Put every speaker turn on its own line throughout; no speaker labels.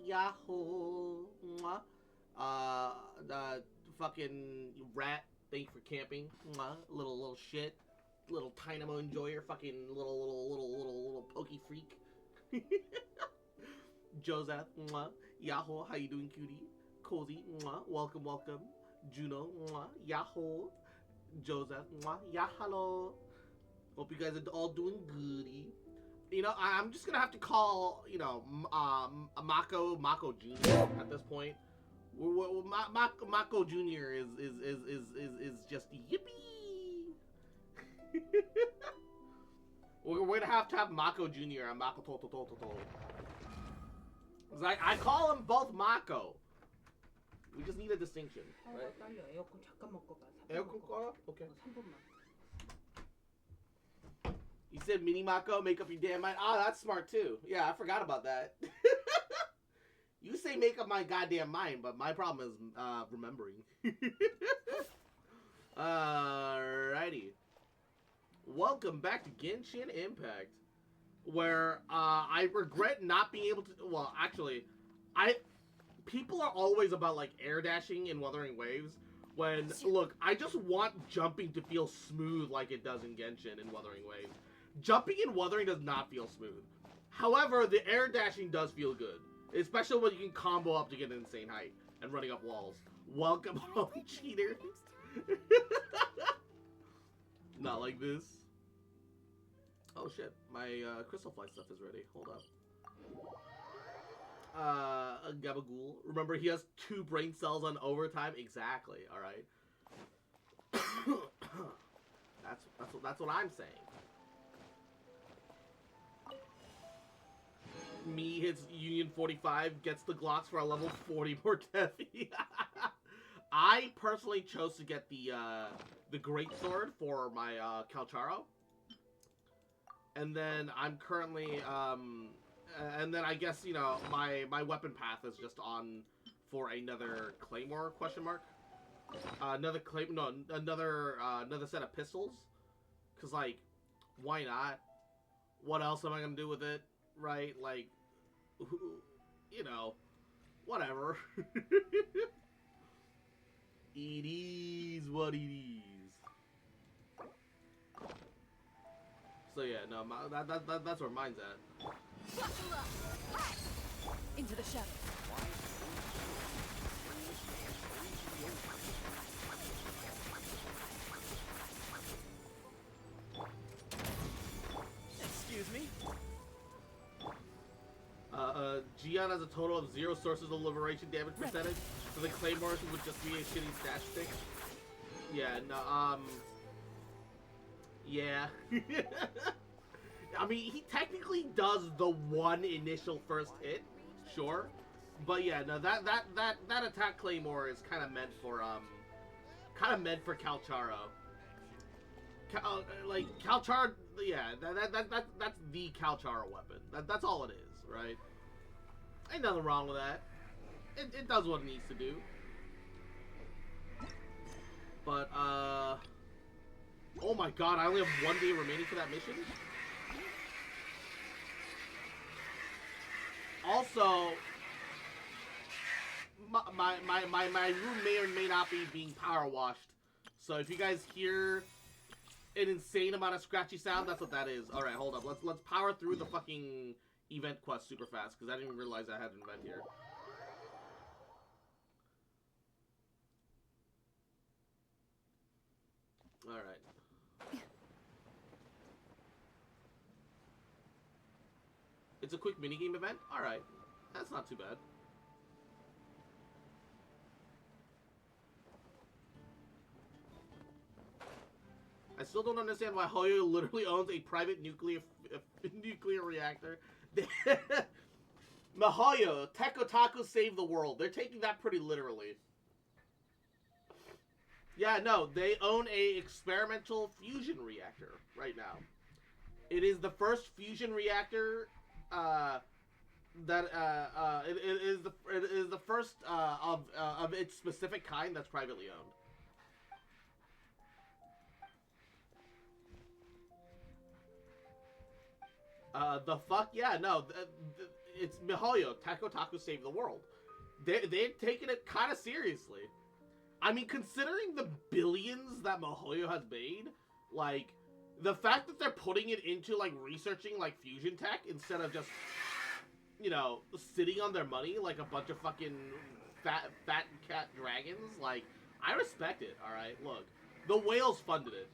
Yahoo. Mwah. The fucking rat. Thank you for camping. Mwah. Little shit. Little Dynamo enjoyer. Fucking little pokey freak. Joseph. Mwah. Yahoo. How you doing, cutie? Cozy. Mwah. Welcome. Juno. Mwah. Yahoo. Joseph. Mwah. Yeah, hello. Hope you guys are all doing goody. You know, I'm just gonna have to call, you know, Mako Jr. at this point. Mako Jr. is just yippee. We're gonna have to have Mako Jr. and Mako Toto. I call them both Mako. We just need a distinction, right? 에어컨 꺼라? Okay. You said mini Mako, make up your damn mind. Oh, that's smart too. Yeah, I forgot about that. You say make up my goddamn mind, but my problem is remembering. Alrighty. Welcome back to Genshin Impact, where I regret not being able to. Well, actually, people are always about like air dashing and Wuthering Waves. When look, I just want jumping to feel smooth like it does in Genshin and Wuthering Waves. Jumping in Wuthering does not feel smooth. However, the air dashing does feel good. Especially when you can combo up to get an insane height and running up walls. Welcome home, cheaters. Not like this. Oh shit, my Crystal Flight stuff is ready. Hold up. Gabagool. Remember, he has 2 brain cells on overtime? Exactly, alright. that's what I'm saying. Me hits Union 45, gets the Glocks for a level 40 more Tevi. I personally chose to get the Great Sword for my Calcharo. And then I'm currently, and then I guess, you know, my weapon path is just on for another Claymore, question mark? Another set of pistols. Cause like, why not? What else am I gonna do with it? Right, like, you know, whatever. It is what it is. So yeah, no, that's where mine's at.
Into the shadows.
Excuse me?
Gion has a total of 0 sources of liberation damage percentage, so the Claymores would just be a shitty stat stick. Yeah, no, yeah. I mean, he technically does the one initial first hit, sure. But yeah, no, that attack Claymore is kind of meant for Calcharo. Like Calcharo, yeah, that's the Calcharo weapon. That's all it is, right? Ain't nothing wrong with that. It does what it needs to do. But oh my god, I only have 1 day remaining for that mission. Also, my room may or may not be being power washed. So if you guys hear an insane amount of scratchy sound, that's what that is. All right, hold up. Let's power through the fucking event quest super fast because I didn't even realize I had an event here. All right. It's a quick minigame event? Alright. That's not too bad. I still don't understand why Hoyo literally owns a private nuclear reactor. Mahoyo, Tech Otaku saved the world. They're taking that pretty literally. Yeah, no, they own a experimental fusion reactor right now. It is the first fusion reactor it is the first of its specific kind that's privately owned. The fuck? Yeah, no. it's MiHoYo, Takotaku Save the World. They're taking it kind of seriously. I mean, considering the billions that MiHoYo has made, like, the fact that they're putting it into, like, researching, like, fusion tech instead of just, you know, sitting on their money like a bunch of fucking fat cat dragons, like, I respect it, alright? Look, the whales funded it.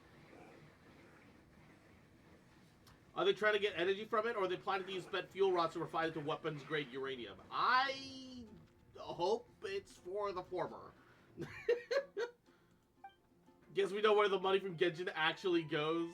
Are they trying to get energy from it, or are they planning to use spent fuel rods to refine it to weapons-grade uranium? I hope it's for the former. Guess we know where the money from Genshin actually goes.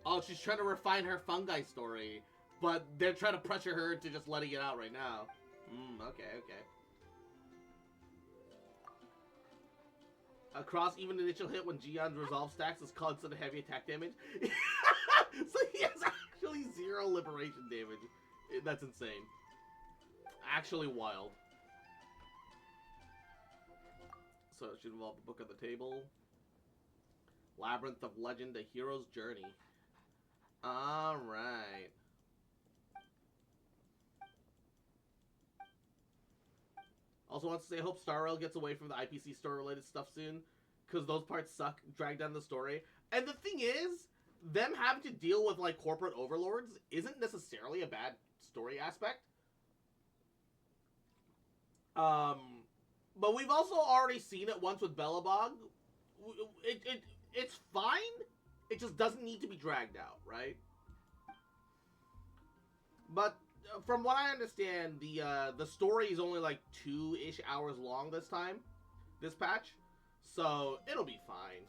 Oh, she's trying to refine her fungi story, but they're trying to pressure her into just letting it out right now. Okay. Across even initial hit when Gion's resolve stacks is constant heavy attack damage. So he has actually 0 liberation damage. That's insane. Actually wild. So it should involve the book on the table. Labyrinth of Legend, A Hero's Journey. Alright. Also wants to say, I hope Star Rail gets away from the IPC store related stuff soon, because those parts suck, drag down the story. And the thing is, them having to deal with, like, corporate overlords isn't necessarily a bad story aspect. But we've also already seen it once with Bellabog. It's fine. It just doesn't need to be dragged out, right? But from what I understand, the story is only like 2-ish hours long this time, this patch, so it'll be fine.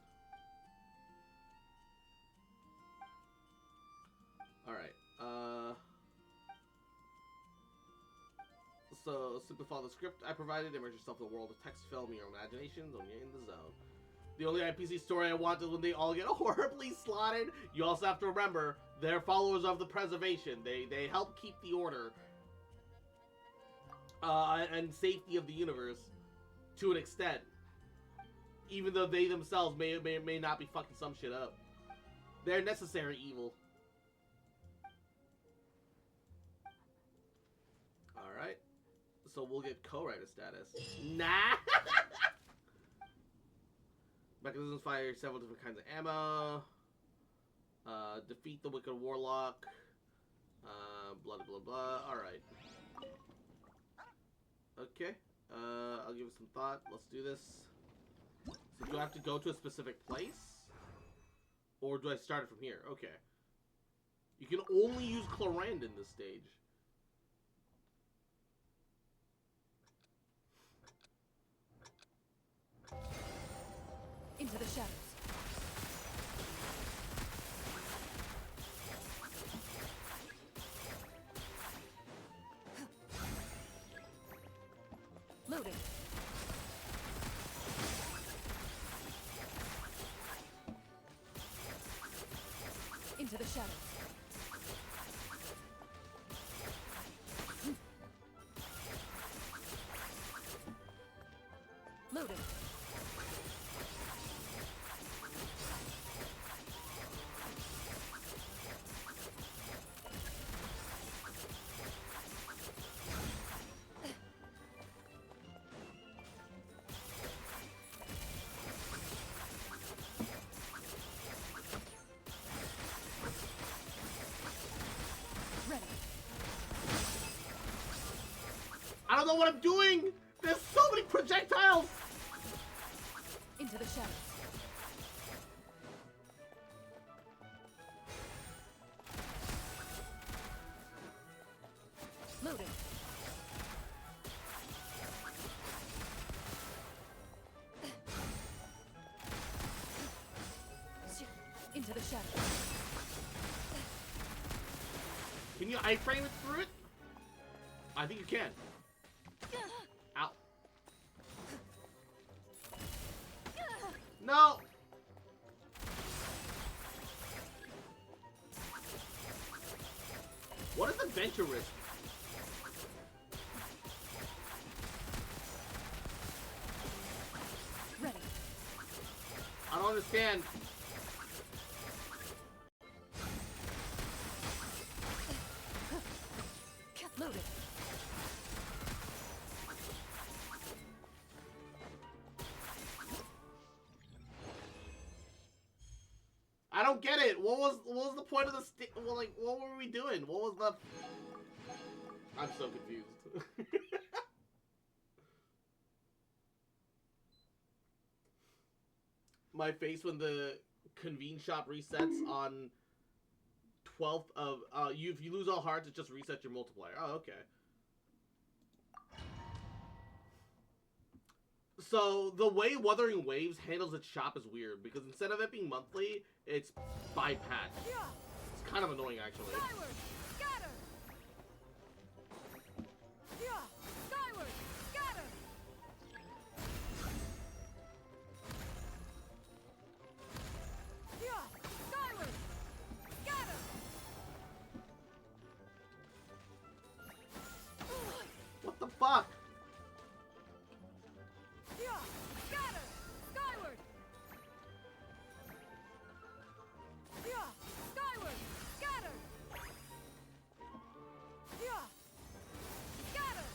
All right. So simply follow the script I provided. Immerse yourself in the world of text, film, your imagination when you're in the zone. The only NPC story I want is when they all get horribly slaughtered. You also have to remember, they're followers of the preservation. They help keep the order and safety of the universe to an extent. Even though they themselves may not be fucking some shit up. They're necessary evil. Alright. So we'll get co-writer status. Nah! Mechanisms fire several different kinds of ammo. Defeat the Wicked Warlock. Blah, blah, blah. Alright. Okay. I'll give it some thought. Let's do this. So do I have to go to a specific place? Or do I start it from here? Okay. You can only use Clorand in this stage.
Into the shadows. Loading. Into the shadows. Loading.
I don't know what I'm doing! There's so many projectiles!
Into the shadows. Loading. Into the shadows.
Can you iframe it through it? I think you can. Ow. No! What is adventure risk?
Ready.
I don't understand.
Loaded.
I don't get it. What was the point of the well, like, what were we doing? What was the? I'm so confused. My face when the convene shop resets on 12th of if you lose all hearts, it just resets your multiplier. Oh, okay. So the way Wuthering Waves handles its shop is weird because instead of it being monthly, it's by patch. It's kind of annoying actually.
Skyward. Scatter. Yeah. Skyward. Scatter. Yeah. Skyward. Scatter.
What the fuck?
Yeah. Scatter. Skyward. Yeah. Skyward. Scatter. Yeah. Scatter.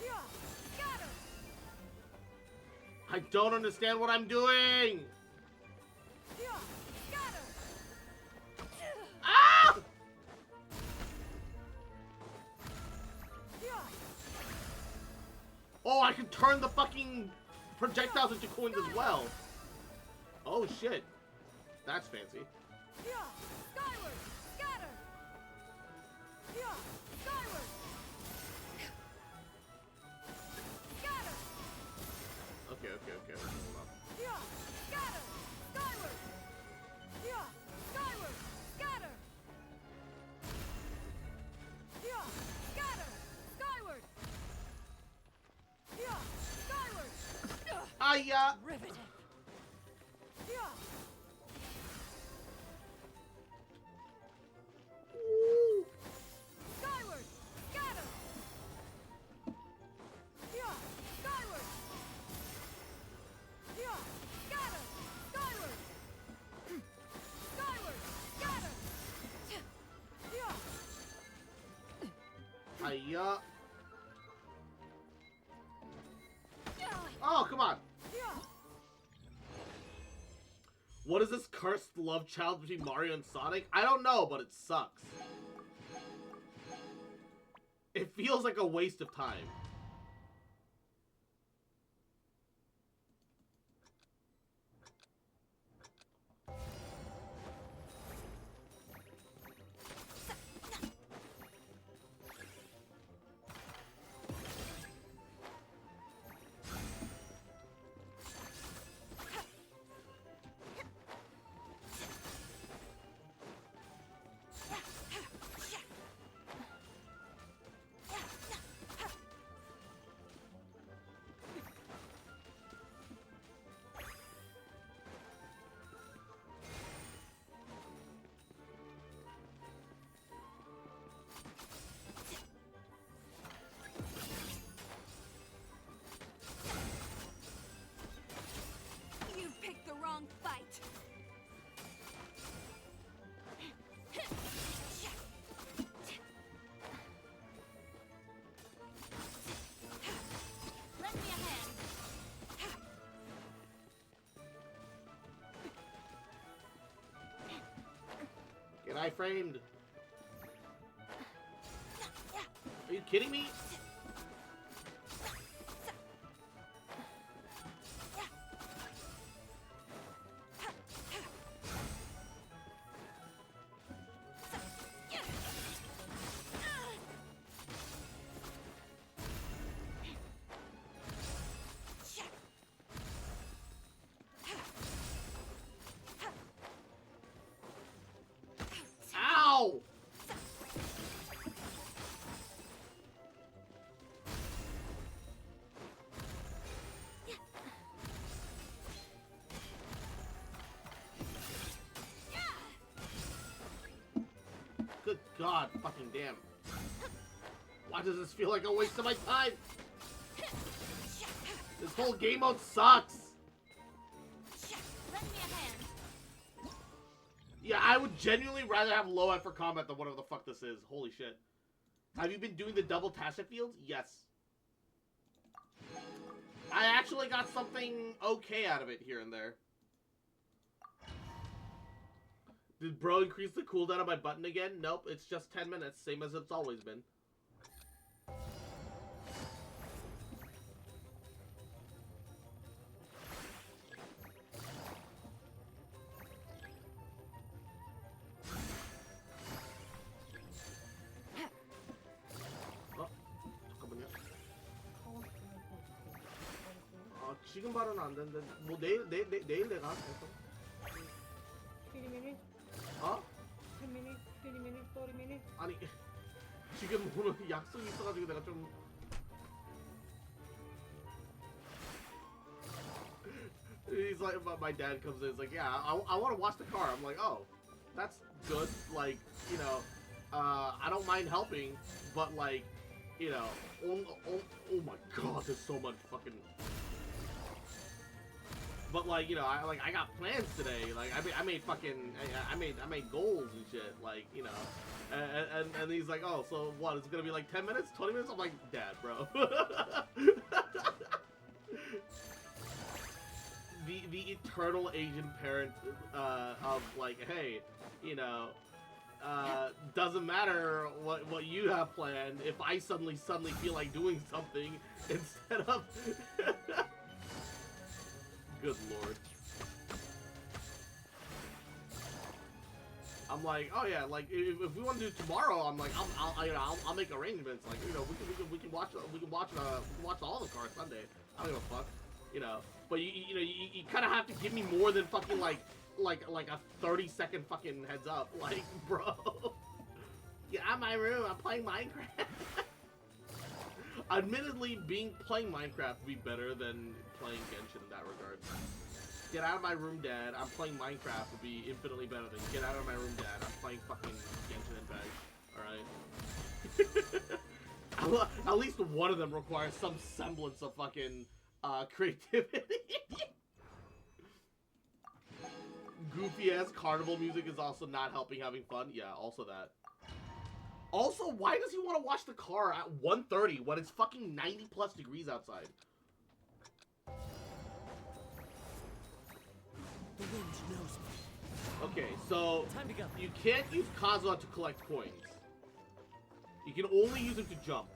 Yeah. Scatter.
I don't understand what I'm doing.
Yeah. Scatter.
Ah!
Yeah.
Oh, I can turn the fucking projectiles into coins as well. Oh shit. That's fancy.
Yeah. Skyward. Scatter. Yeah. Skyward. Scatter.
Okay, okay, okay. Hold on.
Yeah. Scatter. Skyward. Yeah. Skyward. Scatter. Yeah. Scatter. Skyward. Yeah. Skyward. Riveting. Yeah.
Ooh.
Skyward. Scatter. Yeah. Skyward. Yeah. Scatter. Skyward. Skyward. Scatter. Yeah.
Hiya.
Yeah.
Oh, come on.
Yeah.
What is this cursed love child between Mario and Sonic? I don't know, but it sucks. It feels like a waste of time.
You picked the wrong fight. Lend me a hand.
Get I framed. Are you kidding me? Ow! God fucking damn. Why does this feel like a waste of my time? This whole game mode sucks.
Lend me a hand.
Yeah, I would genuinely rather have low effort combat than whatever the fuck this is. Holy shit. Have you been doing the double tastic fields? Yes. I actually got something okay out of it here and there. Did bro increase the cooldown of my button again? Nope, it's just 10 minutes, same as it's always been. 지금 바로는 안 되는데 뭐 내일 내가 해서. 어?
10 minutes, 20 minutes, 40 minutes.
아니 지금 오늘 약속이 있어가지고 내가 좀. He's like, my dad comes in. He's like, yeah, I want to wash the car. I'm like, oh, that's good. Like, you know, I don't mind helping, but like, you know, oh my god, there's so much fucking. But like, you know, I got plans today. Like I made goals and shit. Like, you know, and he's like, oh, so what? It's gonna be like 10 minutes, 20 minutes. I'm like, Dad, bro. the eternal Asian parent of like, hey, you know, doesn't matter what you have planned. If I suddenly feel like doing something instead of. Good lord. I'm like, oh yeah, like if we want to do tomorrow, I'm like, I'll make arrangements. Like, you know, we can watch all the cars Sunday. I don't give a fuck, you know. But you kind of have to give me more than fucking like a 30-second fucking heads up, like, bro. Get out of my room. I'm playing Minecraft. Admittedly, playing Minecraft would be better than playing Genshin in that regard. Get out of my room, Dad. I'm playing Minecraft would be infinitely better than get out of my room, Dad. I'm playing fucking Genshin Impact. Alright? At least one of them requires some semblance of fucking creativity. Goofy ass carnival music is also not helping having fun. Yeah, also that. Also, why does he want to wash the car at 1:30 when it's fucking 90+ degrees outside?
The wind knows me.
Okay, so
Time to go.
you can't use Kazuha to collect coins. You can only use him to jump.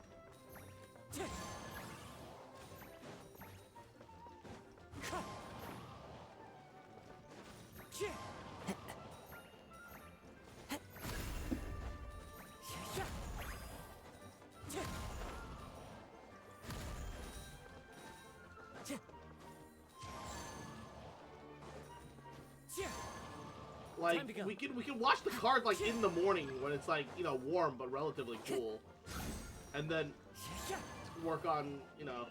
Like, we can watch the card like in the morning when it's like, you know, warm but relatively cool, and then work on, you know.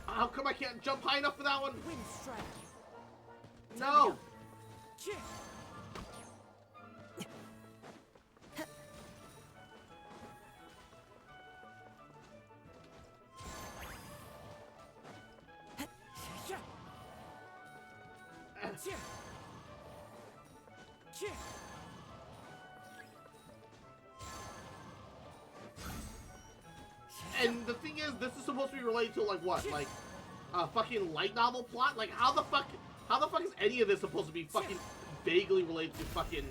How come I can't jump high enough for that one?
Wind strike.
No. And the thing is, this is supposed to be related to like what, like a fucking light novel plot? Like how the fuck is any of this supposed to be fucking vaguely related to fucking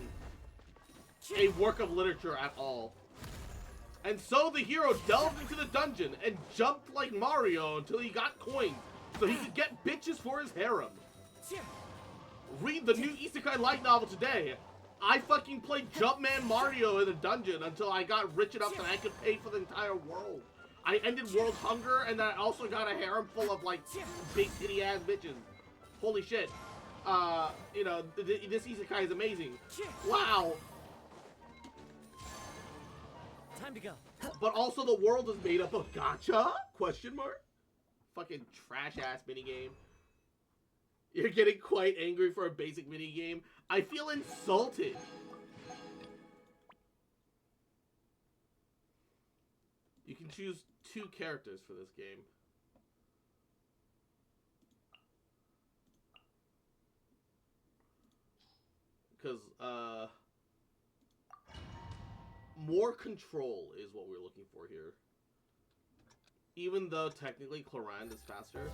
a work of literature at all? And so the hero delved into the dungeon and jumped like Mario until he got coins, so he could get bitches for his harem. Read the new Isekai light novel today. I fucking played Jumpman Mario in a dungeon until I got rich enough that I could pay for the entire world. I ended world hunger, and then I also got a harem full of, like, big titty ass bitches. Holy shit. You know, this Isekai is amazing. Wow.
Time to go.
But also the world is made up of gacha? Question mark? Fucking trash ass minigame. You're getting quite angry for a basic minigame. I feel insulted. You can choose 2 characters for this game. Because, more control is what we're looking for here. Even though technically Clorand is faster.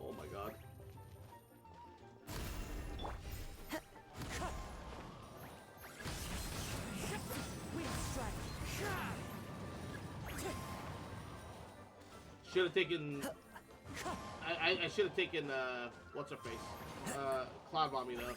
Oh my god. Should have taken... I should have taken, what's her face? Cloud Bombing, though.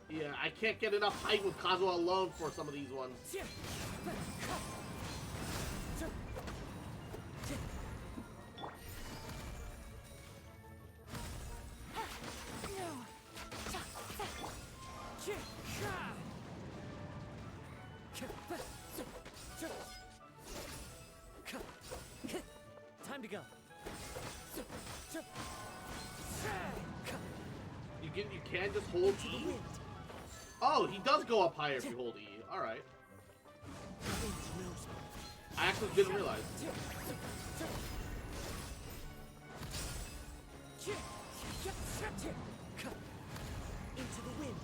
Yeah, I can't get enough height with Kazuha alone for some of these ones.
Time to go.
You can just hold E? Oh, he does go up higher if you hold E. Alright. I actually didn't realize.
Into the wind.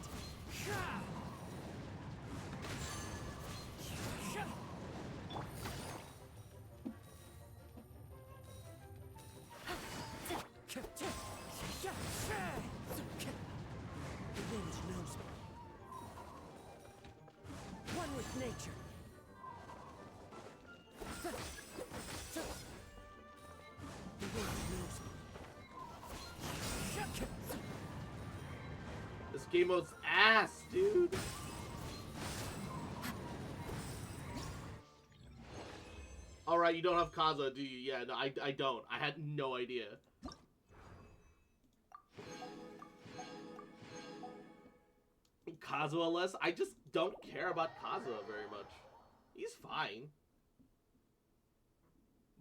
The wind knows me. One with nature. The wind knows me.
This game mode's ass, dude. Alright, you don't have Kazuha, do you? Yeah, no, I don't. I had no idea. Kazuha less? I just don't care about Kazuha very much. He's fine.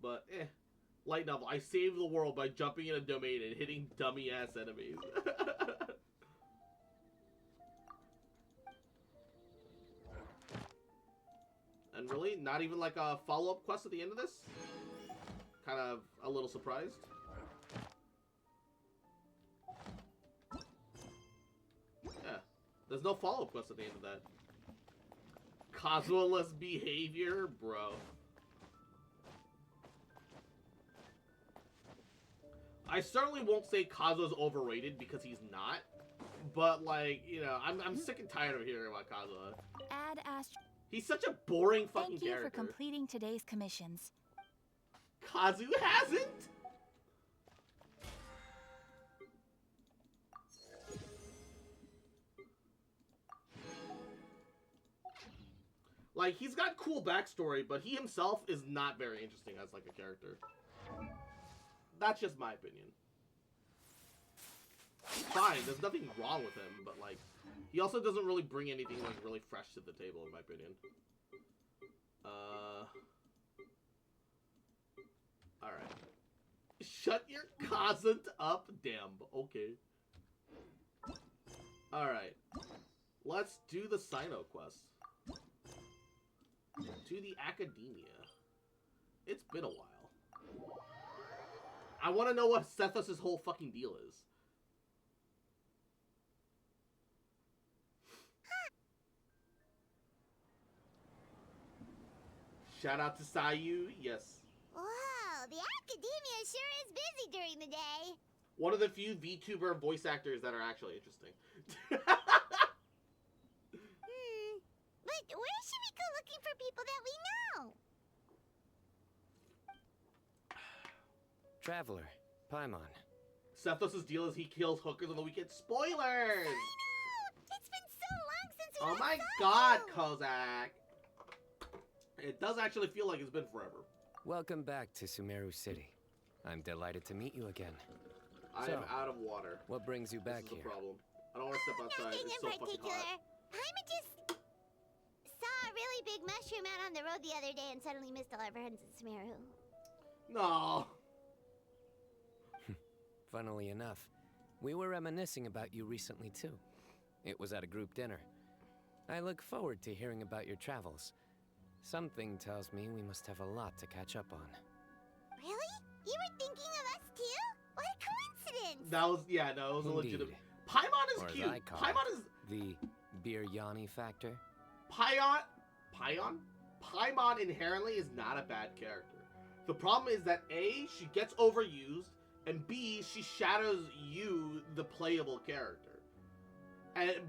But, light novel. I saved the world by jumping in a domain and hitting dummy-ass enemies. And really, not even like a follow-up quest at the end of this? Kind of a little surprised. Yeah. There's no follow-up quest at the end of that. Kazuha-less behavior? Bro. I certainly won't say Kazuha's overrated because he's not. But, like, you know, I'm sick and tired of hearing about Kazuha.
Add Astro.
He's such a boring fucking
Thank you
character.
for completing today's commissions.
Kazu hasn't? Like, he's got cool backstory, but he himself is not very interesting as, like, a character. That's just my opinion. Fine, there's nothing wrong with him, but, like, he also doesn't really bring anything, like, really fresh to the table, in my opinion. Alright. Shut your cousin up, damn. Okay. Alright. Let's do the Sino quest. To the Academia. It's been a while. I want to know what Sethos' whole fucking deal is. Shout out to Sayu, yes.
Wow, the Academia sure is busy during the day.
One of the few VTuber voice actors that are actually interesting.
But where should we go looking for people that we know?
Traveler, Paimon.
Sethos' deal is he kills hookers on the weekend. Spoilers!
I know! It's been so long since we
Oh
last
my
saw
god,
you.
Kozak! It does actually feel like it's been forever.
Welcome back to Sumeru City. I'm delighted to meet you again.
I
So,
am out of water.
What brings you back
This is
here?
the problem. I don't want to step outside.
Nothing
It's
in
so fucking
particular.
hot.
Paimon just saw a really big mushroom out on the road the other day and suddenly missed all our friends in Sumeru.
No.
Funnily enough, we were reminiscing about you recently too. It was at a group dinner. I look forward to hearing about your travels. Something tells me we must have a lot to catch up on.
Really? You were thinking of us too? What a coincidence!
That was, yeah, no, it was a
Indeed.
legitimate. Paimon is
Or as
cute.
I call
Paimon
it,
is.
the Biryani factor.
Paimon inherently is not a bad character. The problem is that A, she gets overused, and B, she shadows you, the playable character.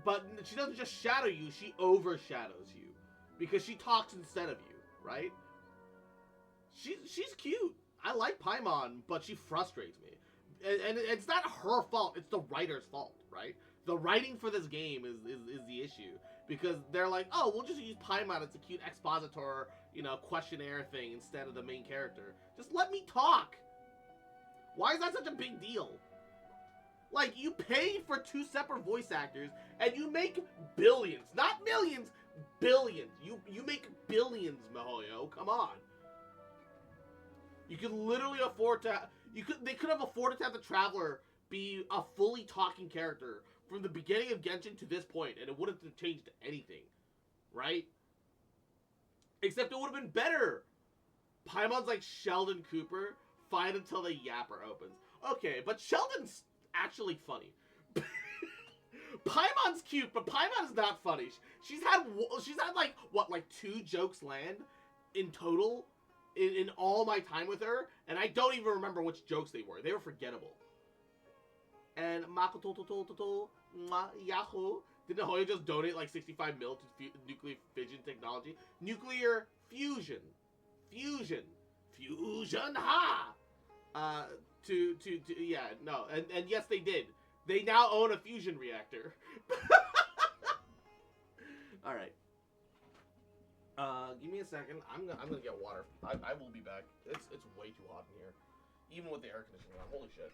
But she doesn't just shadow you, she overshadows you. Because she talks instead of you, right? She's cute. I like Paimon, but she frustrates me. And it's not her fault, it's the writer's fault, right? The writing for this game is the issue. Because they're like, oh, we'll just use Paimon as a cute expositor, questionnaire thing instead of the main character. Just let me talk! Why is that such a big deal? Like, you pay for 2 separate voice actors, and you make billions. Not millions, billions. You make billions, MiHoYo. Come on. You could literally afford to... They could have afforded to have the Traveler be a fully talking character from the beginning of Genshin to this point, and it wouldn't have changed anything. Right? Except it would have been better. Paimon's like Sheldon Cooper. Fight until the yapper opens. Okay, but Sheldon's actually funny. Paimon's cute, but Paimon's not funny. She's had like 2 jokes land in total in all my time with her, and I don't even remember which jokes they were. They were forgettable. And Makoto Yahoo. Didn't Hoya just donate like 65 mil to nuclear fission technology? Nuclear fusion. Fusion, ha! Yeah, no, and yes, they did. They now own a fusion reactor. All right. Give me a second. I'm gonna get water. I will be back. It's way too hot in here, even with the air conditioning on. Holy shit.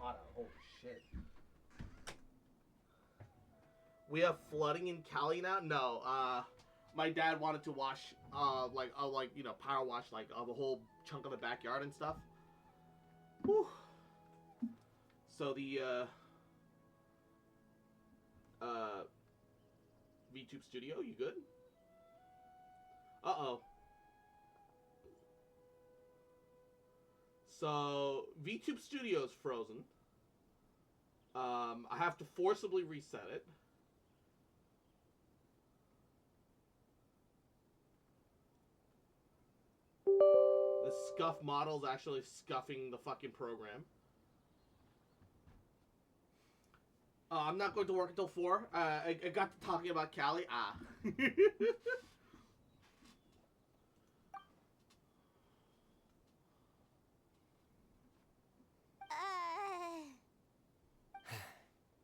hot out. Holy shit. We have flooding in Cali now? No, my dad wanted to wash, power wash, the whole chunk of the backyard and stuff. Whew. So the, VTube Studio, you good? Uh-oh. So, VTube Studio's frozen. I have to forcibly reset it. The scuff model's actually scuffing the fucking program. I'm not going to work until 4. I got to talking about Cali. Ah.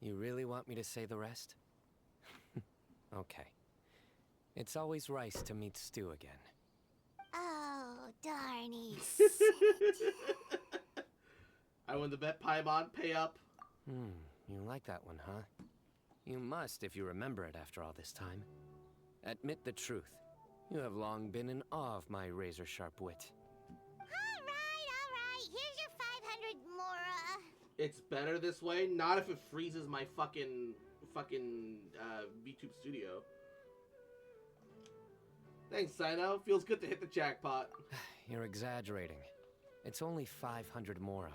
You really want me to say the rest? Okay. It's always Rice to meet Stu again.
Oh, darny.
I win the bet, Paimon. Pay up.
You like that one, huh? You must if you remember it after all this time. Admit the truth. You have long been in awe of my razor-sharp wit.
All right. Here's your 500 Mora.
It's better this way. Not if it freezes my fucking VTube Studio. Thanks, Sino. Feels good to hit the jackpot.
You're exaggerating. It's only 500 Mora.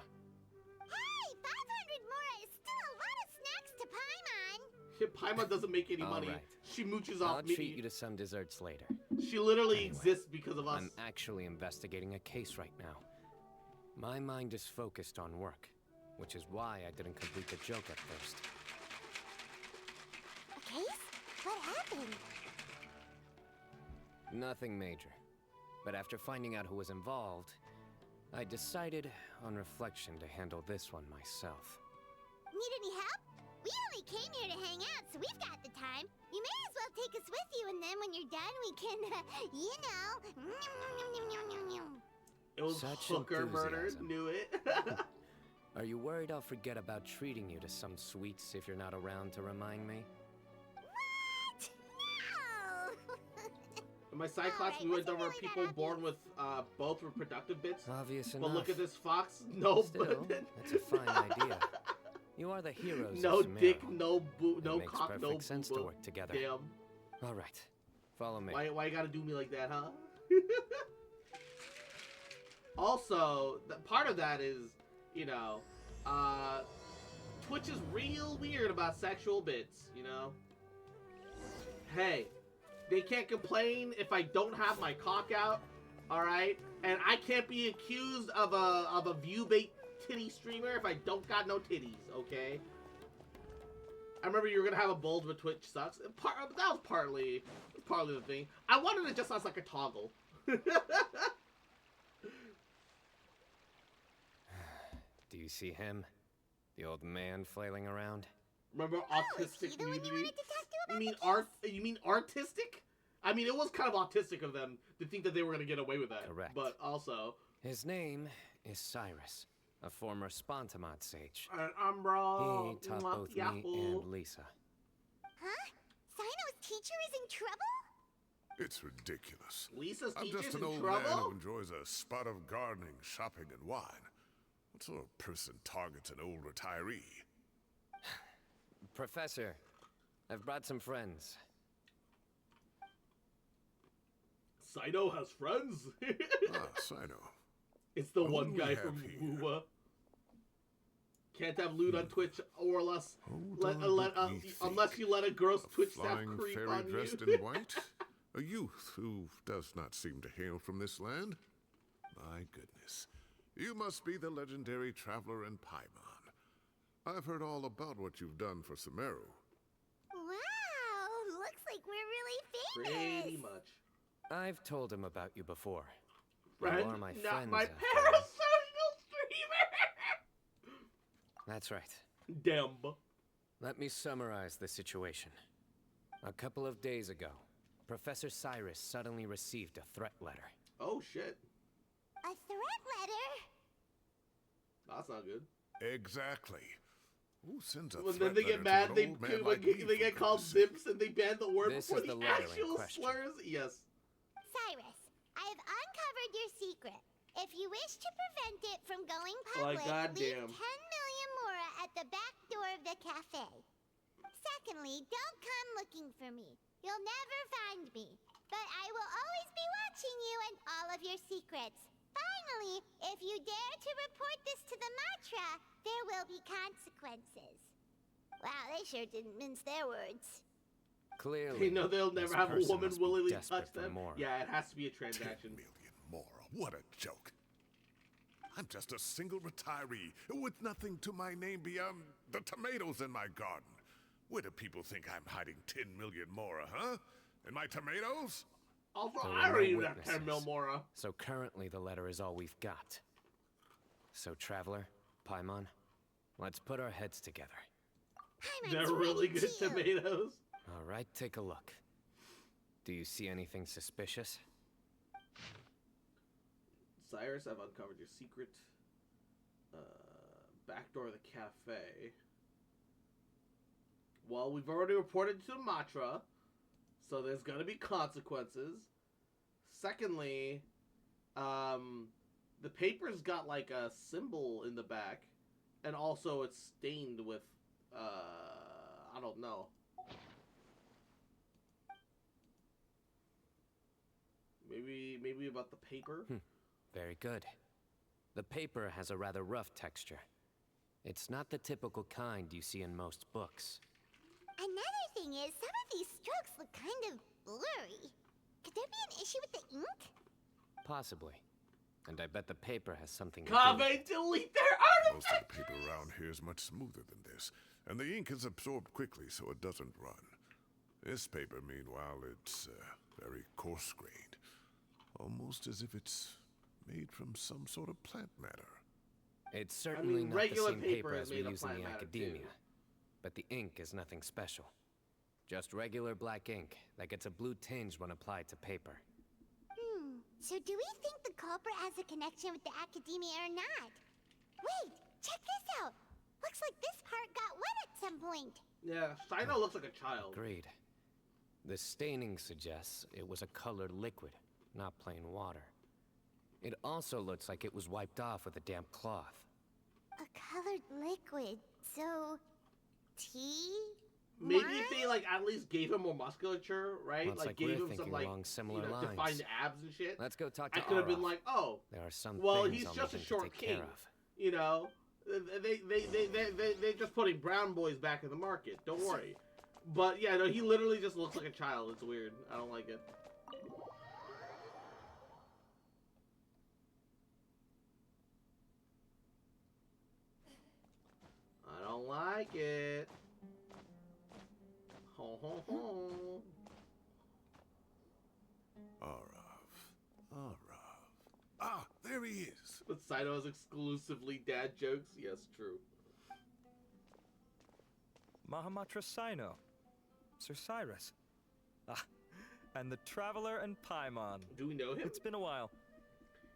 Hey, 500 Mora is still a lot of snacks to Paimon.
Paimon doesn't make any money.
Right.
She mooches
I'll
off me.
treat you to some desserts later.
She literally
Anyway,
exists because of us.
I'm actually investigating a case right now. My mind is focused on work, which is why I didn't complete the joke at first.
A case? What happened?
Nothing major. But after finding out who was involved, I decided, on reflection, to handle this one myself.
Need any help? We only came here to hang out, so we've got the time. You may as well take us with you, and then when you're done, we can,
It was
Such
hooker murder.
enthusiasm.
Knew it.
Are you worried I'll forget about treating you to some sweets if you're not around to remind me?
What? No!
In my side class, we
Alright,
went
wasn't
over
really
people
that
born with both reproductive bits.
Obvious
But
enough.
look at this fox. No,
Still, that's a fine idea. You are the heroes
no
of Sumeru.
dick, no boo,
It
no
makes
cock, no
perfect sense to
booba.
work together.
Damn.
All right, follow me.
Why you gotta do me like that, huh? Also, part of that is, Twitch is real weird about sexual bits, Hey, they can't complain if I don't have my cock out, alright? And I can't be accused of a view bait titty streamer if I don't got no titties, okay? I remember you were gonna have a bold with Twitch sucks. That was partly the thing. I wanted it just as like a toggle.
Do you see him? The old man flailing around?
Remember
Oh, is
autistic
he the one you
community?
wanted to talk to about
You mean
the case?
You mean artistic? I mean, it was kind of autistic of them to think that they were gonna get away with that.
Correct.
But also,
His name is Cyrus, a former Spontamod sage.
an Umbra.
He taught both me and Lisa.
Huh? Sino's teacher is in trouble?
It's ridiculous.
Lisa's
I'm
teacher's
just an
in
old man who
trouble.
enjoys a spot of gardening, shopping, and wine. What sort of person targets an old retiree?
Professor, I've brought some friends.
Sino has friends.
Ah, Sino.
It's the
Who
one
do we
guy
have
from
here?
Woowa. Can't have loot on Twitch or less.
Hold on, let me
Unless
think.
you let a gross
A
Twitch staff
flying
creep
fairy
on
dressed
you.
in white? A youth who does not seem to hail from this land? My goodness. You must be the legendary traveler in Paimon. I've heard all about what you've done for Sumeru.
Wow, looks like we're really famous.
Pretty much.
I've told him about you before.
Friend,
You are my
not
friends,
my
after
parasocial
all.
streamer.
That's right.
Damn.
Let me summarize the situation. A couple of days ago, Professor Cyrus suddenly received a threat letter.
Oh shit.
A threat letter?
That's not good.
Exactly. Who sends a
When
threat
then they
letter
get mad,
to an
they,
old man like me,
they
for
get called
goodness sake?
zips and they ban the word
This
before
is
the
the letter in
actual
question.
slurs. Yes.
Cyrus, I have uncovered your secret. If you wish to prevent it from going
Like,
public, leave 10
goddamn.
million mora at the back door of the cafe. Secondly, don't come looking for me. You'll never find me. But I will always be watching you and all of your secrets. Finally, if you dare to report this to the Matra, there will be consequences. Wow, they sure didn't mince their words.
Clearly,
They know they'll
this
never have a
person
woman
must be
willingly
desperate
touch
for
them.
more.
Yeah, it has to be a
10
transaction.
million more. What a joke. I'm just a single retiree with nothing to my name beyond the tomatoes in my garden. Where do people think I'm hiding 10 million more, huh? In my tomatoes?
Also,
There were
I
no
already have 10 mil
witnesses.
mora.
So currently the letter is all we've got. So Traveler, Paimon, let's put our heads together.
They're really good tomatoes.
All right, take a look. Do you see anything suspicious?
Cyrus, I've uncovered your secret. Backdoor of the cafe. Well, we've already reported to Matra, so there's gonna be consequences. Secondly, the paper's got like a symbol in the back, and also it's stained with, I don't know. Maybe about the paper?
Very good. The paper has a rather rough texture. It's not the typical kind you see in most books.
Another thing is, some of these strokes look kind of blurry. Could there be an issue with the ink?
Possibly. And I bet the paper has something to
Kave,
do with it.
delete their
Most of the paper around here is much smoother than this, and the ink is absorbed quickly so it doesn't run. This paper, meanwhile, it's very coarse-grained, almost as if it's made from some sort of plant matter.
It's certainly not the
regular
same
paper
paper
is
as we
made of
use in
plant
the
matter,
academia.
too.
But the ink is nothing special. Just regular black ink that gets a blue tinge when applied to paper.
So do we think the culprit has a connection with the academia or not? Wait, check this out. Looks like this part got wet at some point.
Yeah, Sino looks like a child.
Agreed. The staining suggests it was a colored liquid, not plain water. It also looks like it was wiped off with a damp cloth.
A colored liquid, so... tea?
Maybe
Wine?
if they like at least gave him more musculature, right?
Looks like
gave
we're
him
thinking
some like
along similar lines.
defined abs and shit.
Let's go talk to
I could have been
Arov.
like, oh,
There are some
well,
things
he's
I'll
just
need
a
him to
short
take
king.
care of.
You know, they just putting brown boys back in the market. Don't worry. But yeah, no, he literally just looks like a child. It's weird. I don't like it. I don't like it. Ho ho ho.
Arov. Ah, there he is.
But Saito has exclusively dad jokes. Yes, true.
Mahamatra Sino. Sir Cyrus. Ah, and the Traveler and Paimon.
Do we know him?
It's been a while.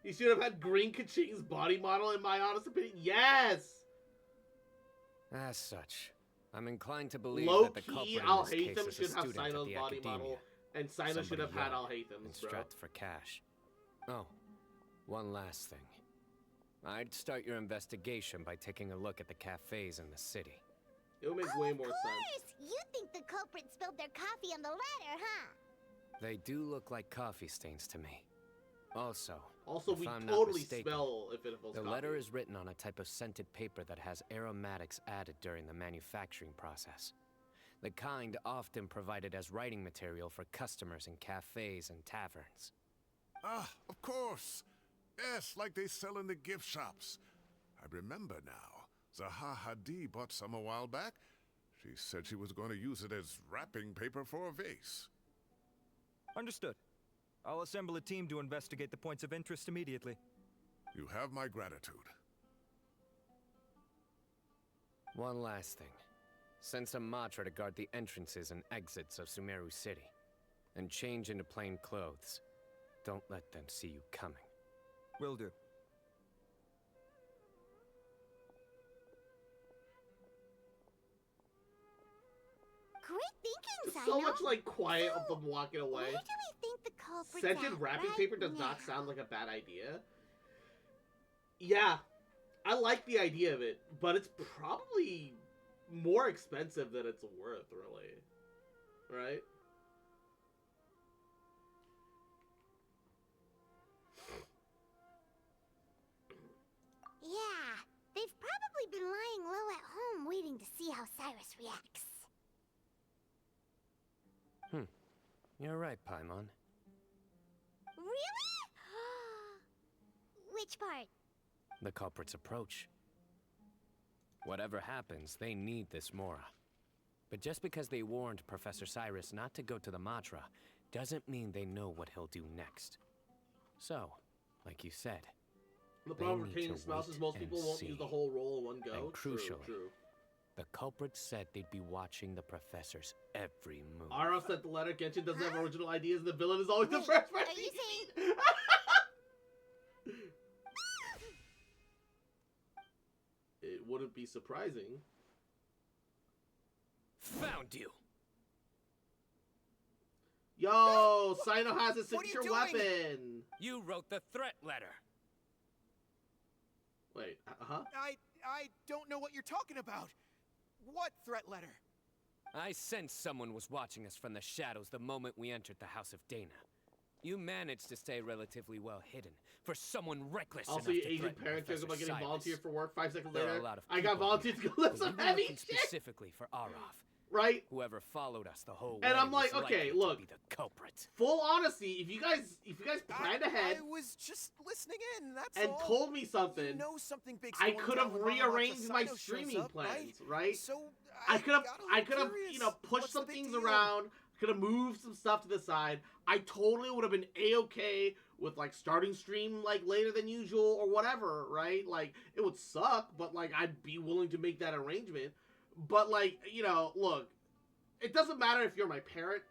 He should have had Green Kaching's body model, in my honest opinion. Yes!
As such, I'm inclined to believe
Low
that the culprit
key,
in
Al
this case
Hatham
is a
should have
student at
Sino's
the
body
academia.
model, and Sino should
Somebody
have had Al
young
Hatham's,
and
bro.
strapped for cash. Oh, one last thing. I'd start your investigation by taking a look at the cafes in the city.
It would make way more sense.
Of course! You think the culprit spilled their coffee on the ladder, huh?
They do look like coffee stains to me. Also,
Also,
if
we
I'm not
totally
mistaken,
smell if it was
the
coffee.
letter is written on a type of scented paper that has aromatics added during the manufacturing process. The kind often provided as writing material for customers in cafes and taverns.
Ah, of course. Yes, like they sell in the gift shops. I remember now. Zaha Hadi bought some a while back. She said she was going to use it as wrapping paper for a vase.
Understood. I'll assemble a team to investigate the points of interest immediately.
You have my gratitude.
One last thing. Send some Matra to guard the entrances and exits of Sumeru City. And change into plain clothes. Don't let them see you coming.
Will do.
Great thinking,
There's
Sino.
so much like quiet
So,
of them walking away.
Where do we think the culprit's
Scented
at
wrapping
right
paper does
now?
not sound like a bad idea. Yeah, I like the idea of it, but it's probably more expensive than it's worth, really. Right?
Yeah, they've probably been lying low at home waiting to see how Cyrus reacts.
You're right, Paimon.
Really? Which part?
The culprit's approach. Whatever happens, they need this Mora. But just because they warned Professor Cyrus not to go to the Matra, doesn't mean they know what he'll do next. So, like you said,
The
They
problem with
need
retaining
to
spouses,
wait
most
and
people won't use the
see.
whole roll in one go.
And crucially,
True.
the culprit said they'd be watching the professor's every move.
Ara sent the letter. Genshin doesn't have original ideas. The villain is always the
Wait,
first person.
are you
saying? It wouldn't be surprising.
Found you!
Yo, Sino has a
What are you
signature
doing?
weapon.
You wrote the threat letter.
Wait, huh?
I don't know what you're talking about. What threat letter?
I sensed someone was watching us from the shadows the moment we entered the House of Dana. You managed to stay relatively well hidden for someone reckless
Also,
enough
your
to
Asian
threaten
parent joke
Professor
about getting
Cyrus.
volunteered for work 5 seconds
There are
later.
a lot of
I got
people
volunteered to
here,
go lift
but
some
you were
heavy
looking
shit.
specifically for Arov.
Right?
Whoever followed us the whole way
And I'm like,
was
okay,
likely
look.
to be the culprit.
Full honesty, if you guys planned ahead
I was just listening in, that's
and
all.
told me something,
You know something big's
I
going
could
down
have
when Mama
rearranged my
Matsushino shows
streaming
up,
plans, right?
So
I could have,
got a little curious.
you know, pushed
What's
some
the big
things
deal?
around. Could have moved some stuff to the side. I totally would have been a-okay with like starting stream like later than usual or whatever, right? Like it would suck, but like I'd be willing to make that arrangement. But like, you know, look, it doesn't matter if you're my parent.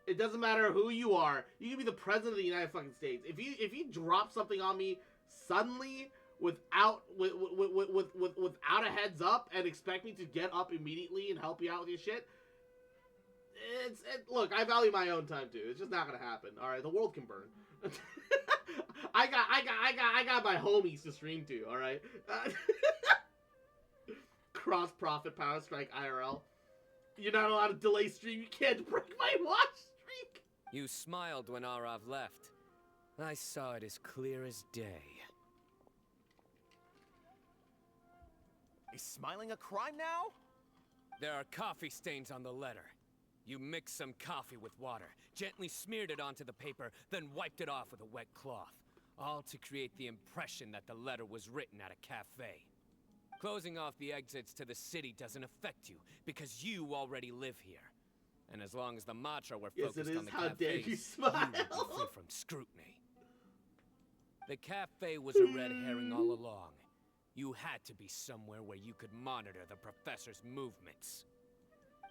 It doesn't matter who you are. You can be the president of the United fucking States. If you drop something on me suddenly without a heads up and expect me to get up immediately and help you out with your shit, look, I value my own time too. It's just not gonna happen. All right, the world can burn. I got my homies to stream to. All right, cross profit power strike IRL. You're not allowed to delay stream. You can't break my watch streak.
You smiled when Arov left. I saw it as clear as day.
Is smiling a crime now?
There are coffee stains on the letter. You mixed some coffee with water, gently smeared it onto the paper, then wiped it off with a wet cloth. All to create the impression that the letter was written at a cafe. Closing off the exits to the city doesn't affect you, because you already live here. And as long as the Matra were
Yes,
focused
it
on
is.
the
How dare
cafes,
you smile?
would be free from scrutiny. The cafe was a red herring all along. You had to be somewhere where you could monitor the professor's movements.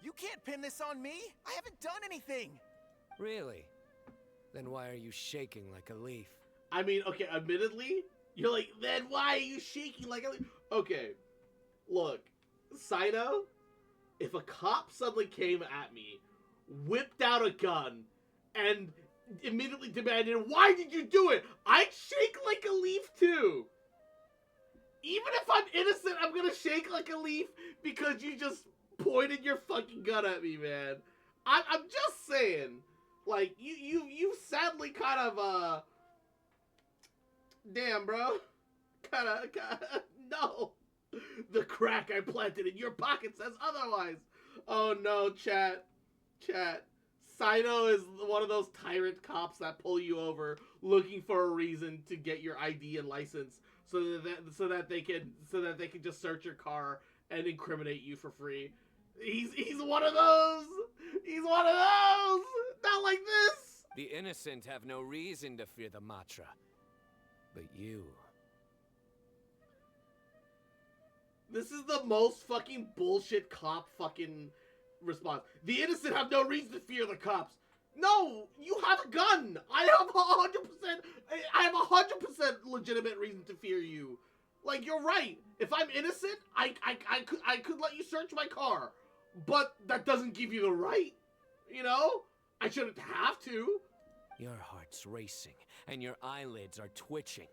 You can't pin this on me. I haven't done anything.
Really? Then why are you shaking like a leaf?
I mean, okay, admittedly, you're like, then why are you shaking like a... Okay, look, Sino, if a cop suddenly came at me, whipped out a gun, and immediately demanded, why did you do it? I'd shake like a leaf too. Even if I'm innocent, I'm gonna shake like a leaf because you just pointed your fucking gun at me, man. I'm just saying, like, you sadly kind of, damn, bro. Kinda, no. The crack I planted in your pocket says otherwise. Oh no, chat. Sino is one of those tyrant cops that pull you over looking for a reason to get your ID and license so that they can just search your car and incriminate you for free. He's one of those. He's one of those. Not like this.
The innocent have no reason to fear the Matra. But you...
This is the most fucking bullshit cop fucking response. The innocent have no reason to fear the cops. No, you have a gun. I have 100% legitimate reason to fear you. Like, you're right. If I'm innocent, I could let you search my car. but that doesn't give you the right. You know? I shouldn't have to.
Your heart's racing, and your eyelids are twitching.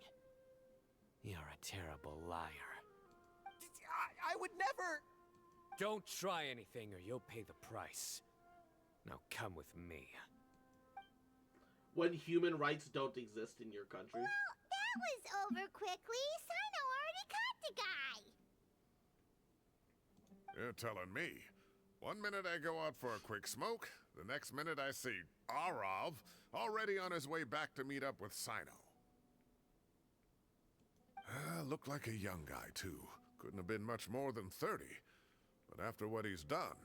You're a terrible liar.
I would never.
Don't try anything or you'll pay the price. Now come with me.
When human rights don't exist in your country.
Well, that was over quickly. Sino already caught the guy.
You're telling me. One minute I go out for a quick smoke, the next minute I see Arav already on his way back to meet up with Sino. Looked like a young guy, too. Couldn't have been much more than 30. But after what he's done,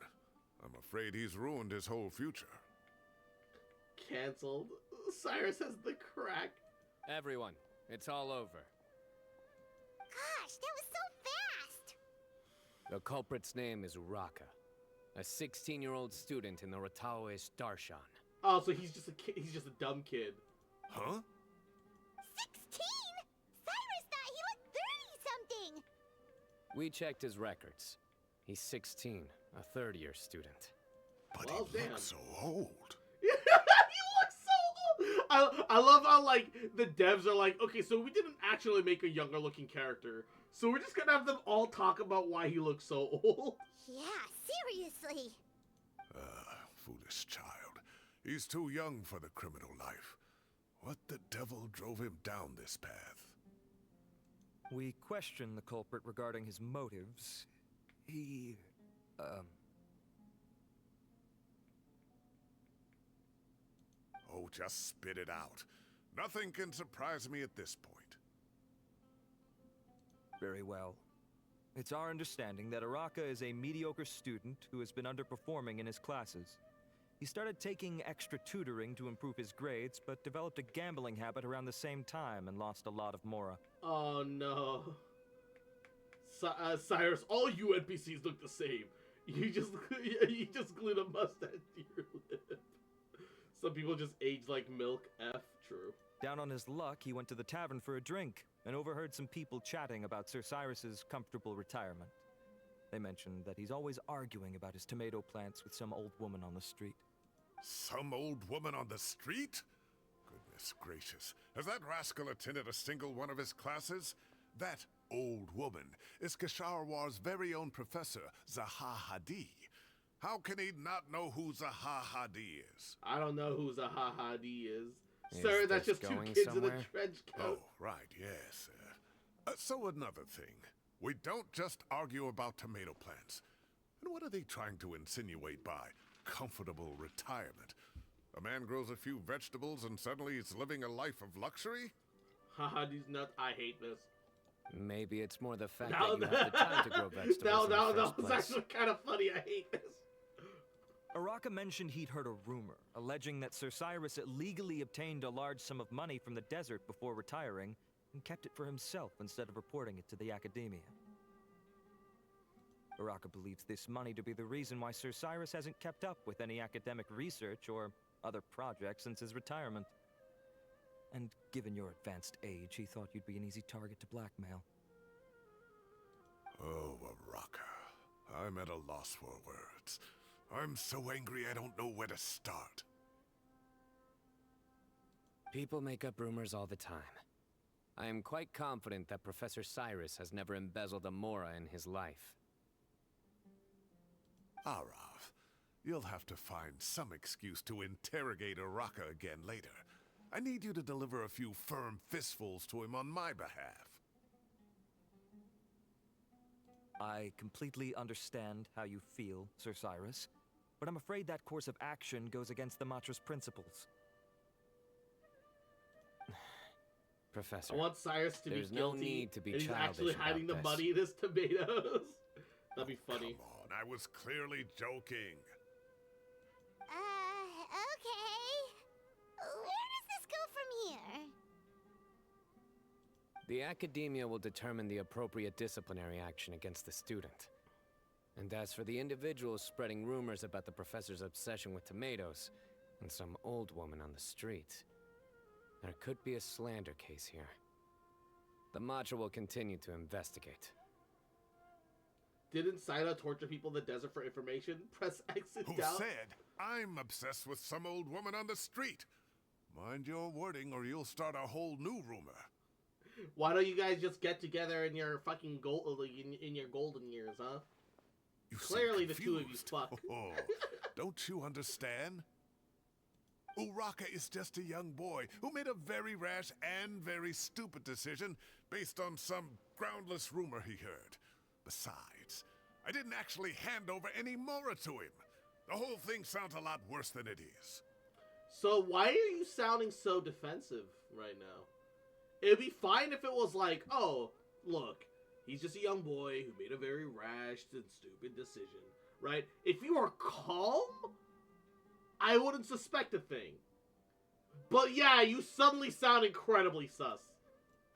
I'm afraid he's ruined his whole future.
Cancelled. Cyrus has the crack.
Everyone, it's all over.
Gosh, that was so fast.
The culprit's name is Uraka, a 16-year-old student in the Rataoish Darshan.
Oh, so he's just a kid. He's just a dumb kid.
Huh?
16? Cyrus thought he looked 30-something.
We checked his records. He's 16, a third-year student.
But
Well,
he
damn.
looks so old.
He looks so old. I love how, like, the devs are like, okay, so we didn't actually make a younger looking character, so we're just gonna have them all talk about why he looks so old.
Yeah, seriously.
Foolish child. He's too young for the criminal life. What the devil drove him down this path?
We questioned the culprit regarding his motives. He,
Oh, just spit it out. Nothing can surprise me at this point.
Very well. It's our understanding that Araka is a mediocre student who has been underperforming in his classes. He started taking extra tutoring to improve his grades, but developed a gambling habit around the same time and lost a lot of mora.
Oh no. Cyrus, all you NPCs look the same. You just glued a mustache to your lip. Some people just age like milk. F, true.
Down on his luck, he went to the tavern for a drink and overheard some people chatting about Sir Cyrus's comfortable retirement. They mentioned that he's always arguing about his tomato plants with some old woman on the street.
Some old woman on the street? Goodness gracious. Has that rascal attended a single one of his classes? That old woman is Kasharwar's very own professor, Zaha Hadi. How can he not know who Zaha Hadi is?
I don't know who Zaha Hadi is.
Is
Sir, that's
this
just two
going
kids in
somewhere?
a trench
Oh,
coat.
right, yes. So another thing. We don't just argue about tomato plants. And what are they trying to insinuate by comfortable retirement? A man grows a few vegetables and suddenly he's living a life of luxury?
Hadi's nuts. I hate this.
Maybe it's more the fact
No,
that you have the time to grow vegetables
no,
in the
no,
first
it's
place.
actually kind of funny. I hate this.
Araka mentioned he'd heard a rumor, alleging that Sir Cyrus illegally obtained a large sum of money from the desert before retiring, and kept it for himself instead of reporting it to the academia. Araka believes this money to be the reason why Sir Cyrus hasn't kept up with any academic research or other projects since his retirement. And given your advanced age, he thought you'd be an easy target to blackmail.
Oh, Araka. I'm at a loss for words. I'm so angry I don't know where to start.
People make up rumors all the time. I am quite confident that Professor Cyrus has never embezzled a mora in his life.
Arav, you'll have to find some excuse to interrogate Araka again later. I need you to deliver a few firm fistfuls to him on my behalf.
I completely understand how you feel, Sir Cyrus, but I'm afraid that course of action goes against the Matra's principles.
Professor,
I want Cyrus to
there's
be
no
guilty,
need to be
and he's
childish
actually hiding the
about
money in his tomatoes. That'd be funny.
Come on, I was clearly joking.
Okay. Where does this go from here?
The academia will determine the appropriate disciplinary action against the student. And as for the individuals spreading rumors about the professor's obsession with tomatoes and some old woman on the street, there could be a slander case here. The Matra will continue to investigate.
Didn't Sino torture people in the desert for information? Press exit
Who
down.
said I'm obsessed with some old woman on the street? Mind your wording or you'll start a whole new rumor.
Why don't you guys just get together in your fucking in your golden years, huh?
You seem
Clearly the two of you
confused.
fuck.
Oh, don't you understand? Uraka is just a young boy who made a very rash and very stupid decision based on some groundless rumor he heard. Besides, I didn't actually hand over any Mora to him. The whole thing sounds a lot worse than it is.
So why are you sounding so defensive right now? It'd be fine if it was like, oh, look, he's just a young boy who made a very rash and stupid decision, right? If you are calm, I wouldn't suspect a thing. But yeah, you suddenly sound incredibly sus.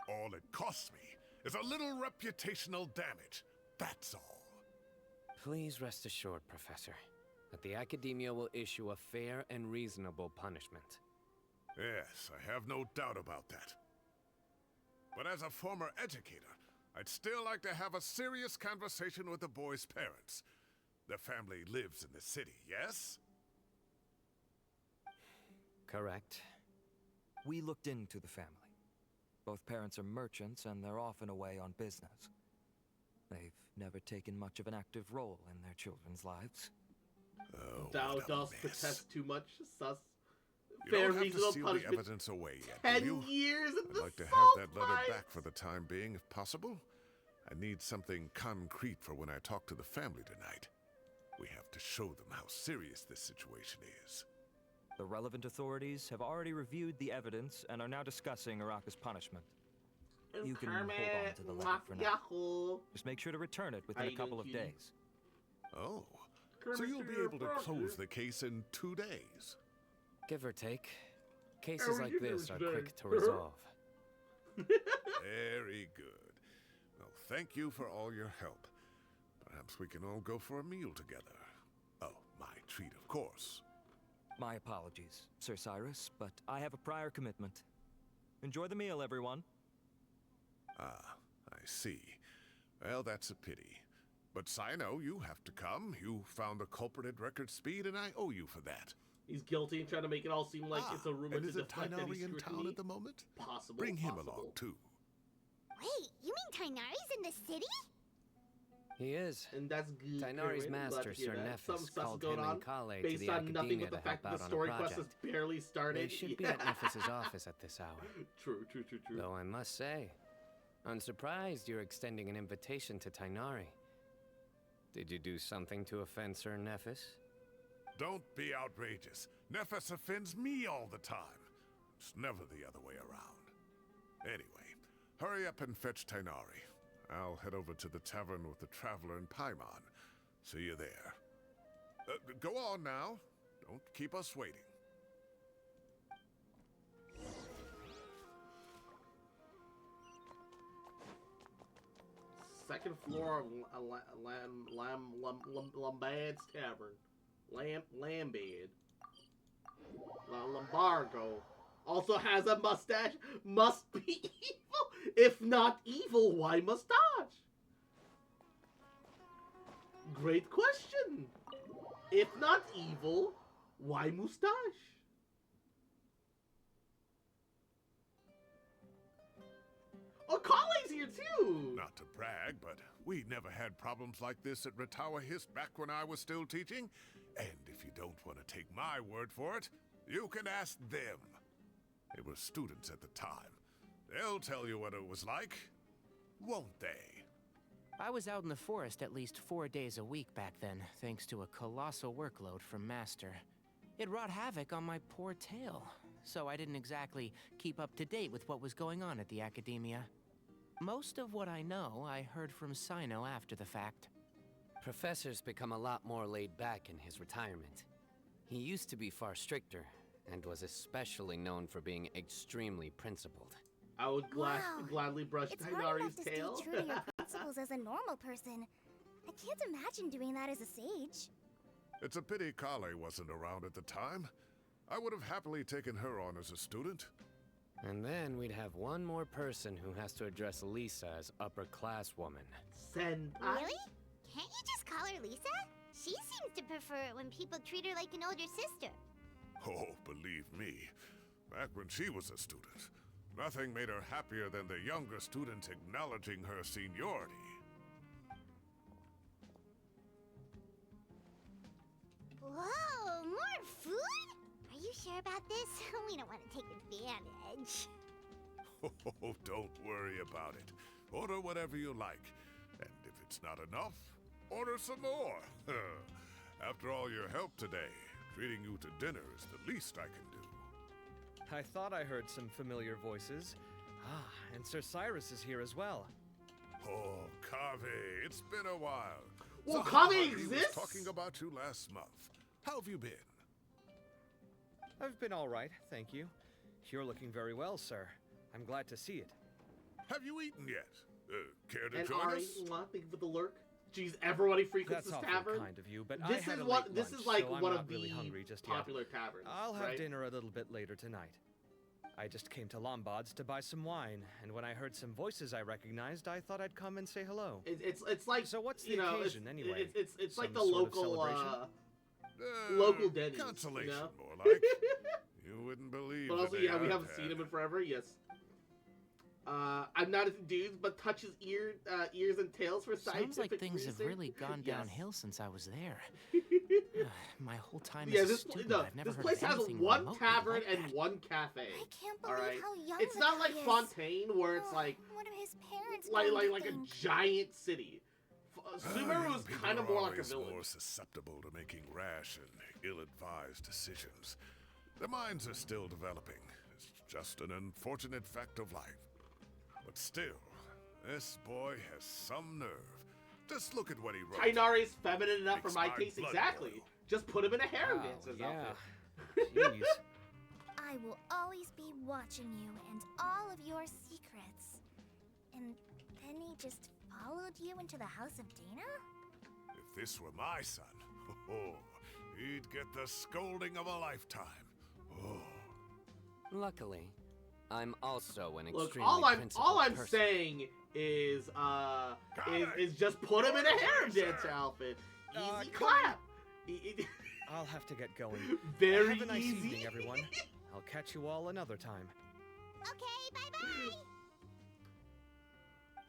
All it costs me is a little reputational damage. That's all.
Please rest assured, Professor, that the Academia will issue a fair and reasonable punishment.
Yes, I have no doubt about that. But as a former educator, I'd still like to have a serious conversation with the boy's parents. Their family lives in the city, yes?
Correct.
We looked into the family. Both parents are merchants and they're often away on business. They've never taken much of an active role in their children's lives.
Oh,
Thou
what a
dost
mess.
protest too much, sus.
You
Fair,
don't have to
reasonable
seal the
punishment.
evidence away yet,
10
do you?
years in
I'd
the
like to have
salt
that letter
mines.
back for the time being, if possible. I need something concrete for when I talk to the family tonight. We have to show them how serious this situation is.
The relevant authorities have already reviewed the evidence and are now discussing Araka's punishment. You can hold on to the letter for now.
Yahoo!
Just make sure to return it within
How
a
you
couple
doing,
of
cutie?
days.
Oh, so you'll be able to close the case in 2 days.
Give or take. Cases
How are
like
you
this
doing
are
today?
quick to resolve.
Very good. Well, thank you for all your help. Perhaps we can all go for a meal together. Oh, my treat, of course.
My apologies, Sir Cyrus, but I have a prior commitment. Enjoy the meal, everyone.
Ah, I see. Well, that's a pity. But Sino, you have to come. You found the culprit at record speed, and I owe you for that.
He's guilty and trying to make it all seem like it's a rumor
and
to
is it
deflect any
Tainari in town
scrutiny.
at the moment?
Possible.
Bring him
possible.
along, too.
Wait, you mean Tainari's in the city?
He is.
And that's good.
Tainari's
Great, I'm glad
master,
to hear
Sir
that. Some
Nephis,
stuff's
called
going
him
on
and Kale to
based
the
on nothing
Academia
but the
to
fact
help
that
out
the
on a
story quest has
project.
barely started.
They should be at Nephis's office at this hour.
True.
Though I must say, I'm surprised you're extending an invitation to Tainari. Did you do something to offend Sir Nephis?
Don't be outrageous. Nephis offends me all the time. It's never the other way around. Anyway, hurry up and fetch Tainari. I'll head over to the tavern with the Traveler and Paimon. See you there. Go on now. Don't keep us waiting.
Second floor of Lombard's Tavern. Lambad. Lombardo. Also has a mustache. Must be evil. If not evil, why mustache? Great question. If not evil, why mustache? Oh, Kale's here too!
Not to brag, but we never had problems like this at Ratawa Hist back when I was still teaching. And if you don't want to take my word for it, you can ask them. They were students at the time. They'll tell you what it was like, won't they?
I was out in the forest at least 4 days a week back then, thanks to a colossal workload from Master. It wrought havoc on my poor tail, so I didn't exactly keep up to date with what was going on at the Academia. Most of what I know, I heard from Sino after the fact.
Professor's become a lot more laid back in his retirement. He used to be far stricter, and was especially known for being extremely principled.
I would
Wow.
gladly brush
It's hard enough
Tainari's
to
tail.
stay true to your principles as a normal person. I can't imagine doing that as a sage.
It's a pity Kale wasn't around at the time. I would have happily taken her on as a student.
And then we'd have one more person who has to address Lisa as upper-class woman.
Senpai?
Really? Can't you just call her Lisa? She seems to prefer it when people treat her like an older sister.
Oh, believe me, back when she was a student, nothing made her happier than the younger students acknowledging her seniority.
Whoa, more food? Are you sure about this? We don't want to take advantage.
Oh, don't worry about it. Order whatever you like. And if it's not enough, order some more. After all your help today, treating you to dinner is the least I can do.
I thought I heard some familiar voices. Ah, and Sir Cyrus is here as well.
Oh, Kave, it's been a while.
Well,
Somehow
Kave
he was
exists?
talking about you last month. How have you been?
I've been all right, thank you. You're looking very well, sir. I'm glad to see it.
Have you eaten yet? Care to
And
join
Ari,
us?
thank you for the lurk. Jeez, everybody frequents
That's
this
awfully
tavern.
kind of you, but
This
I had
is
a
what
late
this
lunch,
is like
so I'm
one
not
of the
really hungry just yet.
popular taverns.
I'll have
right?
dinner a little bit later tonight. I just came to Lombard's to buy some wine, and when I heard some voices I recognized, I thought I'd come and say hello.
It's like,
So what's the
you know,
occasion, anyway?
It's like
Some
the
sort of
local
celebration?
local Denny's.
Consolation,
You know?
more like. You wouldn't believe.
But
the
also,
day
yeah, we
I've
haven't
had.
seen him in forever. Yes. I'm not into dudes, but touches ears and tails for scientific
Sounds like things
research.
have really gone
Yes.
downhill since I was there. My whole time
Yeah,
as a
this
student,
no,
I've never
this
heard
place
of
has
anything
one
remotely
tavern
like
and
that.
one cafe.
I can't
All
believe
right,
how young
it's
the
not like
guy is.
Fontaine where it's like
What are his parents
like
going to
like a
think?
giant city. Sumeru is
People
kind of
are
more like a
always
village.
more susceptible to making rash and ill-advised decisions. Their minds are still developing. It's just an unfortunate fact of life. But still, this boy has some nerve. Just look at what he wrote.
Tainari is feminine enough for
Makes
my
my
taste.
blood
Exactly.
boil.
Just put him in a harem
Wow,
dancer's
yeah.
outfit.
Jeez.
I will always be watching you and all of your secrets. And then he just followed you into the house of Dana?
If this were my son, he'd get the scolding of a lifetime. Oh.
Luckily, I'm also an
Look,
extremely
all I'm
principled person.
saying is just put him in a harem dancer outfit. Easy clap.
I'll have to get going.
Very
Have a nice
easy.
evening, everyone. I'll catch you all another time.
Okay, bye-bye!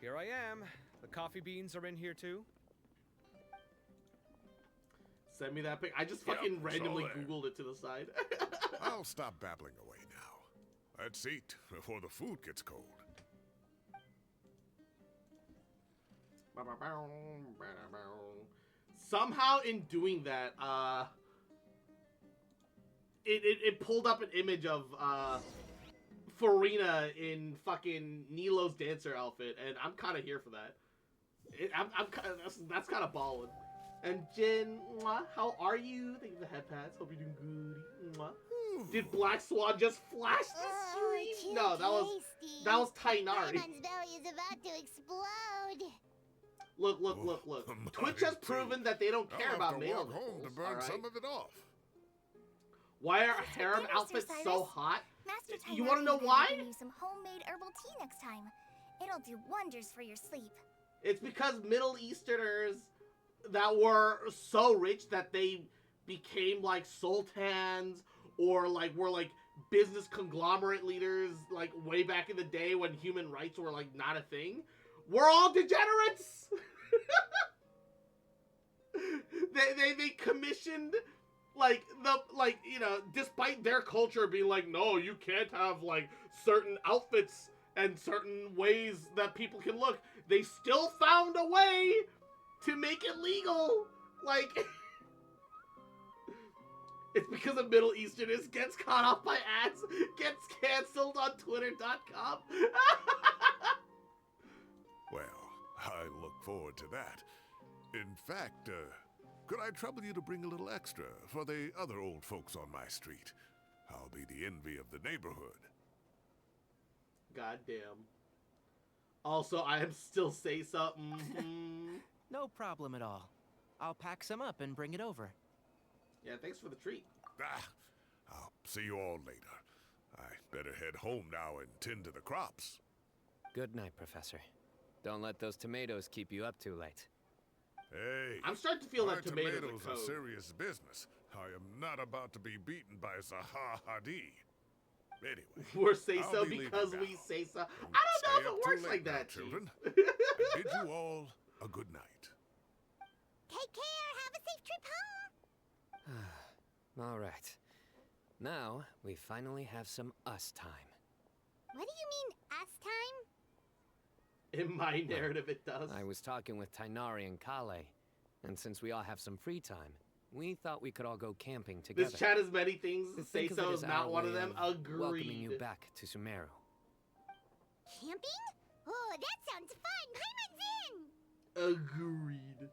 Here I am. The coffee beans are in here too.
Send me that pic. I just
Yep,
fucking
it's
randomly
all there.
Googled it to the side.
I'll stop babbling away now. Let's eat before the food gets cold.
Somehow in doing that, it pulled up an image of Farina in fucking Nilo's dancer outfit, and I'm kind of here for that. That's kind of ballin'. And Jin, mwah, how are you? Thank you for the head pats. Hope you're doing good. Mwah. Did Black Swan just flash the stream? No, that was Tainari.
Paimon's belly is about to explode.
Look. Twitch has proven that they don't care
I'll
about
have to
male
walk home to
nipples,
burn
alright?
some of it off.
Why are
Thanks for
harem
dinner,
outfits
Sir
so
Cyrus.
hot?
Master
You
Tainari
wanna know
and I
why?
will give you some homemade herbal tea next time. It'll do wonders for your sleep.
It's because Middle Easterners that were so rich that they became like sultans or like were like business conglomerate leaders like way back in the day when human rights were like not a thing. We're all degenerates. they commissioned like despite their culture being like, no, you can't have like certain outfits and certain ways that people can look, they still found a way to make it legal. Like, it's because of Middle Easterners, gets caught off by ads, gets canceled on Twitter.com.
Well, I look forward to that. In fact, could I trouble you to bring a little extra for the other old folks on my street? I'll be the envy of the neighborhood.
Goddamn. Also, I am still say something.
No problem at all. I'll pack some up and bring it over.
Yeah, thanks for the treat.
I'll see you all later. I better head home now and tend to the crops.
Good night, Professor. Don't let those tomatoes keep you up too late.
Hey,
I'm starting to feel
my
that tomatoes are
tomatoes are
code.
serious business. I am not about to be beaten by Zaha Hadid. Anyway,
We're say
I'll
so
be leaving
because
now.
we say so.
Don't
I don't
stay
know
up
if it
too
works
late
like
now,
that,
children.
Chief.
I bid you all a good night.
Take care. Have a safe trip home.
All right. Now, we finally have some us time.
What do you mean, us time?
In my narrative, it does.
I was talking with Tainari and Kale, and since we all have some free time, we thought we could all go camping together.
This chat is many things. Say
Think of it
so
as
is not
our
one of
way
them.
welcoming
Agreed.
you back to Sumeru.
Camping? Oh, that sounds fun. Paimon's in.
Agreed.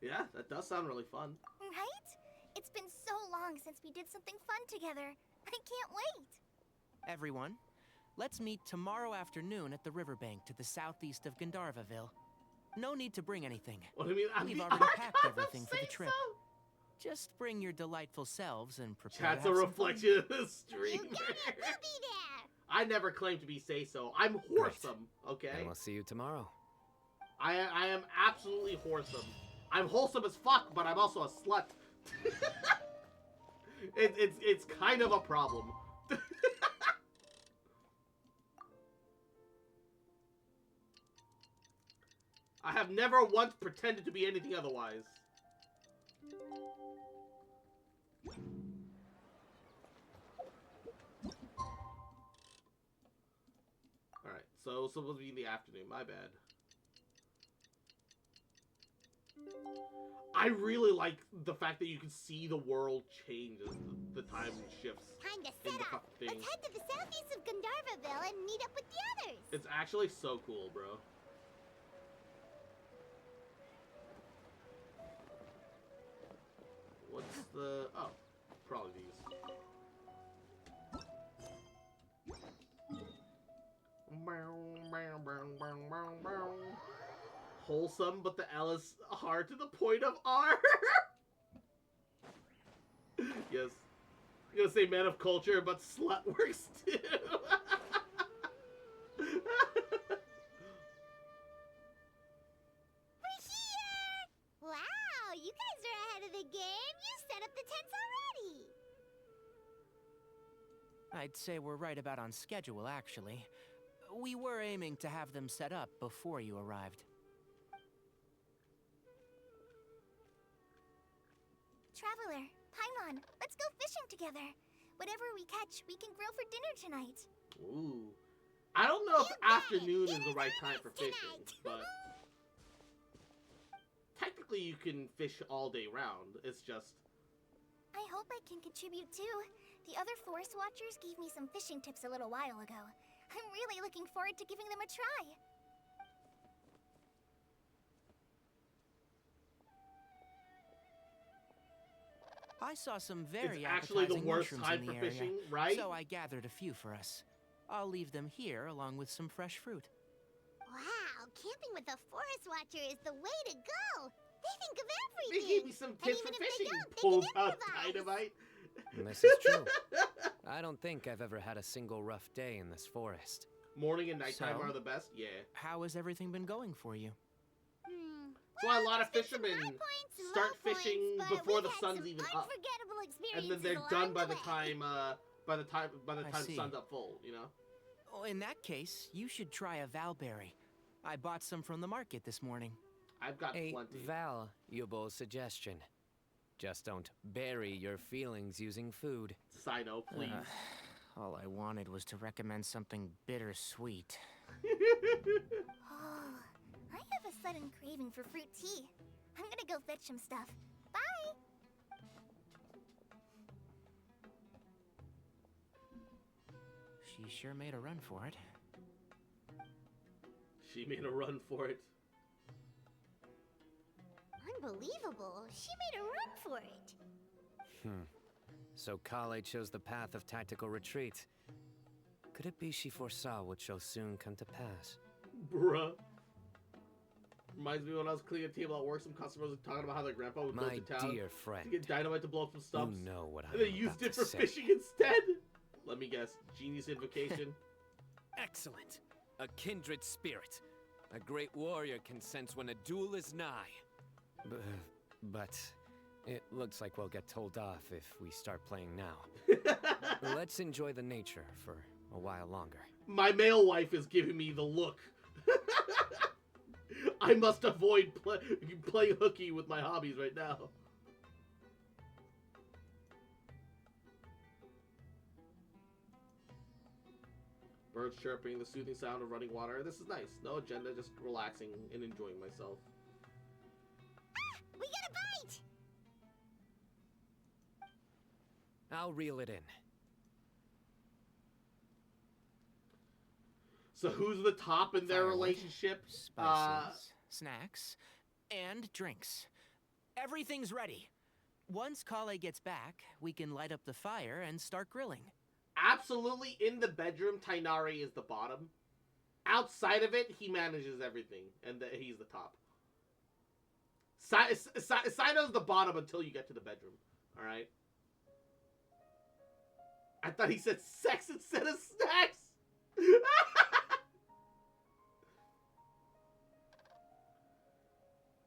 Yeah, that does sound really fun.
Right? It's been so long since we did something fun together. I can't wait.
Everyone, let's meet tomorrow afternoon at the riverbank to the southeast of Gandharvaville. No need to bring anything.
What do you mean? I'm
We've
the
already packed
archive of
everything for the
Say
trip.
So?
Just bring your delightful selves and prepare
Chat's
to
a
have some
reflection of the
You
streamer.
got it. We'll be there.
I never claimed to be say so. I'm wholesome, okay?
And we'll see you tomorrow.
I am absolutely wholesome. I'm wholesome as fuck, but I'm also a slut. It's kind of a problem. I have never once pretended to be anything otherwise. Alright, so it's supposed to be in the afternoon, my bad. I really like the fact that you can see the world change as the time shifts.
Time to
in
set
the
up.
fucking thing.
Let's head to the southeast of Gandharvaville and meet up with the others.
It's actually so cool, bro. What's the... Oh, probably these. Wholesome, but the L is hard to the point of R. Yes. I'm gonna say man of culture, but slut works too.
We're here! Wow, you guys are ahead of the game. You set up the tents already.
I'd say we're right about on schedule, actually. We were aiming to have them set up before you arrived.
Traveler, Paimon, let's go fishing together. Whatever we catch, we can grill for dinner tonight.
Ooh. I don't know if
You got it.
afternoon is the
Dinner's
right
on
time
us
for fishing,
tonight.
but technically you can fish all day round. It's just
I hope I can contribute too. The other forest watchers gave me some fishing tips a little while ago. I'm really looking forward to giving them a try.
I saw some very
it's actually the
appetizing
worst
mushrooms
time
in
for
the area,
fishing, right?
so I gathered a few for us. I'll leave them here along with some fresh fruit.
Wow, camping with a forest watcher is the way to go. They think of
They
everything.
gave me some tips for
even if they
fishing.
don't, they
Pulls
can
out
improvise.
dynamite.
And this is true. I don't think I've ever had a single rough day in this forest.
Morning and nighttime
So?
are the best. Yeah.
How has everything been going for you?
That's why a lot of
there's been some
fishermen
high points and
start
low
fishing
points, but
before
we've
the
had
sun's
some
even up,
unforgettable
and then
experiences
they're done
along
by the
way.
time by the time
I
the
see.
sun's up full. You know.
Oh, in that case, you should try a valberry. I bought some from the market this morning.
I've got
A
plenty.
valuable suggestion. Just don't bury your feelings using food.
Sino, please.
All I wanted was to recommend something bittersweet.
Oh, I have a sudden craving for fruit tea. I'm gonna go fetch some stuff. Bye!
She sure made a run for it.
She made a run for it.
Unbelievable. She made a run for it.
So Kale chose the path of tactical retreat. Could it be she foresaw what shall soon come to pass?
Bruh. Reminds me when I was cleaning a table at work, some customers were talking about how their grandpa would go
My
to town
dear
to
friend,
get dynamite to blow up some
you
stumps.
know what
And they
I'm
used
about
it
to
for
say.
fishing instead. Let me guess. Genius invocation.
Excellent. A kindred spirit. A great warrior can sense when a duel is nigh. But it looks like we'll get told off if we start playing now. Let's enjoy the nature for a while longer.
My male wife is giving me the look. I must avoid playing hooky with my hobbies right now. Birds chirping, the soothing sound of running water. This is nice. No agenda, just relaxing and enjoying myself.
Ah! We got a bite!
I'll reel it in.
So who's the top in their
Firewood,
relationship?
Spices, snacks, and drinks. Everything's ready. Once Kale gets back, we can light up the fire and start grilling.
Absolutely, in the bedroom, Tainari is the bottom. Outside of it, he manages everything, and he's the top. Sino's the bottom until you get to the bedroom, alright? I thought he said sex instead of snacks!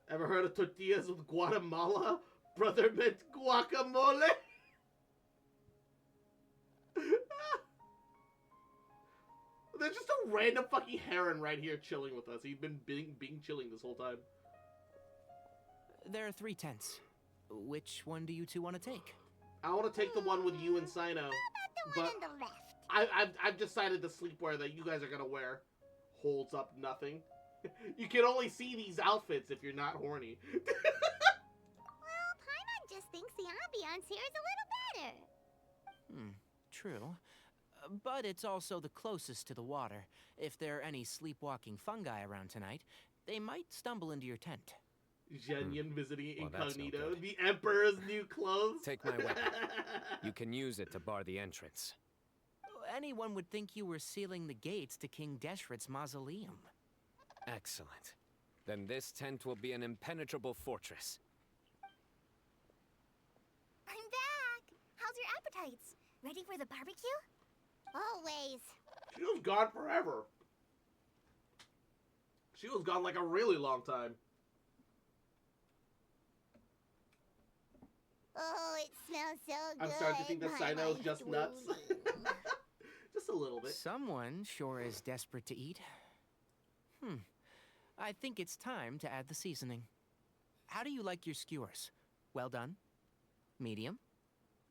Ever heard of tortillas with Guatemala? Brother meant guacamole? There's just a random fucking heron right here chilling with us. He's been being chilling this whole time.
There are 3 tents. Which one do you two want to take?
I want to take the one with you and Sino.
How about the one on the left?
I've decided the sleepwear that you guys are gonna wear holds up nothing. You can only see these outfits if you're not horny.
Well, Paimon just thinks the ambiance here is a little better.
True. But it's also the closest to the water. If there are any sleepwalking fungi around tonight, they might stumble into your tent.
Genyon visiting
Well, that's no
incognito.
good.
The Emperor's new clothes.
Take my weapon. You can use it to bar the entrance.
Anyone would think you were sealing the gates to King Deshret's mausoleum.
Excellent. Then this tent will be an impenetrable fortress.
I'm back! How's your appetites? Ready for the barbecue?
Always.
She was gone forever. She was gone like a really long time.
Oh, it smells so good.
I'm starting to think that Sino's
Paimon's
just nuts.
drooling.
Just a little bit.
Someone sure is desperate to eat. I think it's time to add the seasoning. How do you like your skewers? Well done? Medium?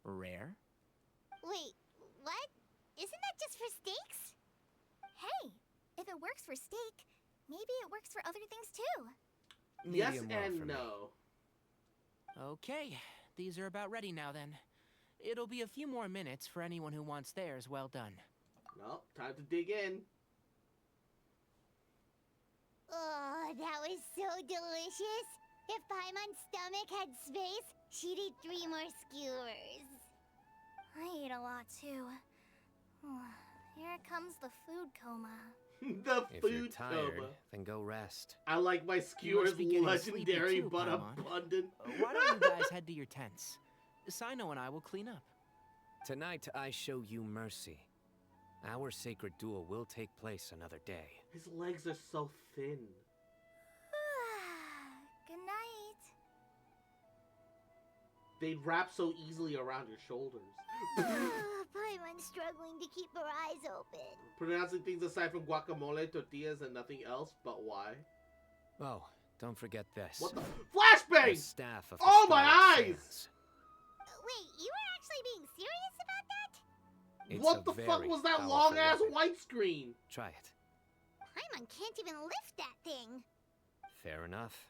Rare?
Wait, what? Isn't that just for steaks?
Hey, if it works for steak, maybe it works for other things too.
Yes
Medium well
and
for me.
no. Okay, these are about ready now then. It'll be a few more minutes for anyone who wants theirs well done.
No, time to dig in.
Oh, that was so delicious. If Paimon's stomach had space, she'd eat 3 more skewers.
I ate a lot too. Here comes the food coma.
The
If
food
you're tired,
coma.
then go rest.
I like my skewers
be getting sleepy
legendary
too,
but
Paimon.
abundant.
Why don't you guys head to your tents? Sino and I will clean up.
Tonight I show you mercy. Our sacred duel will take place another day.
His legs are so thin.
Good night.
They'd wrap so easily around your shoulders.
Paimon's struggling to keep her eyes open.
Pronouncing things aside from guacamole, tortillas, and nothing else, but why?
Oh, don't forget this.
What the?
The
Flashbang!
staff of
Oh, my
historic
eyes!
sands.
Wait, you were actually being serious about that?
It's
What
a
the fuck
very
was that
powerful
long ass
weapon.
white screen?
Try it.
Paimon can't even lift that thing.
Fair enough.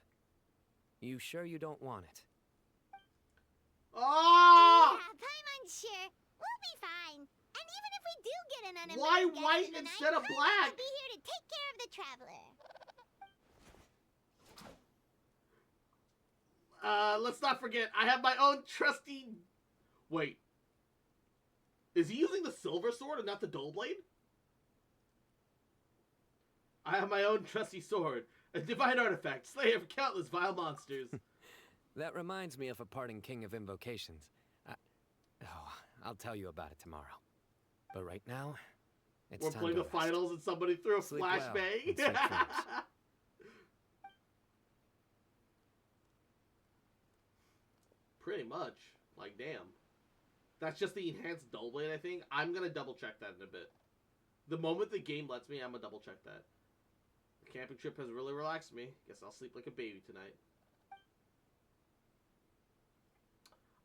You sure you don't want it?
Oh!
Yeah, Paimon's sure. We'll be fine. And even if we do get an uninvited
Why
guest
white
tonight,
instead of
Paimon
black?
will be here to take care of the traveler.
Let's not forget, I have my own trusty... Wait. Is he using the silver sword and not the dull blade? I have my own trusty sword, a divine artifact, slayer of countless vile monsters.
That reminds me of a parting king of invocations. I'll tell you about it tomorrow. But right now, it's
We're
time
playing
to
the
rest.
finals and somebody threw a
Sleep well
flashbang.
and sweet dreams.
ain't much. Like, damn. That's just the enhanced dull blade, I think. I'm gonna double check that in a bit. The moment the game lets me, I'm gonna double check that. The camping trip has really relaxed me. Guess I'll sleep like a baby tonight.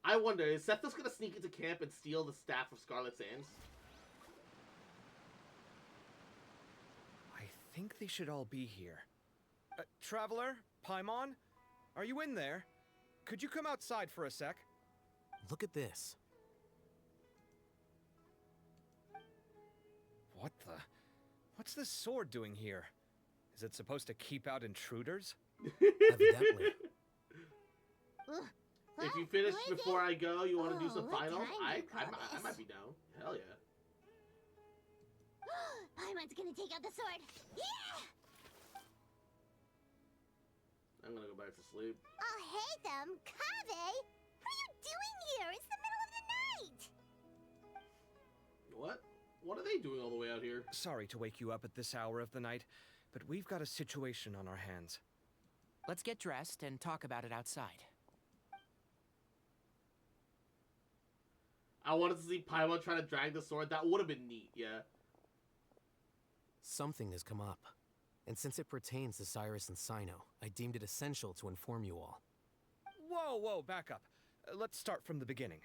I wonder, is Sethos gonna sneak into camp and steal the staff of Scarlet Sands?
I think they should all be here. Traveler? Paimon? Are you in there? Could you come outside for a sec?
Look at this.
What the? What's this sword doing here? Is it supposed to keep out intruders?
Evidently.
If you finish
Who is
before
it?
I go, you want to do some
what
finals?
time
I
do you call
might
this?
be down. Hell yeah.
Paimon's gonna take out the sword. Yeah!
I'm gonna go back to sleep.
Oh, hey them, Kave! What are you doing here? It's the middle of the night!
What? What are they doing all the way out here?
Sorry to wake you up at this hour of the night, but we've got a situation on our hands.
Let's get dressed and talk about it outside.
I wanted to see Paimon trying to drag the sword. That would have been neat, yeah.
Something has come up, and since it pertains to Cyrus and Sino, I deemed it essential to inform you all.
Whoa, back up. Let's start from the beginning.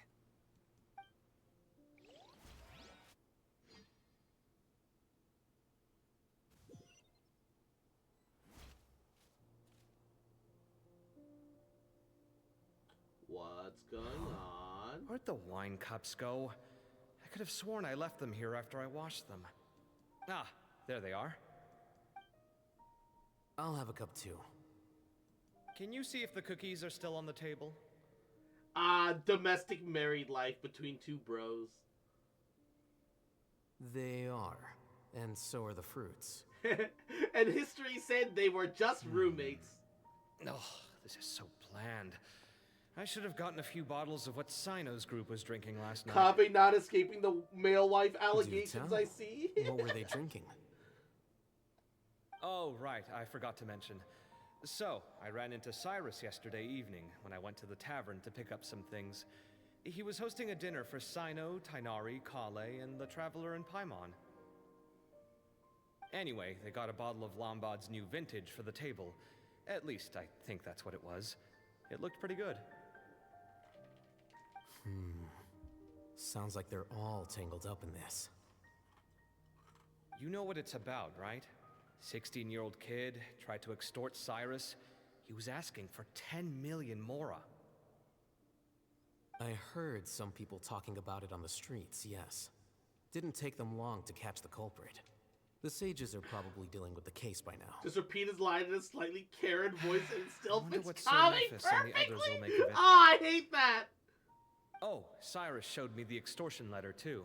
What's going on?
Where'd the wine cups go? I could have sworn I left them here after I washed them. Ah, there they are.
I'll have a cup too.
Can you see if the cookies are still on the table?
Domestic married life between two bros.
They are, and so are the fruits.
And history said they were just roommates.
Oh, this is so bland. I should have gotten a few bottles of what Sino's group was drinking last night.
Kabe not escaping the male wife
Do
allegations
tell.
I see.
What were they drinking?
Oh, right, I forgot to mention. So, I ran into Cyrus yesterday evening when I went to the tavern to pick up some things. He was hosting a dinner for Sino, Tainari, Kale, and the Traveler and Paimon. Anyway, they got a bottle of Lombard's new vintage for the table. At least, I think that's what it was. It looked pretty good.
Sounds like they're all tangled up in this.
You know what it's about, right? 16-year-old kid tried to extort Cyrus. He was asking for 10 million mora.
I heard some people talking about it on the streets, yes. Didn't take them long to catch the culprit. The sages are probably dealing with the case by now.
Just repeat his line in a slightly Karen voice and it still
wonder
fits
what Sir
Kame
Memphis and the others
perfectly.
will make of it.
Oh, I hate that.
Oh, Cyrus showed me the extortion letter, too.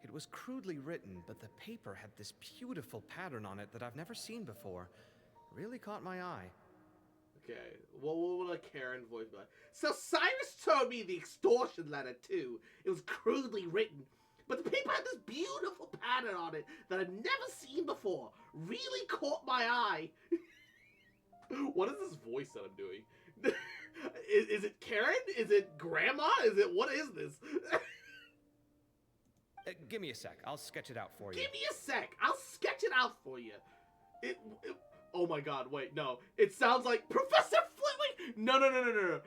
It was crudely written, but the paper had this beautiful pattern on it that I've never seen before. Really caught my eye.
Okay, what would a Karen voice be like? So Cyrus told me the extortion letter too. It was crudely written, but the paper had this beautiful pattern on it that I've never seen before. Really caught my eye. What is this voice that I'm doing? Is it Karen? Is it Grandma? What is this?
Give me a sec. I'll sketch it out for you.
Give me a sec. I'll sketch it out for you. Oh my God! Wait, no. It sounds like Professor Flitwick. No.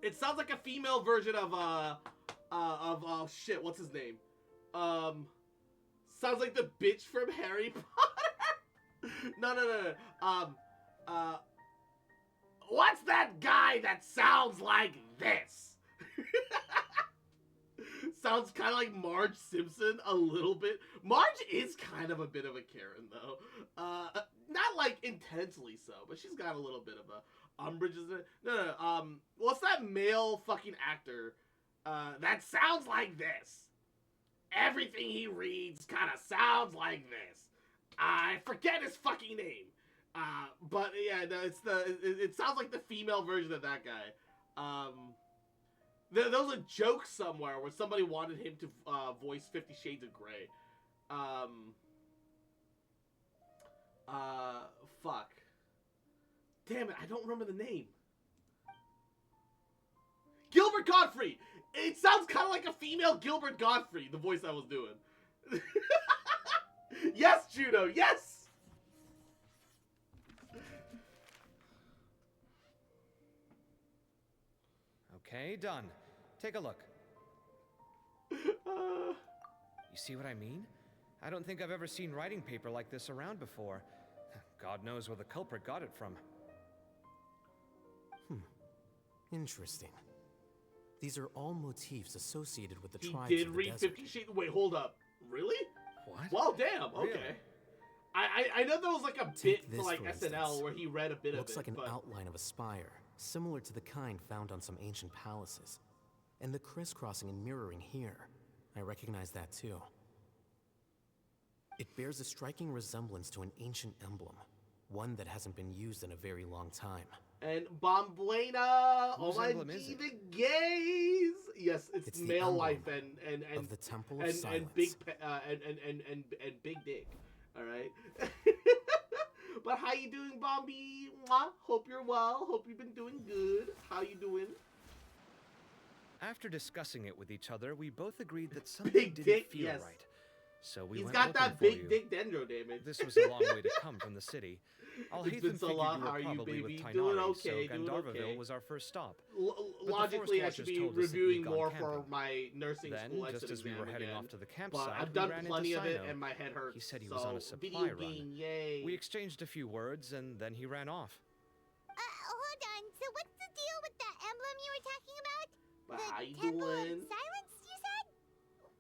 It sounds like a female version of shit. What's his name? Sounds like the bitch from Harry Potter. No. What's that guy that sounds like this? Sounds kind of like Marge Simpson a little bit. Marge is kind of a bit of a Karen, though. Not, like, intensely so, but she's got a little bit of a umbrage, isn't it? No. What's that male fucking actor that sounds like this? Everything he reads kind of sounds like this. I forget his fucking name. But, yeah, no, it sounds like the female version of that guy. There was a joke somewhere where somebody wanted him to voice 50 Shades of Grey. Fuck. Damn it, I don't remember the name. Gilbert Godfrey! It sounds kind of like a female Gilbert Godfrey, the voice I was doing. Yes, Juno, yes!
Okay, done. Take a look.
Uh,
You see what I mean? I don't think I've ever seen writing paper like this around before. God knows where the culprit got it from.
Interesting. These are all motifs associated with the
he
tribes
did
of the
read
desert.
50 Shades. Wait, hold up. Really?
What?
Well, damn. Okay.
Really?
I know there was like a
Take
bit for
this,
like
for
SNL
instance.
where he read a bit
Looks
of it.
like an
but...
outline of a spire, similar to the kind found on some ancient palaces. And the crisscrossing and mirroring here. I recognize that too. It bears a striking resemblance to an ancient emblem, one that hasn't been used in a very long time.
And Bombuena,
Whose
oh my
emblem is
G,
it?
the gays. Yes, it's
It's the
male
emblem
life and
of the Temple of
and
Silence.
big and big dick. All right. But how you doing, Bombi? Mwah. Hope you're well. Hope you've been doing good. How you doing?
After discussing it with each other, we both agreed that something
Big
didn't
dick,
feel
yes.
right. So we
He's
went
got
looking
that
for
big
you.
dick dendro, damn it.
This was a long way to come from the city. I'll
It's
hasten
been so
figured
long.
you
How
were
are you,
probably
baby?
with
Doing
Tainari,
okay,
so
doing
Gandharvaville
okay.
was our first stop.
Logically,
the
I
Forest
should
Watchers
be
told us that
reviewing
you'd gone
more for
camping.
my nursing
Then,
school
just
exit
as we were
exam
heading
again.
off to the
But
campsite,
I've
we
done
ran
plenty
into
of it,
Sino.
and my head hurts.
He said he
so,
was on a
video
supply run.
game, yay.
We exchanged a few words, and then he ran off.
Hold on. So what's the deal with that emblem you were talking about?
But
the
how you
Temple
doing?
of Silence, you said?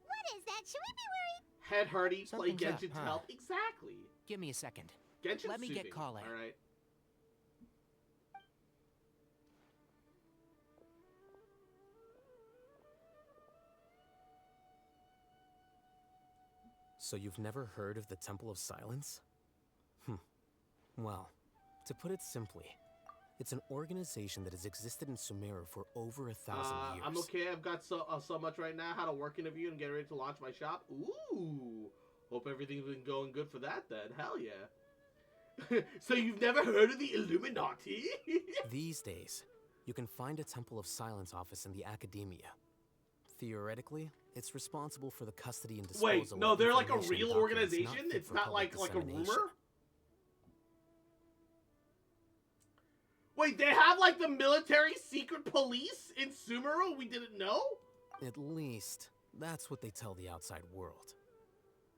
What is that? Should we be worried?
Head hurty, play
Something's up,
Genshin to
huh?
help. Exactly.
Give me a second.
Genshin
Let me get
soothing,
calling.
All right.
So you've never heard of the Temple of Silence? Well, to put it simply, it's an organization that has existed in Sumeru for over 1,000 years.
I'm okay. I've got so much right now. How to work interview and get ready to launch my shop. Ooh. Hope everything's been going good for that then. Hell yeah. So you've never heard of the Illuminati?
These days, you can find a Temple of Silence office in the academia. Theoretically, it's responsible for the custody and disposal
Wait, no,
of
they're like a
information
real
and documents
organization?
not fit
It's
for
not
public
like a
dissemination.
rumor? Wait, they have like the military secret police in Sumeru we didn't know?
At least, that's what they tell the outside world.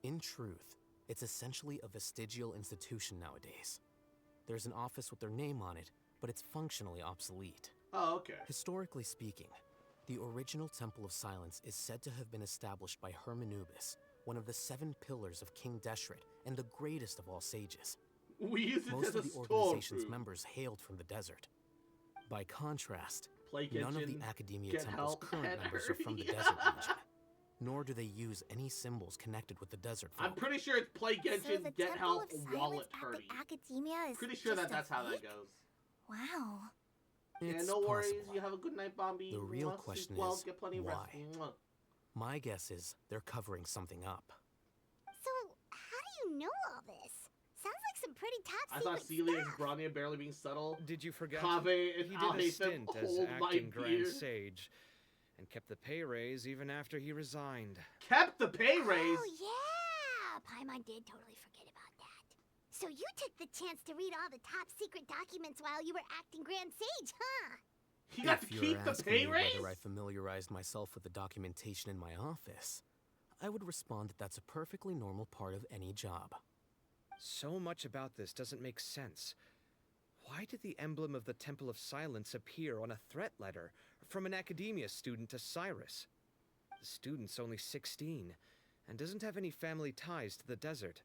In truth, it's essentially a vestigial institution nowadays. There's an office with their name on it, but it's functionally obsolete.
Oh, okay.
Historically speaking, the original Temple of Silence is said to have been established by Hermanubis, one of the 7 pillars of King Deshret and the greatest of all sages.
We use it
Most
as
of
a
the organization's
storefront.
members hailed from the desert. By contrast,
Play
none of
Genshin,
the Academia
get
Temple's
help,
current
head
members are from the
hurry.
desert region, nor do they use any symbols connected with the desert folk.
I'm pretty sure it's play
So
Genshin,
the
get
Temple
help,
of Silence
wallet
at
hurry.
the academia is
Pretty sure
just
that's
a
how that
fake?
goes.
Wow.
Yeah,
It's
no worries.
possible.
You have a good night, Bombi.
The real
Mwah, sleep
question
well,
is,
get plenty of rest.
why?
Mwah.
My guess is they're covering something up.
So, how do you know all this? Sounds like some pretty top
I
secret
thought Celia and
stuff.
Bronya barely being subtle.
Did you forget?
Kaveh and
He
I'll
did a
hate them.
stint as
Hold my
acting Grand
beard.
Sage, and kept the pay raise even after he resigned.
Kept the pay raise.
Oh, yeah! Paimon did totally forget about that. So you took the chance to read all the top secret documents while you were acting Grand Sage, huh?
He got to
If you're
keep the
asking
pay
me
raise?
whether I familiarized myself with the documentation in my office, I would respond that that's a perfectly normal part of any job.
So much about this doesn't make sense. Why did the emblem of the Temple of Silence appear on a threat letter from an academia student to Cyrus? The student's only 16 and doesn't have any family ties to the desert.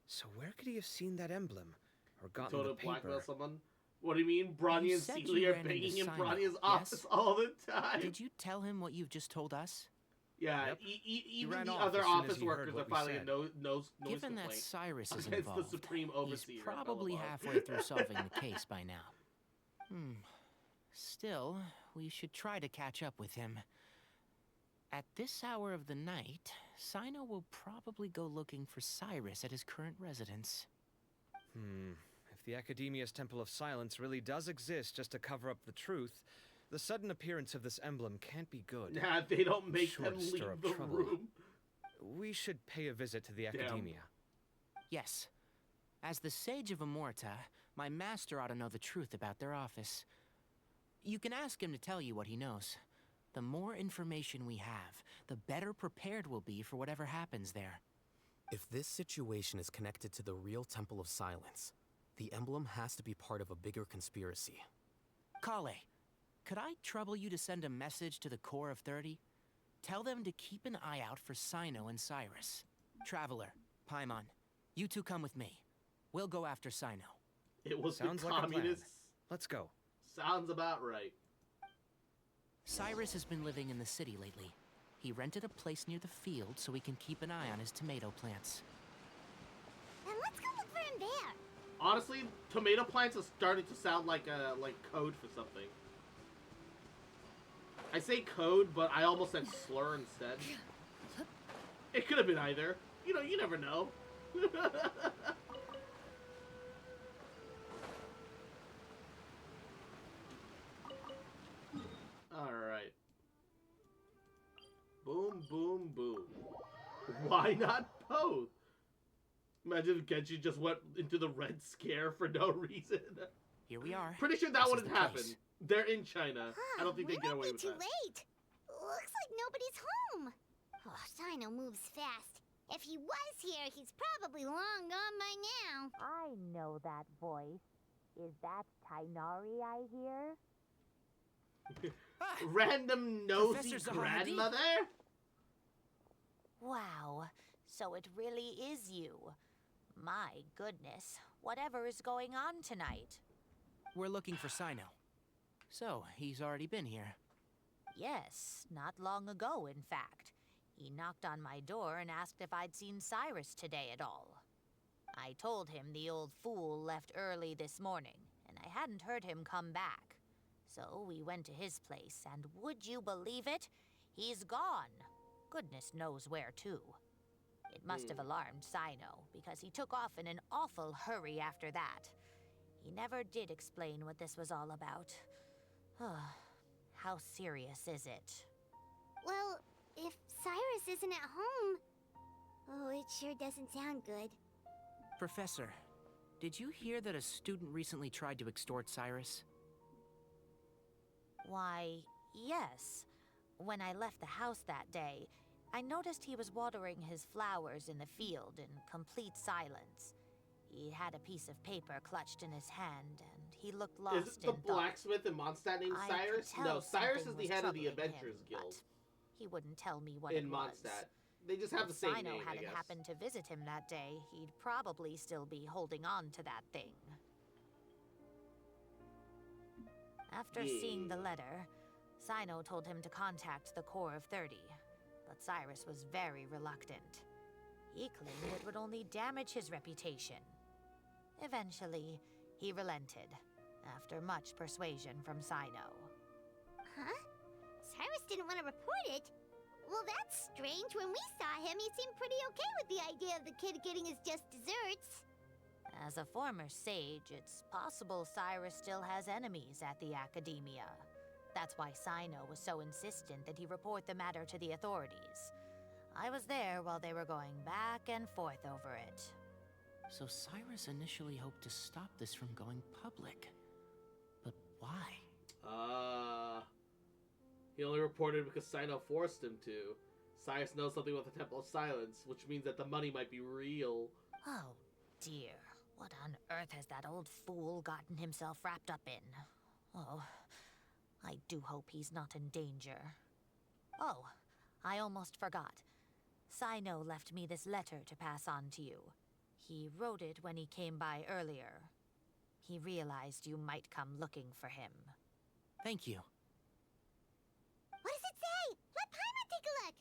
So where could he have seen that emblem or gotten
Told
the
to blackmail
paper?
someone. What do you mean? Bronya
You
and
said you
Celia are
ran into
banging in
Sino,
Bronya's
yes?
office all the time.
Did you tell him what you've just told us?
Yeah,
Yep.
even
ran
the
off
other
as soon as
office
he heard
workers are
what we
filing a
said.
noise
Given that
complaint
Cyrus is
against
involved,
the Supreme
he's
Overseer.
probably
Belobog.
halfway through solving the case by now. Still, we should try to catch up with him. At this hour of the night, Sino will probably go looking for Cyrus at his current residence.
If the Academia's Temple of Silence really does exist just to cover up the truth,
The sudden appearance of this emblem can't be good.
Nah, they don't make
Sure
them
to stir
leave
up
the
trouble.
room.
We should pay a visit to the academia.
Yes. As the Sage of Amorta, my master ought to know the truth about their office. You can ask him to tell you what he knows. The more information we have, the better prepared we'll be for whatever happens there.
If this situation is connected to the real Temple of Silence, the emblem has to be part of a bigger conspiracy.
Kale, could I trouble you to send a message to the Core of 30? Tell them to keep an eye out for Cyno and Cyrus. Traveler, Paimon, you two come with me. We'll go after Cyno.
It was
Sounds
the
like a plan.
communists.
Let's go.
Sounds about right.
Cyrus has been living in the city lately. He rented a place near the field so he can keep an eye on his tomato plants.
And let's go look for him there.
Honestly, tomato plants is starting to sound like code for something. I say code, but I almost said slur instead. It could have been either. You know, you never know. Alright. Boom, boom, boom. Why not both? Imagine if Genshin just went into the Red Scare for no reason.
Here we are.
Pretty sure that
This is
wouldn't
the
happen.
place.
They're in China. I don't think they
we
get
might
away
be
with
too
that.
late. Looks like nobody's home. Oh, Cyno moves fast. If he was here, he's probably long gone by now.
I know that voice. Is that Tainari I hear?
Random nosy
Professor Zahadi?
grandmother?
Wow, so it really is you. My goodness, whatever is going on tonight?
We're looking for Cyno. So, he's already been here.
Yes, not long ago, in fact. He knocked on my door and asked if I'd seen Cyrus today at all. I told him the old fool left early this morning, and I hadn't heard him come back. So we went to his place, and would you believe it? He's gone. Goodness knows where to. It must have alarmed Cyno, because he took off in an awful hurry after that. He never did explain what this was all about. How serious is it?
Well, if Cyrus isn't at home... Oh, it sure doesn't sound good.
Professor, did you hear that a student recently tried to extort Cyrus?
Why, yes. When I left the house that day, I noticed he was watering his flowers in the field in complete silence. He had a piece of paper clutched in his hand, and he looked lost in
Is it the
thought.
blacksmith in Mondstadt named
I could
Cyrus?
tell
No, Cyrus is
something
the
was
head of the
troubling
Adventurers
him,
Guild
but he wouldn't tell me what
in
it was.
Mondstadt. They just have
If
the same
Cyno
name, I
hadn't
guess.
happened to visit him that day, he'd probably still be holding on to that thing. After seeing the letter, Cyno told him to contact the Core of 30, but Cyrus was very reluctant. He claimed it would only damage his reputation. Eventually, he relented, after much persuasion from Cyno.
Huh? Cyrus didn't want to report it? Well, that's strange. When we saw him, he seemed pretty okay with the idea of the kid getting his just desserts.
As a former sage, it's possible Cyrus still has enemies at the Academia. That's why Cyno was so insistent that he report the matter to the authorities. I was there while they were going back and forth over it.
So Cyrus initially hoped to stop this from going public. But why?
He only reported because Cyno forced him to. Cyrus knows something about the Temple of Silence, which means that the money might be real.
Oh, dear. What on earth has that old fool gotten himself wrapped up in? Oh, I do hope he's not in danger. Oh, I almost forgot. Cyno left me this letter to pass on to you. He wrote it when he came by earlier. He realized you might come looking for him.
Thank you.
What does it say? Let Paimon take a look.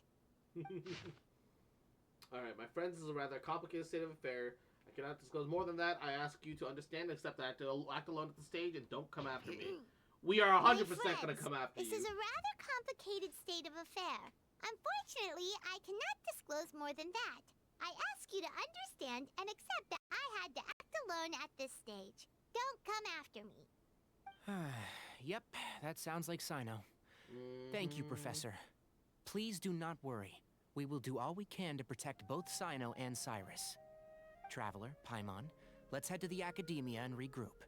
Alright, my friends, this is a rather complicated state of affair. I cannot disclose more than that. I ask you to understand and accept that I have to act alone at the stage and don't come after me. We are 100%
My
gonna
friends,
come after
this
you.
is a rather complicated state of affair. Unfortunately, I cannot disclose more than that. I ask you to understand and accept that I had to act alone at this stage. Don't come after me.
Yep, that sounds like Sino. Thank you, Professor. Please do not worry. We will do all we can to protect both Sino and Cyrus. Traveler, Paimon, let's head to the Academia and regroup.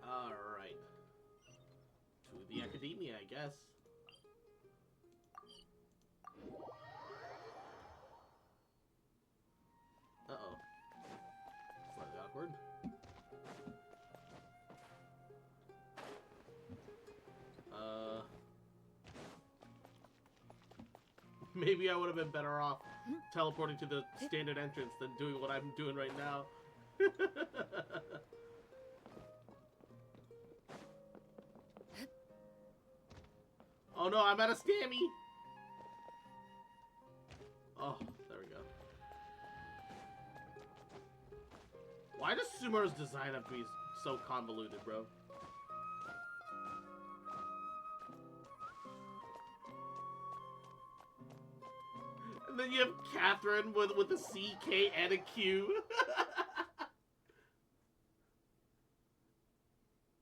Alright. To the Academia, I guess. Uh-oh. Slightly awkward. Maybe I would have been better off teleporting to the standard entrance than doing what I'm doing right now. Oh no, I'm at a stammy! Oh, there we go. Why does Sumeru's design have to be so convoluted, bro? And then you have Catherine with a C, K, and a Q.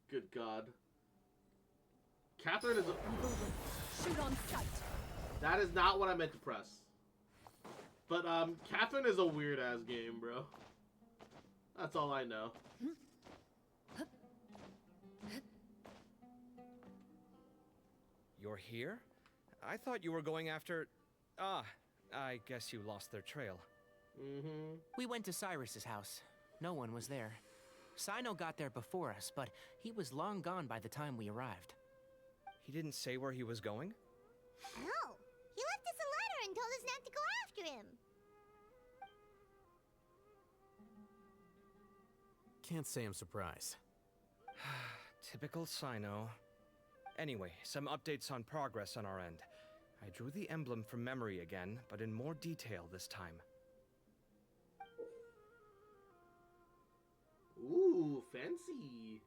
Good God. Catherine is a...
Shoot on sight.
That is not what I meant to press. But, Catherine is a weird-ass game, bro. That's all I know.
You're here? I thought you were going after... Ah, I guess you lost their trail.
Mm-hmm.
We went to Cyrus's house. No one was there. Sino got there before us, but he was long gone by the time we arrived.
He didn't say where he was going?
No. He left us a letter and told us not to go after him.
Can't say I'm surprised.
Typical Sino. Anyway, some updates on progress on our end. I drew the emblem from memory again, but in more detail this time.
Ooh, fancy.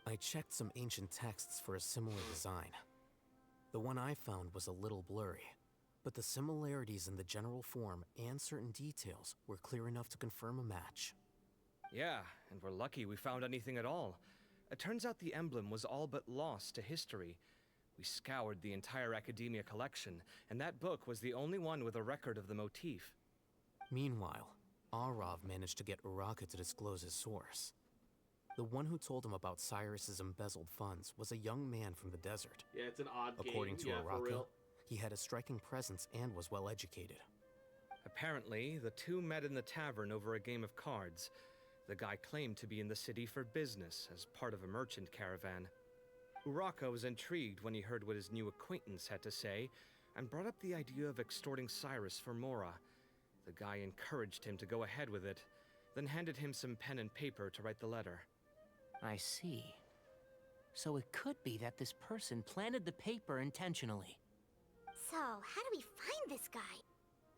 I checked some ancient texts for a similar design. The one I found was a little blurry, but the similarities in the general form and certain details were clear enough to confirm a match.
Yeah, and we're lucky we found anything at all. It turns out the emblem was all but lost to history. We scoured the entire Academia collection, and that book was the only one with a record of the motif.
Meanwhile, Arav managed to get Uraka to disclose his source. The one who told him about Cyrus's embezzled funds was a young man from the desert.
Yeah, it's an odd
According
game.
to
Yeah, for
Uraka,
real.
he had a striking presence and was well educated.
Apparently, the two met in the tavern over a game of cards. The guy claimed to be in the city for business, as part of a merchant caravan. Uraka was intrigued when he heard what his new acquaintance had to say, and brought up the idea of extorting Cyrus for Mora. The guy encouraged him to go ahead with it, then handed him some pen and paper to write the letter.
I see. So it could be that this person planted the paper intentionally.
So, how do we find this guy?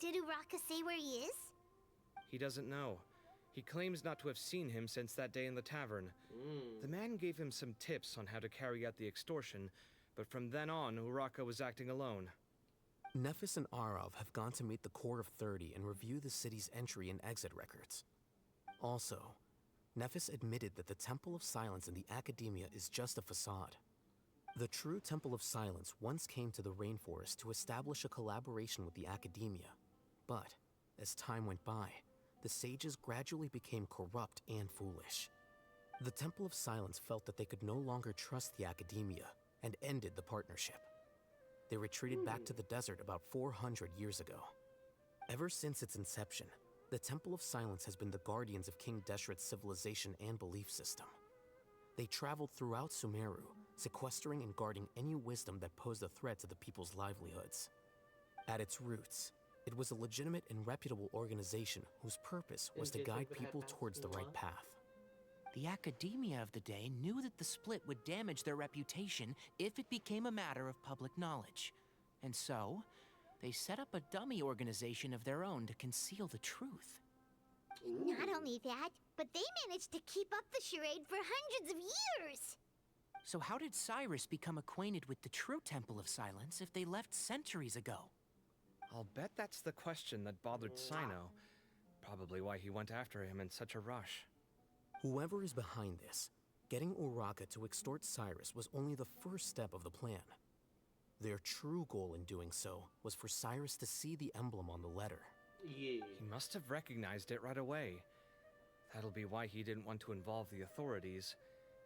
Did Uraka say where he is?
He doesn't know. He claims not to have seen him since that day in the tavern. The man gave him some tips on how to carry out the extortion, but from then on, Uraka was acting alone.
Nephis and Arav have gone to meet the Court of 30 and review the city's entry and exit records. Also, Nephis admitted that the Temple of Silence in the Academia is just a facade. The true Temple of Silence once came to the rainforest to establish a collaboration with the Academia. But, as time went by, the sages gradually became corrupt and foolish. The Temple of Silence felt that they could no longer trust the Academia and ended the partnership. They retreated back to the desert about 400 years ago. Ever since its inception, the Temple of Silence has been the guardians of King Deshret's civilization and belief system. They traveled throughout Sumeru, sequestering and guarding any wisdom that posed a threat to the people's livelihoods. At its roots, it was a legitimate and reputable organization whose purpose was to guide people towards the right path.
The Academia of the day knew that the split would damage their reputation if it became a matter of public knowledge. And so, they set up a dummy organization of their own to conceal the truth.
Not only that, but they managed to keep up the charade for hundreds of years!
So how did Cyrus become acquainted with the true Temple of Silence if they left centuries ago?
I'll bet that's the question that bothered Sino. Probably why he went after him in such a rush.
Whoever is behind this, getting Uraka to extort Cyrus was only the first step of the plan. Their true goal in doing so was for Cyrus to see the emblem on the letter.
Yeah.
He must have recognized it right away. That'll be why he didn't want to involve the authorities.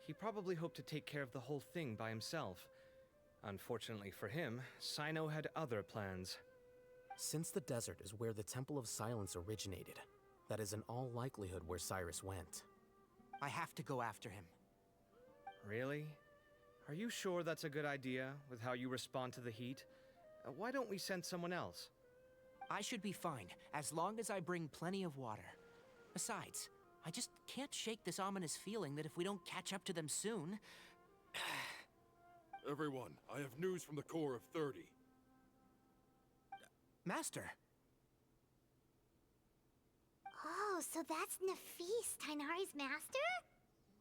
He probably hoped to take care of the whole thing by himself. Unfortunately for him, Sino had other plans.
Since the desert is where the Temple of Silence originated, that is in all likelihood where Cyrus went.
I have to go after him.
Really? Are you sure that's a good idea, with how you respond to the heat? Why don't we send someone else?
I should be fine, as long as I bring plenty of water. Besides, I just can't shake this ominous feeling that if we don't catch up to them soon...
Everyone, I have news from the Corps of 30.
Master!
Oh, so that's Nafis, Tainari's master?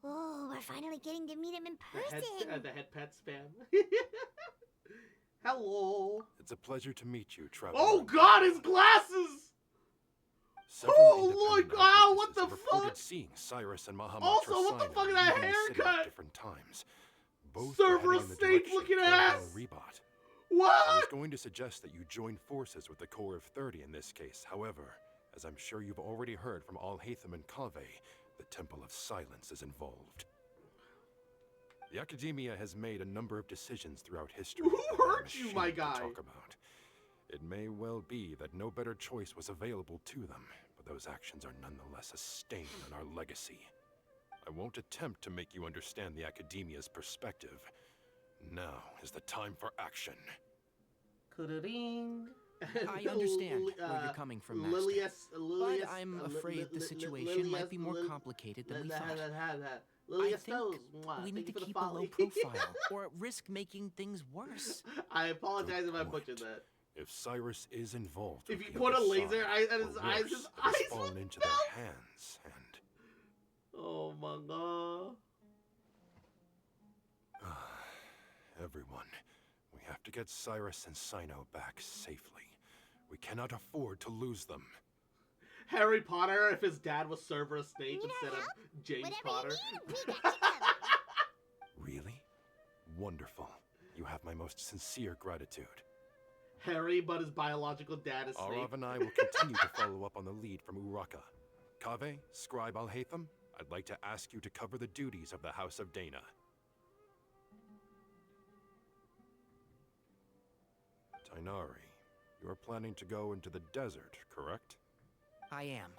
Oh, we're finally getting to meet him in person.
The head pet spam. Hello.
It's a pleasure to meet you, Traveler.
Oh God, his glasses! Oh my God, what the fuck?
Seeing Cyrus and Mahamatra
Also, what the fuck is that haircut?
At different times. Both
Cerberus Snape looking ass.
Rebot.
What?
I was going to suggest that you join forces with the Corps of 30 in this case. However, as I'm sure you've already heard from Alhaitham and Kave, the Temple of Silence is involved. The Academia has made a number of decisions throughout history.
Who hurt you, my guy?
Talk about. It may well be that no better choice was available to them, but those actions are nonetheless a stain on our legacy. I won't attempt to make you understand the Academia's perspective. Now is the time for action.
Ka-da-ding.
I understand where you're coming from, Master. But I'm afraid the situation might be more complicated than we thought. I think we need to keep a low profile, or risk making things worse.
I apologize if I butchered that.
If Cyrus is involved,
if you put a laser at his eyes, his eyes
fallen into their hands, and
oh my God!
Everyone, we have to get Cyrus and Sino back safely. We cannot afford to lose them.
Harry Potter, if his dad was Cerberus Snape instead of James Potter.
Really? Wonderful. You have my most sincere gratitude.
Harry, but his biological dad is Snape.
Arav and I will continue to follow up on the lead from Uraka. Kave, Scribe Alhaitham, I'd like to ask you to cover the duties of the House of Dana. Tainari, you're planning to go into the desert, correct?
I am.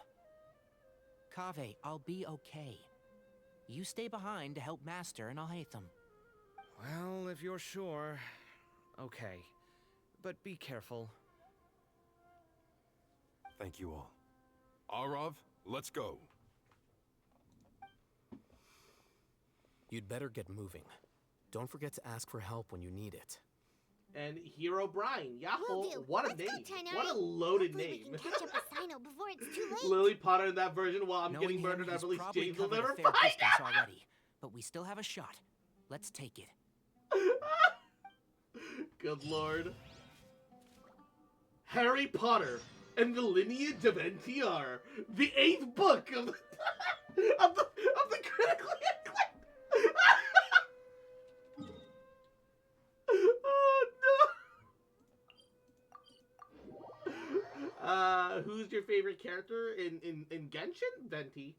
Kave, I'll be okay. You stay behind to help Master and Alhaitham.
Well, if you're sure... Okay. But be careful.
Thank you all. Arav, let's go.
You'd better get moving. Don't forget to ask for help when you need it.
And Hero Brian, Yahoo! What a name!
Go,
what a loaded
Hopefully
name!
We can catch up with Sino before it's too late.
Lily Potter in that version, while I'm
Knowing
getting murdered,
him,
I believe
probably
James will
covered a
never
fair
find
distance
out.
already, but we still have a shot. Let's take it.
Good lord. Harry Potter and the Lineage of NTR, the 8th book of the of the critically acclaimed. Oh no. Who's your favorite character in Genshin? Venti.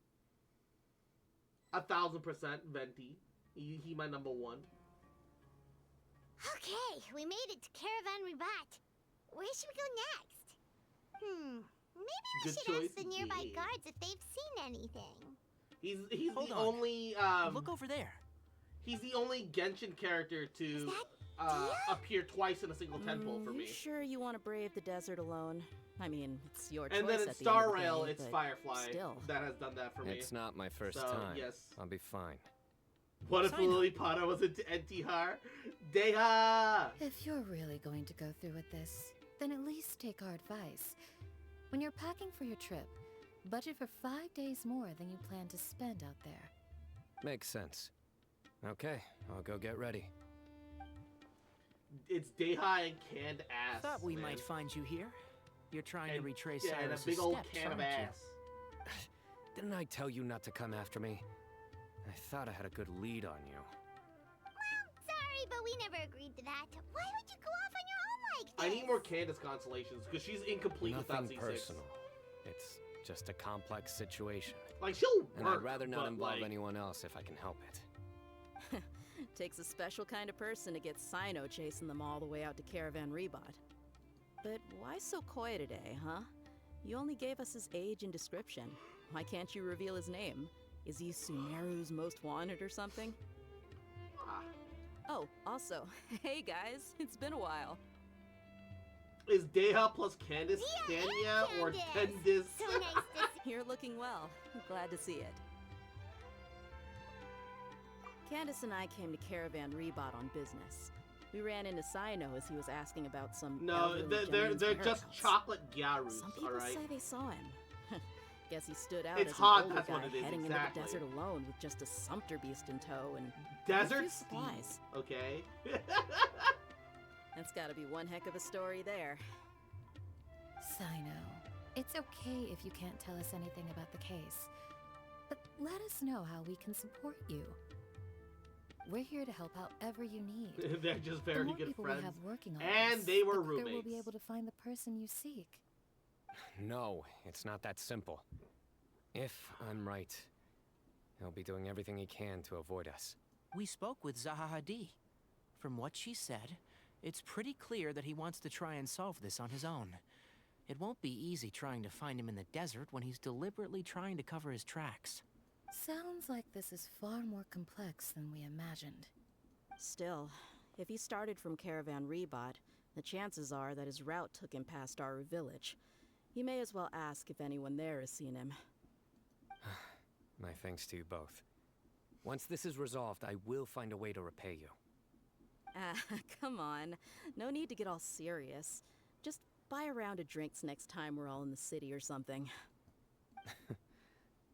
1000% Venti. He my number one.
Okay, we made it to Caravan Ribat. Where should we go next? Maybe we should ask the nearby guards if they've seen anything.
He's
Hold
the
on.
only
Look over there.
He's the only Genshin character to appear twice in a single tentpole for me.
You sure you want to brave the desert alone? I mean, it's your choice.
And then in
at the
Star
end of the
Rail,
day,
it's
but
Firefly
still.
that has done that for me.
It's not my first
So,
time.
yes.
I'll be fine.
What if Lily Potter was into NTR? Deha!
If you're really going to go through with this, then at least take our advice. When you're packing for your trip, budget for 5 days more than you plan to spend out there.
Makes sense. Okay, I'll go get ready.
It's Deha and canned ass.
Thought we
man.
might find you here. You're trying to retrace
and a
Cyrus's
big old
steps,
can of
aren't you?
ass.
Didn't I tell you not to come after me? I thought I had a good lead on you.
Sorry, but we never agreed to that. Why would you go off on your own like this?
I need more Candace constellations because she's incomplete without
Nothing
C6.
personal. It's just a complex situation.
Like, she'll work,
and I'd rather not
but,
involve
like...
anyone else if I can help it.
Takes a special kind of person to get Sino chasing them all the way out to Caravan Rebot. But why so coy today, huh? You only gave us his age and description. Why can't you reveal his name? Is he Sumeru's most wanted or something? Oh, also, hey guys, it's been a while.
Is Deha plus Candace Kenya or Candace?
So nice to see.
You're looking well. Glad to see it. Candace and I came to Caravan Rebot on business. We ran into Sino as he was asking about some.
No, they're just chocolate gyarus.
Some people
all right?
say they saw him. Guess he stood out
It's
as
hot,
an older
that's
guy
what it is,
heading
exactly.
into the desert alone with just a sumpter beast in tow and
Desert
a few
Steve,
supplies.
okay?
That's got to be one heck of a story there.
Sino, it's okay if you can't tell us anything about the case, but let us know how we can support you. We're here to help however you need.
They're just
The
very
more
good
people
friends.
we have working on
And
this,
they were
the quicker
roommates.
we'll be able to find the person you seek.
No, it's not that simple. If I'm right, he'll be doing everything he can to avoid us.
We spoke with Zaha Hadid. From what she said, it's pretty clear that he wants to try and solve this on his own. It won't be easy trying to find him in the desert when he's deliberately trying to cover his tracks.
Sounds like this is far more complex than we imagined.
Still, if he started from Caravan Rebot, the chances are that his route took him past our village. You may as well ask if anyone there has seen him.
My thanks to you both. Once this is resolved, I will find a way to repay you.
Ah, come on. No need to get all serious. Just buy a round of drinks next time we're all in the city or something.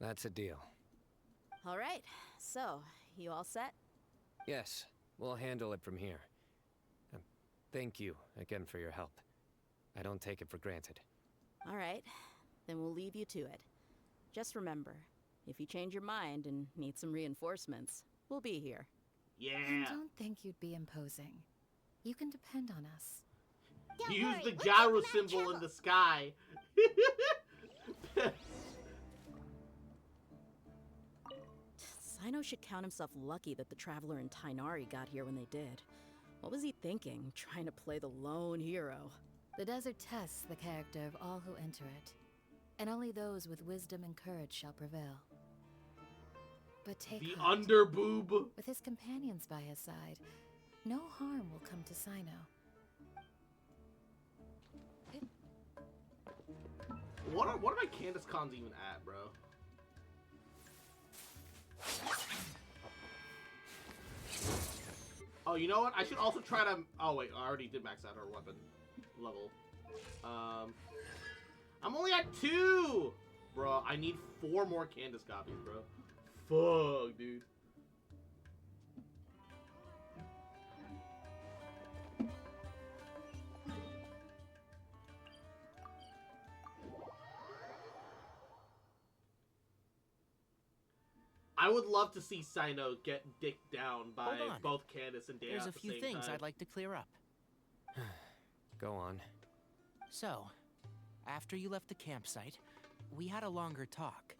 That's a deal.
All right, so, you all set?
Yes, we'll handle it from here. Thank you again for your help. I don't take it for granted.
All right, then we'll leave you to it. Just remember, if you change your mind and need some reinforcements, we'll be here.
Yeah.
I don't think you'd be imposing. You can depend on us.
Use the gyro symbol in the sky.
Sino should count himself lucky that the Traveler and Tainari got here when they did. What was he thinking, trying to play the lone hero?
The desert tests the character of all who enter it, and only those with wisdom and courage shall prevail. But take
the
heart.
underboob.
With his companions by his side, no harm will come to Sino.
What are my Candace cons even at, bro? Oh, you know what? I should also try to... Oh, wait. I already did max out her weapon level. I'm only at 2! Bro, I need 4 more Candace copies, bro. Fuck, dude. I would love to see Sino get dicked down by
Hold on.
both Candace and Dea
There's
at
a
the
few
same
things
time.
I'd like to clear up.
Go on.
So, after you left the campsite, we had a longer talk.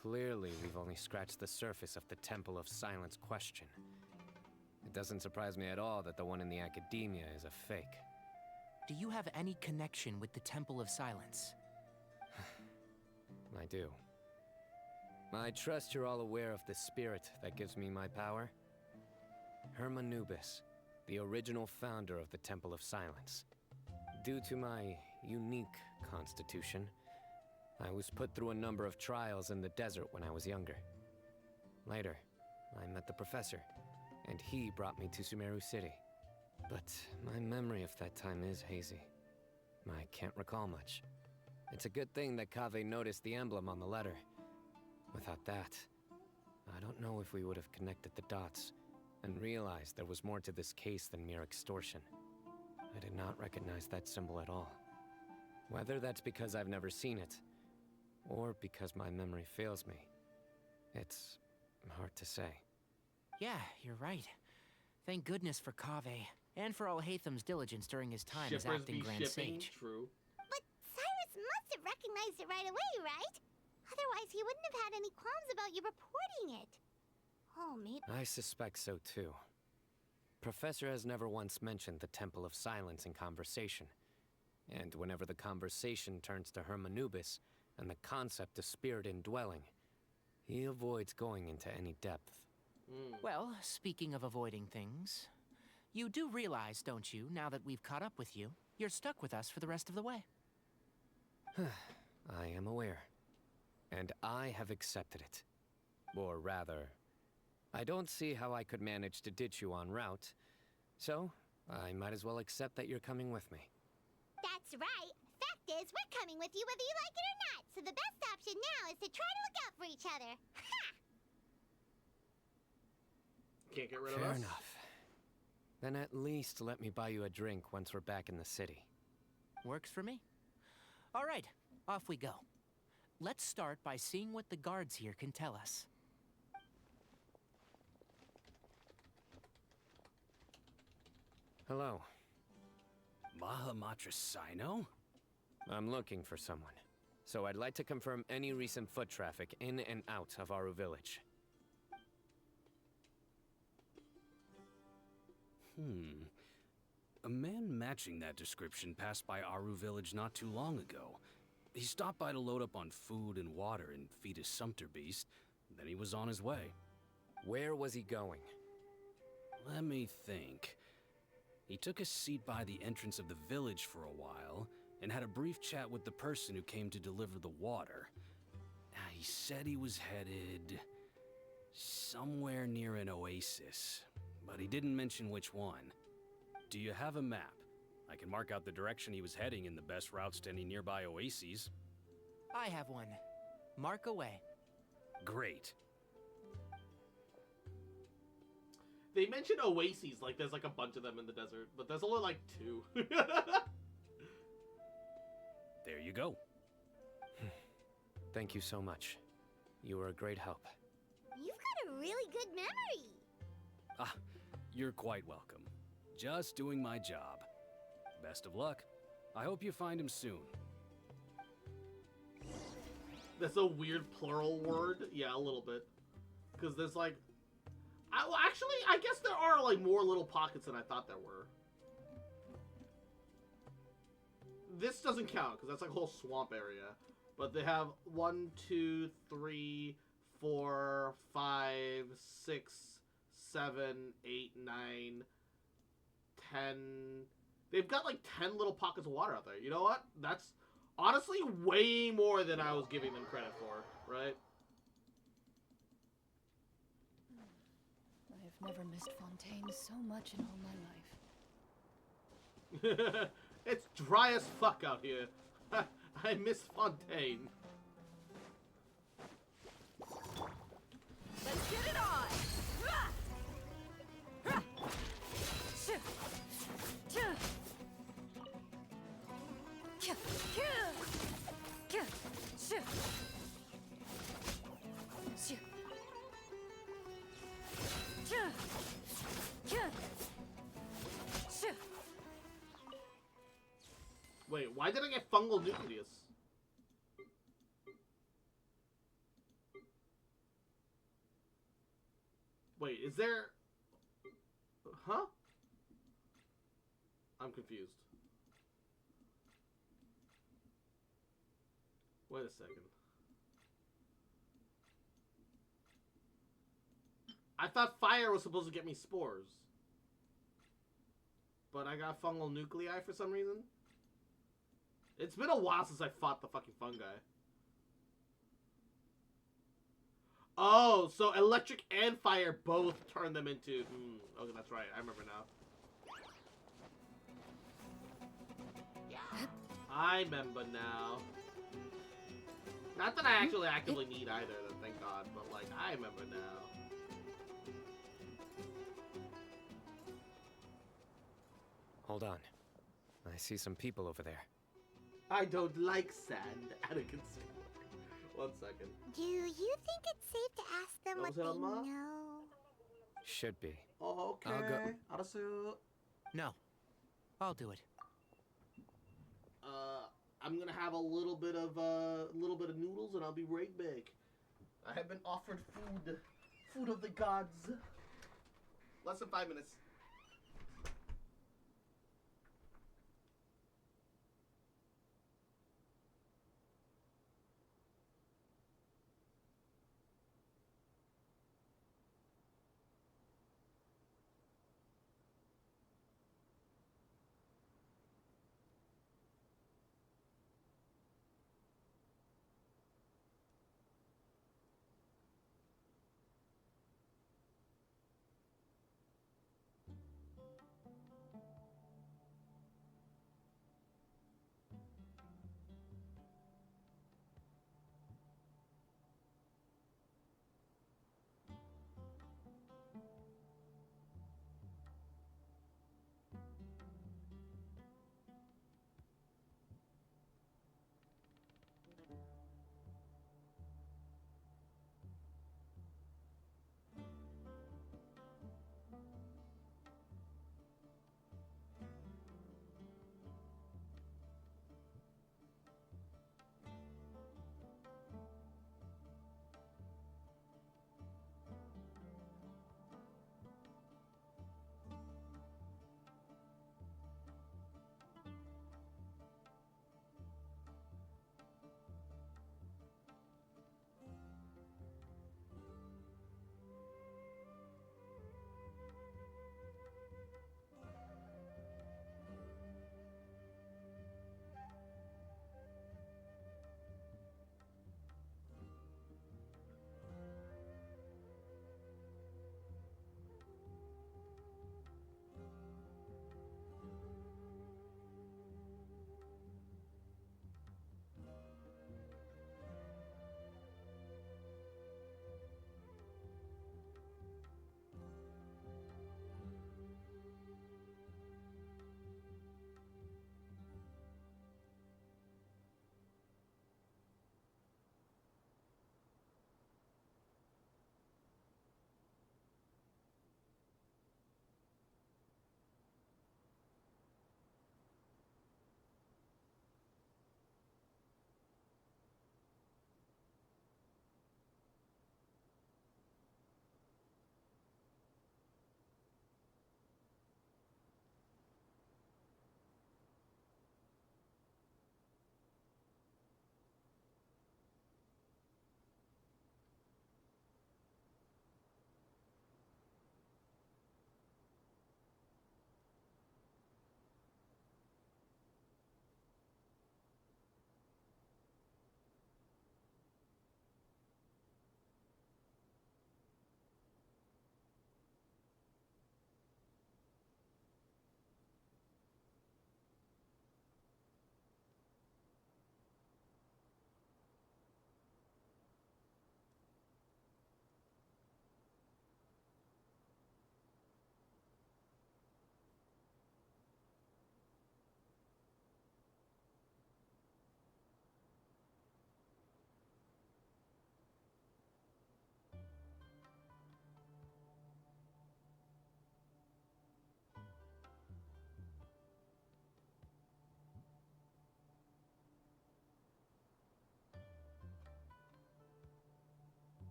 Clearly, we've only scratched the surface of the Temple of Silence question. It doesn't surprise me at all that the one in the academia is a fake.
Do you have any connection with the Temple of Silence?
I do. I trust you're all aware of the spirit that gives me my power. Hermanubis, the original founder of the Temple of Silence. Due to my unique constitution, I was put through a number of trials in the desert when I was younger. Later, I met the professor, and he brought me to Sumeru City. But my memory of that time is hazy. I can't recall much. It's a good thing that Kaveh noticed the emblem on the letter. Without that, I don't know if we would have connected the dots and realized there was more to this case than mere extortion. I did not recognize that symbol at all. Whether that's because I've never seen it, or because my memory fails me, it's hard to say.
Yeah, you're right. Thank goodness for Kaveh, and for Alhaitham's diligence during his time as
Shippers
acting
be
Grand
shipping,
Sage.
true.
But Cyrus must have recognized it right away, right? Otherwise, he wouldn't have had any qualms about you reporting it. Oh, maybe...
I suspect so too. Professor has never once mentioned the Temple of Silence in conversation. And whenever the conversation turns to Hermanubis and the concept of spirit indwelling, he avoids going into any depth.
Well, speaking of avoiding things, you do realize, don't you, now that we've caught up with you, you're stuck with us for the rest of the way.
I am aware. And I have accepted it. Or rather, I don't see how I could manage to ditch you en route, so I might as well accept that you're coming with me.
That's right. Fact is, we're coming with you whether you like it or not, so the best option now is to try to look out for each other. Ha!
Can't get rid of us?
Fair enough. Then at least let me buy you a drink once we're back in the city.
Works for me. All right, off we go. Let's start by seeing what the guards here can tell us.
Hello.
Mahamatra Sino?
I'm looking for someone. So I'd like to confirm any recent foot traffic in and out of Aru Village.
A man matching that description passed by Aru Village not too long ago. He stopped by to load up on food and water and feed his sumpter beast. Then he was on his way.
Where was he going?
Let me think. He took a seat by the entrance of the village for a while, and had a brief chat with the person who came to deliver the water. He said he was headed somewhere near an oasis, but he didn't mention which one. Do you have a map? I can mark out the direction he was heading and the best routes to any nearby oases.
I have one. Mark away.
Great.
They mentioned oases, like there's like a bunch of them in the desert, but there's only like 2.
There you go.
Thank you so much. You were a great help.
You've got a really good memory.
Ah, you're quite welcome. Just doing my job. Best of luck. I hope you find him soon.
That's a weird plural word. Yeah, a little bit. Because there's like... well, actually, I guess there are like more little pockets than I thought there were. This doesn't count, because that's like a whole swamp area. But they have 1, 2, 3, 4, 5, 6, 7, 8, 9, 10... They've got like 10 little pockets of water out there. You know what? That's honestly way more than I was giving them credit for, right?
I've never missed Fontaine so much in all my life.
It's dry as fuck out here. I miss Fontaine.
Let's get it on!
Wait, why did I get fungal nucleus? Wait, is there... Huh? I'm confused. Wait a second. I thought fire was supposed to get me spores. But I got fungal nuclei for some reason. It's been a while since I fought the fucking fungi. Oh, so electric and fire both turn them into... okay, that's right. I remember now. I remember now. Not that I actually actively need either, thank God, but like, I remember now.
Hold on. I see some people over there.
I don't like sand. Anakin's. 1 second.
Do you think it's safe to ask them what they
여보세요, 엄마?
know?
Should be.
Okay.
I'll go.
알았어요.
No. I'll do it.
I'm gonna have a little bit of noodles, and I'll be right back. I have been offered food of the gods. Less than 5 minutes.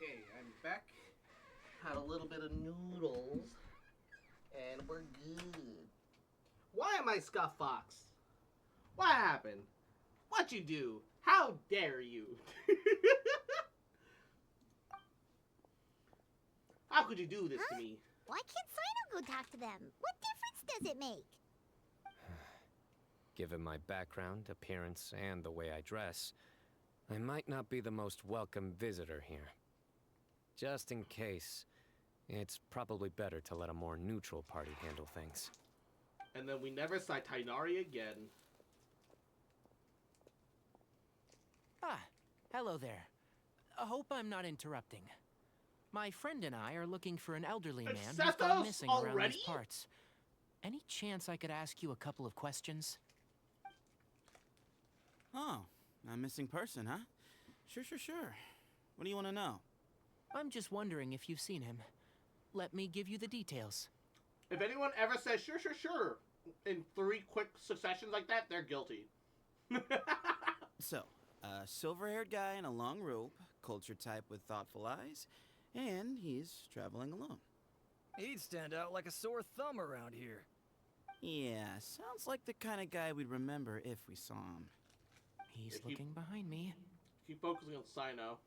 Okay, I'm back. Had a little bit of noodles, and we're good. Why am I Scott Fox? What happened? What'd you do? How dare you? How could you do this to me?
Why can't Sino go talk to them? What difference does it make?
Given my background, appearance, and the way I dress, I might not be the most welcome visitor here. Just in case, it's probably better to let a more neutral party handle things.
And then we never saw Tainari again.
Ah, hello there. I hope I'm not interrupting. My friend and I are looking for an elderly man who's gone missing around these parts. Any chance I could ask you a couple of questions?
Oh, a missing person, huh? Sure. What do you want to know?
I'm just wondering if you've seen him. Let me give you the details.
If anyone ever says sure, in 3 quick successions like that, they're guilty.
So, a silver-haired guy in a long robe, culture type with thoughtful eyes, and he's traveling alone.
He'd stand out like a sore thumb around here.
Yeah, sounds like the kind of guy we'd remember if we saw him.
He's looking behind me.
Keep focusing on Sino.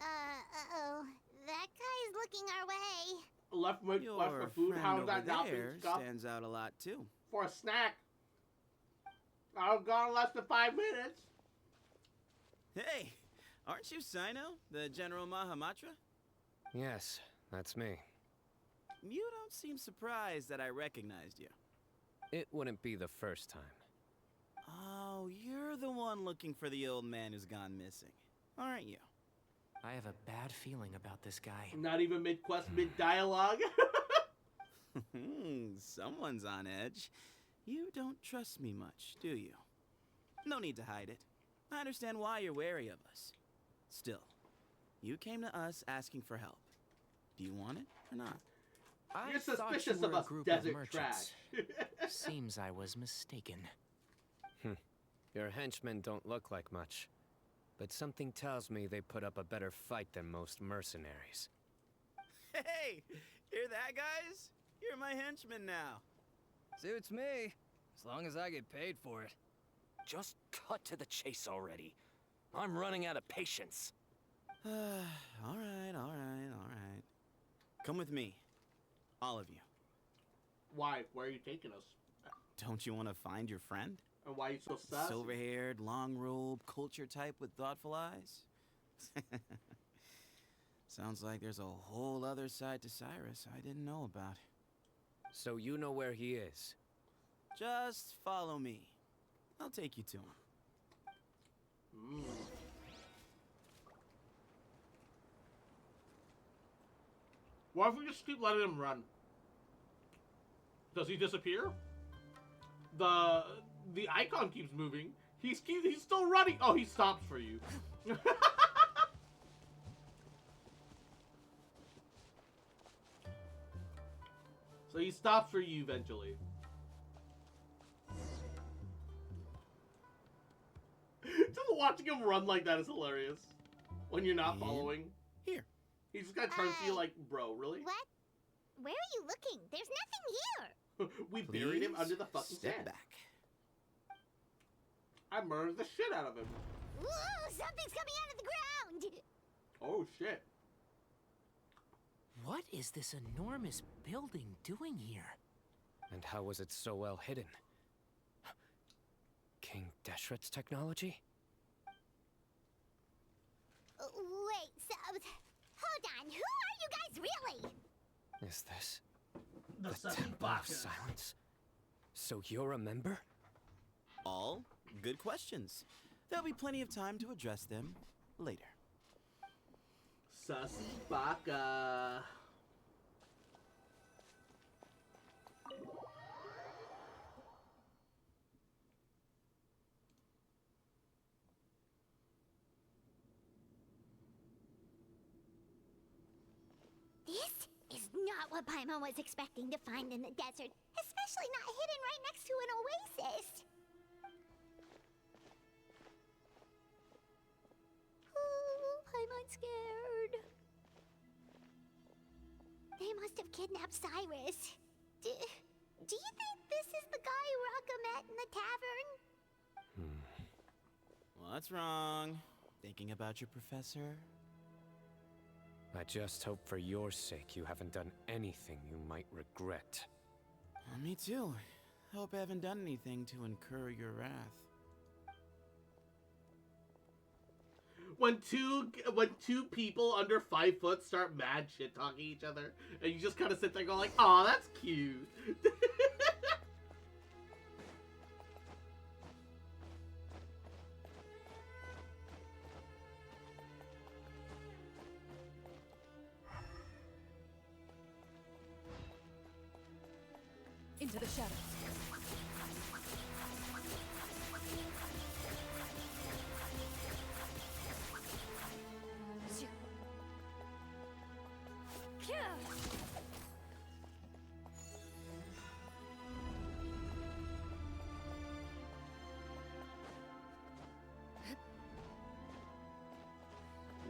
Uh-oh. That guy's looking our way.
Left for food.
Friend
How's that
over
not
there
being scuffed?
stands out a lot, too.
For a snack. I've gone less than 5 minutes.
Hey, aren't you Sino, the General Mahamatra?
Yes, that's me.
You don't seem surprised that I recognized you.
It wouldn't be the first time.
Oh, you're the one looking for the old man who's gone missing, aren't you?
I have a bad feeling about this guy.
Not even mid-quest, mid-dialogue.
Someone's on edge. You don't trust me much, do you? No need to hide it. I understand why you're wary of us. Still, you came to us asking for help. Do you want it or not?
You're
thought
suspicious
you were
of
a
us,
group
desert
of merchants.
trash.
Seems I was mistaken.
Your henchmen don't look like much, but something tells me they put up a better fight than most mercenaries.
Hey, hear that, guys? You're my henchman now.
Suits me, as long as I get paid for it.
Just cut to the chase already. I'm running out of patience.
all right. Come with me. All of you.
Why? Where are you taking us?
Don't you want to find your friend?
And why are you so sassy?
Silver-haired, long robe, culture type with thoughtful eyes? Sounds like there's a whole other side to Cyrus I didn't know about.
So you know where he is?
Just follow me. I'll take you to him.
Why if we just keep letting him run? Does he disappear? The icon keeps moving. He's still running. Oh, he stops for you. So he stops for you eventually. Just watching him run like that is hilarious. When you're not following.
Here.
He just kind of turns to you like, bro, really?
What? Where are you looking? There's nothing here.
We buried him under the fucking
Step
sand.
back.
I murdered the shit out of him.
Ooh, something's coming out of the ground.
Oh, shit.
What is this enormous building doing here?
And how was it so well hidden? King Deshret's technology?
Wait, so, hold on. Who are you guys really?
Is this
The
Temple of Silence? So you're a member?
All good questions. There'll be plenty of time to address them later.
Sassy Baka.
This is not what Paimon was expecting to find in the desert, especially not hidden right next to an oasis. scared. They must have kidnapped Cyrus. Do you think this is the guy Rocka met in the tavern?
What's wrong? Thinking about your professor?
I just hope for your sake you haven't done anything you might regret.
Me too. Hope I haven't done anything to incur your wrath.
When two people under 5 foot start mad shit talking each other, and you just kind of sit there going like, "Aw, that's cute."
Into the shadows.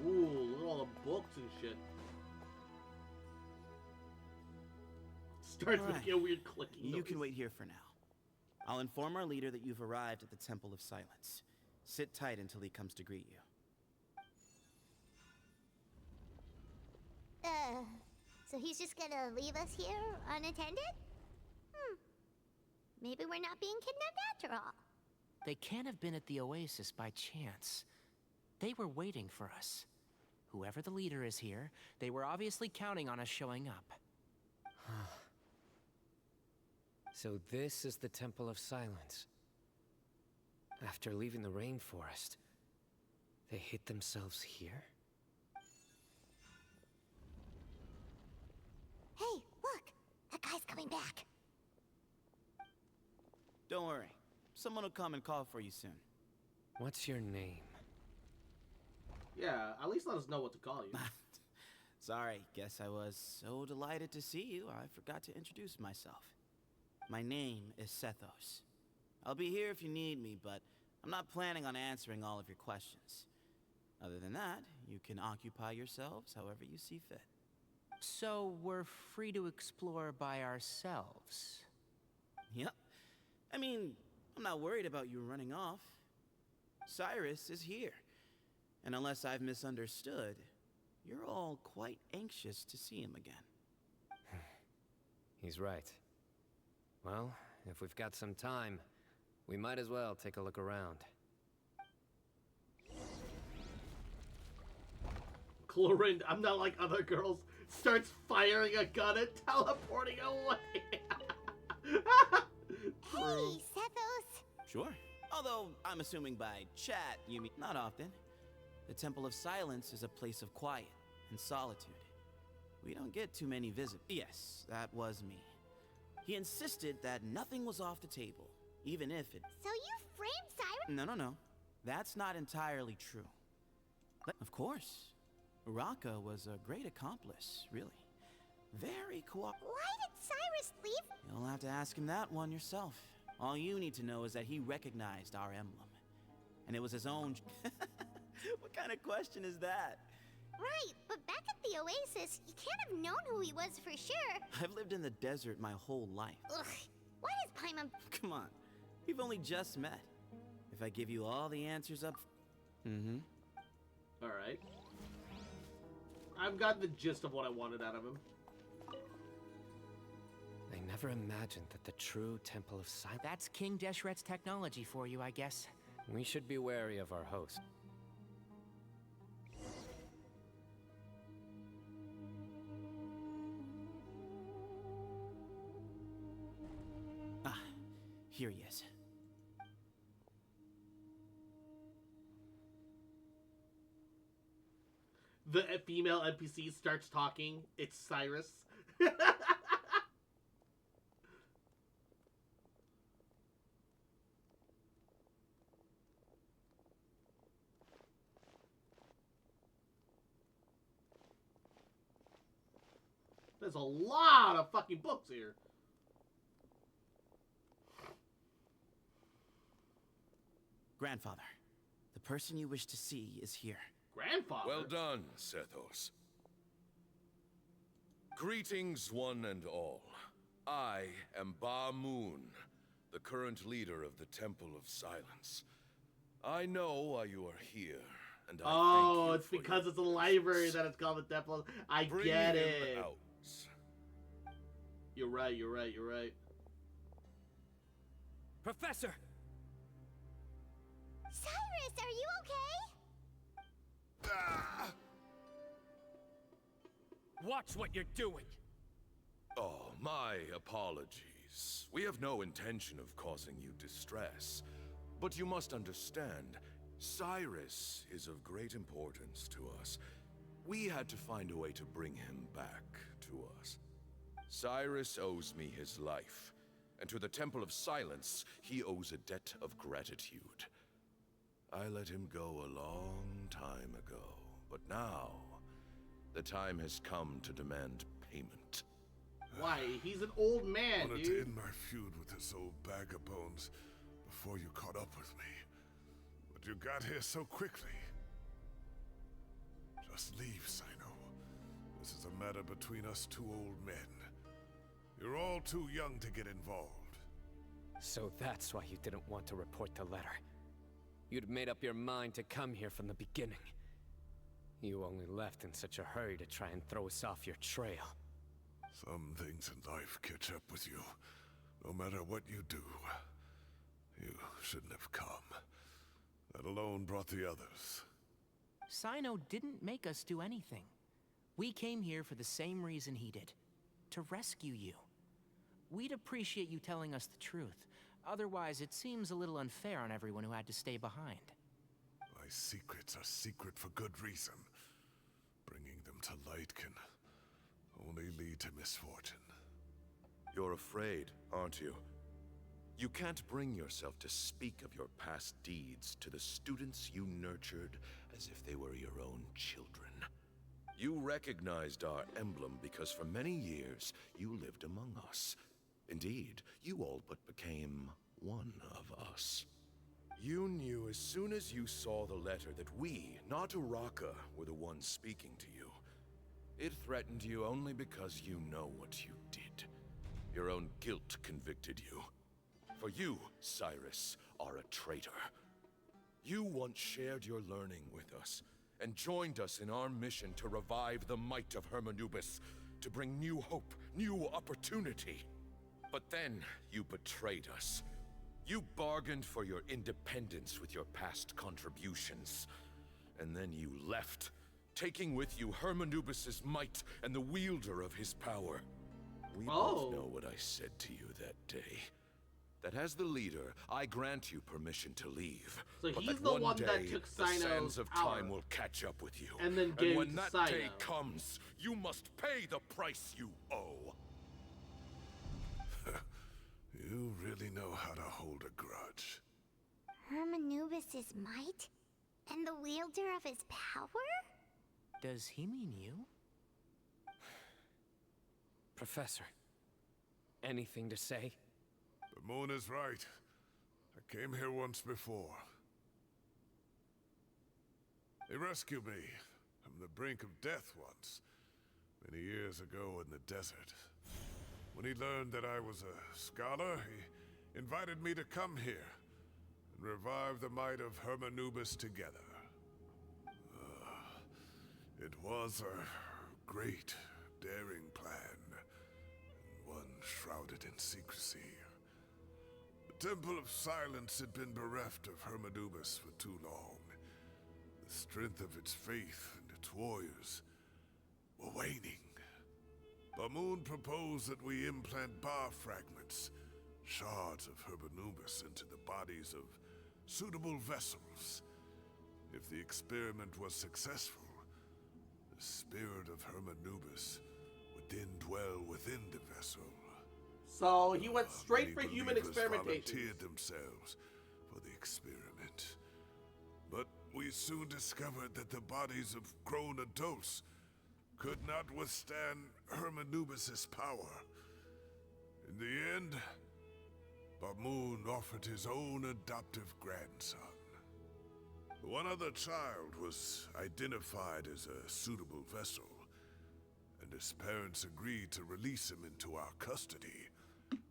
Ooh, look at all the books and shit. Starts
Alright.
with a weird clicking
You
noise.
can wait here for now. I'll inform our leader that you've arrived at the Temple of Silence. Sit tight until he comes to greet you.
So he's just gonna leave us here unattended? Maybe we're not being kidnapped after all.
They can't have been at the Oasis by chance. They were waiting for us. Whoever the leader is here, they were obviously counting on us showing up.
So this is the Temple of Silence. After leaving the rainforest, they hid themselves here?
Hey, look! That guy's coming back.
Don't worry. Someone will come and call for you soon.
What's your name?
Yeah, at least let us know what to call you.
Sorry, guess I was so delighted to see you, I forgot to introduce myself. My name is Sethos. I'll be here if you need me, but I'm not planning on answering all of your questions. Other than that, you can occupy yourselves however you see fit.
So we're free to explore by ourselves?
Yep. I mean, I'm not worried about you running off. Cyrus is here. And unless I've misunderstood, you're all quite anxious to see him again.
He's right. Well, if we've got some time, we might as well take a look around.
Clorinda, I'm not like other girls, starts firing a gun and teleporting away.
Hey, Sethos!
Sure. Although, I'm assuming by chat, you mean not often. The Temple of Silence is a place of quiet and solitude. We don't get too many visitors. Yes, that was me. He insisted that nothing was off the table, even if it...
So you framed Cyrus?
No. That's not entirely true. But of course, Uraka was a great accomplice, really. Very
Why did Cyrus leave?
You'll have to ask him that one yourself. All you need to know is that he recognized our emblem. And it was his own... What kind of question is that?
Right, but back at the Oasis, you can't have known who he was for sure.
I've lived in the desert my whole life.
Ugh, why does Paimon...
Come on, we've only just met. If I give you all the answers up...
Alright. I've got the gist of what I wanted out of him.
I never imagined that the true Temple of Silence...
That's King Deshret's technology for you, I guess.
We should be wary of our host.
Here he is.
The female NPC starts talking. It's Cyrus. There's a lot of fucking books here.
Grandfather, the person you wish to see is here.
Grandfather?
Well done, Sethos. Greetings, one and all. I am Ba Moon, the current leader of the Temple of Silence. I know why you are here, and I thank you
it's
for
because
your
it's a library that it's called the Temple. I
Bring
get
him
it.
out.
You're right, you're right, you're right.
Professor!
Cyrus, are you okay?
Watch what you're doing!
Oh, my apologies. We have no intention of causing you distress. But you must understand, Cyrus is of great importance to us. We had to find a way to bring him back to us. Cyrus owes me his life, and to the Temple of Silence, he owes a debt of gratitude. I let him go a long time ago, but now, the time has come to demand payment.
Why? He's an old man,
I wanted
dude.
to end my feud with this old bag of bones before you caught up with me. But you got here so quickly. Just leave, Sino. This is a matter between us two old men. You're all too young to get involved.
So that's why you didn't want to report the letter. You'd made up your mind to come here from the beginning. You only left in such a hurry to try and throw us off your trail.
Some things in life catch up with you. No matter what you do, you shouldn't have come. That alone brought the others.
Sino didn't make us do anything. We came here for the same reason he did. To rescue you. We'd appreciate you telling us the truth. Otherwise, it seems a little unfair on everyone who had to stay behind.
My secrets are secret for good reason. Bringing them to light can only lead to misfortune.
You're afraid, aren't you? You can't bring yourself to speak of your past deeds to the students you nurtured as if they were your own children. You recognized our emblem because for many years you lived among us. Indeed, you all but became one of us. You knew as soon as you saw the letter that we, not Uraka, were the ones speaking to you. It threatened you only because you know what you did. Your own guilt convicted you. For you, Cyrus, are a traitor. You once shared your learning with us, and joined us in our mission to revive the might of Hermanubis, to bring new hope, new opportunity. But then, you betrayed us. You bargained for your independence with your past contributions. And then you left, taking with you Hermanubis' might and the wielder of his power. We both know what I said to you that day. That as the leader, I grant you permission to leave.
So
but
he's
that
the
one
one
day,
that took
the sands
Sino's
of
power.
time will catch up with you.
And then gave
when
to
that
Sino.
day comes, you must pay the price you owe.
You really know how to hold a grudge.
Hermanubis' might? And the wielder of his power?
Does he mean you?
Professor, anything to say?
The moon is right. I came here once before. He rescued me from the brink of death once, many years ago in the desert. When he learned that I was a scholar, he invited me to come here and revive the might of Hermanubis together. It was a great, daring plan, and one shrouded in secrecy. The Temple of Silence had been bereft of Hermanubis for too long. The strength of its faith and its warriors were waning. Bamoon proposed that we implant bar fragments, shards of Hermanubis, into the bodies of suitable vessels. If the experiment was successful, the spirit of Hermanubis would then dwell within the vessel.
So he went straight for
Many
human
believers
experimentation.
volunteered themselves for the experiment. But we soon discovered that the bodies of grown adults could not withstand Hermanubis' power. In the end, Bamoon offered his own adoptive grandson. One other child was identified as a suitable vessel, and his parents agreed to release him into our custody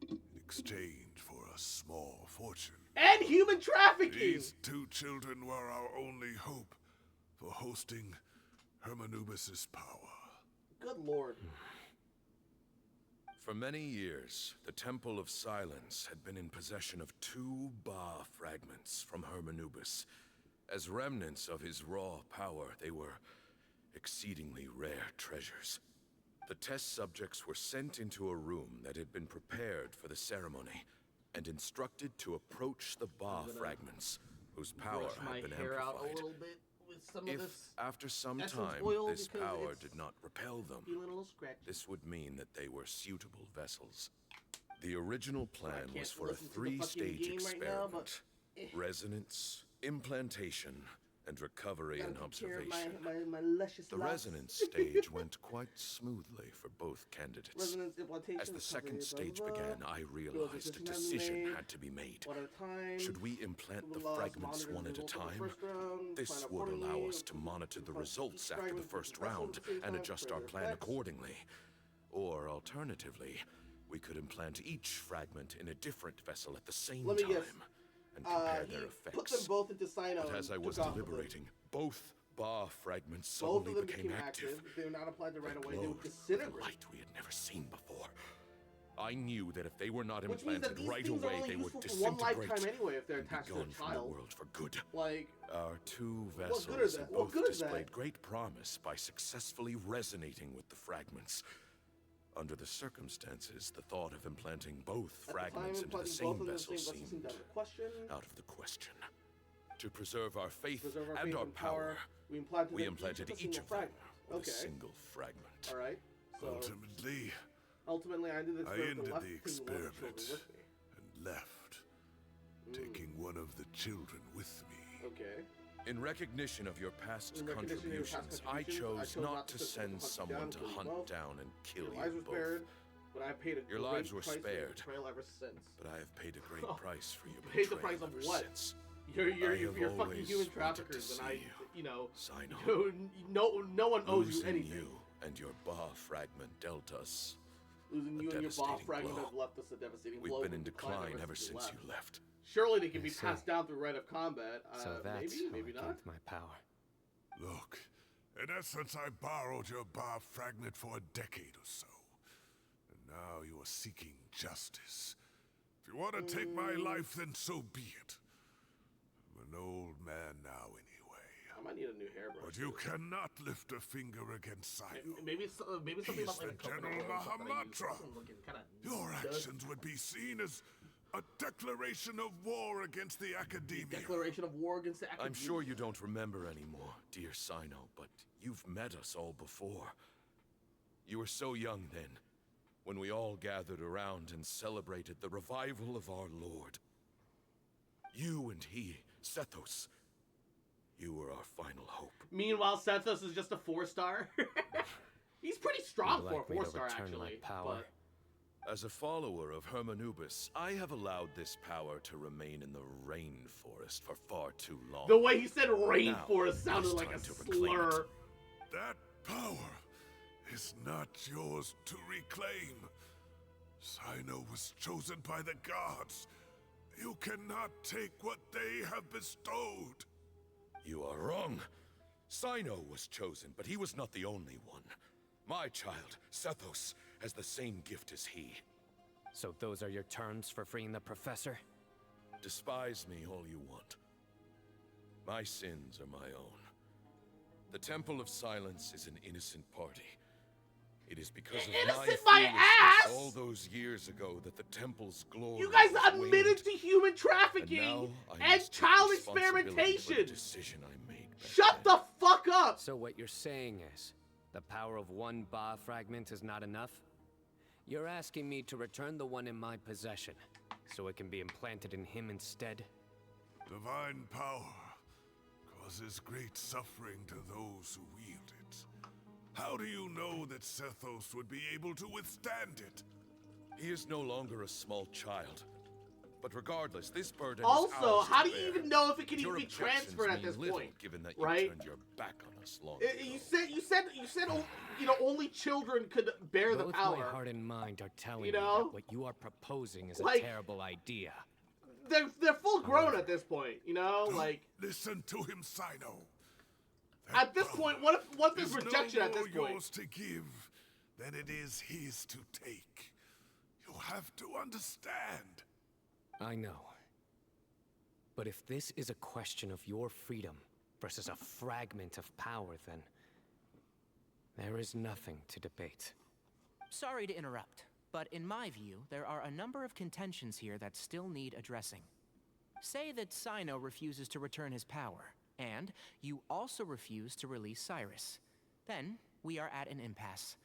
in exchange for a small fortune.
And human trafficking!
These 2 children were our only hope for hosting Hermanubis' power.
Good lord.
For many years, the Temple of Silence had been in possession of 2 Ba fragments from Hermanubis. As remnants of his raw power, they were exceedingly rare treasures. The test subjects were sent into a room that had been prepared for the ceremony, and instructed to approach the Ba fragments, whose power
Brush my
had been
hair out a
amplified.
little bit with some of this.
After some
essence
time,
oil,
this
because
power
it's
did not repel them,
feeling a little scratchy.
this would mean that they were suitable vessels. The original plan
can't
was for a
listen to the fucking
3-stage
game right now,
experiment.
but,
Resonance, implantation, and recovery and observation.
My luscious
The
locks.
resonance stage went quite smoothly for both candidates.
Resonance implantation,
As the second
recovery,
stage
blah, blah,
began,
blah.
I
There was
realized a decision had to be made.
One at a time.
Should we implant the
Lost
fragments
monitors
one at a
results of the
time?
first round,
This
plan
would allow
accordingly,
us to monitor the
implant
results
each
after the
fragment
first
with the vessel
round
at the same
and
time,
adjust
for
our
their
plan
effects.
accordingly. Or alternatively, we could implant each fragment in a different vessel at the same
Let me
time
guess.
and compare
He
their effects.
put them both into Sino.
But as I
and
was
took off with them.
deliberating, both Ba fragments
Both
suddenly
of them
became
became
active.
They were not applied to right away. They
Glowed
would
with a
disintegrate.
light we had never seen before. I knew that if they were not
Which means that
implanted
these
right
things are
away,
only
they would
useful for one
disintegrate
lifetime anyway if they're
and be
attached to a
gone from the
child.
world for good.
Like,
Our 2
what
vessels
good is that?
had
What
both
good is that?
displayed great promise by successfully resonating with the fragments. Under the circumstances, the thought of implanting both fragments into the same vessel seemed out of the question. To preserve our faith and our power, we implanted each of them with a single fragment.
All right. So
Ultimately,
I ended
I ended the experiment and left, taking one of the children with me.
Okay.
In recognition of your past contributions, I chose not to send someone to hunt down and kill
Your
you
lives were
both.
spared, but I paid a
Your
great
lives were
price for your
spared,
betrayal ever since.
but I have paid a great price for your
Paid the
betrayal
price of
ever
what?
since.
You're
I have
fucking
always
human
wanted
traffickers,
to
and I,
see
you know,
Sino.
no one owes you
Losing
anything.
you and your Ba fragment dealt us
Losing
a
you and your Ba
devastating
fragment
blow.
have left us a devastating blow.
We've been in
with
decline
the
ever since you left.
Surely they can be
I see.
passed down through rite of combat.
So that's
maybe,
how
maybe
I
not.
gained my power.
Look, in essence, I borrowed your Ba fragment for a decade or so. And now you are seeking justice. If you want to take my life, then so be it. I'm an old man now anyway.
I might need a new hairbrush.
But you cannot lift a finger against Sino.
Maybe something
He is
about like
the
a company
General
or something I use.
Mahamatra.
Something looking kinda
Your
dusty.
actions would be seen as a declaration of war against the Academia.
Declaration of war against the Academia.
I'm sure you don't remember anymore, dear Sino, but you've met us all before. You were so young then, when we all gathered around and celebrated the revival of our Lord. You and he, Sethos, you were our final hope.
Meanwhile, Sethos is just a 4-star. He's pretty strong
Would
for
like
a
me to
4-star,
return my
actually.
power?
As a follower of Hermanubis, I have allowed this power to remain in the rainforest for far too long.
The way he said
Now,
rainforest sounded
it's
like a
time to reclaim it.
slur.
That power is not yours to reclaim. Sino was chosen by the gods. You cannot take what they have bestowed.
You are wrong. Sino was chosen, but he was not the only one. My child, Sethos, has the same gift as he.
So those are your terms for freeing the professor?
Despise me all you want. My sins are my own. The Temple of Silence is an innocent party. It is because of
Innocent
my
my
foolishness
ass!
all those years ago that the Temple's glory
You guys
was
admitted
waned.
to human
And
trafficking
now I
and
must take
child
responsibility for the
experimentation.
decision I made back
Shut
then.
the fuck up!
So what you're saying is, the power of one Ba fragment is not enough? You're asking me to return the one in my possession, so it can be implanted in him instead?
Divine power causes great suffering to those who wield it. How do you know that Sethos would be able to withstand it?
He is no longer a small child. But regardless, this burden
Also,
is ours
how
to
do you
bear.
even know if it can
Your
even be
objections
transferred at
mean
this
little,
point?
given that you
Right?
turned your back on us long
You said, you know, only children could bear the
Both
power.
my heart and mind are telling
You
me
know?
that what you are proposing is a
Like-
terrible idea.
They're full grown at this point, you know? Like,
Listen to him, Sino.
at this point, what if there's
Is
rejection
no
at this
more
point?
yours to give than it is his to take. You have to understand.
I know. But if this is a question of your freedom versus a fragment of power, then there is nothing to debate.
Sorry to interrupt, but in my view, there are a number of contentions here that still need addressing. Say that Sino refuses to return his power, and you also refuse to release Cyrus. Then, we are at an impasse.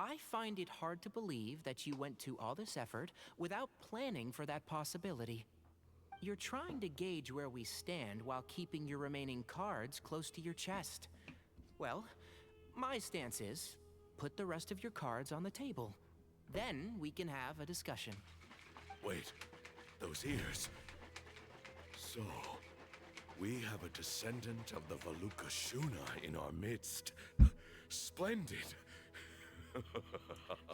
I find it hard to believe that you went to all this effort without planning for that possibility. You're trying to gauge where we stand while keeping your remaining cards close to your chest. Well, my stance is, put the rest of your cards on the table. Then we can have a discussion.
Wait, those ears. So, we have a descendant of the Valukashuna in our midst. Splendid.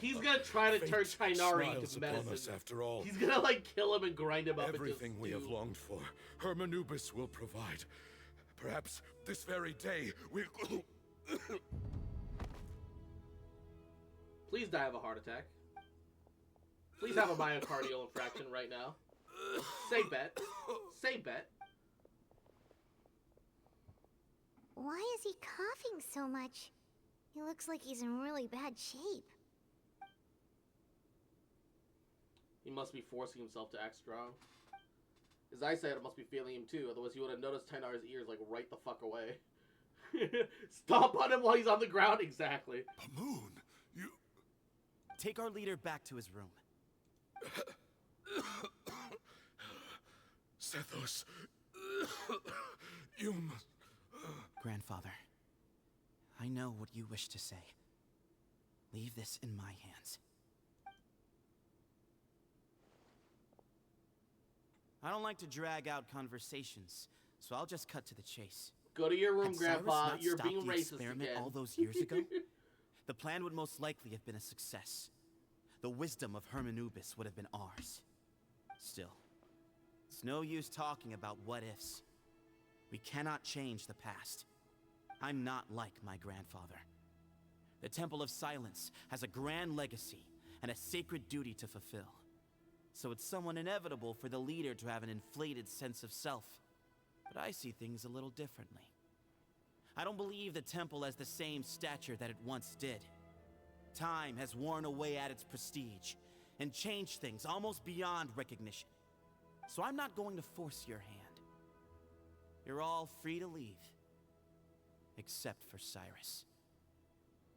He's gonna try to turn
Fate
Tainari
smiles
into
upon
medicine.
us after all.
He's gonna like kill him and grind him up.
Everything we have longed for, Hermanubis will provide. Perhaps this very day we'll...
Please die of a heart attack. Please have a myocardial infraction right now. Say bet. Say bet.
Why is he coughing so much? He looks like he's in really bad shape.
He must be forcing himself to act strong. As I said, it must be feeling him too. Otherwise, he would have noticed Tainari's ears like right the fuck away. Stomp on him while he's on the ground. Exactly.
Pamoon, you...
Take our leader back to his room.
Sethos, you must...
Grandfather, I know what you wish to say. Leave this in my hands. I don't like to drag out conversations, so I'll just cut to the chase.
Go to your room,
Had Cyrus
Grandpa.
not
You're
stopped
being
the
racist
experiment
again.
all those years ago, the plan would most likely have been a success. The wisdom of Hermanubis would have been ours. Still, it's no use talking about what-ifs. We cannot change the past. I'm not like my grandfather. The Temple of Silence has a grand legacy and a sacred duty to fulfill. So it's somewhat inevitable for the leader to have an inflated sense of self. But I see things a little differently. I don't believe the temple has the same stature that it once did. Time has worn away at its prestige and changed things almost beyond recognition. So I'm not going to force your hand. You're all free to leave. Except for Cyrus.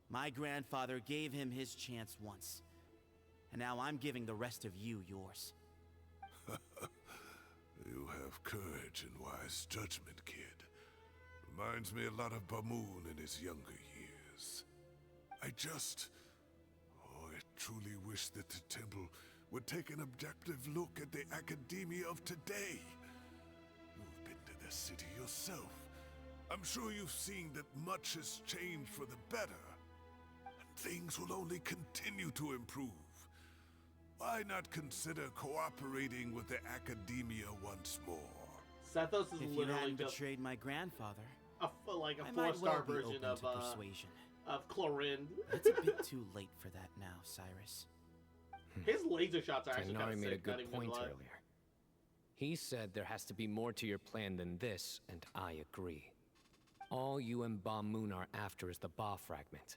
My grandfather gave him his chance once. And now I'm giving the rest of you yours.
You have courage and wise judgment, kid. Reminds me a lot of Bamoon in his younger years. I truly wish that the temple would take an objective look at the academia of today. You've been to the city yourself. I'm sure you've seen that much has changed for the better. And things will only continue to improve. Why not consider cooperating with the academia once more?
Sethos is
If you
literally
hadn't
just
betrayed my grandfather,
like a
I might well
4-star
be
version
open
of
to persuasion.
Of Chlorine.
It's a bit too late for that now, Cyrus.
His laser shots are actually kind
Tainari
of
made a
sick. Not
good
even gonna
point
lie.
earlier. He said there has to be more to your plan than this, and I agree. All you and Ba Moon are after is the Ba fragment.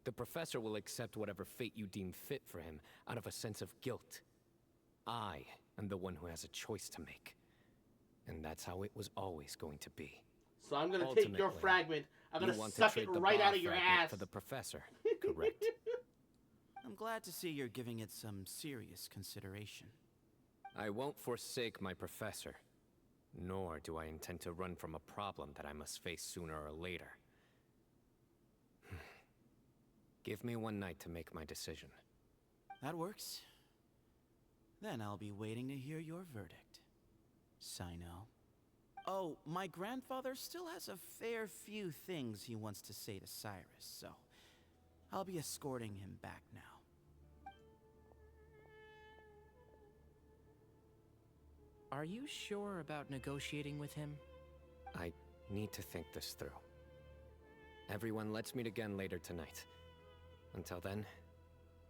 The professor will accept whatever fate you deem fit for him out of a sense of guilt. I am the one who has a choice to make. And that's how it was always going to be.
So I'm gonna take your
Ultimately,
fragment. I'm gonna
you want to
suck
trade
it
the
right
Ba
out of your
fragment
ass.
for the professor, correct?
I'm glad to see you're giving it some serious consideration.
I won't forsake my professor, nor do I intend to run from a problem that I must face sooner or later. Give me one night to make my decision.
That works. Then I'll be waiting to hear your verdict, Sino. Oh, my grandfather still has a fair few things he wants to say to Cyrus, so I'll be escorting him back now.
Are you sure about negotiating with him?
I need to think this through. Everyone, let's meet again later tonight. Until then,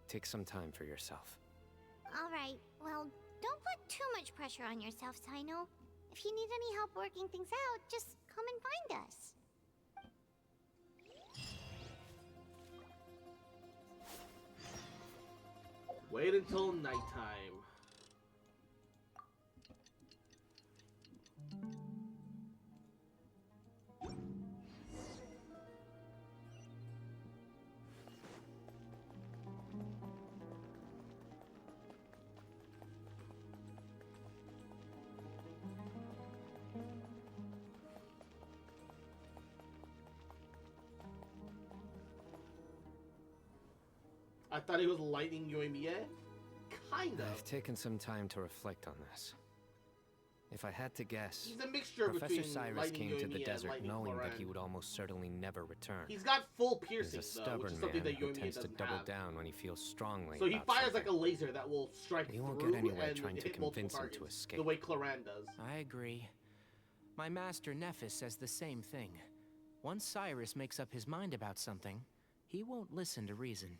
take some time for yourself.
Alright, well, don't put too much pressure on yourself, Sino. If you need any help working things out, just come and find us.
Wait until nighttime. I thought he was lighting Yoimiya. Kind of.
I've taken some time to reflect on this. If I had to guess,
He's a mixture
Professor
between
Cyrus
lightning
came to the
Yoimiya and
desert
lightning
knowing that
Cloran.
he would almost certainly never return.
He's got full
He's
piercing
a
though, which
stubborn
is something
man
that
who
Yoimiya
tends to
doesn't
double
have.
down when he feels strongly
So he
about
fires
something.
like a laser that will strike
He won't
through
get anywhere
and
trying to
hit multiple
convince him to
targets,
escape.
the way Cloran does.
I agree. My master Nephis says the same thing. Once Cyrus makes up his mind about something, he won't listen to reason.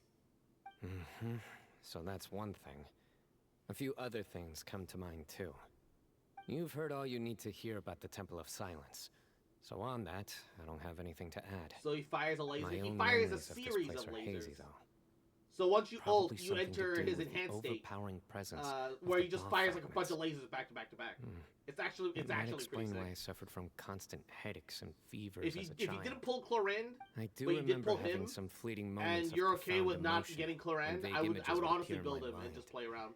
Mm-hmm. So that's one thing. A few other things come to mind too. You've heard all you need to hear about the Temple of Silence. So on that, I don't have anything to add.
So he fires a laser.
My
He
own
fires a
memories of this
series
place
of
are
lasers.
hazy, though.
So once you
Probably
ult, you
something
enter
to do
his
with the
enhanced state,
overpowering presence
where
of
he
the
just
bomb
fires like a bunch
fragments.
of lasers back to back to back.
Hmm.
It's actually
It might
pretty
explain
sick.
why I suffered from constant headaches and fevers
If you
as a child.
didn't pull Cloran,
I do
but you did
remember
pull
having
him,
some fleeting moments
and
of
you're okay
profound
with not
emotion
getting Cloran,
when vague
I would
images would
honestly
appear in
build
my
him and
mind.
just play around.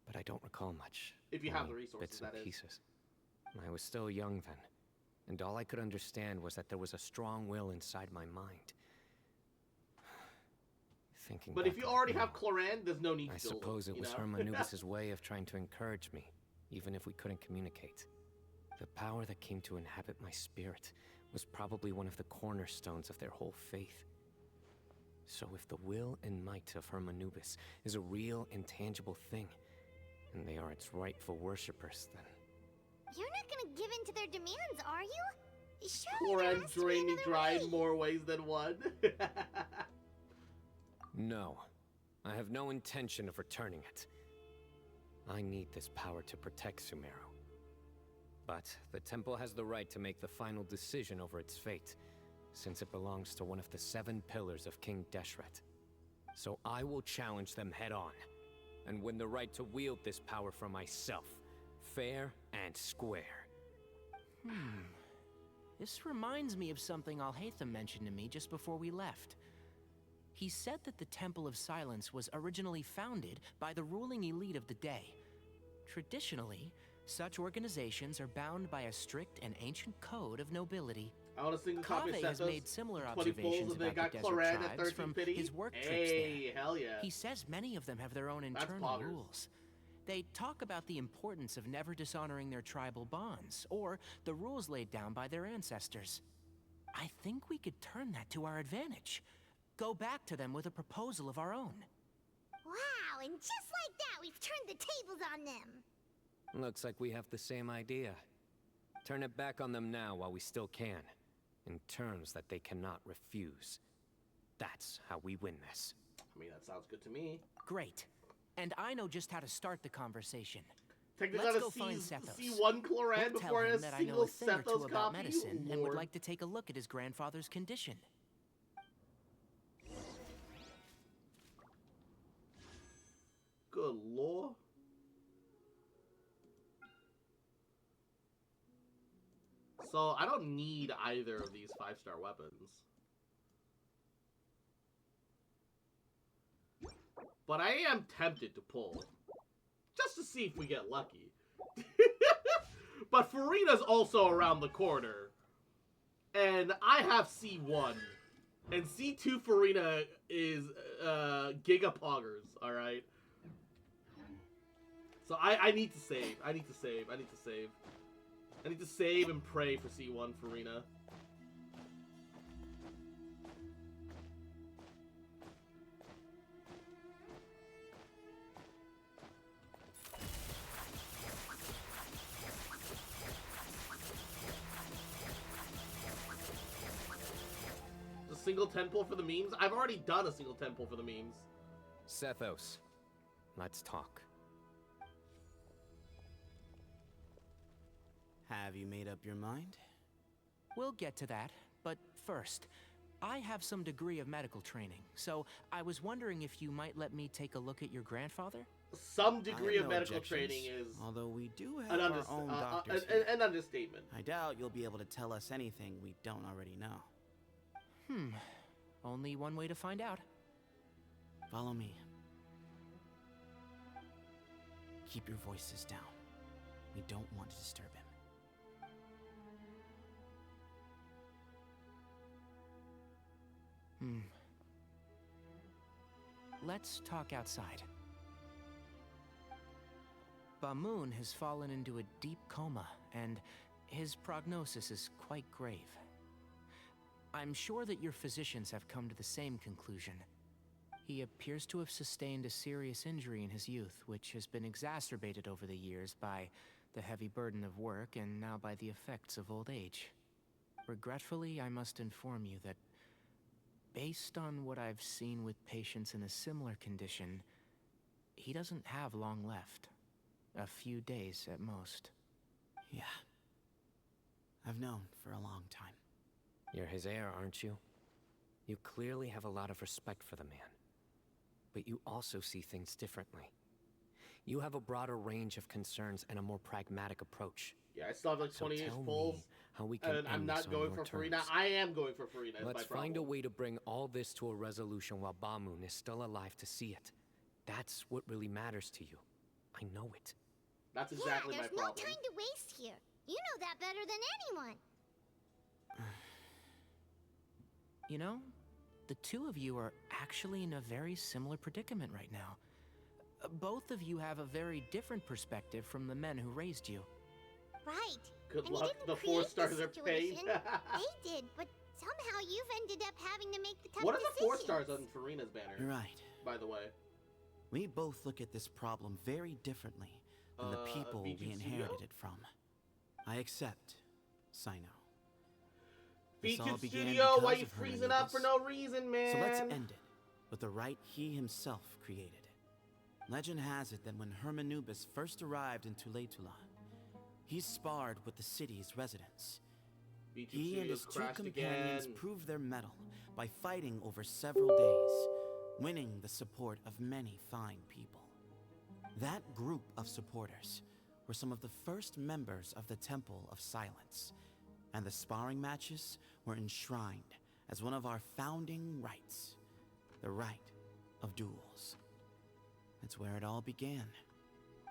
But I don't recall much.
If you have
Only
the resources,
bits and
that is.
pieces. I was still young then, and all I could understand was that there was a strong will inside my mind. Thinking
But
back
if you
on it
already
now,
have Cloran, there's no need
I
to build
suppose
him,
it was
you know?
Hermanubis' way of trying to encourage me, even if we couldn't communicate. The power that came to inhabit my spirit was probably one of the cornerstones of their whole faith. So if the will and might of Hermanubis is a real, intangible thing, and they are its rightful worshippers, then...
You're not gonna give in to their demands, are you? Surely there
Cloran
has to be
drained me
another
dry
way.
in more ways than one.
No. I have no intention of returning it. I need this power to protect Sumeru. But the temple has the right to make the final decision over its fate, since it belongs to one of the 7 pillars of King Deshret. So I will challenge them head-on, and win the right to wield this power for myself, fair and square.
This reminds me of something Alhaitham mentioned to me just before we left. He said that the Temple of Silence was originally founded by the ruling elite of the day. Traditionally, such organizations are bound by a strict and ancient code of nobility.
I want to sing the copy
Kaveh
of
has
Sethos,
made similar
20
observations
pulls, and they
about the
got
desert
Cloran at
tribes
13
from
pity.
his work trips
Hey,
there.
hell yeah.
He says many of them have their own
That's
internal
poggers.
rules. They talk about the importance of never dishonoring their tribal bonds, or the rules laid down by their ancestors. I think we could turn that to our advantage. Go back to them with a proposal of our own.
Wow, and just like that, we've turned the tables on them.
Looks like we have the same idea. Turn it back on them now while we still can, in terms that they cannot refuse. That's how we win this.
I mean, that sounds good to me.
Great. And I know just how to start the conversation.
Technically,
Let's
gotta
go find
see
Sethos.
one Cloran
We'll
before
tell
a
him that I know
single
a thing or two
Sethos
about
copy.
medicine and would
Lord.
like to take a look at his grandfather's condition.
Good lord. So, I don't need either of these 5-star weapons. But I am tempted to pull. Just to see if we get lucky. But Farina's also around the corner. And I have C1. And C2 Farina is Giga Poggers, alright? So I need to save. I need to save. I need to save. I need to save and pray for C1 for Rena. A single 10 pull for the memes? I've already done a single 10 pull for the memes.
Sethos, let's talk.
Have you made up your mind?
We'll get to that, but first, I have some degree of medical training, so I was wondering if you might let me take a look at your grandfather?
Some degree
I have
of
no
medical
objections,
training is
although we do
an,
have our own doctors here.
an understatement.
I doubt you'll be able to tell us anything we don't already know.
Only one way to find out.
Follow me. Keep your voices down. We don't want to disturb him.
Let's talk outside. Bamoon has fallen into a deep coma, and his prognosis is quite grave. I'm sure that your physicians have come to the same conclusion. He appears to have sustained a serious injury in his youth, which has been exacerbated over the years by the heavy burden of work and now by the effects of old age. Regretfully, I must inform you that based on what I've seen with patients in a similar condition, he doesn't have long left. A few days at most.
Yeah. I've known for a long time.
You're his heir, aren't you? You clearly have a lot of respect for the man. But you also see things differently. You have a broader range of concerns and a more pragmatic approach.
Yeah, I still have like 20 inch
tell
pulls.
me how we can
And I'm
end
not
this on
going
your
for Farina.
terms.
I am going for Farina.
Let's find a way to bring all this to a resolution while Bamoon is still alive to see it. That's what really matters to you. I know it.
That's exactly
yeah,
my
there's
problem.
no time to waste here. You know that better than anyone.
You know, the two of you are actually in a very similar predicament right now. Both of you have a very different perspective from the men who raised you.
Right.
Good
and
luck,
we
the
didn't
four
create
stars
the
are paid.
situation. They did, but somehow you've ended up having to make the tough
What are the 4
decisions.
stars on Farina's banner?
You're right.
By the way.
We both look at this problem very differently than the people we
Beacon
inherited
Studio?
it from. I accept, Sino.
Beacon
all began
Studio, why
because
you
of
freezing up for
Hermanubis.
no reason, man?
So let's end it with the rite he himself created. Legend has it that when Hermanubis first arrived in Tuletula, he sparred with the city's residents.
Beacon
He and his
Studios
two
crashed
companions
again.
proved their mettle by fighting over several days, winning the support of many fine people. That group of supporters were some of the first members of the Temple of Silence, and the sparring matches were enshrined as one of our founding rites, the rite of duels. That's where it all began.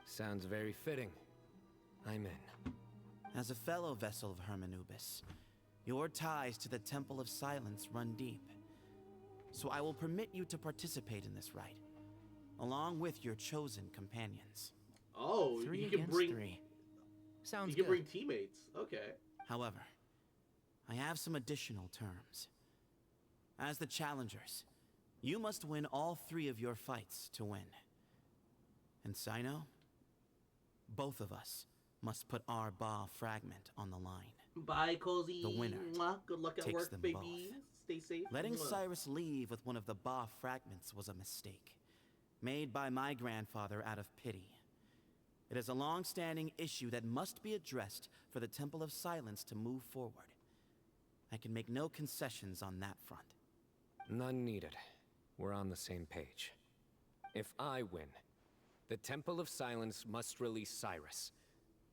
Sounds very fitting. I'm in.
As a fellow vessel of Hermanubis, your ties to the Temple of Silence run deep. So I will permit you to participate in this rite, along with your chosen companions.
Oh,
Three
you can
against
bring
three. Sounds
you can
good.
bring teammates. Okay.
However, I have some additional terms. As the challengers, you must win all 3 of your fights to win. And Sino, both of us must put our Ba fragment on the line.
Bye, Cozy.
The winner
Mwah. Good luck at
takes
work,
them
baby. Stay safe.
Letting
Mwah.
Cyrus leave with one of the Ba fragments was a mistake, made by my grandfather out of pity. It is a long-standing issue that must be addressed for the Temple of Silence to move forward. I can make no concessions on that front.
None needed. We're on the same page. If I win, the Temple of Silence must release Cyrus,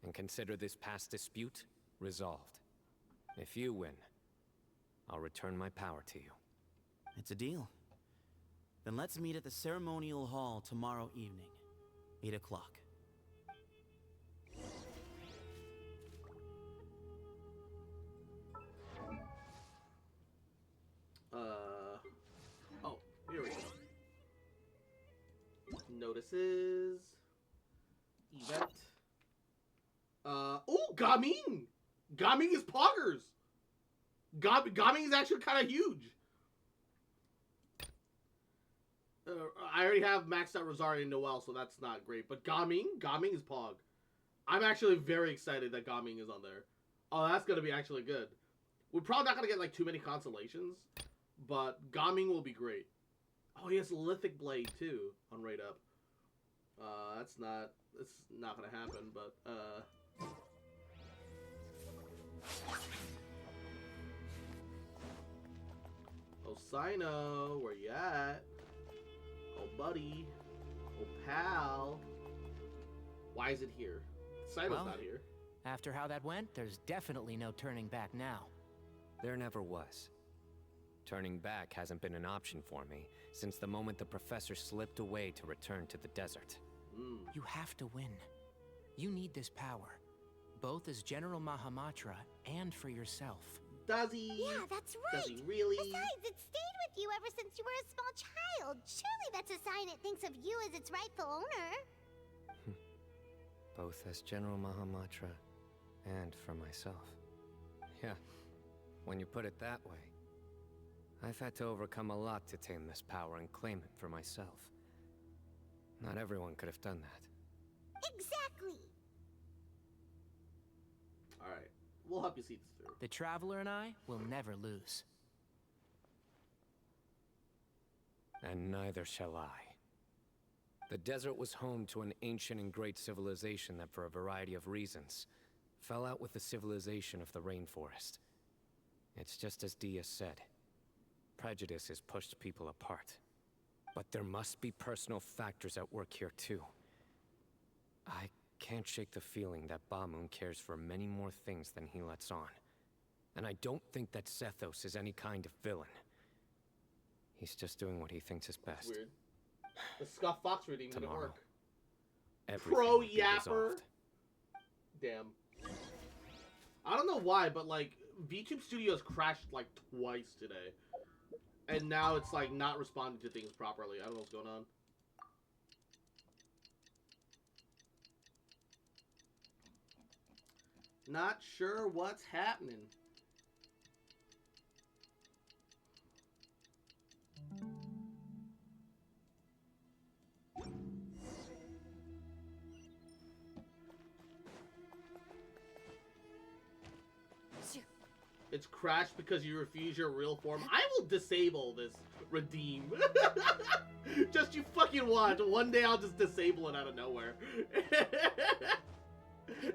and consider this past dispute resolved. If you win, I'll return my power to you.
It's a deal. Then let's meet at the ceremonial hall tomorrow evening, 8 o'clock.
Oh, here we go. Notices. Gaming! Gaming is poggers! Gaming is actually kind of huge. I already have maxed out Rosario and Noelle, so that's not great. But Gaming is pog. I'm actually very excited that Gaming is on there. Oh, that's going to be actually good. We're probably not going to get, like, too many consolations, but Gaming will be great. Oh, he has Lithic Blade, too, on Raid Up. That's not going to happen, but, Oh, Sino, where you at? Oh, buddy. Oh, pal. Why is it here? Sino's
Well,
not here.
After how that went, there's definitely no turning back now.
There never was. Turning back hasn't been an option for me since the moment the professor slipped away to return to the desert.
You have to win. You need this power, both as General Mahamatra and for yourself.
Does he?
Yeah, that's right.
Does he really?
Besides, it stayed with you ever since you were a small child. Surely that's a sign it thinks of you as its rightful owner.
Both as General Mahamatra and for myself. Yeah, when you put it that way. I've had to overcome a lot to tame this power and claim it for myself. Not everyone could have done that.
Exactly.
Alright, we'll help you see this through.
The Traveler and I will never lose.
And neither shall I. The desert was home to an ancient and great civilization that, for a variety of reasons, fell out with the civilization of the rainforest. It's just as Dia said. Prejudice has pushed people apart. But there must be personal factors at work here too. I can't shake the feeling that Bamoon cares for many more things than he lets on. And I don't think that Sethos is any kind of villain. He's just doing what he thinks is best.
Weird. The Scuff Fox reading didn't work.
Everything
Pro
will be
Yapper.
resolved.
Damn. I don't know why, but like VTube Studios crashed like twice today. And now it's like not responding to things properly. I don't know what's going on. Not sure what's happening. It's crashed because you refuse your real form. I will disable this redeem. Just you fucking watch. One day I'll just disable it out of nowhere.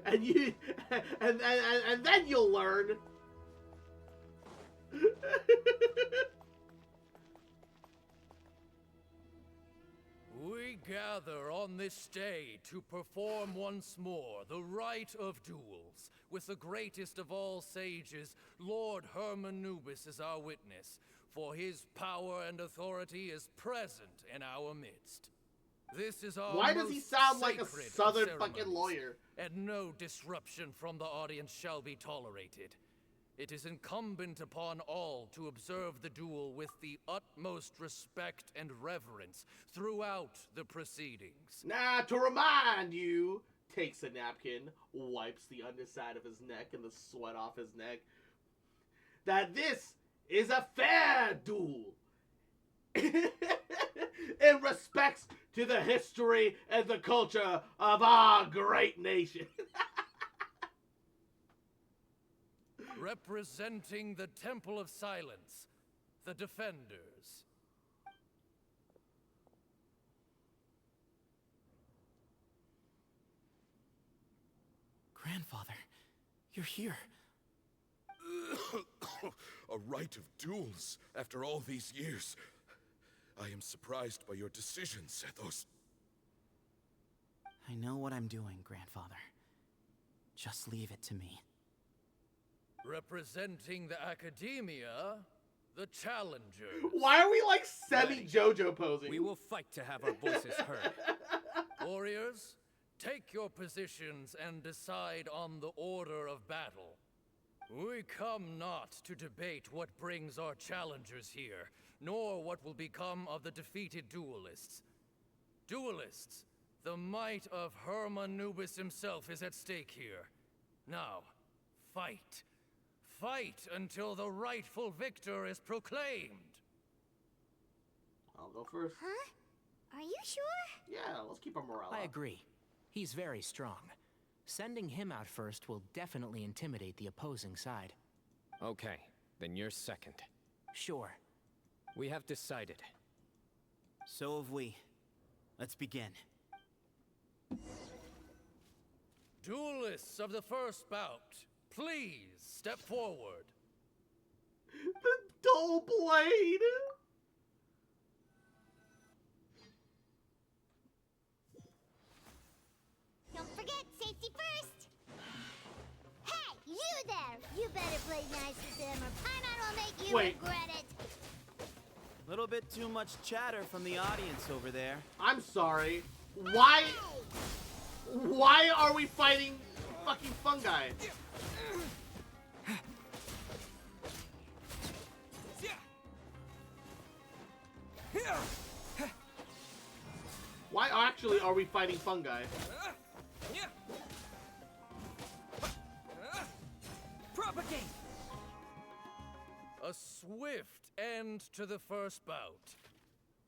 and you and then you'll learn.
We gather on this day to perform once more the rite of duels, with the greatest of all sages, Lord Hermanubis, as our witness, for his power and authority is present in our midst. This is our
Why does he sound like a
sacred of
southern fucking
ceremonies,
lawyer?
And no disruption from the audience shall be tolerated. It is incumbent upon all to observe the duel with the utmost respect and reverence throughout the proceedings.
Now, to remind you, takes a napkin, wipes the underside of his neck and the sweat off his neck, that this is a fair duel. In respects to the history and the culture of our great nation.
Representing the Temple of Silence, the Defenders.
Grandfather, you're here.
A rite of duels after all these years. I am surprised by your decision, Sethos.
I know what I'm doing, Grandfather. Just leave it to me.
Representing the Academia, the Challengers.
Why are we like semi-JoJo posing?
We will fight to have our voices heard. Warriors, take your positions and decide on the order of battle. We come not to debate what brings our challengers here, nor what will become of the defeated duelists. Duelists, the might of Hermanubis himself is at stake here. Now, fight. Fight until the rightful victor is proclaimed.
I'll go first.
Huh? Are you sure?
Yeah, let's keep our morale
I
up.
agree. He's very strong. Sending him out first will definitely intimidate the opposing side.
Okay, then you're second.
Sure.
We have decided.
So have we. Let's begin.
Duelists of the first bout, please step forward.
The dull blade!
Don't forget, safety first! Hey, you there! You better play nice with them or Paimon will make you
Wait.
regret it!
Little bit too much chatter from the audience over there.
I'm sorry. Why are we fighting fucking fungi? Why actually are we fighting fungi?
Propagate!
A swift end to the first bout.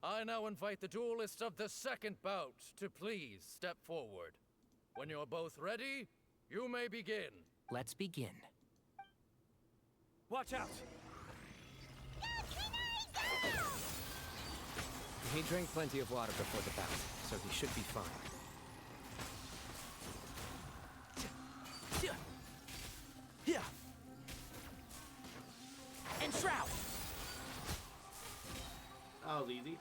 I now invite the duelists of the second bout to please step forward. When you're both ready, you may begin.
Let's begin.
Watch out!
He drank plenty of water before the bout, so he should be fine.
Here. And shroud.
That was easy.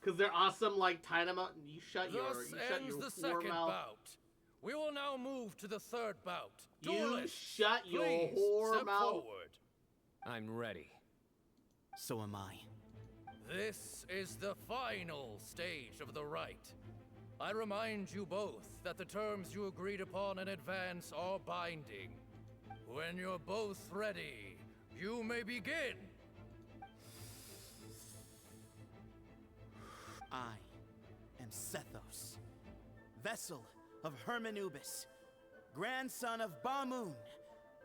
Cause they're awesome, like tie them out and you shut your
Thus
shut
ends
your
the
whore
second
mouth.
bout. We will now move to the third bout.
You
Duelists,
shut your
please
whore
step
mouth.
forward.
I'm ready.
So am I.
This is the final stage of the rite. I remind you both that the terms you agreed upon in advance are binding. When you're both ready, you may begin.
I am Sethos, vessel of Hermanubis, grandson of Bamoon,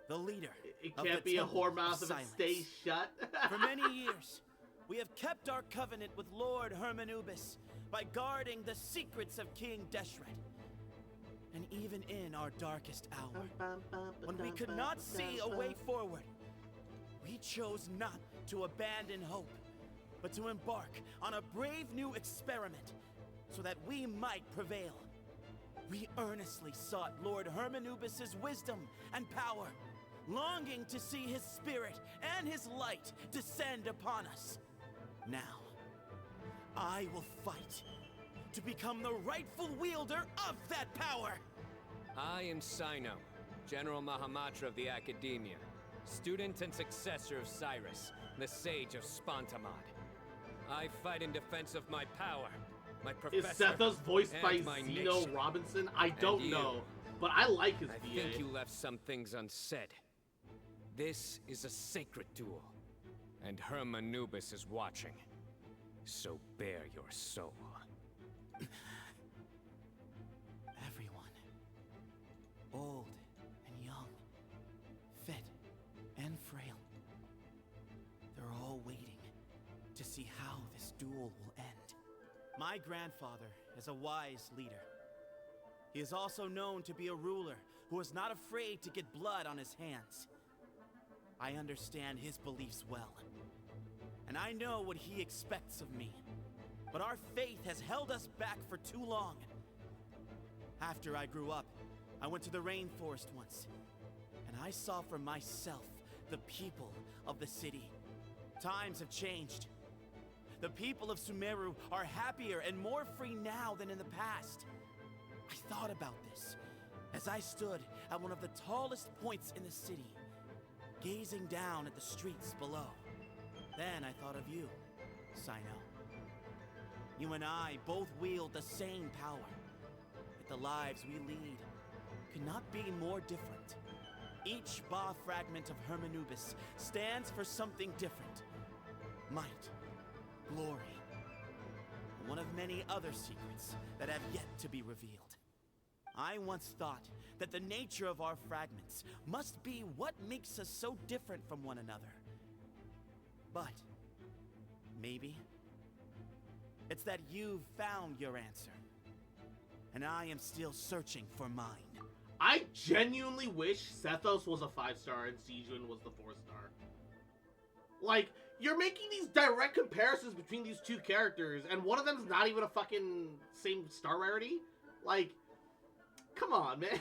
the leader
It
of
can't
the
be a
Temple
whore
of
mouth if it
Silence.
stays shut.
For many years, we have kept our covenant with Lord Hermanubis by guarding the secrets of King Deshret. And even in our darkest hour, when we could not see a way forward, we chose not to abandon hope, but to embark on a brave new experiment so that we might prevail. We earnestly sought Lord Hermanubis' wisdom and power, longing to see his spirit and his light descend upon us. Now, I will fight to become the rightful wielder of that power.
I am Sino, General Mahamatra of the Academia, student and successor of Cyrus, the Sage of Spontamod. I fight in defense of my power, my professor,
Is Sethos voiced
and
by
my
Zeno
nation.
Robinson? I don't
And you.
know, but I like his
I
VA.
think you left some things unsaid. This is a sacred duel, and Hermanubis is watching. So bare your soul.
Everyone, old and young, fit and frail, they're all waiting to see how this duel will end. My grandfather is a wise leader. He is also known to be a ruler who is not afraid to get blood on his hands. I understand his beliefs well, and I know what he expects of me. But our faith has held us back for too long. After I grew up, I went to the rainforest once, and I saw for myself the people of the city. Times have changed. The people of Sumeru are happier and more free now than in the past. I thought about this as I stood at one of the tallest points in the city, gazing down at the streets below. Then I thought of you, Sino. You and I both wield the same power, yet the lives we lead could not be more different. Each Ba fragment of Hermanubis stands for something different. Might, glory, one of many other secrets that have yet to be revealed. I once thought that the nature of our fragments must be what makes us so different from one another. But maybe it's that you've found your answer, and I am still searching for mine.
I genuinely wish Sethos was a 5-star and Sejun was the 4-star. Like, you're making these direct comparisons between these two characters, and one of them's not even a fucking same star rarity? Like, come on, man.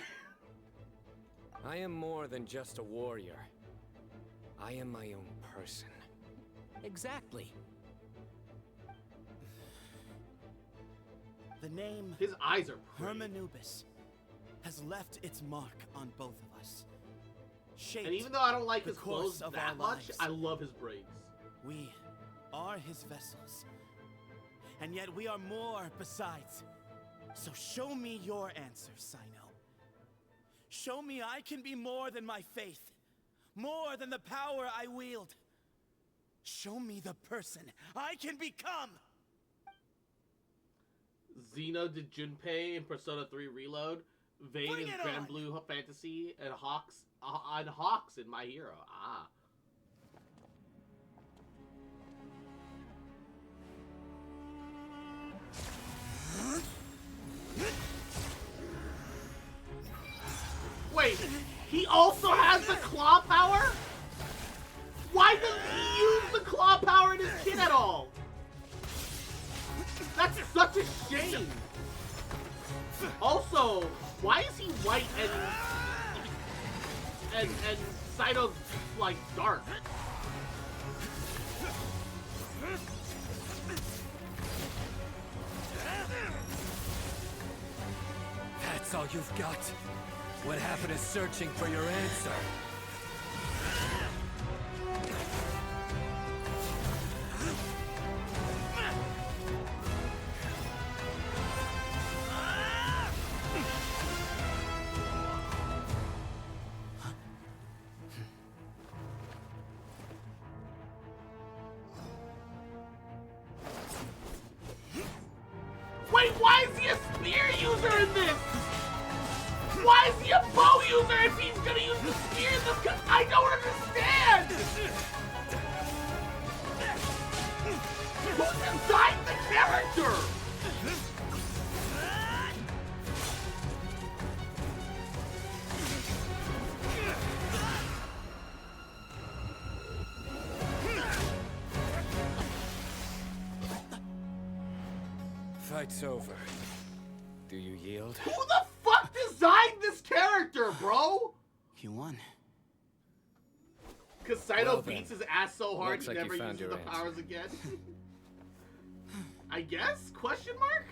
I am more than just a warrior. I am my own person.
Exactly.
The name
His eyes are pretty.
Hermanubis has left its mark on both of us. Shaped
And even though I don't like
the
his clothes
course of
that
our
much,
lives.
I love his braids.
We are his vessels. And yet we are more besides. So show me your answer, Sino. Show me I can be more than my faith. More than the power I wield. Show me the person I can become!
Xeno did Junpei in Persona 3 Reload. Vayne
Bring
in
it
Grand
on!
Blue Fantasy, and Hawks in My Hero. Ah. Wait, he also has the claw power? Why doesn't he use the claw power in his kit at all? That's such a shame. Also, why is he white and Saito's like dark?
That's all you've got? What happened to searching for your answer?
Wait, why is he a spear user in this? Why is he a bow user if he's gonna use the spear in this? Cause I don't understand! Who designed the character?
Fight's over. Do you yield?
Who the fuck designed this character, bro?
You won.
Cause Saito
Well then.
beats his ass so hard
Looks
he
like you
never
found
uses
your
the
answer.
powers again. I guess? Question mark?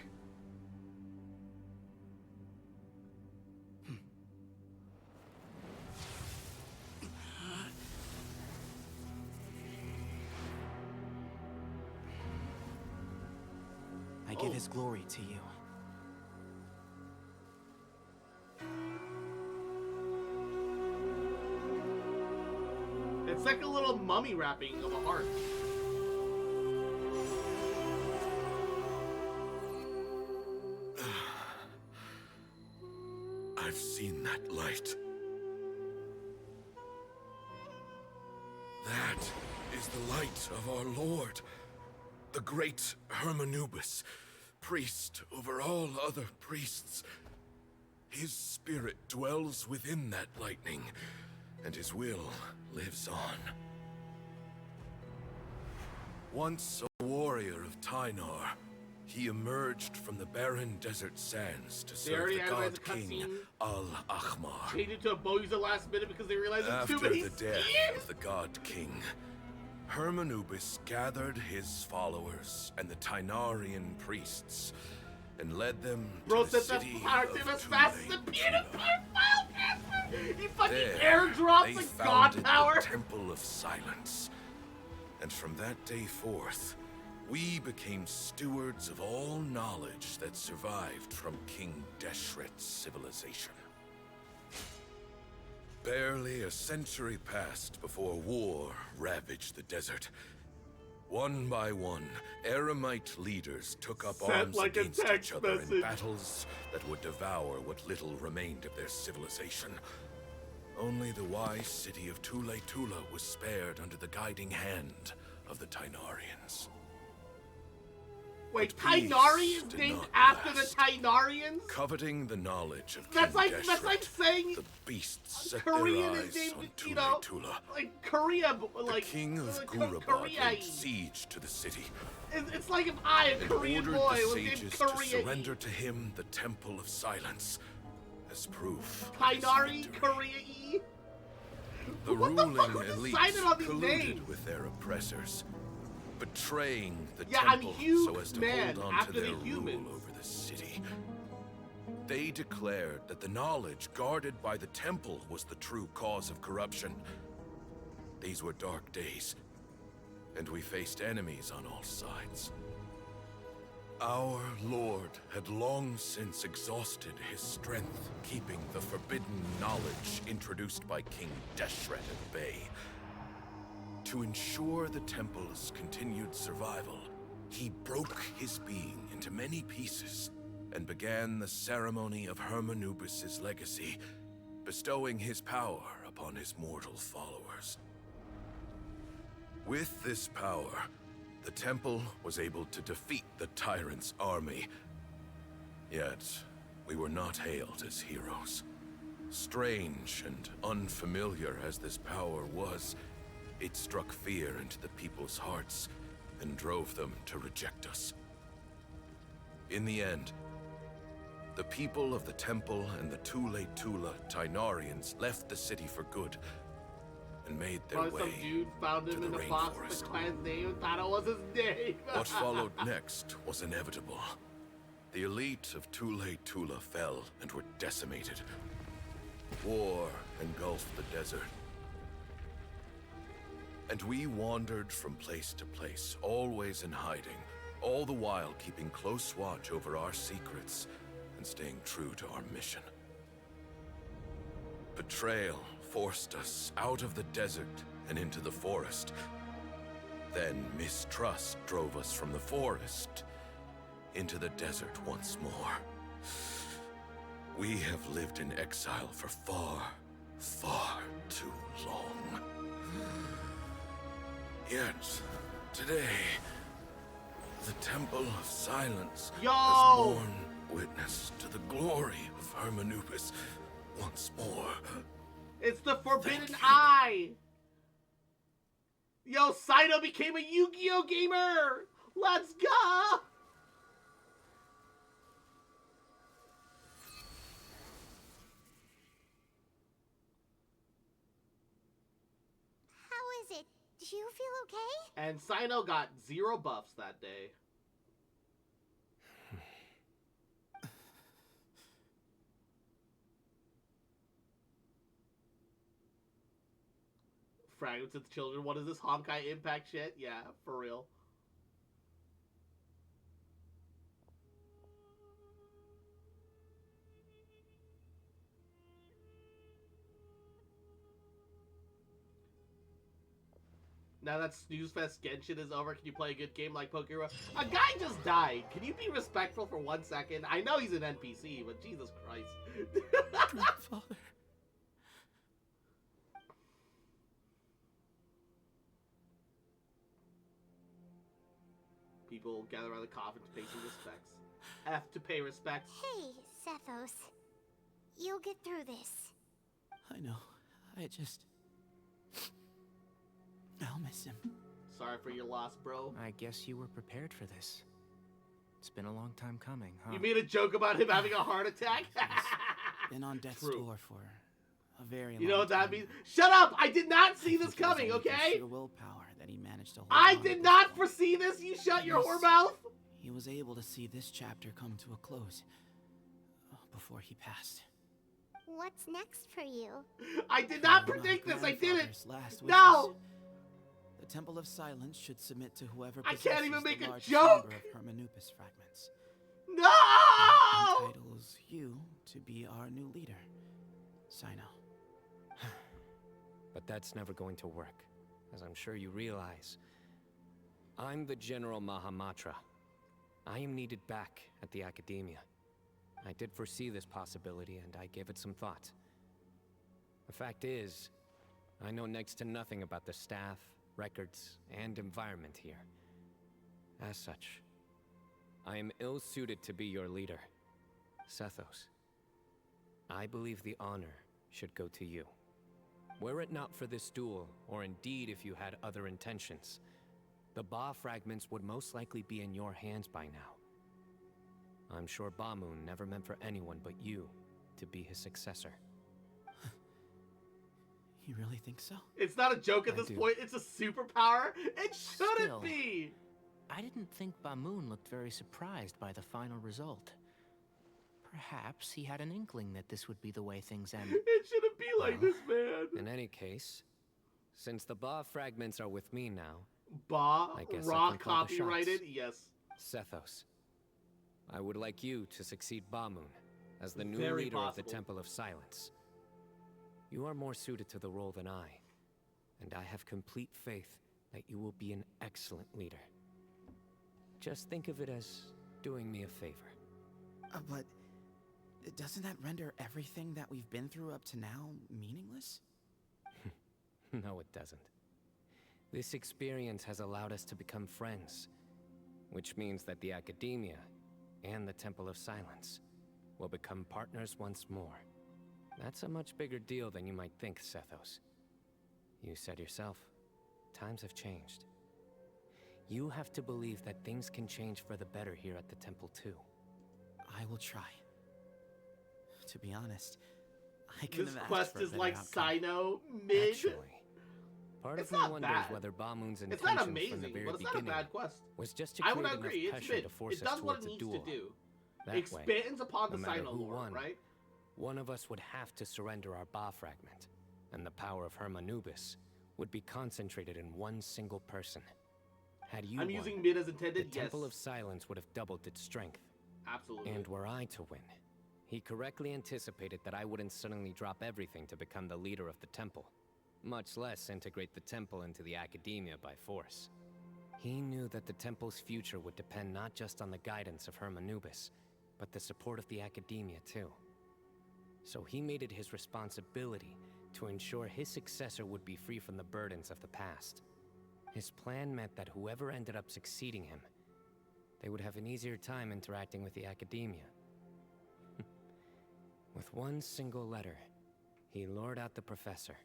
I give his glory to you.
It's like a little mummy wrapping of a heart.
I've seen that light. That is the light of our Lord, the great Hermanubis, priest over all other priests. His spirit dwells within that lightning, and his will lives on. Once a warrior of Tynar, he emerged from the barren desert sands to
They
serve
already
the
animated
god
the
king
cutscene.
Al-Ahmar.
Changed it to a bow user last minute because they realized it's
After
too many
the death
spears.
of the god king, Hermanubis gathered his followers and the Tynarian priests and led them
Bro
to the
said
city
that's power
of
to as fast as the
Tule.
PewDiePie file transfer. He fucking
There,
airdrops
they
like
founded
god power.
the Temple of Silence. And from that day forth, we became stewards of all knowledge that survived from King Deshret's civilization. Barely a century passed before war ravaged the desert. One by one, Eremite leaders took up
Sent
arms
like a
against each
text
other in
message.
battles that would devour what little remained of their civilization. Only the wise city of Tule Tula was spared under the guiding hand of the Tainarians.
Wait,
But peace
Tainarians
did
named
not
after the
last.
Tainarians?
Coveting the knowledge of
That's
King
like
Deshret,
saying
the beasts set
Korean
their
is
eyes
named,
on
you
Tule
know,
Tula.
like Korea, like
The king of
Ko-
Gurabad
Korea.
laid siege to the city
It's like if I, a
and
Korean
ordered
boy,
the
was named
sages
Korea.
to surrender to him the Temple of Silence as proof of his
Tainari,
victory.
Korea.
The
What the
ruling
fuck was decided
elites
on these
colluded
names?
with their oppressors, betraying the
Yeah, I'm
temple
huge,
so as to
man,
hold on
after
to
the
their rule
humans.
over the city. They declared that the knowledge guarded by the temple was the true cause of corruption. These were dark days, and we faced enemies on all sides. Our Lord had long since exhausted his strength, keeping the forbidden knowledge introduced by King Deshret at bay. To ensure the temple's continued survival, he broke his being into many pieces and began the ceremony of Hermanubis' legacy, bestowing his power upon his mortal followers. With this power, the temple was able to defeat the tyrant's army. Yet, we were not hailed as heroes. Strange and unfamiliar as this power was, it struck fear into the people's hearts and drove them to reject us. In the end, the people of the temple and the Tule Tula Tainarians left the city for good and made their
Probably some
way
dude found
to
him
the
in the box with
rainforest.
the clan's name and thought it was his name.
What followed next was inevitable. The elite of Tule Tula fell and were decimated. War engulfed the desert. And we wandered from place to place, always in hiding, all the while keeping close watch over our secrets and staying true to our mission. Betrayal forced us out of the desert and into the forest. Then mistrust drove us from the forest into the desert once more. We have lived in exile for far, far too long. Yet, today, the Temple of Silence has borne witness to the glory of Hermanubis once more.
It's the Forbidden Eye! Yo, Saito became a Yu-Gi-Oh! Gamer! Let's go!
How is it? Do you feel okay?
And Sino got 0 buffs that day. Fragments of the Children. What is this Honkai Impact shit? Yeah, for real. Now that Snoozefest Genshin is over, can you play a good game like Pokemon? A guy just died. Can you be respectful for 1 second? I know he's an NPC, but Jesus Christ.
Grandfather.
People gather around the coffin to pay some respects. F to pay respects.
Hey, Cephos. You'll get through this.
I know. I just... I'll miss him.
Sorry for your loss, bro.
I guess you were prepared for this. It's been a long time coming, huh?
You made a joke about him having a heart attack?
Been on death's door for a very long
You know what that
time.
means? Shut up! I did not see
I
this
think it was
coming,
only through
okay?
sheer willpower that he managed to hold
I
on
did
at
not
this point.
foresee this! You shut your
Yes.
whore mouth!
He was able to see this chapter come to a close before he passed.
What's next for you?
I did not
My
predict this, I did it!
grandfather's last
No!
wishes. The Temple of Silence should submit to whoever
I
possesses
can't even
the
make a
largest
joke!
number of Hermanubis fragments.
No!
That entitles you to be our new leader, Sino.
But that's never going to work, as I'm sure you realize. I'm the General Mahamatra. I am needed back at the Academia. I did foresee this possibility, and I gave it some thought. The fact is, I know next to nothing about the staff, records, and environment here. As such, I am ill-suited to be your leader, Sethos. I believe the honor should go to you. Were it not for this duel, or indeed if you had other intentions, the Ba fragments would most likely be in your hands by now. I'm sure Bamoon never meant for anyone but you to be his successor.
You really think so?
It's not a joke at this point. It's a superpower. It shouldn't
Still,
be.
I didn't think Bamoon looked very surprised by the final result. Perhaps he had an inkling that this would be the way things end.
It shouldn't be like this, man.
In any case, since the Ba fragments are with me now,
Ba,
I guess
raw
I can call the
copyrighted,
shots.
yes.
Sethos, I would like you to succeed Bamoon as the new
Very
leader of
possible.
the Temple of Silence. You are more suited to the role than I, and I have complete faith that you will be an excellent leader. Just think of it as doing me a favor.
But doesn't that render everything that we've been through up to now meaningless?
No, it doesn't. This experience has allowed us to become friends, which means that the Academia and the Temple of Silence will become partners once more. That's a much bigger deal than you might think, Sethos. You said yourself, times have changed. You have to believe that things can change for the better here at the temple too.
I will try. To be honest, I couldn't
This
have asked
quest
for a
is
better
like
outcome.
Sino mid.
Actually, part
It's
of me
not
wonders
bad.
whether Bamoon's
It's not
intention
amazing,
from the very
but it's not a
beginning
bad quest.
was just to
I
create
would
enough
agree. It's
pressure
mid.
to force
It
us
does what
towards
it
a
needs
duel.
to do.
That
Expands
way,
upon the
no matter
Sino
who
lore,
won,
right?
one of us would have to surrender our Ba fragment, and the power of Hermanubis would be concentrated in one single person. Had you
I'm
won,
using mid as intended,
the Temple
yes.
of Silence would have doubled its strength.
Absolutely.
And were I to win, he correctly anticipated that I wouldn't suddenly drop everything to become the leader of the temple, much less integrate the temple into the Academia by force. He knew that the temple's future would depend not just on the guidance of Hermanubis, but the support of the Academia too. So he made it his responsibility to ensure his successor would be free from the burdens of the past. His plan meant that whoever ended up succeeding him, they would have an easier time interacting with the Academia. With one single letter, he lured out the professor.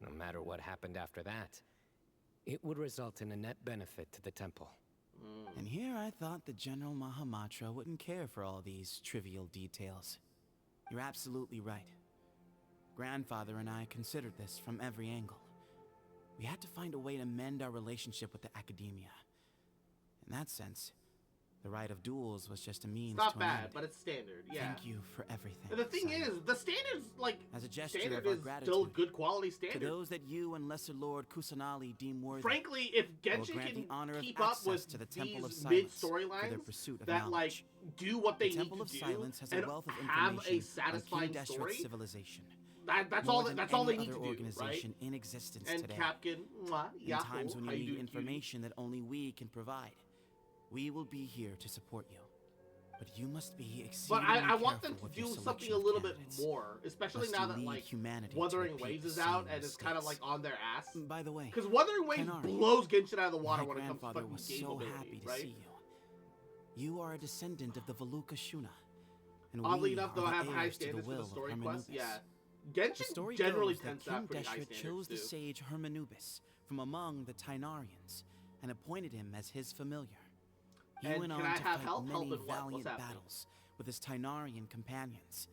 No matter what happened after that, it would result in a net benefit to the temple.
And here I thought the General Mahamatra wouldn't care for all these trivial details. You're absolutely right. Grandfather and I considered this from every angle. We had to find a way to mend our relationship with the Academia. In that sense, the right of duels was just a means
It's not
to an
bad,
end.
but it's standard. Yeah.
Thank you for everything.
And the thing
Sire.
is, the standards, like,
As a gesture
standard
of our
is
gratitude
still good quality
to
standard.
those that you and Lesser Lord Kusanali deem worthy.
Frankly, if
I will
Genshin
grant
can
the honor of
keep up
access
with
to the Temple of
these
Silence
mid
for their
storylines
pursuit of
that
knowledge.
like do what they
The
need
Temple
to
of
do
Silence has
and
a wealth of
have
information
a satisfying
on King
story,
Deshret's civilization.
that's
More
all.
than
That's all they
any
need to
other
do,
organization
right?
in existence
And
today.
Capkin, mwah,
In
Yahoo,
times when
how
you
you
need
doing,
information that only we can provide, we will be here to support you. But you must be
But
exceedingly
I want them
careful
to
with your
do something
selection
a
of
little bit
candidates,
more, especially
lest
now
you
that
lead
like
humanity to
Wuthering
repeat
Waves
the
is out
same
and it's kind of like
mistakes.
on their ass.
By the way,
Because Wuthering Waves
Kenari,
blows Genshin out of the water
my
when it comes to
grandfather
fucking
was
game
so
ability,
happy to
right?
see you. You are a descendant of the Valuka Shuna, and
Oddly
we
enough,
are
though,
the
I have high
heirs to the
standards for
will
the
of
story quests.
Hermanubis.
Yeah,
The
Genshin
story
generally
goes
tends
that
to have
King
pretty high
Deshret
standards
chose
too.
the sage Hermanubis from among the Tainarians and appointed him as his familiar. He
And
went
can
on
I
to
have
fight
help?
many
Help in what? What's
valiant
happening?
battles with his Tainarian companions.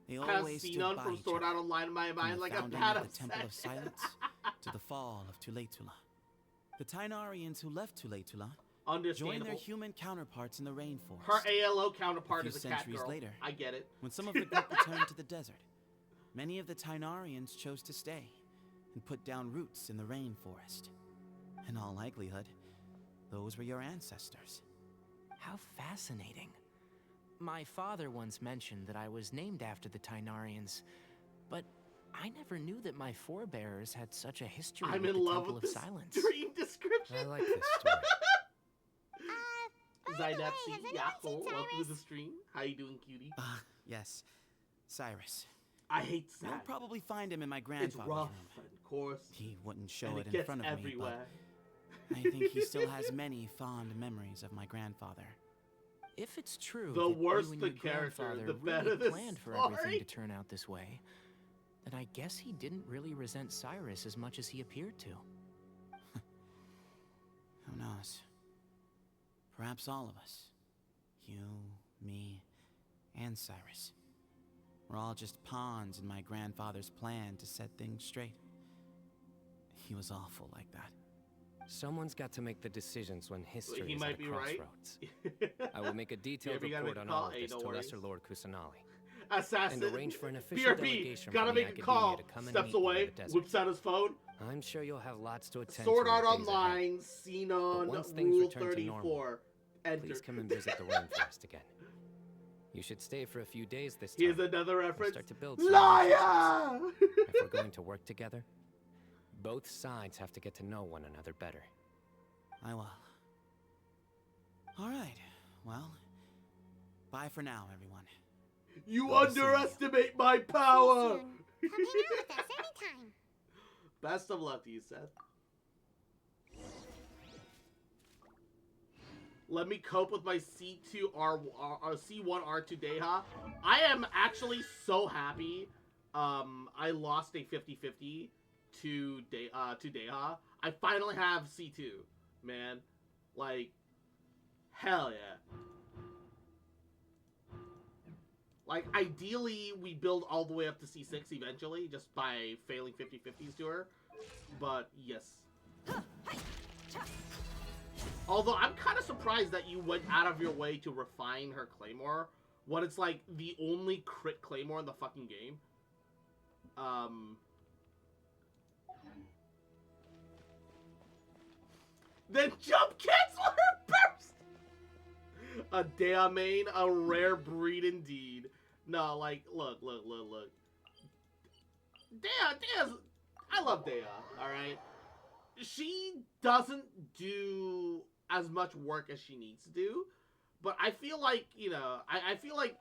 They
Has
always stood
Sinon
by
from
each
Sword
other,
Art Online in my
from
mind
the
like a
founding
bad
of the Temple of
obsession.
Silence to the fall of Tuletula. The Tainarians who left Tuletula joined their
Understandable.
human counterparts in the rainforest.
Her ALO counterpart
a
is
few
a cat
centuries
girl.
later,
I get it.
when some of the group returned to the desert, many of the Tainarians chose to stay and put down roots in the rainforest. In all likelihood, those were your ancestors.
How fascinating. My father once mentioned that I was named after the Tainarians, but I never knew that my forebears had such a history
I'm
with
in
the
love
Temple
with
of
this
Silence.
dream description.
I like this story.
Zainapsi,
has anyone
Yahoo,
seen
welcome to
Cyrus?
the stream. How you doing, cutie?
Yes. Cyrus.
I hate
You'll
sad.
probably find him in my
It's
grandfather's
rough,
room.
and coarse.
He wouldn't show
and
it in
gets
front of
everywhere.
me, but I think he still has many fond memories of my grandfather.
If it's true
The
that
worse
you and
the
your
character,
grandfather
the better
really
the
planned for
story.
everything to turn out this way, then I guess he didn't really resent Cyrus as much as he appeared to.
Who knows? Perhaps all of us. You, me, and Cyrus. We're all just pawns in my grandfather's plan to set things straight. He was awful like that.
Someone's got to make the decisions when history
He
is
might
at a
be right.
crossroads. I will make a detailed
you gotta
report
make a
on
call?
all of
Hey,
this
no
to
worries.
Lesser Lord Kusanali.
Assassin.
And arrange for an official
BRB,
delegation
gotta
from the
make a
Academia
call.
to come and
Steps
meet you in
away,
the desert.
whips out his phone.
I'm sure you'll have lots to attend
Sword
to in
Art
the days ahead.
Online, Xenon,
But once things
Rule
return to
34.
normal,
Enter.
please come and visit the rainforest again. You should stay for a few days this time.
Here's another
and
reference.
Start to build some
Liar!
relationships. If we're going to work together, both sides have to get to know one another better.
I will. All right. Well, bye for now, everyone.
You
Love to see you.
underestimate my power!
Come hang out with us anytime.
Best of luck to you, Seth. Let me cope with my C1 R2 Deha. I am actually so happy. I lost a 50-50 to Deha. I finally have C2, man. Like, hell yeah. Like, ideally, we build all the way up to C6 eventually, just by failing 50-50s to her. But, yes. Although, I'm kind of surprised that you went out of your way to refine her Claymore, when it's, like, the only crit Claymore in the fucking game. Then jump cancel her burst! A Dea main, a rare breed indeed. No, like, look. Dea's... I love Dea, alright? She doesn't do as much work as she needs to do, but I feel like, you know, I feel like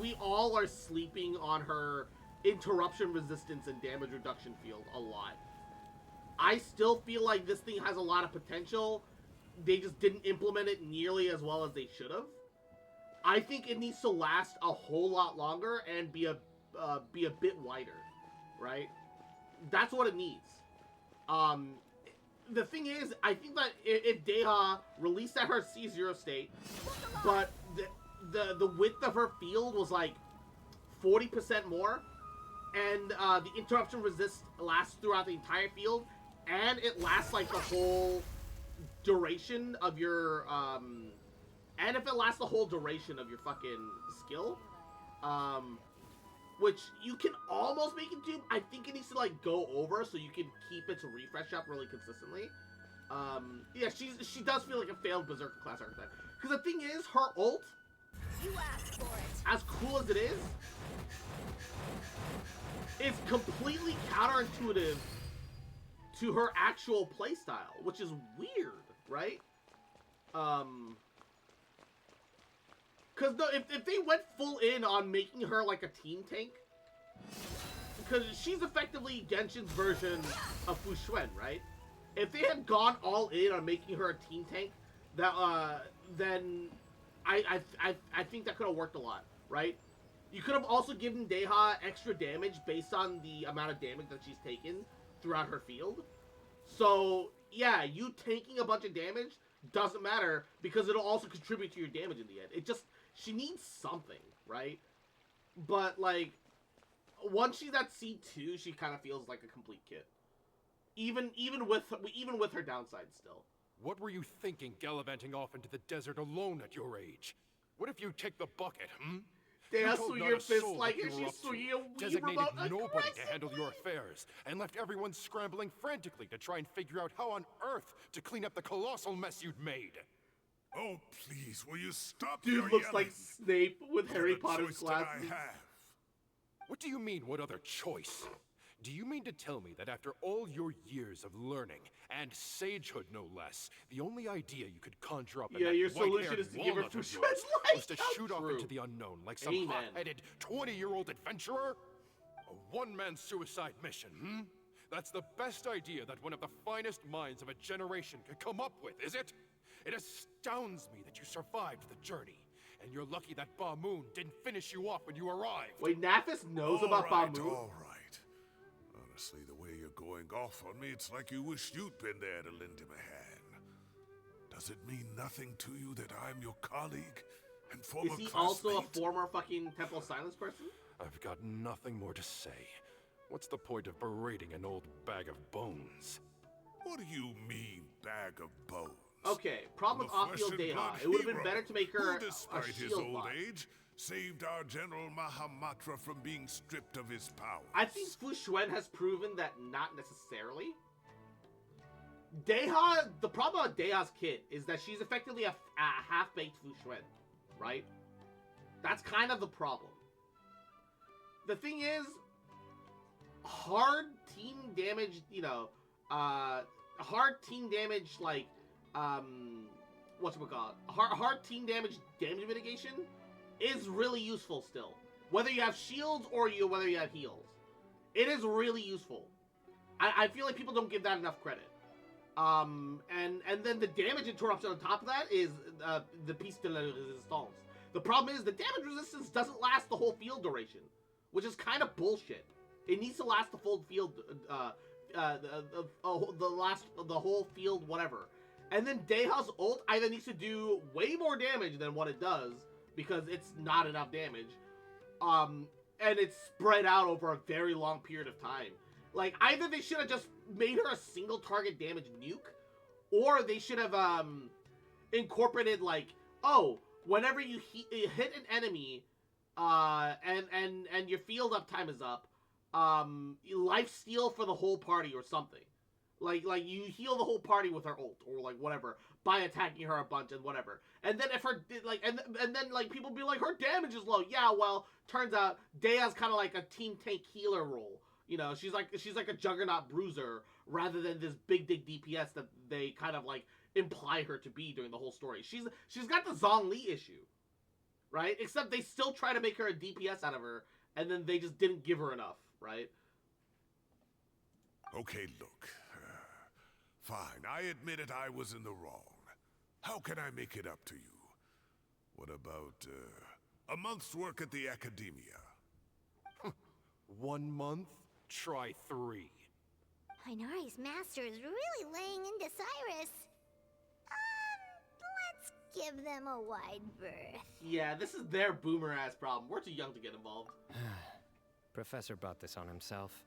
we all are sleeping on her interruption resistance and damage reduction field a lot. I still feel like this thing has a lot of potential. They just didn't implement it nearly as well as they should have. I think it needs to last a whole lot longer and be a bit wider, right? That's what it needs. The thing is, I think that if Deha released at her C0 state, but the width of her field was like 40% more, and the interruption resist lasts throughout the entire field, and it lasts like the whole duration of your and if it lasts the whole duration of your fucking skill, which you can almost make it do. I think it needs to like go over so you can keep its refresh up really consistently. Yeah, she does feel like a failed Berserker class archetype. Because the thing is, her ult,
You asked for it.
as cool as it is completely counterintuitive to her actual playstyle, which is weird, right? Because if they went full in on making her like a team tank, because she's effectively Genshin's version of Fu Xuan, right? If they had gone all in on making her a team tank, that then I think that could have worked a lot, right? You could have also given Deha extra damage based on the amount of damage that she's taken throughout her field. So, yeah, you taking a bunch of damage doesn't matter because it'll also contribute to your damage in the end. It just, she needs something, right? But, like, once she's at C2, she kind of feels like a complete kit. Even with her downside still.
What were you thinking, gallivanting off into the desert alone at your age? What if you take the bucket, hmm?
They
You
asked
told
for
not
your
a
fist
soul
like
what
her,
you were
she's
up to,
swinging a Wii
designated
remote
nobody to handle your affairs, and left everyone scrambling frantically to try and figure out how on earth to clean up the colossal mess you'd made.
Oh, please, will you stop
Dude
your
looks
yelling?
like Snape with
What
Harry
other
Potter's
choice did I
glasses.
have?
What do you mean, what other choice? Do you mean to tell me that after all your years of learning, and sagehood no less, the only idea you could conjure up in
Yeah,
that
your solution
white-haired
is to give her
walnut of
Fushren's
yours
life?
was to
How
shoot off
true.
into the unknown like some
Amen.
hot-headed 20-year-old adventurer? A one-man suicide mission, hmm? That's the best idea that one of the finest minds of a generation could come up with, is it? It astounds me that you survived the journey. And you're lucky that Ba Moon didn't finish you off when you arrived.
Wait, Nafis knows about Ba Moon?
All right. Honestly, the way you're going off on me, it's like you wished you'd been there to lend him a hand. Does it mean nothing to you that I'm your colleague and former
Is he
classmate?
also a former fucking Temple of Silence person?
I've got nothing more to say. What's the point of berating an old bag of bones?
What do you mean, bag of bones?
Okay, problem with off-field Deha. It would have been better to make her
who,
a
despite his
shield
old
bot.
age, saved our General Mahamatra from being stripped of his power.
I think Fu Xuan has proven that not necessarily. Deha, the problem with Deha's kid is that she's effectively a half-baked Fu Xuan, right? That's kind of the problem. The thing is, hard team damage, hard team damage, like, whatchamacallit? Hard team damage mitigation is really useful still. Whether you have shields or whether you have heals. It is really useful. I feel like people don't give that enough credit. And then the damage interruption on top of that is the piece de la resistance. The problem is the damage resistance doesn't last the whole field duration, which is kind of bullshit. It needs to last the full field, the whole field, whatever. And then Deha's ult either needs to do way more damage than what it does, because it's not enough damage, and it's spread out over a very long period of time. Like, either they should have just made her a single target damage nuke, or they should have incorporated, like, oh, whenever you hit an enemy, and your field uptime is up, life steal for the whole party or something. Like you heal the whole party with her ult or like whatever by attacking her a bunch and whatever. And then if her and then like people be like her damage is low. Yeah, well, turns out Dea's kind of like a team tank healer role. You know, she's like a juggernaut bruiser rather than this big DPS that they kind of like imply her to be during the whole story. She's got the Zhongli issue, right? Except they still try to make her a DPS out of her, and then they just didn't give her enough, right?
Okay, look. Fine, I admit it, I was in the wrong. How can I make it up to you? What about, a month's work at the academia?
1 month? Try 3.
Hinari's master is really laying into Cyrus. Let's give them a wide berth.
Yeah, this is their boomer-ass problem. We're too young to get involved.
Professor brought this on himself.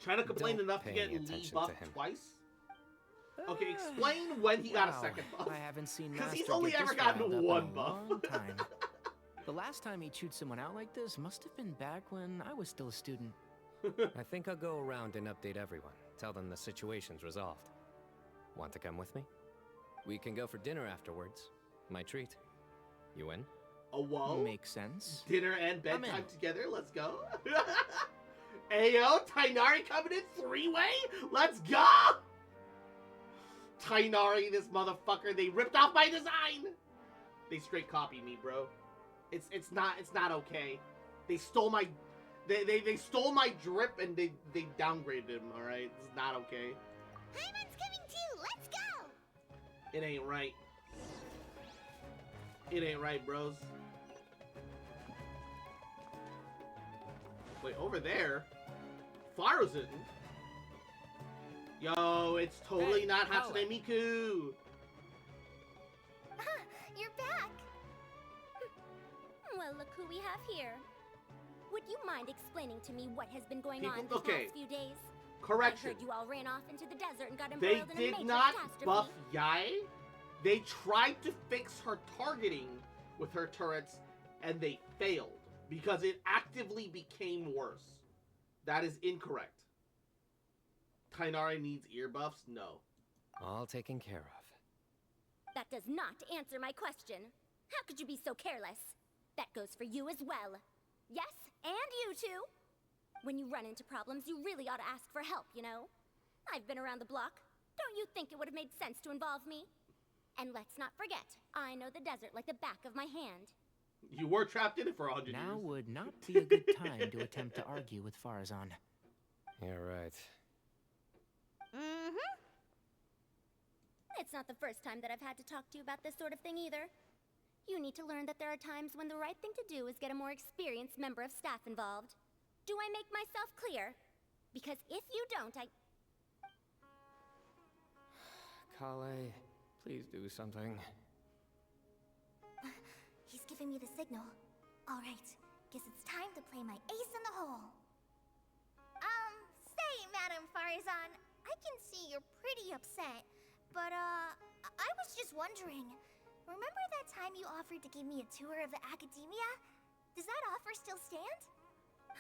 Trying to complain
Don't
enough to
pay
get
any
Lee
attention
buffed
to him.
twice? Okay, explain when he got a second buff.
I haven't seen
Because
Master
he's only
get
ever
this
gotten
riled up in
one
a
buff.
long time. The last time he chewed someone out like this must have been back when I was still a student.
I think I'll go around and update everyone. Tell them the situation's resolved. Want to come with me? We can go for dinner afterwards. My treat. You in?
Oh, whoa.
Makes sense.
Dinner and bedtime together. Let's go. Ayo, Tainari coming in 3-way? Let's go! Tainari, this motherfucker, they ripped off my design! They straight copied me, bro. It's not okay. They stole my they stole my drip and they downgraded him, alright? This is not okay.
Hyman's coming too! Let's go!
It ain't right. It ain't right, bros. Wait, over there? Faru's in. Yo, it's totally not Hatsune Miku.
You're back! Well, look who we have here. Would you mind explaining to me what has been going on these past few days?
Correction.
I heard you all ran off into the desert and got
They
embroiled in a major
did not
catastrophe.
buff Yae. They tried to fix her targeting with her turrets, and they failed because it actively became worse. That is incorrect. Tainari needs ear buffs? No.
All taken care of.
That does not answer my question. How could you be so careless? That goes for you as well. Yes, and you too.
When you run into problems, you really ought to ask for help, you know? I've been around the block. Don't you think it would have made sense to involve me? And let's not forget, I know the desert like the back of my hand.
You were trapped in it for 100
Now
years.
would not be a good time to attempt to argue with Farazan.
You're right.
Mm-hmm.
It's not the first time that I've had to talk to you about this sort of thing either. You need to learn that there are times when the right thing to do is get a more experienced member of staff involved. Do I make myself clear? Because if you don't,
Kale, please do something.
He's giving me the signal. All right, guess it's time to play my ace in the hole. Say, Madame Farazan, I can see you're pretty upset, but I was just wondering, remember that time you offered to give me a tour of the academia? Does that offer still stand?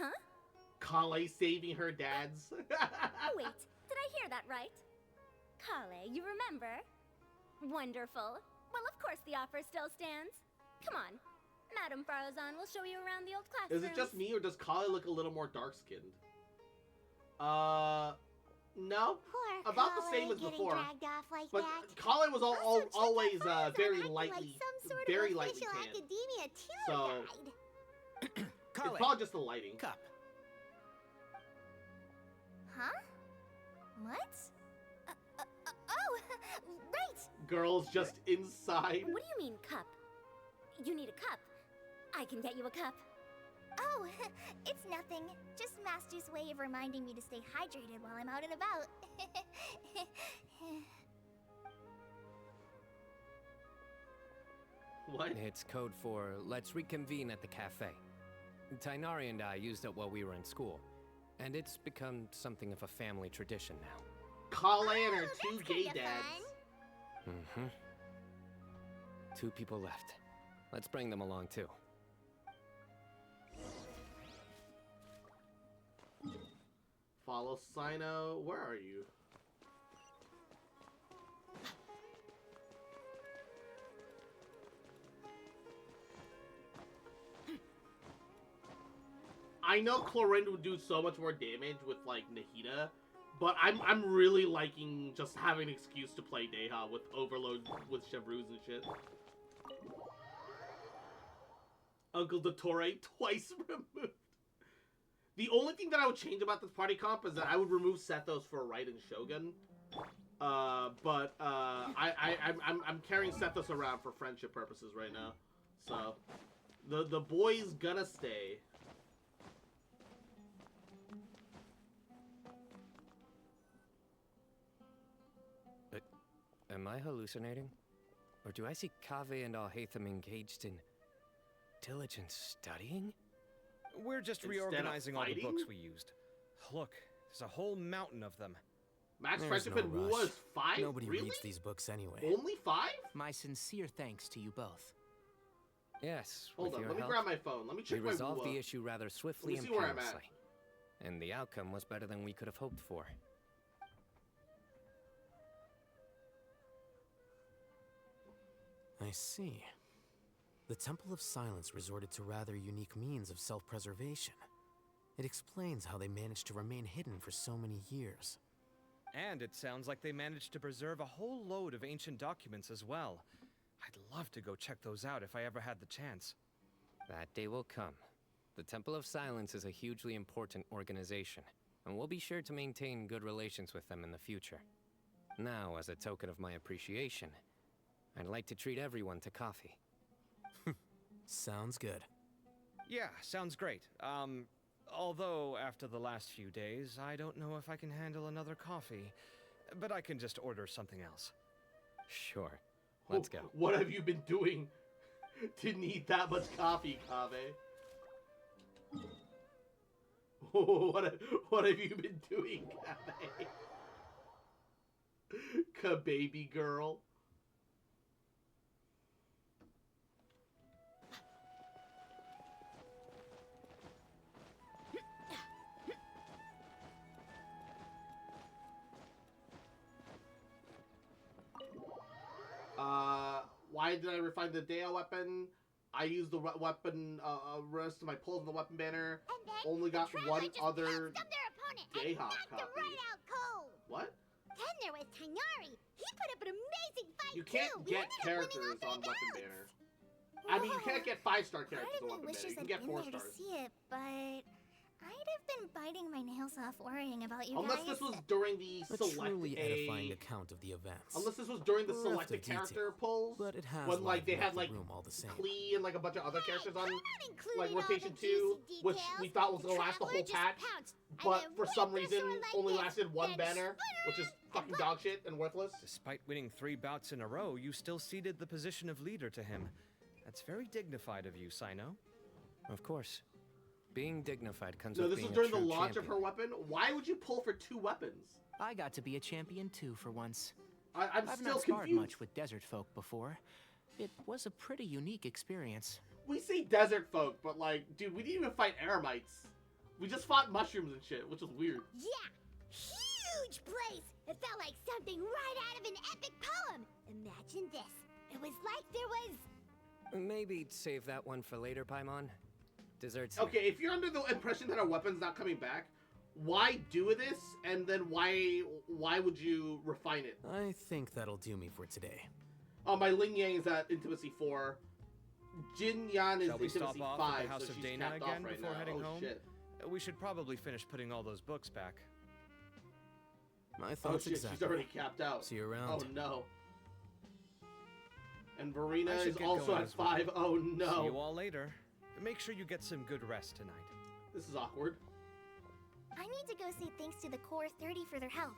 Huh?
Kale saving her dads.
Wait, did I hear that right? Kale, you remember? Wonderful. Well, of course the offer still stands. Come on. Madame Farazan will show you around the old classrooms.
Is it just me, or does Kale look a little more dark-skinned? No.
Poor
About the
Kale
same as
getting
before.
dragged off like
But
that.
Kale was always very
Acting
lightly,
like some sort
very
of
lightly
official
tan.
academia tour
So
guide.
it's probably just the lighting.
Cup.
Huh? What? Oh, right!
Girls just inside.
What do you mean, cup? You need a cup. I can get you a cup.
Oh, it's nothing. Just Master's way of reminding me to stay hydrated while I'm out and about.
What?
It's code for let's reconvene at the cafe. Tainari and I used it while we were in school, and it's become something of a family tradition now.
Kale and her two gay dads.
Mm-hmm. 2 people left. Let's bring them along too.
Follow Sino. Where are you? I know Chlorinde would do so much more damage with like Nahida, but I'm really liking just having an excuse to play Neha with Overload with Chevreuse and shit. Uncle Dottore twice removed. The only thing that I would change about this party comp is that I would remove Sethos for Raiden Shogun. I'm carrying Sethos around for friendship purposes right now. So the boy's gonna stay.
Am I hallucinating? Or do I see Kaveh and Alhaitham engaged in diligent studying?
We're just
Instead of
reorganizing all the
fighting?
books we used. Look, there's a whole mountain of them.
Max
There's
Friendship
no
and
rush.
Wu was 5?
Nobody
Really?
reads these books anyway.
Only 5?
My sincere thanks to you both.
Yes,
Hold
with
on,
your
let me
help,
grab my phone. Let me check
we
my
resolved
Wu.
the issue rather swiftly
Let
and
me see where I'm at.
painlessly. And the outcome was better than we could have hoped for.
I see. The Temple of Silence resorted to rather unique means of self-preservation. It explains how they managed to remain hidden for so many years.
And it sounds like they managed to preserve a whole load of ancient documents as well. I'd love to go check those out if I ever had the chance.
That day will come. The Temple of Silence is a hugely important organization, and we'll be sure to maintain good relations with them in the future. Now, as a token of my appreciation, I'd like to treat everyone to coffee.
Sounds good.
Yeah, sounds great. Although after the last few days, I don't know if I can handle another coffee. But I can just order something else.
Sure. Let's go.
What have you been doing to need that much coffee, Kaveh? What have you been doing, Kaveh? Ka-baby girl. Why did I refine the Deo weapon? I used the weapon rest of my pulls in the weapon banner.
And then
Only got
the
one
traveler just
other
pounced on their opponent and
Jayhawk
knocked them
copy.
right out cold.
What?
Then there was Tainari. He put up an amazing fight
You can't
too. We
get
ended up winning
characters
all
on
three
weapon
bouts.
banner. I mean, you can't get 5-star characters
Part
on
of
weapon
me
banner.
wishes
You can
I'd
get
been
4
there to
stars.
see it, but I'd have been biting my nails off worrying about you
Unless
guys.
this was during the
A
select
truly edifying
A.
account of the events.
Unless this was during the
Bereft
select a
of detail,
character pulls.
but it has
When like they
livened
had
up the
like
room all the same.
Klee and like a bunch of other characters on
including
like
all the
rotation 2,
juicy
which we
details.
thought was
The
gonna last the
traveler
whole
just
patch,
pounced, and
but
then
for
whipped
some
the
reason
sword like
only
this,
lasted one
then
banner, which is fucking dog shit and worthless.
Despite winning 3 bouts in a row, you still ceded the position of leader to him. That's very dignified of you, Sino.
Of course. Being dignified comes
No,
with
this
being
was
a
during the
true
launch of
champion.
her weapon. Why would you pull for 2 weapons?
I got to be a champion too for once.
I'm
I've
still
not sparred
confused.
much with desert folk before. It was a pretty unique experience.
We see desert folk, but like, dude, we didn't even fight eremites. We just fought mushrooms and shit, which was weird.
Yeah, huge place. It felt like something right out of an epic poem. Imagine this. It was like there was...
Maybe save that one for later, Paimon. Desserts.
Okay, if you're under the impression that our weapon's not coming back, why do this, and then why would you refine it?
I think that'll do me for today.
My Ling Yang is at Intimacy 4. Jin Yan is
Shall we stop
Intimacy
off
5,
at the House
so
of
she's
Dana
capped
again
off right
before
now.
heading
Oh,
home?
shit.
We should probably finish putting all those books back.
My
Oh
thoughts
shit,
exactly.
she's already capped out.
See you around.
Oh no. And Verena
I should
is
get
also
going
at
as well.
5. Oh no.
See you all later. Make sure you get some good rest tonight.
This is awkward.
I need to go say thanks to the Core 30 for their help.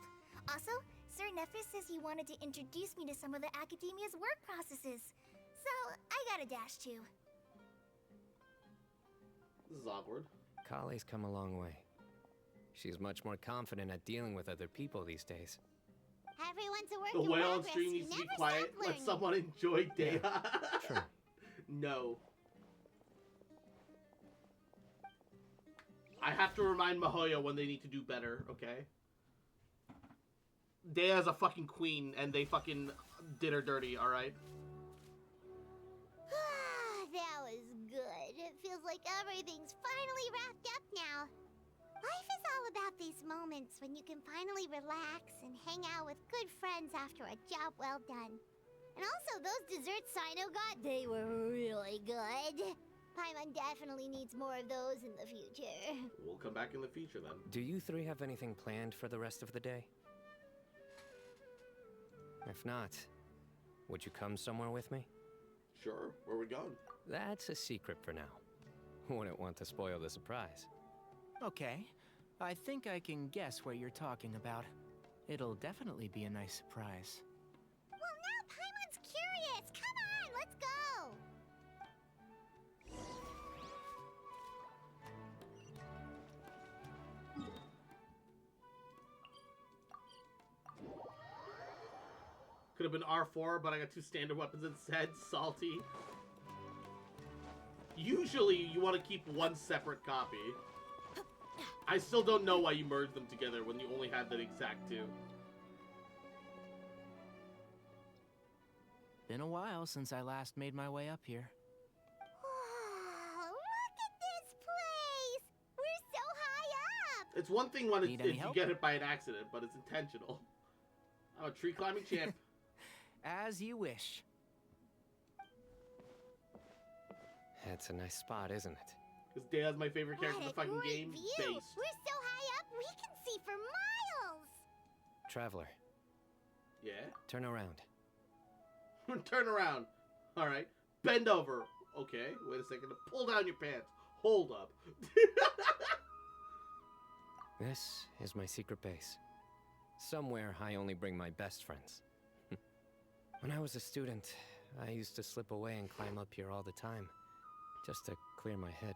Also, Sir Nephis says he wanted to introduce me to some of the Academia's work processes. So, I gotta dash too.
This is awkward.
Kali's come a long way. She's much more confident at dealing with other people these days.
Everyone's a work
The
in
whale on
progress.
stream
You
needs to be
never
quiet.
stop
Let
learning.
someone enjoy day.
True.
No. I have to remind Mahoya when they need to do better, okay? Dea's a fucking queen, and they fucking did her dirty, alright?
That was good. It feels like everything's finally wrapped up now. Life is all about these moments when you can finally relax and hang out with good friends after a job well done. And also, those desserts Sino got, they were really good. Paimon definitely needs more of those in the future.
We'll come back in the future then.
Do you 3 have anything planned for the rest of the day? If not, would you come somewhere with me?
Sure, where we going?
That's a secret for now. Wouldn't want to spoil the surprise.
Okay, I think I can guess what you're talking about. It'll definitely be a nice surprise.
Well, now Paimon's curious. Come on, let's go.
Could have been R4, but I got 2 standard weapons instead. Salty. Usually, you want to keep one separate copy. I still don't know why you merged them together when you only had the exact 2.
Been a while since I last made my way up here.
Wow, look at this place. We're so high up.
It's one thing when
Need any
if you
help?
get it by an accident, but it's intentional. I'm a tree climbing champ.
As you wish.
It's a nice spot, isn't it?
Because Dea's my favorite character in the
What a
fucking
great
game.
view.
Based.
We're so high up, we can see for miles.
Traveler,
Yeah?
turn around.
Turn around. Alright. Bend over. Okay, wait a second. Pull down your pants. Hold up.
This is my secret base. Somewhere I only bring my best friends. When I was a student, I used to slip away and climb up here all the time, just to clear my head.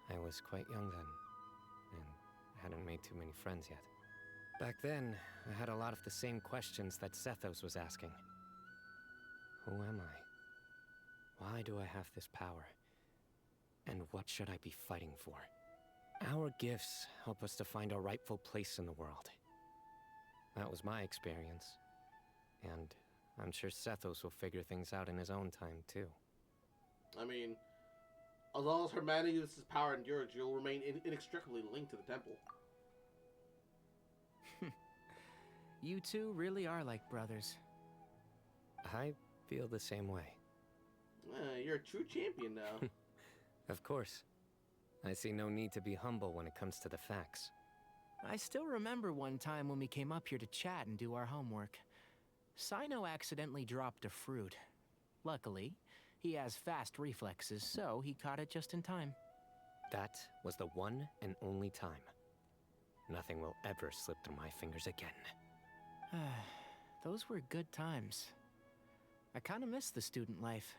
I was quite young then, and hadn't made too many friends yet. Back then, I had a lot of the same questions that Sethos was asking. Who am I? Why do I have this power? And what should I be fighting for? Our gifts help us to find our rightful place in the world. That was my experience. And I'm sure Sethos will figure things out in his own time, too.
I mean, as long as Hermanius' power endures, you'll remain inextricably linked to the temple.
You two really are like brothers.
I feel the same way.
You're a true champion now.
Of course. I see no need to be humble when it comes to the facts.
I still remember one time when we came up here to chat and do our homework. Sino accidentally dropped a fruit. Luckily, he has fast reflexes, so he caught it just in time.
That was the one and only time. Nothing will ever slip through my fingers again.
Those were good times. I kinda miss the student life.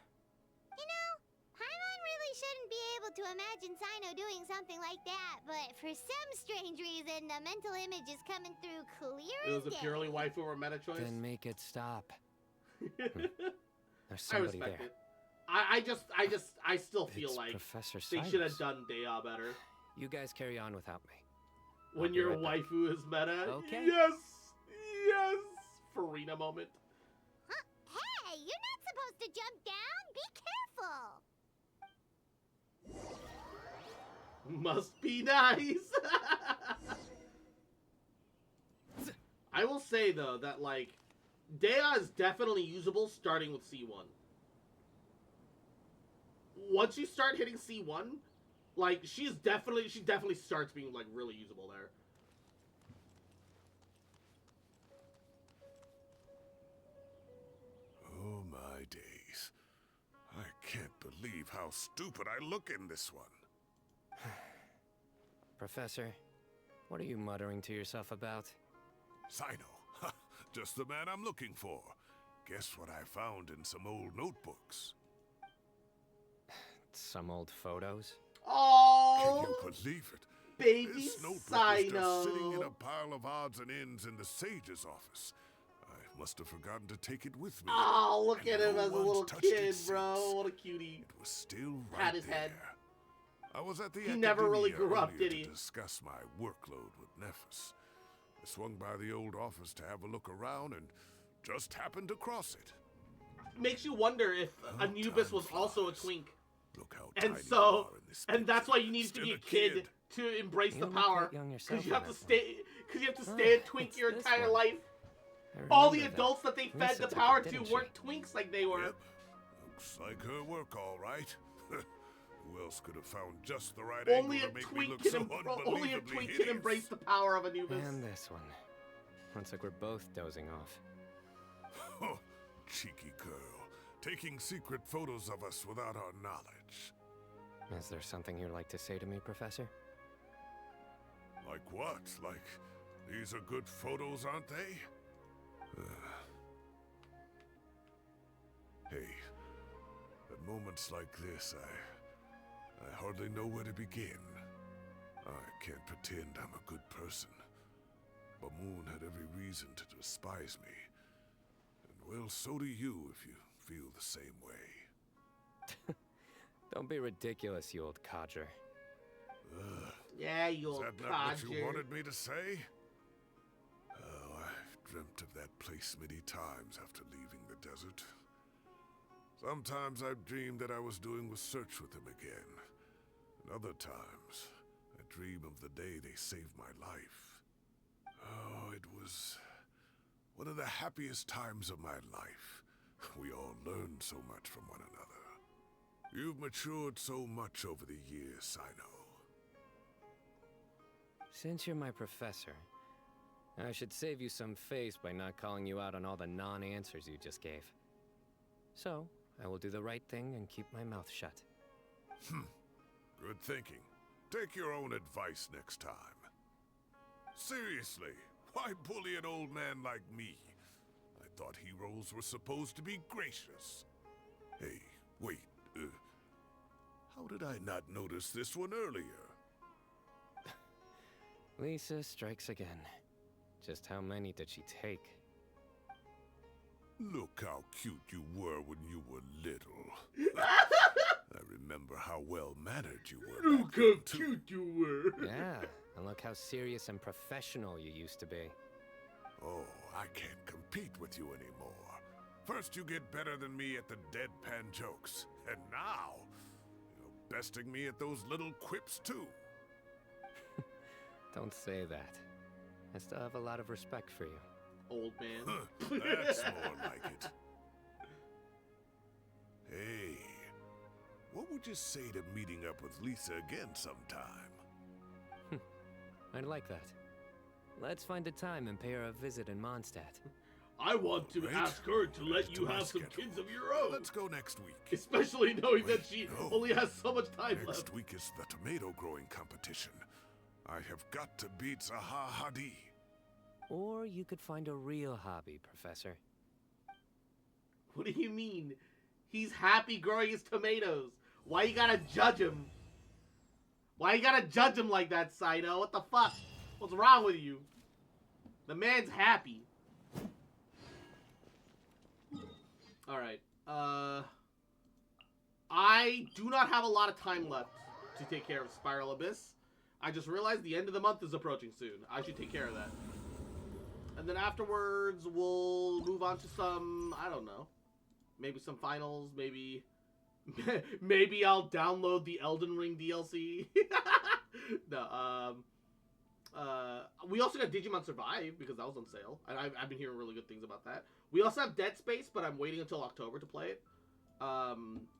You know, Paimon really shouldn't be able to imagine Sino doing something like that, but for some strange reason, the mental image is coming through clear as
It was a
day.
purely waifu or meta choice?
Then make it stop. There's
I
somebody
respect
there.
it. I still feel
It's
like
Professor
they should have
Cyrus.
done Dea better.
You guys carry on without me.
When
I'll be
your
right back.
waifu is meta.
Okay.
Yes! Yes! Farina moment.
Huh? Hey, you're not supposed to jump down. Be careful.
Must be nice. I will say though that like Dea is definitely usable starting with C1. Once you start hitting C1, like she definitely starts being like really usable there.
Oh my days. I can't believe how stupid I look in this one.
Professor, what are you muttering to yourself about?
Sino. Just the man I'm looking for. Guess what I found in some old notebooks?
Some old photos?
Oh!
Can you believe it?
Baby
This notebook is just sitting in
Sino.
a pile of odds and ends in the sage's office. I must have forgotten to take it with me.
Oh, look
and
at him
no
as a
one's
little
touched it
kid,
since.
bro. What a cutie.
It was still right
Pat his
there.
head.
I was at the
He never really
academia
grew up,
earlier
did he?
to discuss my workload with Nephis. I swung by the old office to have a look around and just happened to cross it.
Makes you wonder if Anubis was also a twink.
Look how
And
tiny
so,
you are in this
and that's why you needed to
Still
be
a
a kid to embrace
You
the
look quite
power.
young yourself
Because you
on
have to
that
stay. Because you have to
Oh,
stay a twink
it's
your
this
entire
one.
life.
I
All the
remember
adults that they fed
Lisa
the
took
power
it,
to
didn't she?
weren't twinks like they were.
Yep. Looks like her work, all right. Who else could have found just the right
Only
angle
a
to make me
twink
look
can
so
only a
unbelievably
twink
hideous?
can embrace the power of Anubis.
And this one. Looks like we're both dozing off.
Oh, cheeky girl. Taking secret photos of us without our knowledge.
Is there something you'd like to say to me, Professor?
Like what? Like, these are good photos, aren't they? Hey, at moments like this, I hardly know where to begin. I can't pretend I'm a good person. But Moon had every reason to despise me. And well, so do you if you feel the same way.
Don't be ridiculous, you old codger.
Yeah, you
Is
old
that not what you
codger.
wanted me to say? Oh, I've dreamt of that place many times after leaving the desert. Sometimes I've dreamed that I was doing a search with them again. And other times, I dream of the day they saved my life. Oh, it was one of the happiest times of my life. We all learned so much from one another. You've matured so much over the years, Sino.
Since you're my professor, I should save you some face by not calling you out on all the non-answers you just gave. So, I will do the right thing and keep my mouth shut.
Good thinking. Take your own advice next time. Seriously, why bully an old man like me? I thought heroes were supposed to be gracious. Hey, wait, how did I not notice this one earlier?
Lisa strikes again. Just how many did she take?
Look how cute you were when you were little. I remember how well-mannered you were.
Look how cute you were.
Yeah, and look how serious and professional you used to be.
Oh, I can't compete with you anymore. First you get better than me at the deadpan jokes, And now, you're besting me at those little quips too.
Don't say that. I still have a lot of respect for you.
Old man.
That's more like it. Hey, what would you say to meeting up with Lisa again sometime?
I'd like that. Let's find a time and pay her a visit in Mondstadt.
I want to ask her to let you have some kids of your own.
Let's go next week.
Especially knowing that she only has so much time left.
Next week is the tomato growing competition. I have got to beat Zaha Hadi.
Or you could find a real hobby, Professor.
What do you mean? He's happy growing his tomatoes. Why you gotta judge him? Why you gotta judge him like that, Saito? What the fuck? What's wrong with you? The man's happy. Alright. I do not have a lot of time left to take care of Spiral Abyss. I just realized the end of the month is approaching soon. I should take care of that. And then afterwards, we'll move on to some, I don't know. Maybe some finals, maybe... maybe I'll download the Elden Ring DLC. No, we also got Digimon Survive, because that was on sale. And I've been hearing really good things about that. We also have Dead Space, but I'm waiting until October to play it.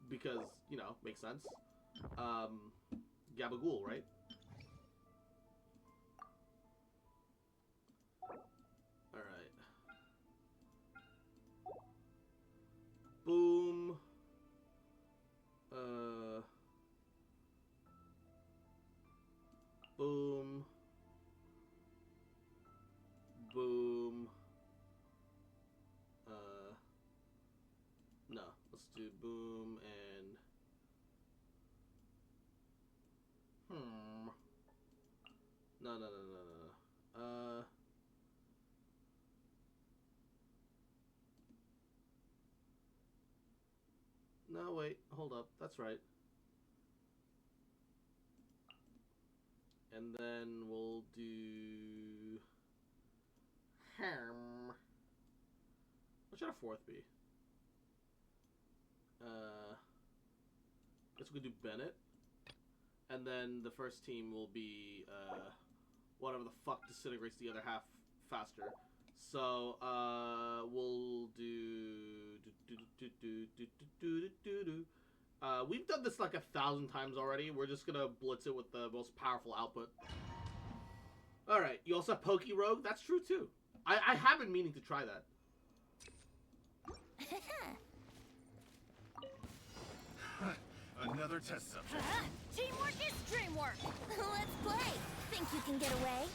Because, you know, makes sense. Gabagool, right? Alright. Boom. Boom. Boom. No. Let's do boom and... No. No, wait. Hold up. That's right. And then we'll do... What should our fourth be? Guess we could do Bennett. And then the first team will be, whatever the fuck disintegrates the other half faster. So, we'll do... We've done this like 1,000 times already. We're just gonna blitz it with the most powerful output. Alright, you also have Poke Rogue? That's true too. I have been meaning to try that.
Another test subject.
Teamwork is dreamwork. Let's play. Think you can get away?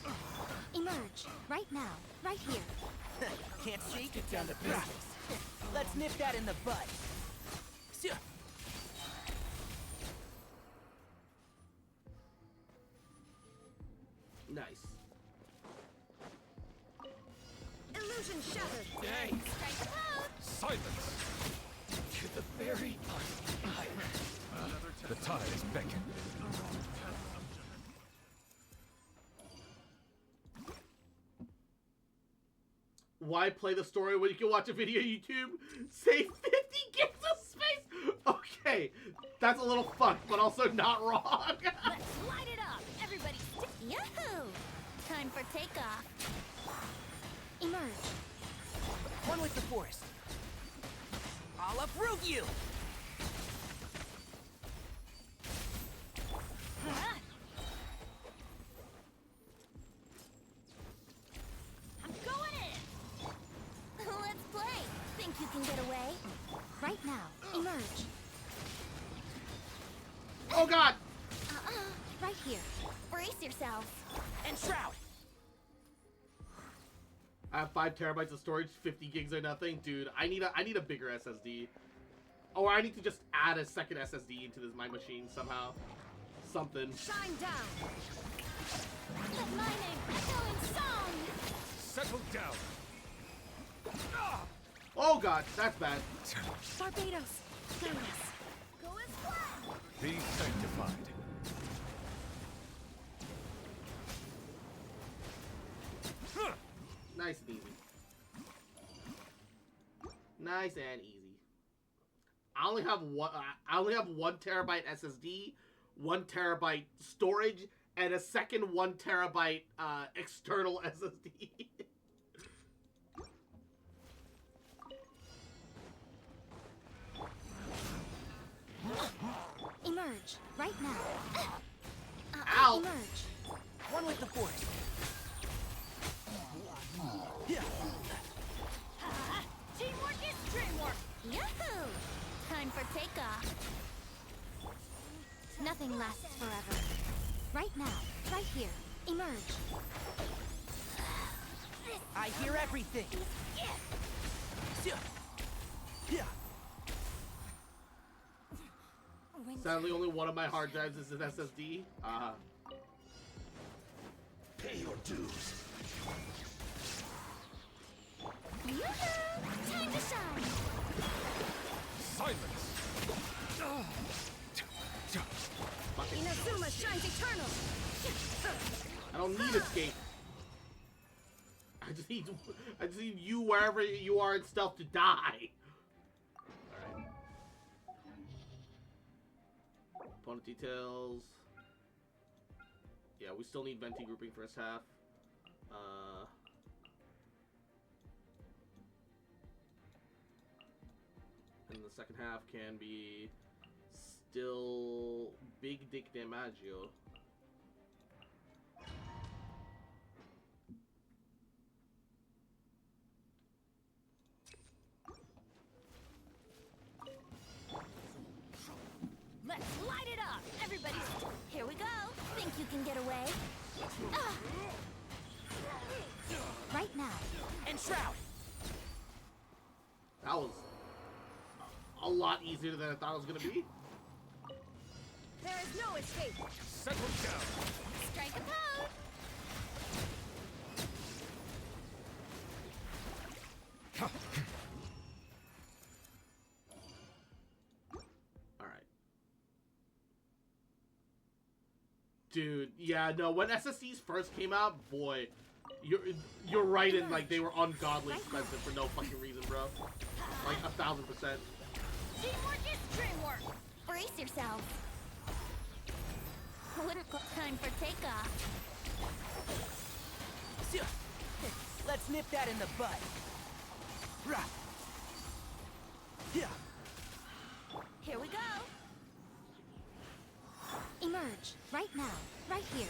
Emerge. Right now. Right here.
Can't see? Get down to business. Let's nip that in the bud.
Nice.
Illusion shattered.
Dang.
Strike the pose.
Silence! To the very The tide is beckoning.
Why play the story when you can watch a video on YouTube? Save 50 gigs of space! Okay, that's a little fucked, but also not wrong.
Let's light it up. Everybody Yahoo! Time for takeoff. Emerge.
One with the forest. I'll uproot you!
I'm going in! Let's play! Think you can get away? Right now. Emerge.
Oh god!
Right here. Brace yourself.
And shroud!
I have 5 terabytes of storage, 50 gigs or nothing. Dude, I need a bigger SSD. Or I need to just add a second SSD into my machine somehow. Something.
Shine down. Let my name echo in song.
Settle down.
Oh god, that's bad.
Barbados. Guide us. Go as planned.
Be sanctified.
Nice and easy. Nice and easy. only have one. I only have 1 terabyte SSD, 1 terabyte storage, and a second 1 terabyte external SSD.
Emerge right now.
Ow!
Emerge.
One with the force. Yeah.
Teamwork is dreamwork. Yahoo! Time for takeoff. Nothing lasts forever. Right now, right here. Emerge.
I hear everything. Yeah.
Sadly, only one of my hard drives is an SSD.
Pay your dues. Time to shine.
Silence!
Inazuma shines eternal.
I don't need escape. I just need you wherever you are in stealth to die. Alright. Opponent details. Yeah, we still need Venti grouping first half. And the second half can be still Big Dick Damaggio.
Let's light it up. Everybody, here we go. Think you can get away? Right now.
And Shroud.
That was a lot easier than I thought it was gonna be.
There is no escape.
Settle down.
Strike a pose.
Alright. Dude, yeah, no, when SSDs first came out, boy, you're right in, like, they were ungodly expensive for no fucking reason, bro. Like, 1,000%.
Teamwork is dreamwork. Brace yourselves. Time for takeoff.
Let's nip that in the bud. Rah. Yeah.
Here we go. Emerge right now, right here.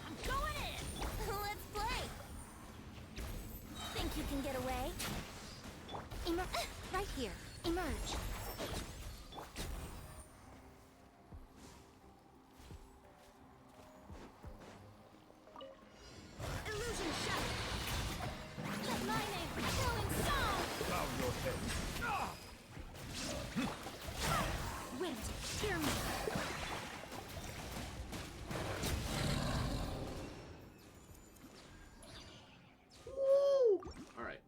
I'm going in. Let's play. Think you can get away? Right here. Emerge. Illusion shot. Let lightning go in song.
Bow your head.
Wind, hear me.
Woo! Alright.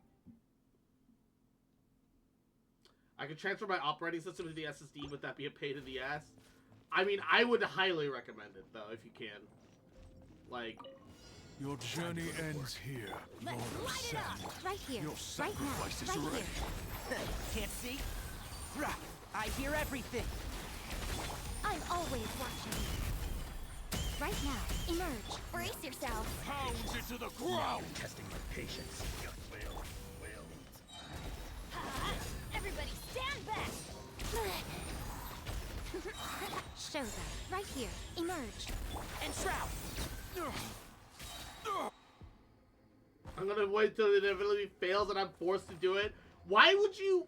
I could transfer my operating system to the SSD, would that be a pain in the ass? I mean, I would highly recommend it, though, if you can. Like...
Your journey ends here, Lord of
Light it up.
Sand.
Right here.
Your
Right
sacrifice
now.
is
Right
ready.
here.
Can't see? Rah. I hear everything.
I'm always watching. Right now, emerge. Brace yourself.
Pounds it to the ground.
Testing my patience.
Everybody stand back. Show them. Right here. Emerge.
And Shroud.
I'm gonna wait till it inevitably fails and I'm forced to do it. Why would you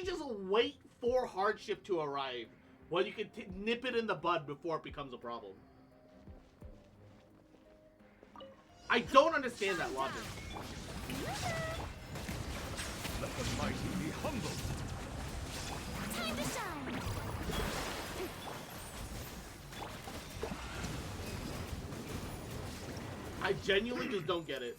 just wait for hardship to arrive when you can nip it in the bud before it becomes a problem? I don't understand that logic.
Let the mighty be humbled.
Time to shine.
I genuinely just don't get it.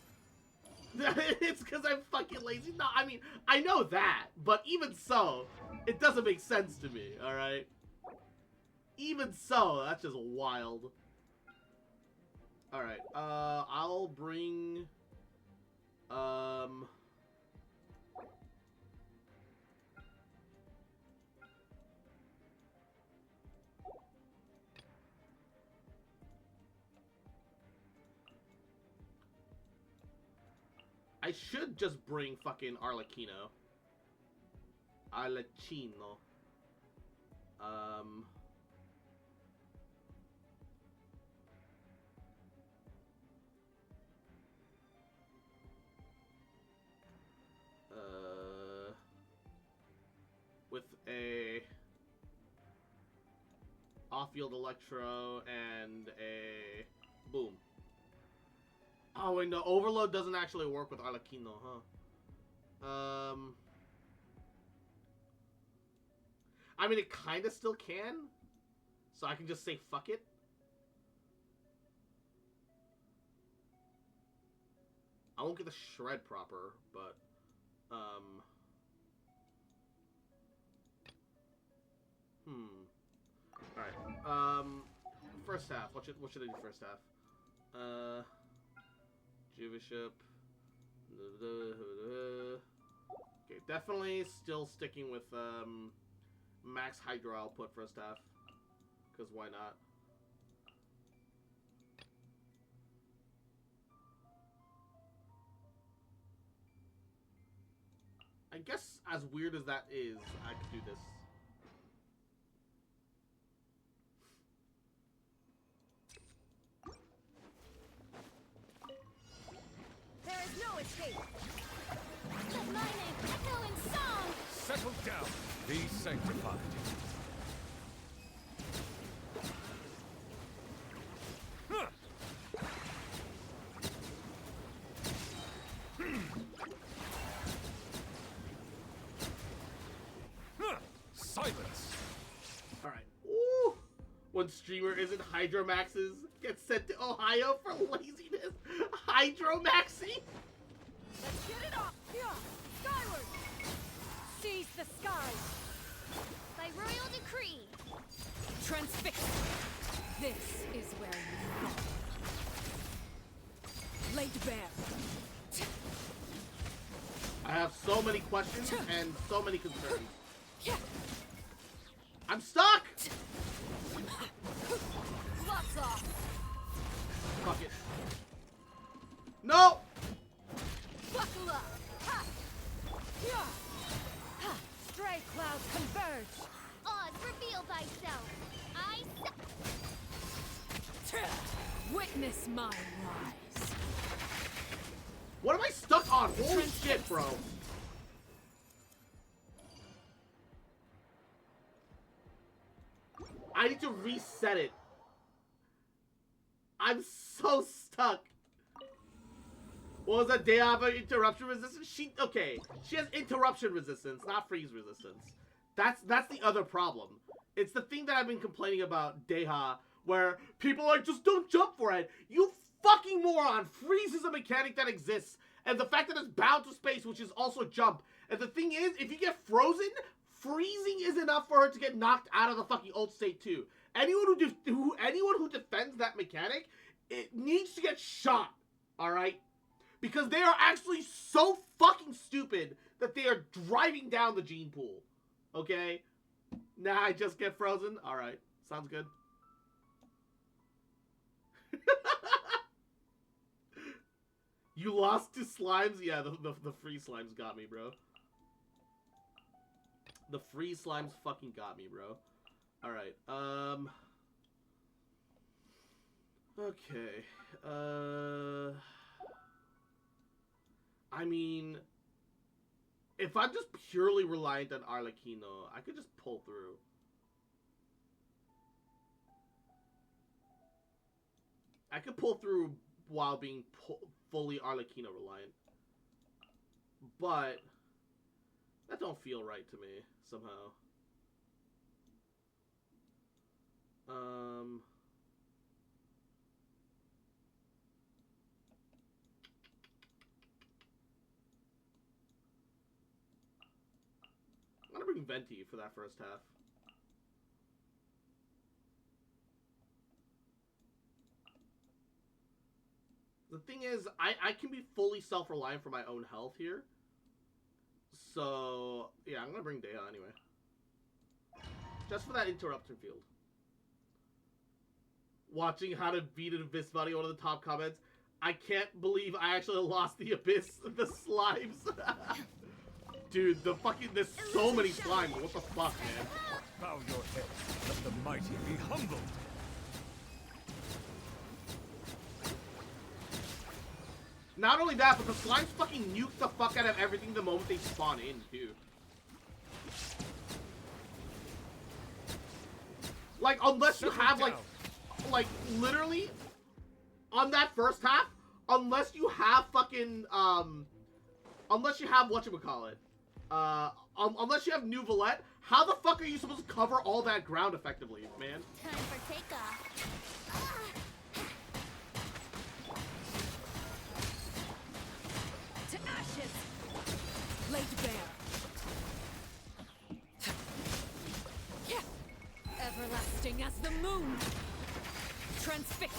It's because I'm fucking lazy. No, I mean, I know that, but even so, it doesn't make sense to me, alright? Even so, that's just wild. Alright, I'll bring, I should just bring fucking Arlecchino. Arlecchino. With a off-field Electro and a boom. Oh wait, no, Overload doesn't actually work with Arlecchino, huh? I mean, it kind of still can, so I can just say fuck it. I won't get the shred proper, but Alright. First half. What should I do first half? Juviship. Okay, definitely still sticking with max Hydro output first half. Because why not? I guess as weird as that is, I could do this.
There is no escape. Let my name echo in song.
Settle down. Be sanctified.
Silence. All right. Ooh. When streamer isn't Hydromaxes gets sent to Ohio for laziness. Hydromaxing.
Let's get it up. Yeah. Skyward. Seize the skies.
By royal decree.
Transfix. This is where you fall. Laid bare.
I have so many questions and so many concerns. I'm stuck!
Lots off.
Fuck it. No!
Buckle up. Ha. Yeah. Ha. Stray clouds converge.
Oz, reveal thyself.
Witness my rise.
What am I stuck on? Holy shit, bro. I need to reset it. I'm so stuck. What was that? Deava interruption resistance? She has interruption resistance, not freeze resistance. That's the other problem. It's the thing that I've been complaining about Deha, where people are like, just don't jump for it. You fucking moron! Freeze is a mechanic that exists, and the fact that it's bound to space, which is also jump. And the thing is, if you get frozen, freezing is enough for her to get knocked out of the fucking ult state too. Anyone who defends that mechanic, it needs to get shot. All right, because they are actually so fucking stupid that they are driving down the gene pool. Okay, nah, I just get frozen. All right, sounds good. You lost to slimes? Yeah, the free slimes got me, bro. The free slimes fucking got me, bro. Alright, okay. I mean, if I'm just purely reliant on Arlecchino, I could just pull through. I could pull through while being fully Arlecchino reliant. But that don't feel right to me, somehow. I'm gonna bring Venti for that first half. The thing is, I can be fully self-reliant for my own health here. So, yeah, I'm gonna bring Deha anyway. Just for that interruption field. Watching how to beat an Abyss Body, one of the top comments. I can't believe I actually lost the abyss, the slimes. Dude, there's so many slimes. What the fuck, man?
Bow your head. Let the mighty be humbled.
Not only that, but the slimes fucking nuke the fuck out of everything the moment they spawn in, too. Like, unless you have, like, literally, on that first half, unless you have fucking, unless you have, whatchamacallit, unless you have New Valette, how the fuck are you supposed to cover all that ground effectively, man?
Time for takeoff.
To ashes! Laid bare. Everlasting as the moon! Transfixed!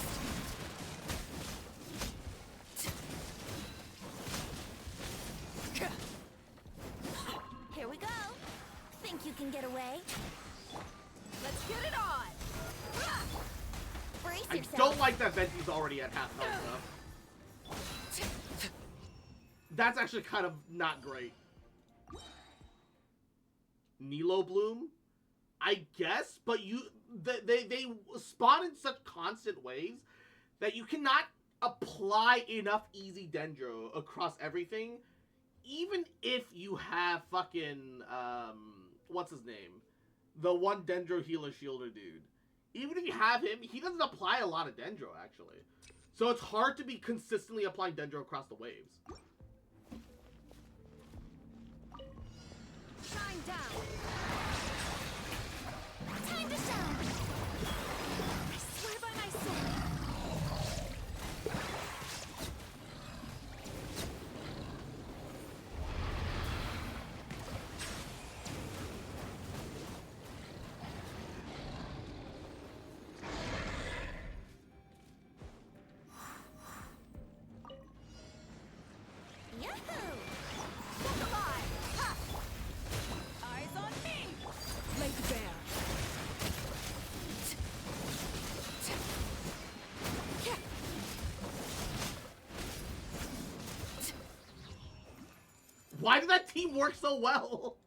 Here we go. Think you can get away?
Let's get it on!
Brace
I
yourself.
don't like that Venti's already at half health, though. That's actually kind of not great. Nilo Bloom? I guess, but they spawn in such constant waves that you cannot apply enough easy Dendro across everything, even if you have fucking, what's his name? The one Dendro healer shielder dude. Even if you have him, he doesn't apply a lot of Dendro, actually. So it's hard to be consistently applying Dendro across the waves.
Shine down!
Time to shine.
I swear by my sword!
Yahoo!
Look alive! Ha! Eyes on me! Laid bare.
Why did that team work so well?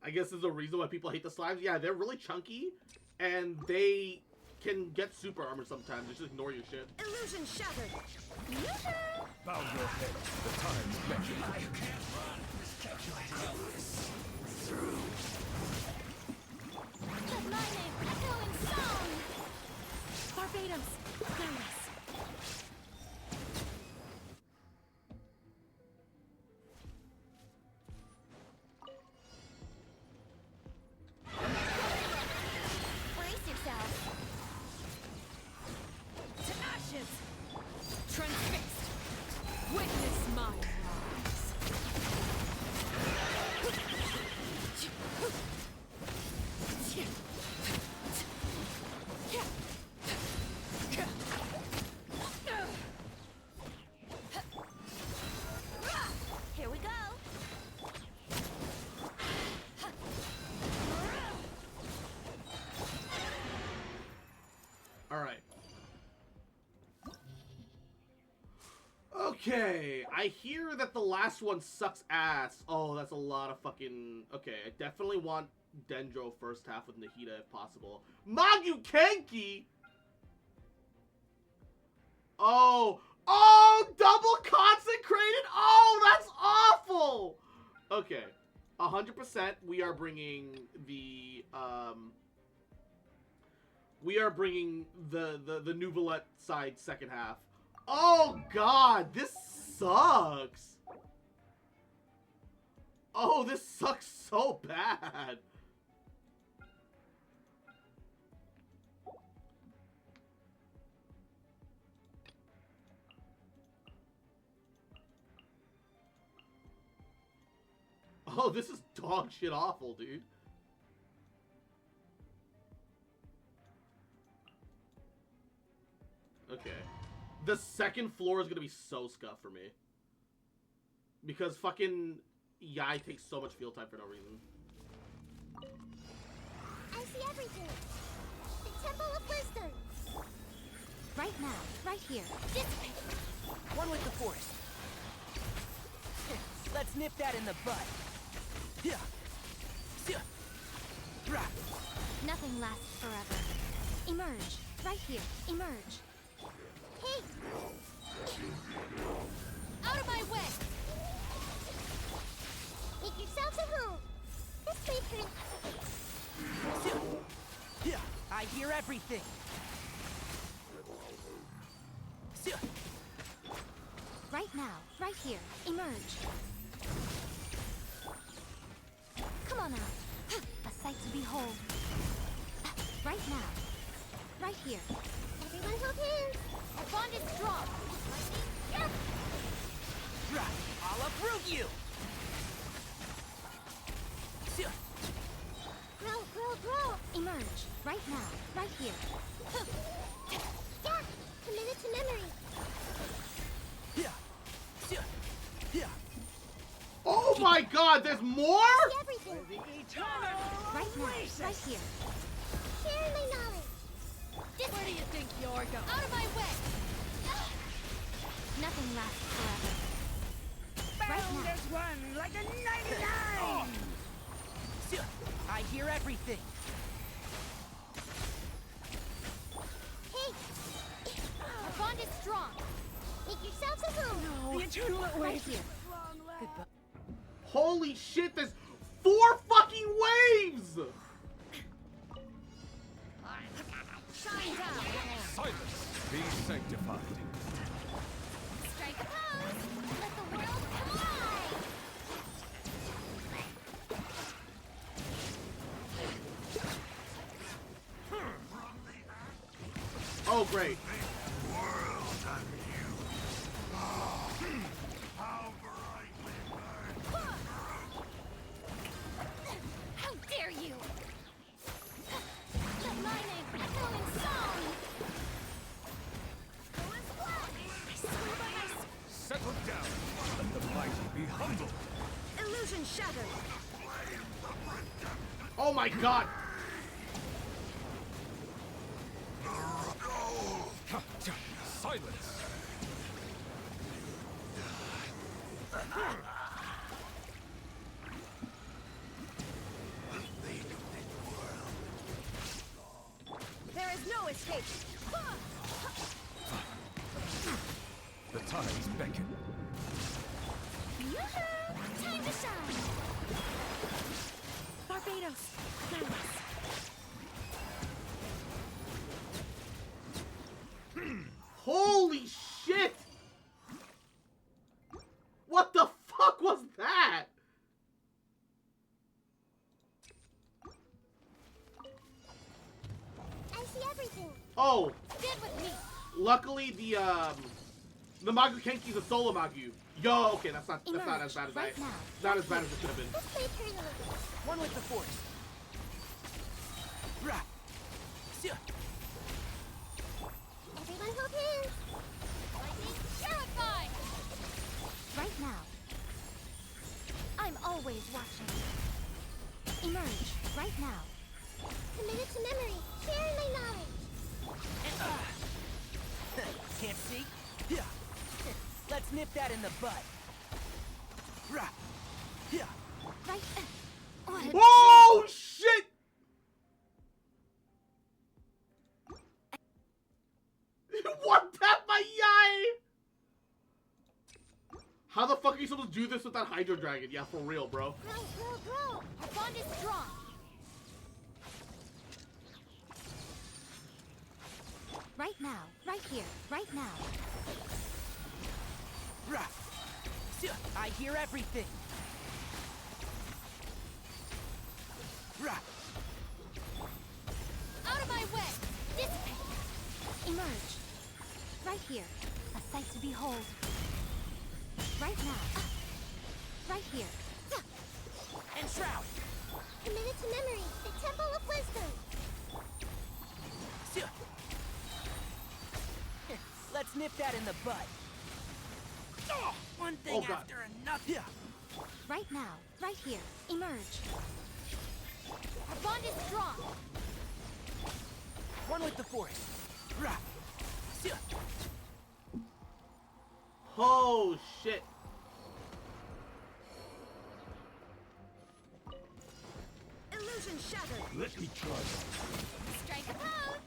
I guess there's a reason why people hate the slimes. Yeah, they're really chunky, and they can get super armor sometimes. Just ignore your shit.
Illusion shattered!
Bow your head. The time's measured.
Let my name echo in song.
Barbadums! Glorious!
Brace yourself.
To ashes! Transfixed! Witness my rise!
Here we go.
Alright. Okay, I hear that the last one sucks ass. Oh, that's a lot of fucking... Okay, I definitely want Dendro first half with Nahida if possible. Magu Kenki! Oh! Oh! Double consecrated! Oh, that's awful! Okay. 100% we are bringing the, we are bringing the New Valette side second half. Oh god, this sucks. Oh, this sucks so bad. Oh, this is dog shit awful, dude. Okay. The second floor is gonna be so scuffed for me. Because fucking Yai takes so much field time for no reason.
I see everything. The Temple of Wisdom.
Right now. Right here. Dissipate.
One with the force. Let's nip that in the bud. Yeah.
Nothing lasts forever. Emerge. Right here. Emerge.
Hey!
Out of my way!
Make yourselves at home. This way, turn.
Yeah, I hear everything.
Right now. Right here. Emerge. Come on out. A sight to behold. Right now. Right here.
Everyone hold hands.
Our bond is strong.
I'll uproot you.
Grow, grow, grow.
Emerge. Right now. Right here.
Yeah. Committed to memory.
Oh my god, there's more?
See everything.
Right now. Right here.
Share my knowledge.
Where do you think you're going? Out of my way!
Nothing lasts forever. Right now.
There's one like a 99! I hear everything.
Hey!
Our bond is strong.
Make yourselves at home.
The eternal
Right here.
Goodbye.
Holy shit, there's 4 fucking waves!
Shine down.
Silence! Be sanctified.
Strike a pose. Let the world collide.
Oh, great.
How dare you! Let my name echo in song. I swear by my
Settle down. Let the mighty be humble.
illusion shattered.
Oh my god.
Silence!
There is no escape.
The tides beckon.
Yoo-hoo! Time to shine. Barbados. Nice.
Holy shit! What the fuck was that?
I see everything.
Oh,
Stand with me.
luckily the Magu Kenki's a solo Magu. Yo, okay, that's not as bad as
Right now.
not as bad as it could have been.
This way, turn a little.
One with the force.
Everyone hold hands.
Lightning purified.
Right now. I'm always watching. Emerge. Right now.
Committed to memory. Share my knowledge.
Can't see? Yeah. Let's nip that in the bud. Yeah.
Right. What a
Oh shit! What tapped my yai? How the fuck are you supposed to do this with that Hydro Dragon? Yeah, for real, bro.
Grow, grow, grow.
Our bond is strong.
Right now. Right here. Right now.
I hear everything.
Out of my way. Dissipate.
Emerge. Right here. A sight to behold. Right now. Right here.
And shroud.
Committed to memory. The Temple of Wisdom.
Let's nip that in the bud. One thing
Oh, God.
after another. Yeah.
Right now. Right here. Emerge.
Our bond is strong.
One with the force.
Oh shit.
Illusion shattered.
Let me try.
Strike a pose.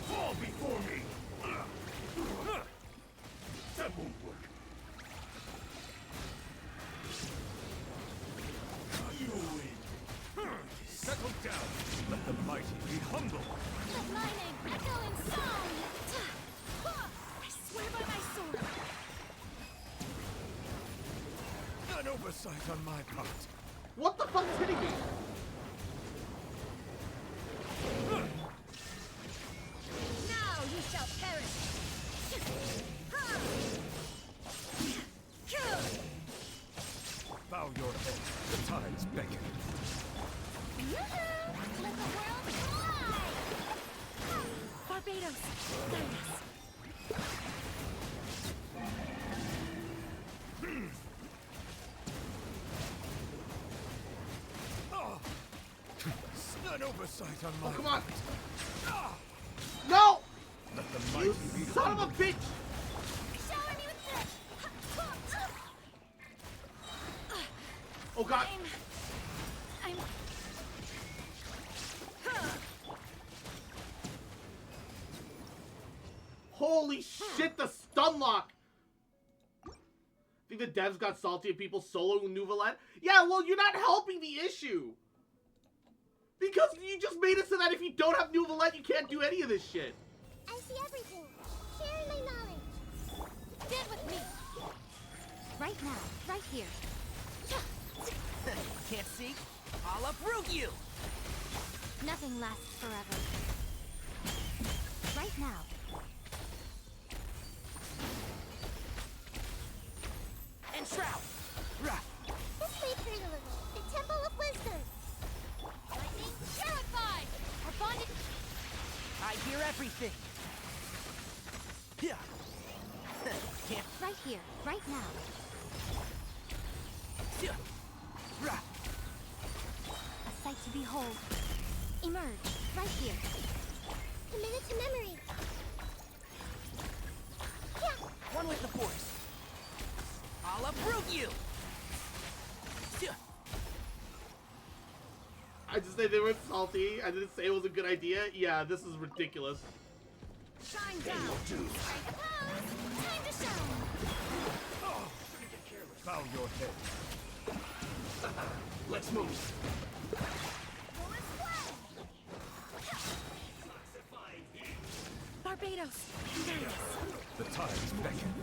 Fall before me. That won't work. You win. Settle down. Let the mighty be humble.
Let my name echo in song. I swear by my sword.
An oversight on my part.
What the fuck is hitting me?
Now you shall perish.
Bow your head. The tides beckon.
Let the world collide. Barbados. Nice.
An oversight on my
Oh, come on.
part.
No!
Let the mighty
You
be
son of
humble.
a bitch!
Shower me with this.
Oh god.
I'm
Holy shit, the stun lock! Think the devs got salty at people soloing Nouvellette? Yeah, well, you're not helping the issue! Because you just made it so that if you don't have Nouvellette, you can't do any of this shit.
I see everything. Sharing my knowledge.
stand with me.
Right now, right here.
Can't see? I'll uproot you!
Nothing lasts forever. Right now.
Enshroud! Rah!
This may hurt a little. The Temple of Wisdom.
Lightning purified. Our bonded.
I hear everything. Yeah. Can't.
Right here, right now.
Yeah. Rah!
A sight to behold. Emerge, right here.
Commit it to memory. Yeah.
One with the force. I'll uproot you! Yeah.
I just say they were salty. I didn't say it was a good idea. Yeah, this is ridiculous.
Shine down. Strike a pose. Time to shine.
Bow your head. Let's move.
Barbados. Nice.
The tides beckon.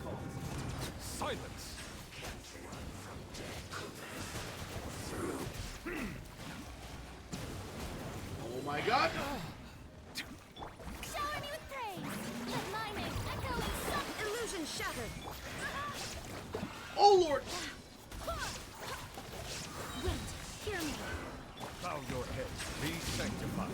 Silence.
Oh my god!
Shower me with praise. Let my name echo in some illusion shattered.
Oh lord!
Wait, hear me.
Bow your head. Be sanctified.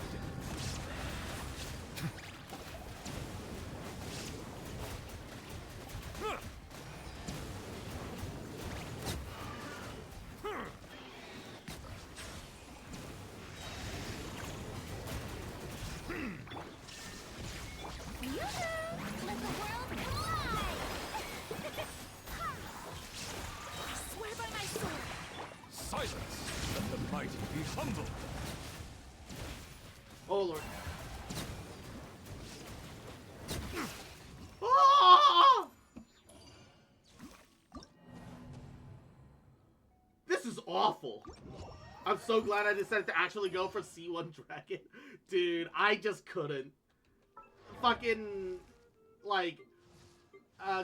Let the world collide. I swear by my sword.
Silence. Let the mighty be humble.
Oh lord. Ah! This is awful. I'm so glad I decided to actually go for C1 Dragon. Dude, I just couldn't. Fucking, like,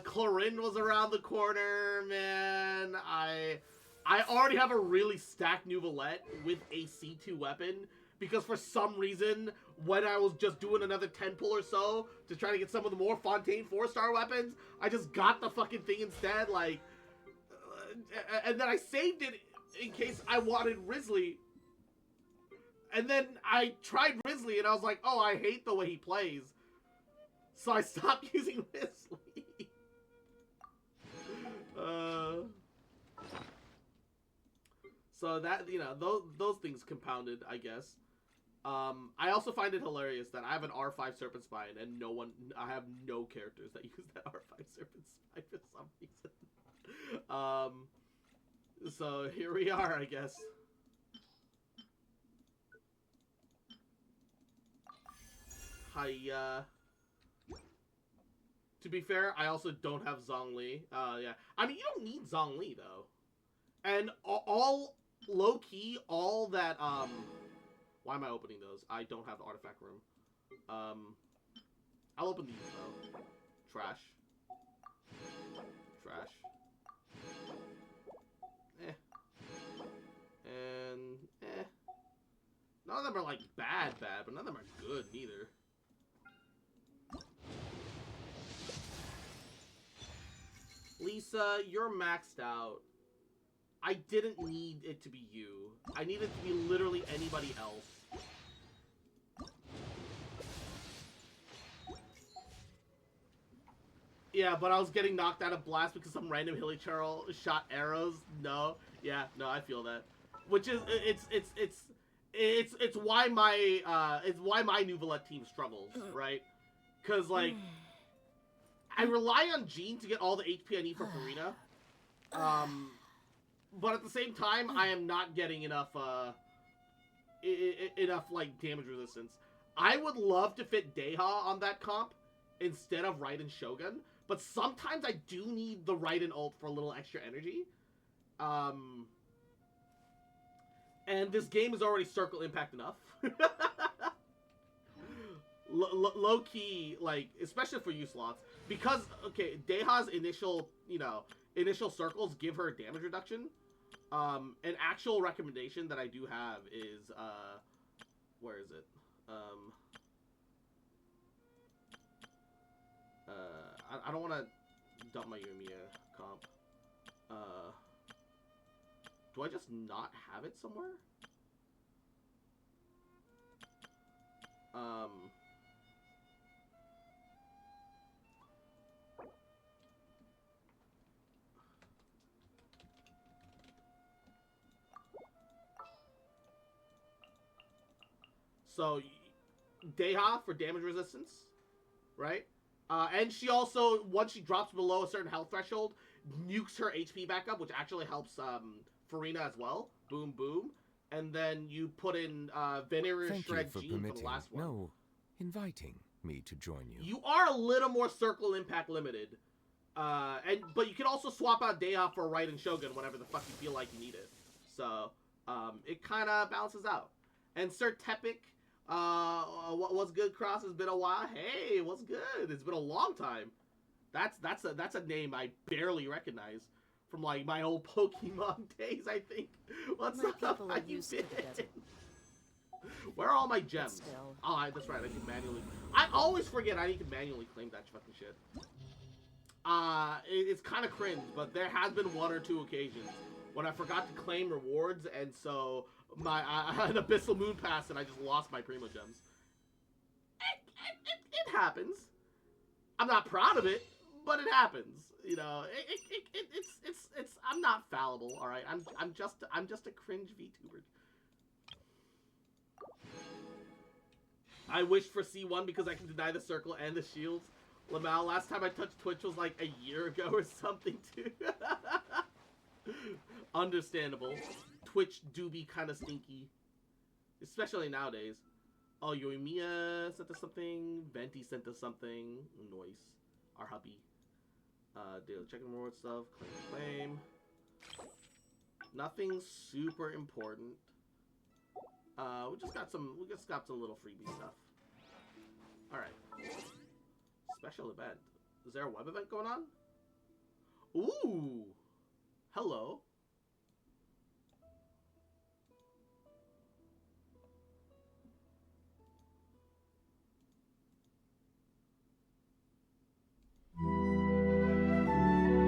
Chlorine was around the corner, man. I already have a really stacked Nouvellette with a C2 weapon, because for some reason, when I was just doing another 10 pull or so to try to get some of the more Fontaine 4-star weapons, I just got the fucking thing instead, like, and then I saved it in case I wanted Risley. And then I tried Risley and I was like, oh, I hate the way he plays. So I stopped using Risley. So that, you know, those things compounded, I guess. I also find it hilarious that I have an R5 Serpent Spine and I have no characters that use that R5 Serpent Spine for some reason. So here we are, I guess. To be fair, I also don't have Zhongli. Yeah. I mean, you don't need Zhongli, though. And all low-key, all that, why am I opening those? I don't have the artifact room. I'll open these, though. Trash. Trash. And, none of them are, like, bad, but none of them are good, neither. Lisa, you're maxed out. I didn't need it to be you. I needed it to be literally anybody else. Yeah, but I was getting knocked out of blast because some random Hilichurl shot arrows. No, yeah, no, I feel that. Which is it's why my Nouvellette team struggles, right? Because like I rely on Jean to get all the HP I need for Farina. But at the same time, I am not getting enough like damage resistance. I would love to fit Deha on that comp instead of Raiden Shogun, but sometimes I do need the Raiden ult for a little extra energy. And this game is already circle impact enough. Low key, like, especially for you slots, because okay, Deha's initial circles give her damage reduction. An actual recommendation that I do have is where is it? I don't want to dump my Yumiya comp. Do I just not have it somewhere? So, Deha for damage resistance, right? And she also, once she drops below a certain health threshold, nukes her HP back up, which actually helps Farina as well. Boom, boom. And then you put in Venereal
Thank
Shred
you for
Jean for
permitting,
the last one.
no, inviting me to join you.
You are a little more circle impact limited. But you can also swap out Deha for Raiden Shogun whenever the fuck you feel like you need it. So, it kind of balances out. And Sir Tepic, what's good, Cross? It's been a while. Hey, what's good? It's been a long time. That's a name I barely recognize from like my old Pokemon days, I think. What's
My
up?
people
How
are
you
used to the
been?
desert.
Where are all my gems?
still.
Oh, that's right. I can manually. I always forget I need to manually claim that fucking shit. It's kind of cringe, but there has been one or two occasions when I forgot to claim rewards, and so I had an Abyssal Moon Pass, and I just lost my Primo Gems. It happens. I'm not proud of it, but it happens. You know, it's. I'm not fallible. All right, I'm just a cringe VTuber. I wish for C1 because I can deny the circle and the shields. Lamal, last time I touched Twitch was like a year ago or something too. Understandable. Twitch do be kind of stinky. Especially nowadays. Oh, Yoimiya sent us something. Venti sent us something. Noise. Our hubby. Daily checking reward stuff. Claim. Nothing super important. We just got some little freebie stuff. Alright. Special event. Is there a web event going on? Ooh! Hello.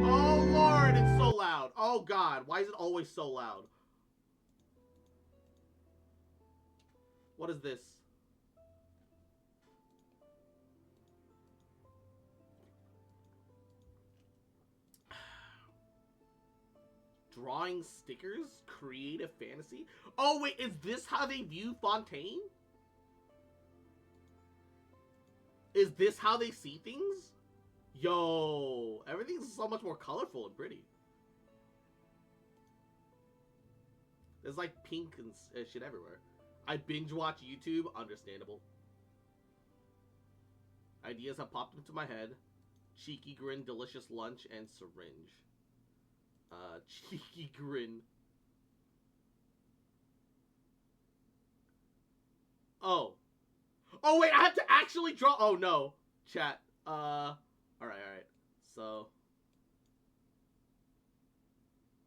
Oh lord, it's so loud. Oh god, why is it always so loud? What is this? Drawing stickers? Creative fantasy? Oh wait, is this how they view Fontaine? Is this how they see things? Yo, everything's so much more colorful and pretty. There's like pink and shit everywhere. I binge watch YouTube, understandable. Ideas have popped into my head. Cheeky grin, delicious lunch, and syringe. Cheeky grin. Oh. Oh wait, I have to actually draw. Oh no. Chat. Alright. So.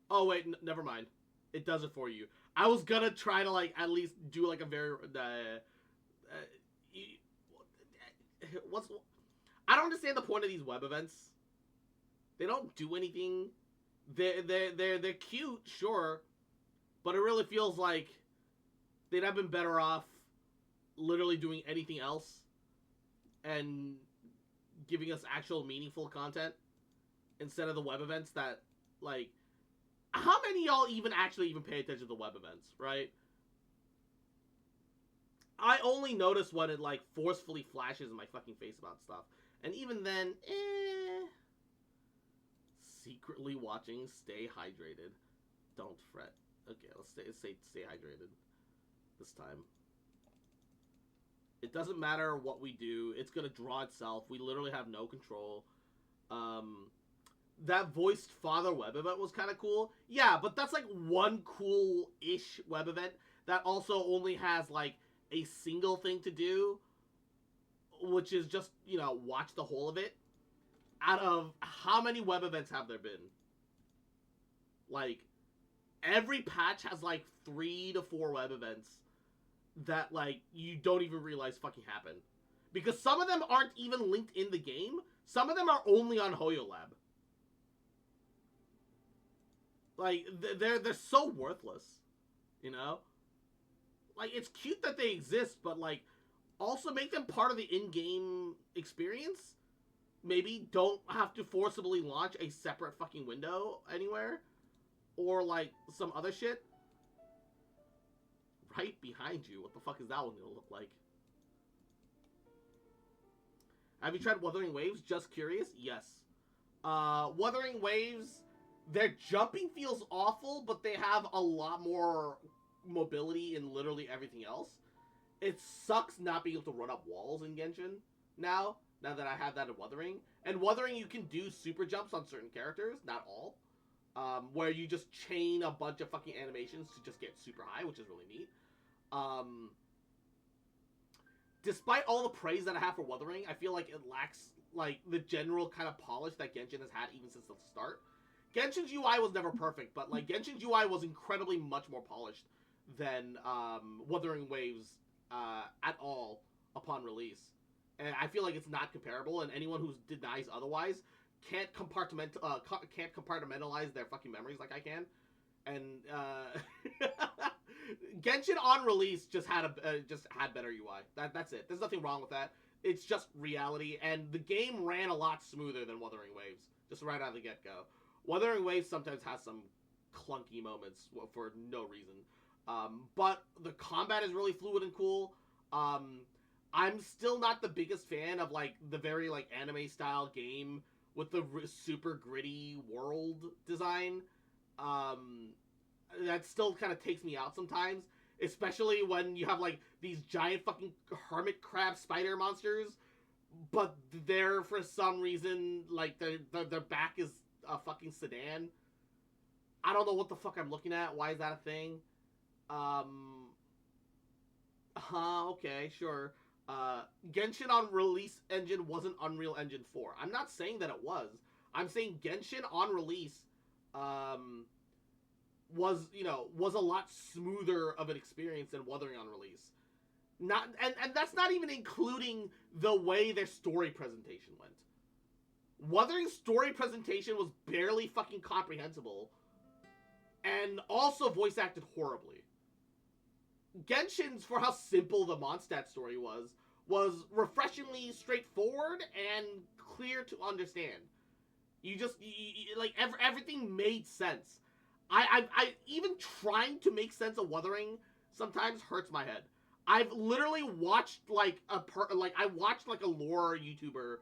Oh wait, never mind. It does it for you. I was gonna try to like at least do like a very I don't understand the point of these web events. They don't do anything. They're cute, sure, but it really feels like they'd have been better off literally doing anything else and giving us actual meaningful content instead of the web events that, like, how many y'all even pay attention to the web events, right? I only notice when it, like, forcefully flashes in my fucking face about stuff. And even then, secretly watching, stay hydrated. Don't fret. Okay, let's stay hydrated this time. It doesn't matter what we do. It's gonna draw itself. We literally have no control. That voiced father web event was kind of cool. Yeah, but that's like one cool-ish web event that also only has like a single thing to do, which is just, you know, watch the whole of it. Out of how many web events have there been? Like, every patch has like 3 to 4 web events that, like, you don't even realize fucking happen. Because some of them aren't even linked in the game. Some of them are only on HoYoLab. Like, they're so worthless, you know? Like, it's cute that they exist, but, like, also make them part of the in-game experience. Maybe don't have to forcibly launch a separate fucking window anywhere. Or, like, some other shit. Right behind you. What the fuck is that one gonna look like? Have you tried Wuthering Waves? Just curious? Yes. Wuthering Waves, their jumping feels awful, but they have a lot more mobility in literally everything else. It sucks not being able to run up walls in Genshin now that I have that in Wuthering. And Wuthering, you can do super jumps on certain characters, not all. Where you just chain a bunch of fucking animations to just get super high, which is really neat. Despite all the praise that I have for Wuthering, I feel like it lacks, like, the general kind of polish that Genshin has had even since the start. Genshin's UI was never perfect, but, like, Genshin's UI was incredibly much more polished than Wuthering Waves at all upon release. And I feel like it's not comparable, and anyone who denies otherwise can't compartmentalize their fucking memories like I can. And Genshin on release just had better UI. That's it. There's nothing wrong with that. It's just reality, and the game ran a lot smoother than Wuthering Waves, just right out of the get-go. Wuthering Waves sometimes has some clunky moments for no reason. But the combat is really fluid and cool. I'm still not the biggest fan of, like, the very, like, anime-style game with the super gritty world design. That still kind of takes me out sometimes. Especially when you have, like, these giant fucking hermit crab spider monsters, but they're, for some reason, like, their back is a fucking sedan. I don't know what the fuck I'm looking at. Why is that a thing? Okay, sure. Genshin on release engine wasn't Unreal Engine 4. I'm not saying that it was. I'm saying Genshin on release, was a lot smoother of an experience than Wuthering on release. And that's not even including the way their story presentation went. Wuthering's story presentation was barely fucking comprehensible, and also voice acted horribly. Genshin's, for how simple the Mondstadt story was refreshingly straightforward and clear to understand. Everything made sense. I even trying to make sense of Wuthering sometimes hurts my head. I've literally watched like I watched like a lore YouTuber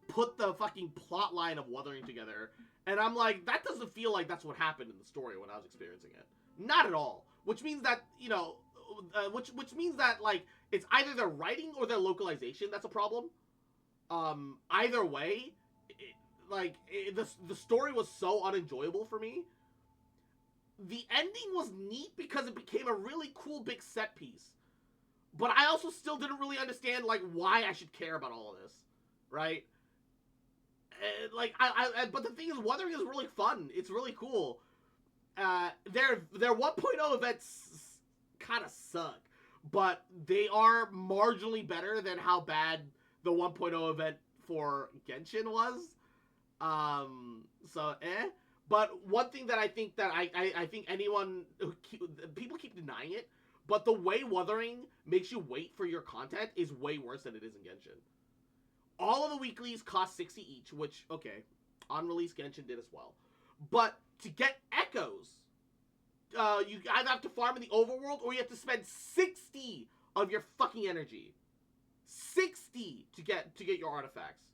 put the fucking plot line of Wuthering together, and I'm like, that doesn't feel like that's what happened in the story when I was experiencing it. Not at all. Which means that, you know, which means that like it's either their writing or their localization that's a problem. Either way, the story was so unenjoyable for me. The ending was neat because it became a really cool big set piece. But I also still didn't really understand, like, why I should care about all of this, right? But the thing is, Wuthering is really fun. It's really cool. Their 1.0 events kind of suck, but they are marginally better than how bad the 1.0 event for Genshin was. But one thing that I think that I think people keep denying it, but the way Wuthering makes you wait for your content is way worse than it is in Genshin. All of the weeklies cost 60 each, which, okay, on release Genshin did as well. But to get echoes, you either have to farm in the overworld or you have to spend 60 of your fucking energy. 60 to get your artifacts.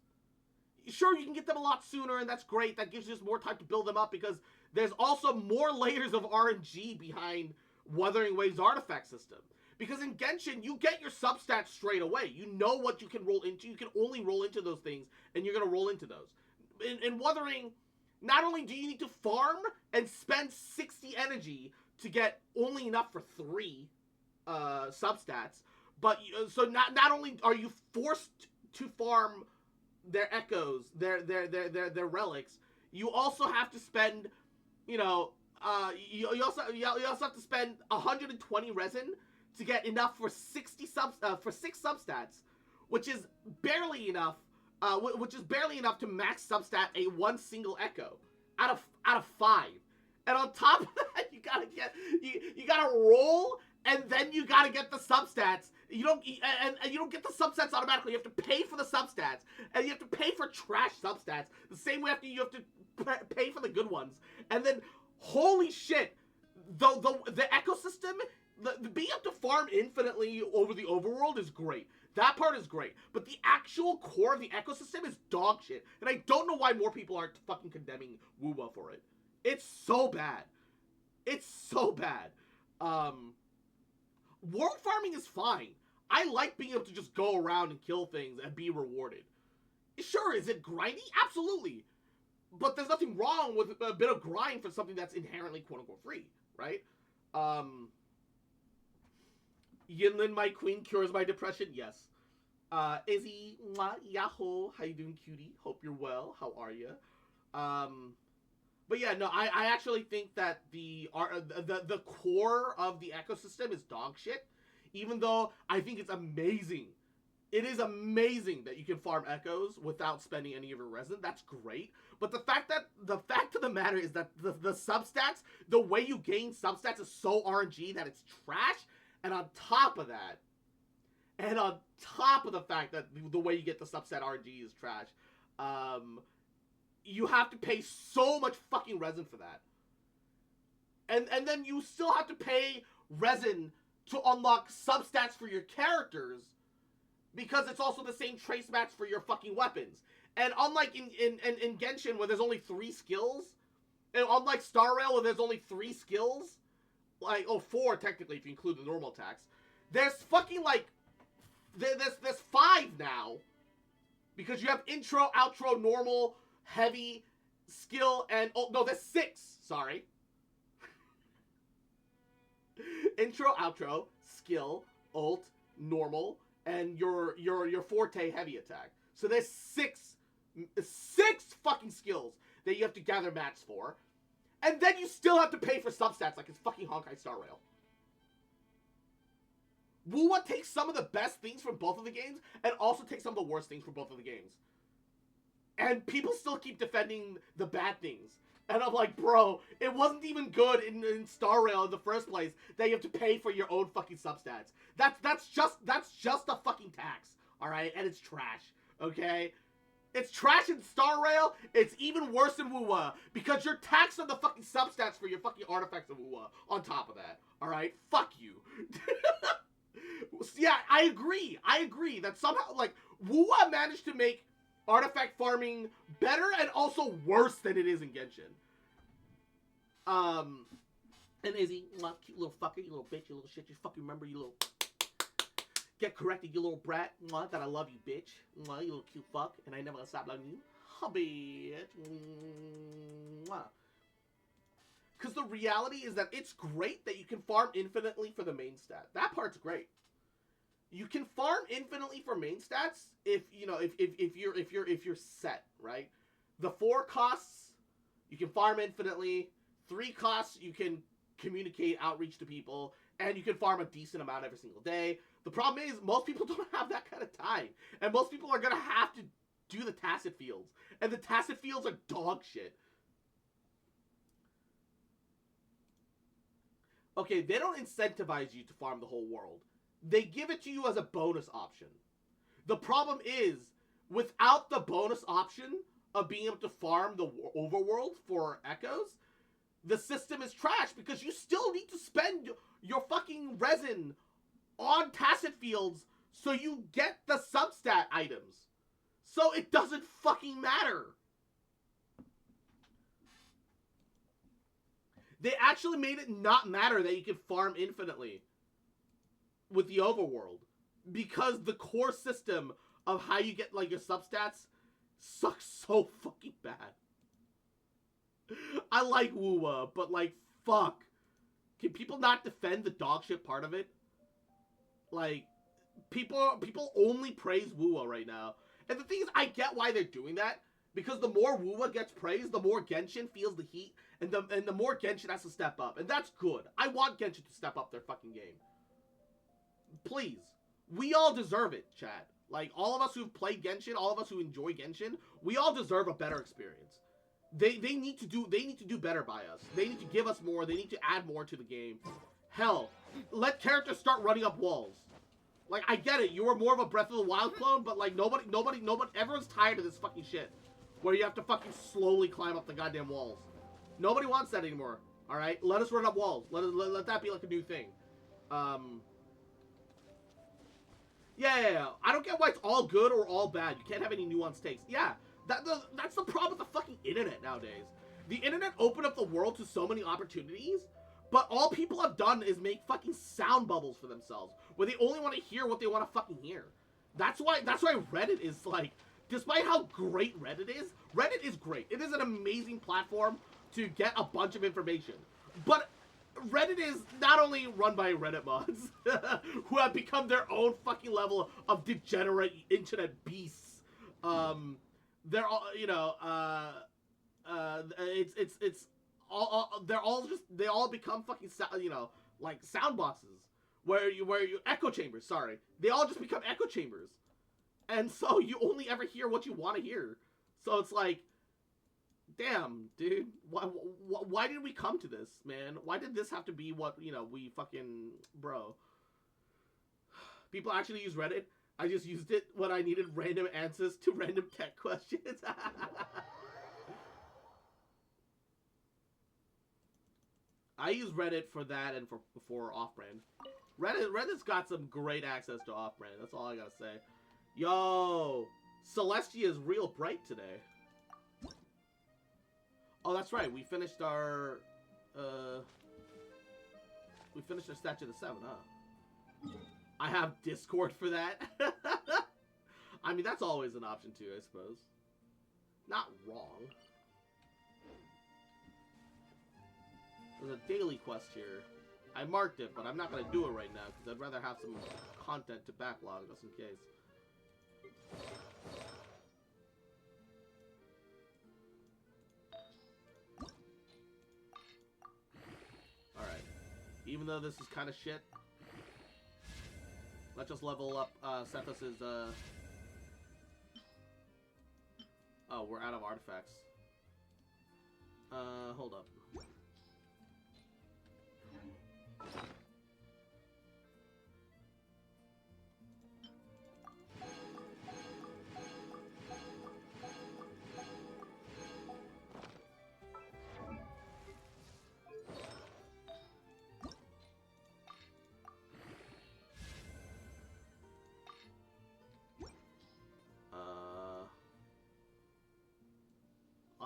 Sure, you can get them a lot sooner, and that's great. That gives you just more time to build them up because there's also more layers of RNG behind Wuthering Wave's artifact system. Because in Genshin, you get your substats straight away. You know what you can roll into. You can only roll into those things, and you're going to roll into those. In Wuthering, not only do you need to farm and spend 60 energy to get only enough for 3 substats, but so not only are you forced to farm their echoes, their relics, you also have to spend, you know, you also have to spend 120 resin to get enough for 6 substats, which is barely enough. Which is barely enough to max substat a 1 single echo out of 5. And on top of that, you gotta roll, and then you gotta get the substats. You don't get the substats automatically. You have to pay for the substats, and you have to pay for trash substats the same way you have to pay for the good ones. And then, holy shit, the ecosystem, the being able to farm infinitely over the overworld is great. That part is great, but the actual core of the ecosystem is dog shit, and I don't know why more people aren't fucking condemning Wuwa for it. It's so bad. It's so bad. World farming is fine. I like being able to just go around and kill things and be rewarded. Sure, is it grindy? Absolutely. But there's nothing wrong with a bit of grind for something that's inherently quote-unquote free, right? Yinlin, my queen, cures my depression. Yes. Izzy, mwah, yahoo. How you doing, cutie? Hope you're well. How are you? But yeah, no, I actually think that the core of the ecosystem is dog shit. Even though I think it's amazing. It is amazing that you can farm echoes without spending any of your resin. That's great. But the fact of the matter is that the substats, the way you gain substats is so RNG that it's trash. And on top of that, and on top of the fact that the way you get the subset RNG is trash, you have to pay so much fucking resin for that. And then you still have to pay resin to unlock substats for your characters, because it's also the same trace match for your fucking weapons. And unlike in Genshin, where there's only 3 skills, and unlike Star Rail, where there's only 3 skills, like, 4 technically if you include the normal attacks, there's fucking like, there's 5 now, because you have intro, outro, normal, heavy, skill, and, oh, no, there's 6, sorry. Intro, outro, skill, ult, normal, and your forte heavy attack. So there's 6 fucking skills that you have to gather mats for. And then you still have to pay for substats like it's fucking Honkai Star Rail. Wuwa takes some of the best things from both of the games and also takes some of the worst things from both of the games. And people still keep defending the bad things. And I'm like, bro, it wasn't even good in Star Rail in the first place that you have to pay for your own fucking substats. That's just a fucking tax, alright? And it's trash, okay? It's trash in Star Rail. It's even worse in Wuwa, because you're taxed on the fucking substats for your fucking artifacts of Wuwa on top of that, alright? Fuck you. Yeah, I agree that somehow, like, Wuwa managed to make artifact farming better and also worse than it is in Genshin. And Izzy, cute little fucker, you little bitch, you little shit, you fucking remember, you little... Get corrected, you little brat, that I love you, bitch. You little cute fuck, and I never gonna stop loving you. Hubby. Because the reality is that it's great that you can farm infinitely for the main stat. That part's great. You can farm infinitely for main stats if you're set, right? The 4 costs, you can farm infinitely. 3 costs, you can communicate outreach to people, and you can farm a decent amount every single day. The problem is most people don't have that kind of time, and most people are gonna have to do the tacit fields, and the tacit fields are dog shit. Okay, they don't incentivize you to farm the whole world. They give it to you as a bonus option. The problem is, without the bonus option of being able to farm the overworld for echoes, the system is trash because you still need to spend your fucking resin on tacit fields so you get the substat items. So it doesn't fucking matter. They actually made it not matter that you can farm infinitely with the overworld, because the core system of how you get, like, your substats sucks so fucking bad. I like Wuwa, but, like, fuck. Can people not defend the dog shit part of it? Like, people only praise Wuwa right now. And the thing is, I get why they're doing that, because the more Wuwa gets praised, the more Genshin feels the heat, and the more Genshin has to step up. And that's good. I want Genshin to step up their fucking game. Please. We all deserve it, chat. Like, all of us who've played Genshin, all of us who enjoy Genshin, we all deserve a better experience. They need to do better by us. They need to give us more. They need to add more to the game. Hell, let characters start running up walls. Like, I get it. You were more of a Breath of the Wild clone, but, like, nobody, everyone's tired of this fucking shit. Where you have to fucking slowly climb up the goddamn walls. Nobody wants that anymore. Alright? Let us run up walls. Let that be, like, a new thing. Yeah. I don't get why it's all good or all bad. You can't have any nuanced takes. Yeah. That's the problem with the fucking internet nowadays. The internet opened up the world to so many opportunities, but all people have done is make fucking sound bubbles for themselves, where they only want to hear what they want to fucking hear. That's why Reddit is, like, despite how great Reddit is great. It is an amazing platform to get a bunch of information. But Reddit is not only run by Reddit mods, who have become their own fucking level of degenerate internet beasts. They're all, they all become fucking, like sound boxes where you echo chambers. Sorry, they all just become echo chambers, and so you only ever hear what you want to hear. So it's like, damn, dude, why did we come to this, man? Why did this have to be what we fucking bro? People actually use Reddit. I just used it when I needed random answers to random tech questions. I use Reddit for that and for off-brand. Reddit's got some great access to off-brand. That's all I gotta say. Yo, Celestia's real bright today. Oh, that's right. We finished our Statue of the Seven, huh? I have Discord for that. I mean, that's always an option too, I suppose. Not wrong. There's a daily quest here. I marked it, but I'm not going to do it right now because I'd rather have some content to backlog just in case. Alright. Even though this is kind of shit, let's just level up Cephas's, Oh, we're out of artifacts. Hold up.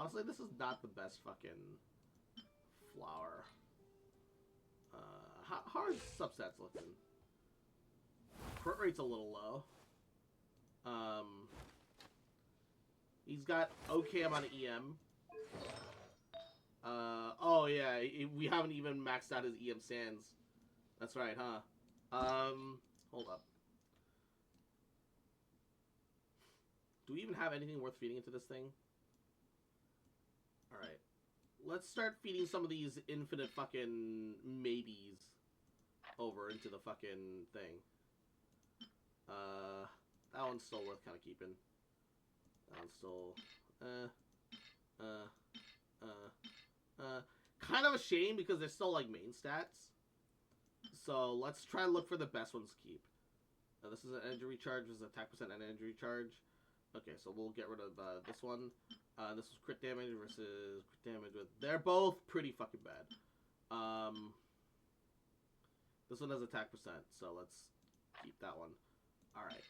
Honestly, this is not the best fucking flower. How are subsets looking? Crit rate's a little low. He's got okay amount of EM. Oh yeah, we haven't even maxed out his EM sands. That's right, huh? Hold up. Do we even have anything worth feeding into this thing? Alright. Let's start feeding some of these infinite fucking maybes over into the fucking thing. That one's still worth kind of keeping. That one's still... kind of a shame because they're still, like, main stats. So, let's try and look for the best ones to keep. This is an energy recharge. This is attack percent and energy recharge. Okay, so we'll get rid of this one. This was crit damage versus crit damage with... They're both pretty fucking bad. This one has attack percent, so let's keep that one. Alright.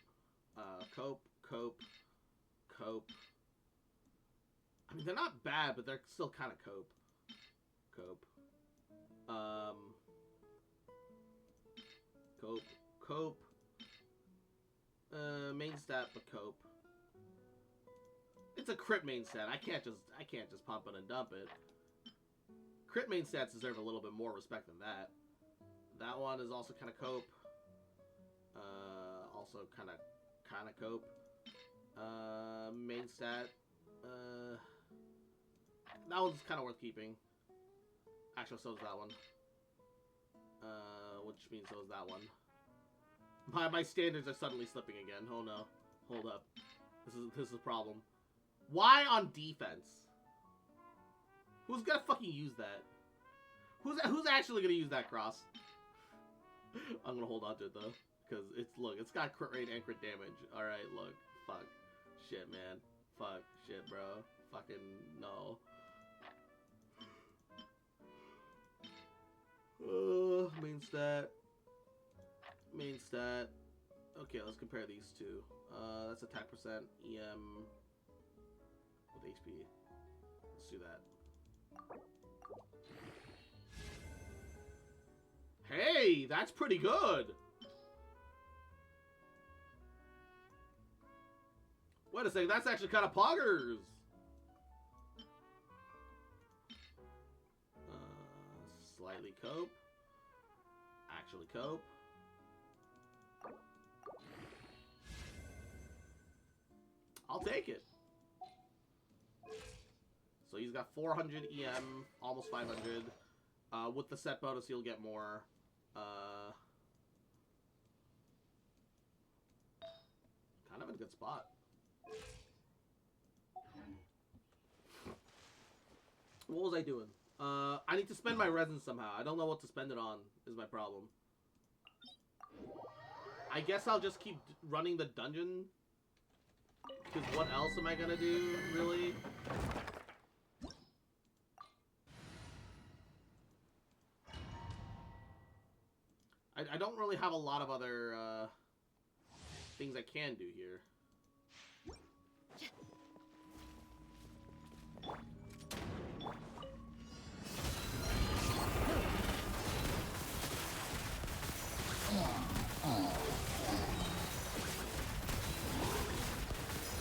Cope. I mean, they're not bad, but they're still kind of cope. Cope. Main stat, but cope. It's a crit main stat. I can't just pump it and dump it. Crit main stats deserve a little bit more respect than that. That one is also kind of cope. Also kind of cope. Main stat. That one's kind of worth keeping. Actually, so is that one. Which means so is that one. My standards are suddenly slipping again. Oh no. Hold up. This is a problem. Why on defense? Who's gonna fucking use that? Who's actually gonna use that cross? I'm gonna hold on to it though, because it's got crit rate and crit damage. All right, look, fuck, shit, man, fuck, shit, bro, fucking no. Main stat. Okay, let's compare these two. That's attack percent, EM with HP. Let's do that. Hey, that's pretty good. Wait a second, that's actually kind of poggers. Slightly cope. Actually cope. I'll take it. So he's got 400 EM, almost 500. With the set bonus, he'll get more. Kind of in a good spot. What was I doing? I need to spend my resin somehow. I don't know what to spend it on, is my problem. I guess I'll just keep running the dungeon. Because what else am I gonna do, really? I don't really have a lot of other things I can do here.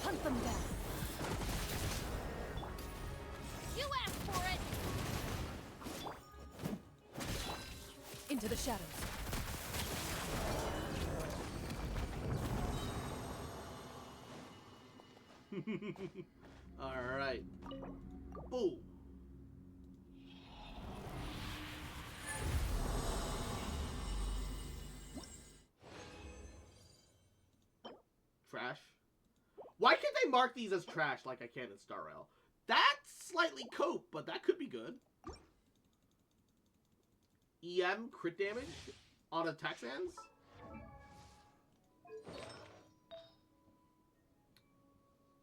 Hunt them down.
You asked for it!
Into the shadows.
Alright. Boom. Trash. Why can't they mark these as trash like I can in Star Rail? That's slightly cope, but that could be good. EM crit damage on attack sands?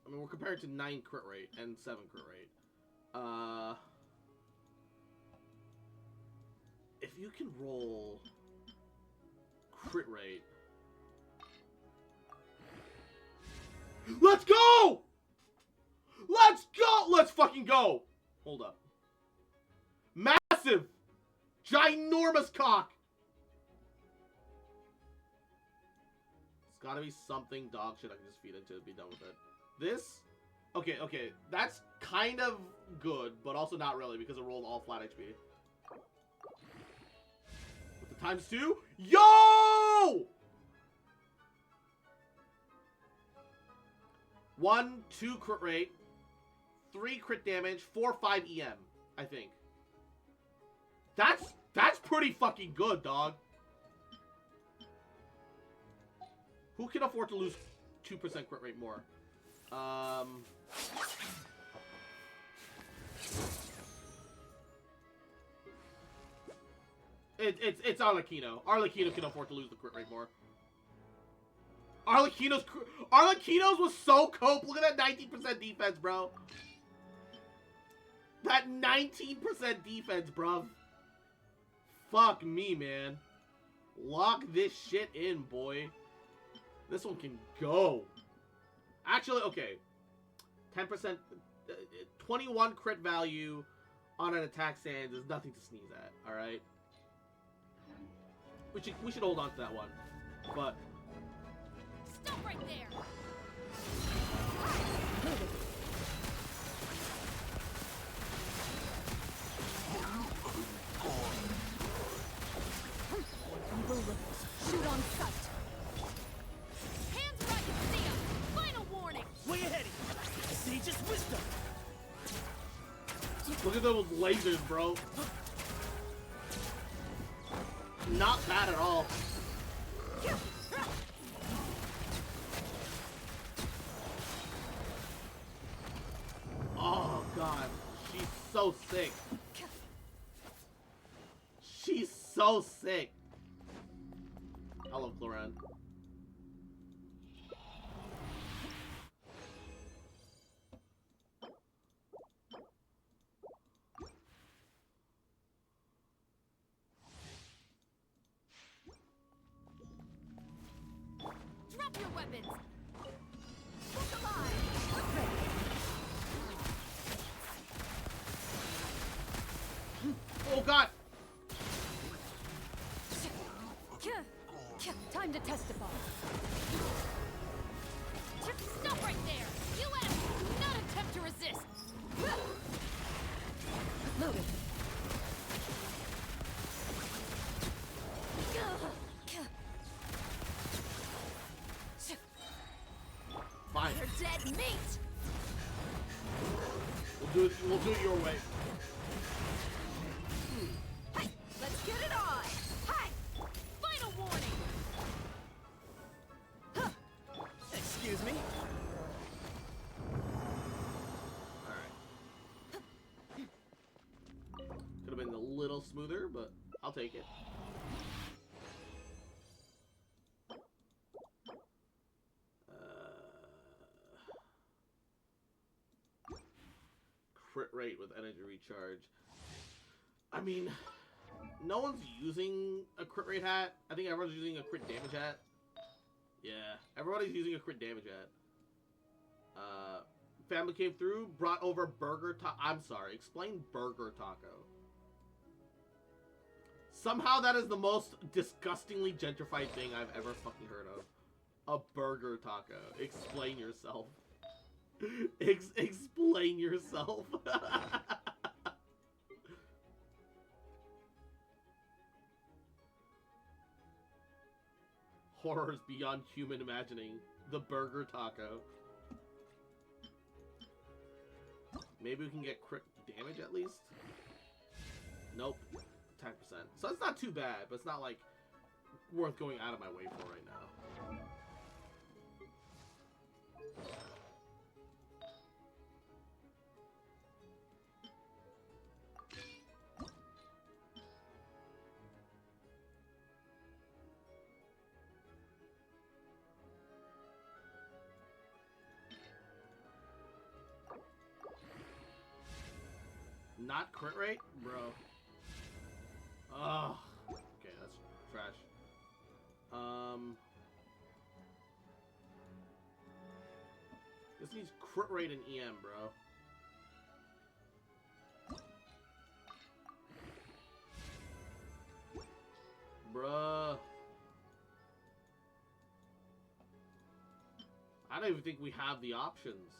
I mean, we're compared to 9 crit rate and 7 crit rate. If you can roll crit rate... Let's go! Let's go! Let's fucking go! Hold up. Massive! Ginormous cock! It's gotta be something dog shit I can just feed into and be done with it. This? Okay, okay. That's kind of good, but also not really because it rolled all flat HP. With the ×2? Yo! 1, 2 crit rate, 3 crit damage, 4, 5 EM, I think. That's pretty fucking good, dog. Who can afford to lose 2% crit rate more? It's Arlecchino. Arlecchino can afford to lose the crit rate more. Arlecchino's was so cope. Look at that 19% defense, bro. That 19% defense, bruv. Fuck me, man. Lock this shit in, boy. This one can go. Actually, okay. 10%, 21 crit value on an attack sans is nothing to sneeze at, alright? We should hold on to that one. But...
Stop right there! Shoot on sight! Hands where I can see 'em! Final warning!
Way ahead of you! Sage's wisdom!
Look at those lasers, bro. Not bad at all. Oh, God. She's so sick. She's so sick. I love Cloran.
Drop your weapons! Look alive!
Oh, God!
Time to testify. Stop right there! U.S. Do not attempt to resist! Loaded.
Fine.
They're dead meat!
We'll do it your way.
Let's get it on! Hi! Final warning!
Excuse me?
Could have been a little smoother, but I'll take it. Crit rate with energy recharge. I mean, no one's using a crit rate hat. I think everyone's using a crit damage hat. Yeah, everybody's using a crit damage hat. Family came through, brought over burger taco. I'm sorry, explain burger taco. Somehow that is the most disgustingly gentrified thing I've ever fucking heard of. A burger taco. Explain yourself. Explain yourself. Horrors beyond human imagining. The burger taco. Maybe we can get crit damage at least? Nope. 10%. So it's not too bad, but it's not like worth going out of my way for right now. Not crit rate? Bro. Ugh. Okay, that's trash. This needs crit rate and EM, bro. I don't even think we have the options.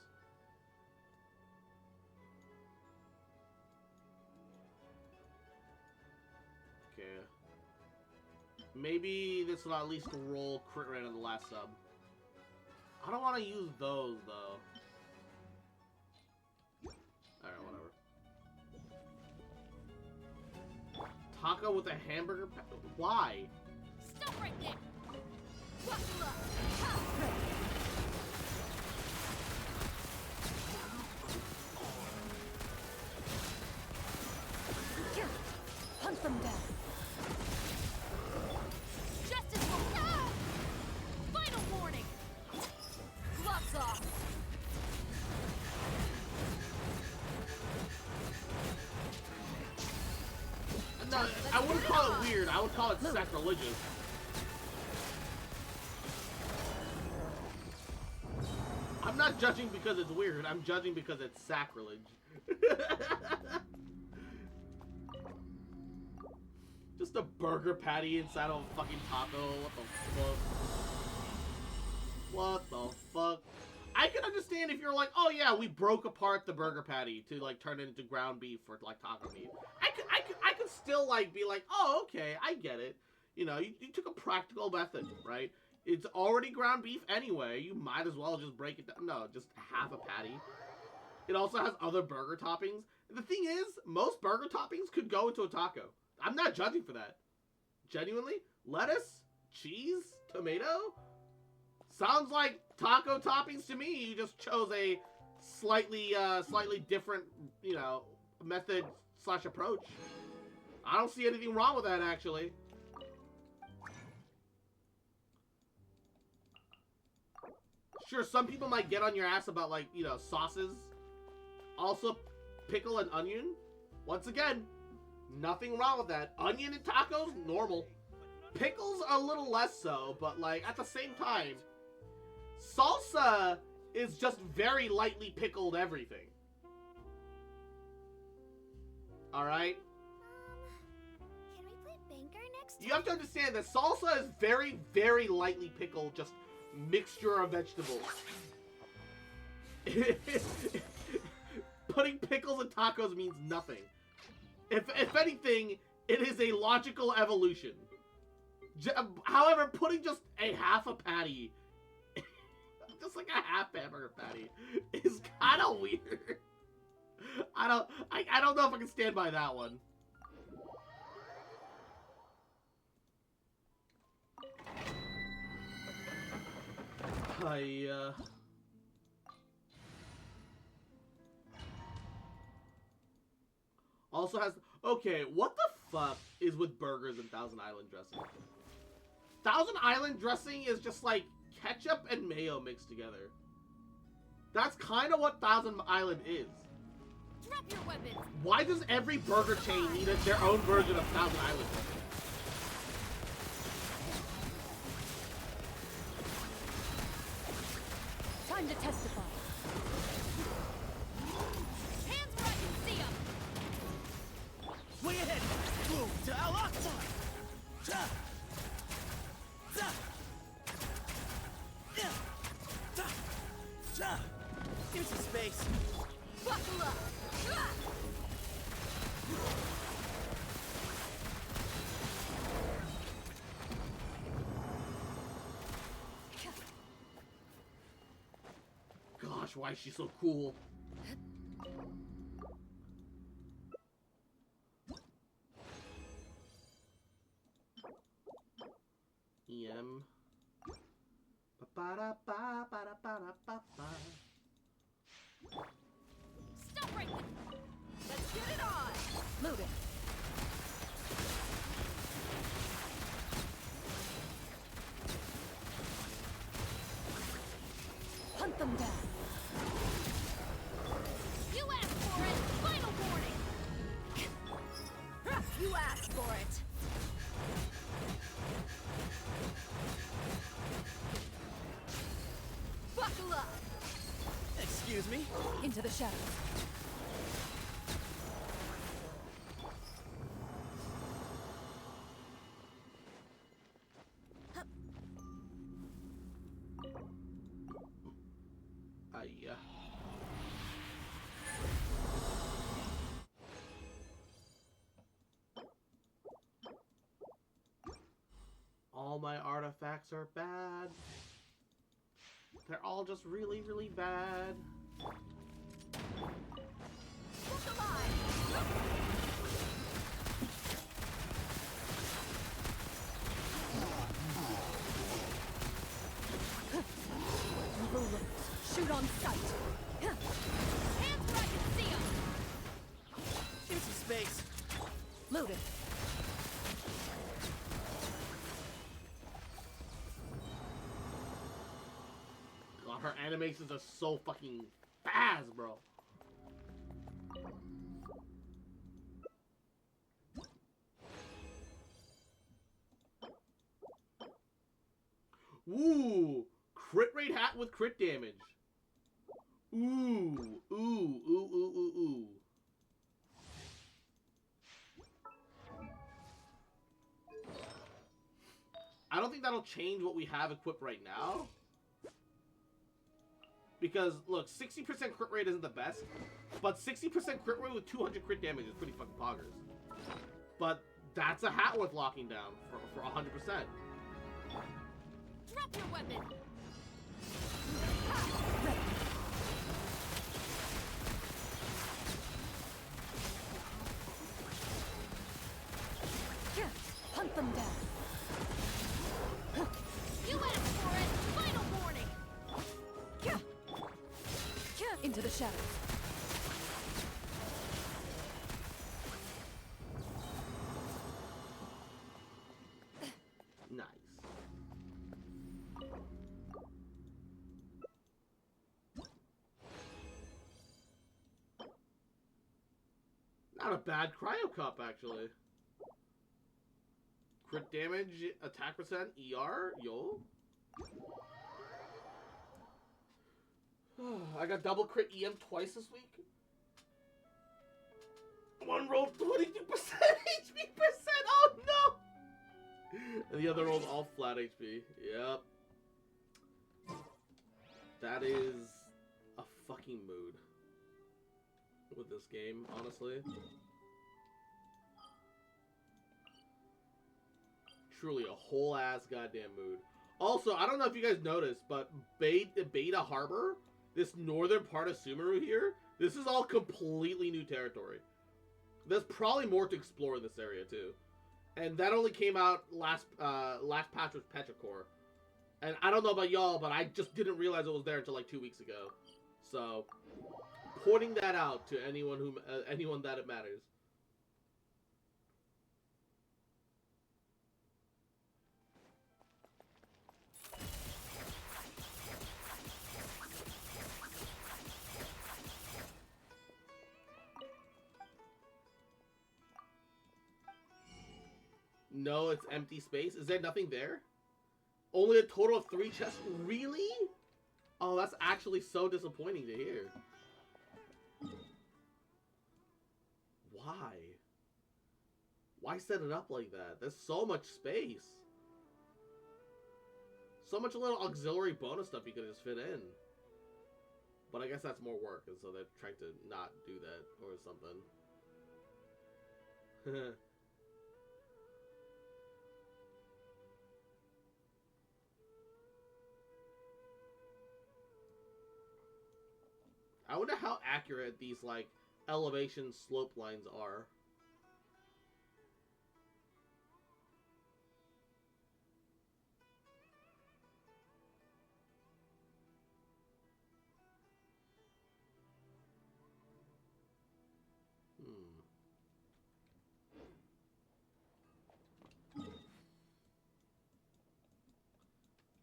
Okay. Maybe this will at least roll crit rate on the last sub. I don't want to use those, though. Alright, whatever. Taco with a hamburger? Why?
Stop right there! Buckle up! Hunt them down. Justice will... Ah! Final warning! Gloves off!
No, I wouldn't call it weird. I would call it sacrilegious. I'm not judging because it's weird. I'm judging because it's sacrilege. Just a burger patty inside of a fucking taco. What the fuck? What the fuck? I can understand if you're like, oh yeah, we broke apart the burger patty to like turn it into ground beef or like taco meat. I could still like be like, oh okay, I get it. You know, you took a practical method, right? It's already ground beef anyway. You might as well just break it down. No, just half a patty. It also has other burger toppings. The thing is, most burger toppings could go into a taco. I'm not judging for that. Genuinely, lettuce, cheese, tomato. Sounds like taco toppings to me. You just chose a slightly different, you know, method / approach. I don't see anything wrong with that, actually. Sure, some people might get on your ass about, like, you know, sauces. Also, pickle and onion. Once again, nothing wrong with that. Onion and tacos, normal. Pickles are a little less so, but, like, at the same time, salsa is just very lightly pickled everything. Alright?
Can we play Banker next time?
You have to understand that salsa is very, very lightly pickled, just mixture of vegetables. Putting pickles in tacos means nothing. If anything, it is a logical evolution. However, putting just a half a patty, just like a half hamburger patty, is kind of weird. I don't know if I can stand by that one. Also has... Okay, what the fuck is with burgers and Thousand Island dressing? Thousand Island dressing is just like ketchup and mayo mixed together. That's kind of what Thousand Island is.
Drop your weapons.
Why does every burger chain need their own version of Thousand Island dressing?
Time to testify. Hands where I can see them.
Way ahead! Move to Al-Aqsa! Ja! Za! Yeah! Da! Ja! Give me some space.
Buckle up. Ah!
Gosh, why is she so cool? EM. Ba-ba-da-ba-ba-da-ba-da-ba-ba.
Stop right there. Let's get it on. Load it. Hunt them down. You asked for it. Final warning. You asked for it. Buckle up.
Excuse me?
Into the shadows.
All my artifacts are bad. They're all just really, really bad.
Shoot on sight. Hands where I can see 'em.
Here's some space.
Loaded.
God, her animations are so fucking fast, bro. Ooh, crit rate hat with crit damage. Ooh, ooh, ooh, ooh, ooh, ooh. I don't think that'll change what we have equipped right now. Because, look, 60% crit rate isn't the best, but 60% crit rate with 200 crit damage is pretty fucking poggers. But that's a hat worth locking down for 100%.
Drop your weapon. Hunt them down. You asked for it. Final warning. Into the shadows.
Nice. Not a bad cryo cup, actually. Crit damage, attack percent, ER, yo. I got double crit EM twice this week. One rolled 22% HP percent. Oh no! And the other rolled all flat HP. Yep. That is a fucking mood with this game, honestly. Truly a whole ass goddamn mood. Also, I don't know if you guys noticed, but Beta Harbor, this northern part of Sumeru here, this is all completely new territory. There's probably more to explore in this area too. And that only came out last patch was Petrichor. And I don't know about y'all, but I just didn't realize it was there until like 2 weeks ago. So, pointing that out to anyone that it matters. No, it's empty space. Is there nothing there? Only a total of 3 chests? Really? Oh, that's actually so disappointing to hear. Why? Why set it up like that? There's so much space. So much little auxiliary bonus stuff you could just fit in. But I guess that's more work, and so they're trying to not do that or something. I wonder how accurate these, like, elevation slope lines are.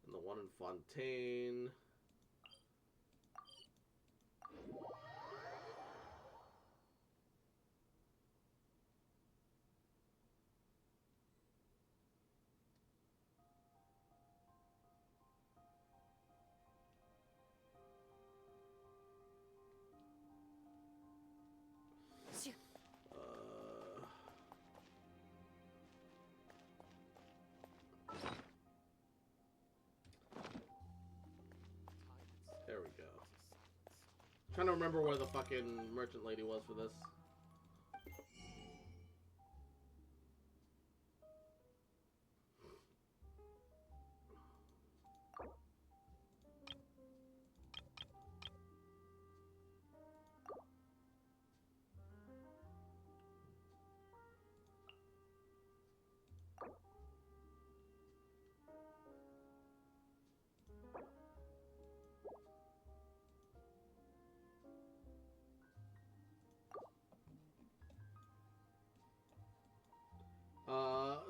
And the one in Fontaine. Trying to remember where the fucking merchant lady was for this.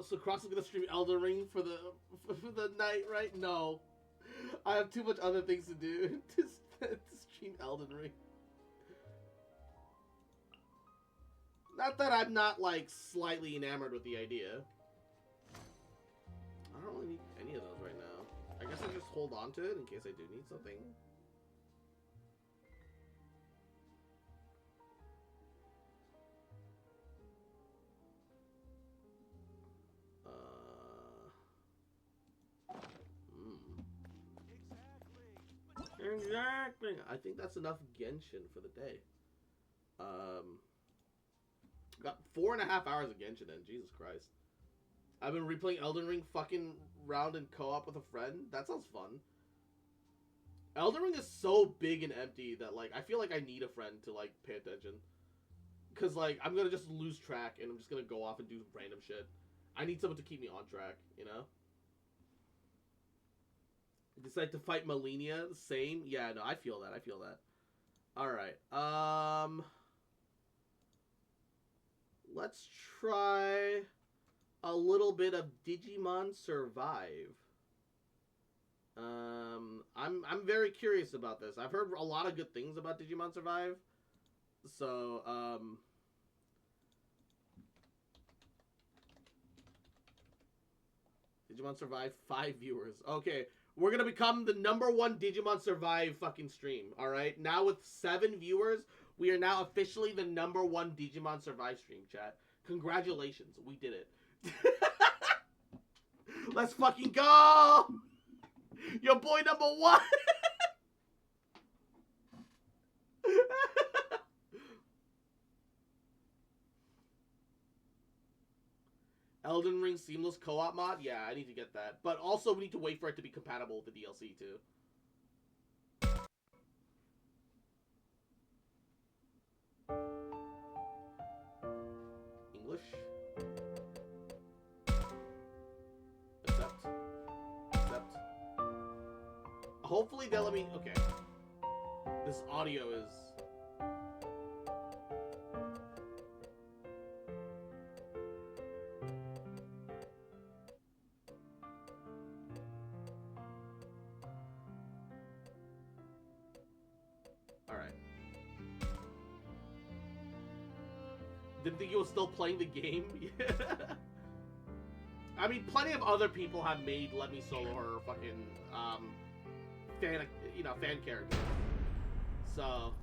So Cross is gonna stream Elden Ring for the night, right? No, I have too much other things to do to stream Elden Ring. Not that I'm not like slightly enamored with the idea. I don't really need any of those right now. I guess I just hold on to it in case I do need something. Exactly. I think that's enough Genshin for the day. Got 4.5 hours of Genshin in. Jesus Christ. I've been replaying Elden Ring fucking round in co-op with a friend. That sounds fun. Elden Ring is so big and empty that like I feel like I need a friend to like pay attention. Cause like I'm gonna just lose track and I'm just gonna go off and do random shit. I need someone to keep me on track, you know? Decide to fight Malenia, same. Yeah, no, I feel that. I feel that. All right. Let's try a little bit of Digimon Survive. I'm very curious about this. I've heard a lot of good things about Digimon Survive. So, Digimon Survive, 5 viewers. Okay. We're going to become the #1 Digimon Survive fucking stream, alright? Now with 7 viewers, we are now officially the #1 Digimon Survive stream, chat. Congratulations, we did it. Let's fucking go! Your boy #1! Elden Ring Seamless Co-op mod? Yeah, I need to get that. But also, we need to wait for it to be compatible with the DLC, too. English? Accept. Accept. Hopefully they'll let me... Okay. This audio is... Didn't think you was still playing the game. I mean, plenty of other people have made Let Me Solo Her fucking fan characters. So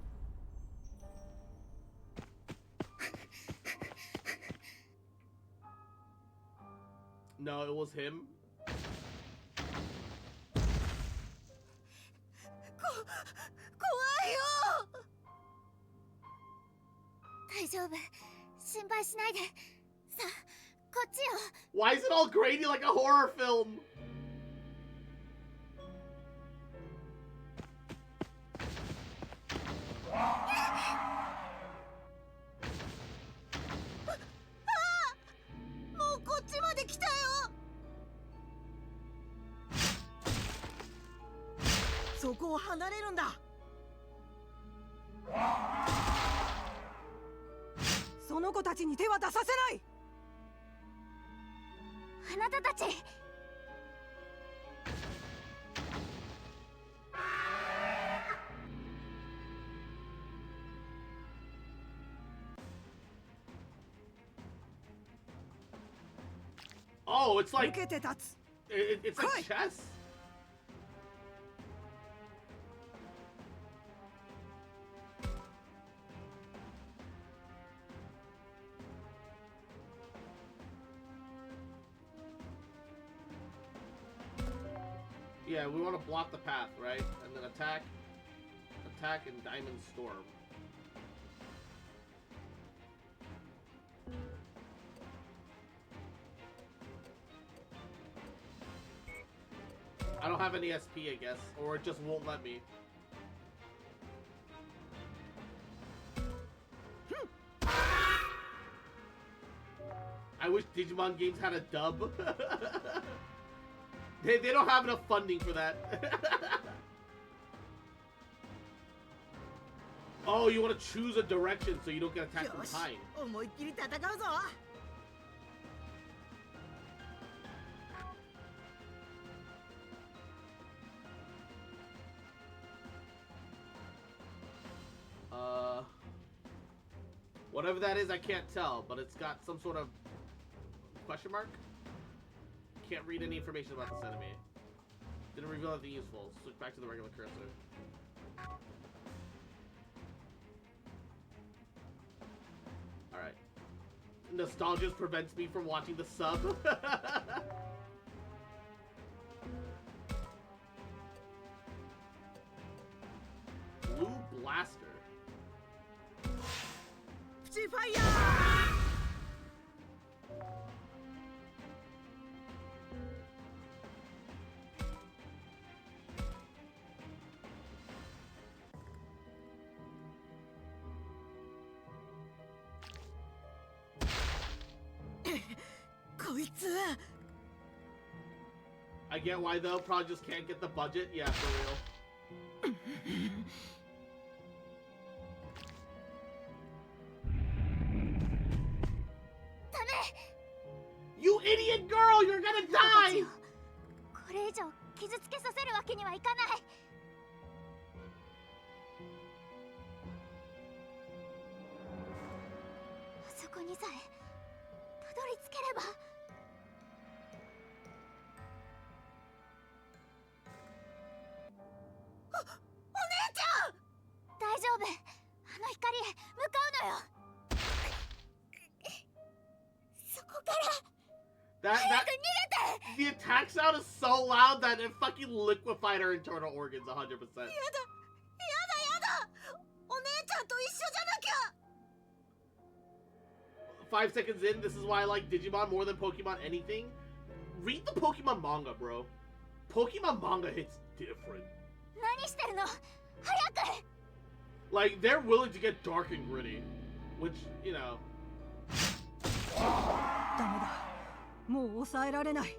no, it was him.
大丈夫。心配しないで。さあ、こっちよ。
Why is it all grainy like a horror film? Oh, it's like it's like chess. Yeah, we want to block the path, right? And then attack, Attack and Diamond Storm. I don't have any SP, I guess, or it just won't let me. I wish Digimon games had a dub. they don't have enough funding for that. Oh, you want to choose a direction so you don't get attacked from behind. Whatever that is, I can't tell, but it's got some sort of question mark. Can't read any information about this enemy. Didn't reveal anything useful. Switch back to the regular cursor. Alright. Nostalgia prevents me from watching the sub. Blue Blaster. I get why though, probably just can't get the budget. Yeah, for real. You idiot girl, you're gonna die!
これ以上傷つけさせるわけにはいかない。あそこにさえたどり着ければ。お姉ちゃん！大丈夫。あの光へ向かうのよ。そこから。
The attack sound is so loud that it fucking liquefied her internal organs 100%. やだ、やだ、やだ。お姉ちゃんと一緒じゃなきゃ。5 seconds in, this is why I like Digimon more than Pokemon anything. Read the Pokemon manga, bro. Pokemon manga hits different.
何してるの？早く。
Like, they're willing to get dark and gritty. Which, you know.
ダメだ。もう抑えられない。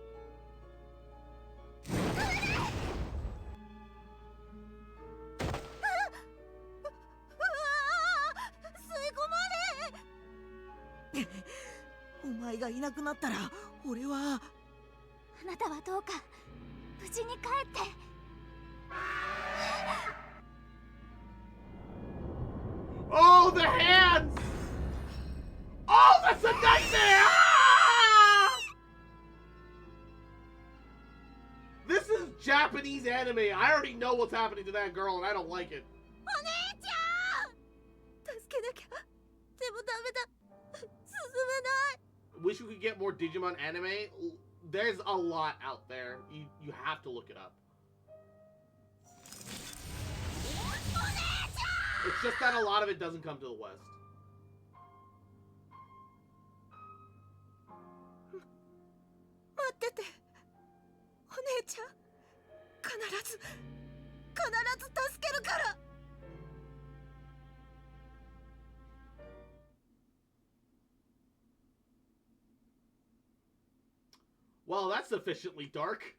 お前がいなくなったら俺は。
あなたはどうか無事に帰って。
Oh, the hands! Oh, that's a nightmare! This is Japanese anime. I already know what's happening to that girl, and I don't like it.
お姉ちゃん！助けなきゃ。でもダメだ。進めない。
Wish we could get more Digimon anime. There's a lot out there. You have to look it up. It's just that a lot of it doesn't come to the West.
待ってて。お姉ちゃん、必ず助けるから。
Well, that's sufficiently dark.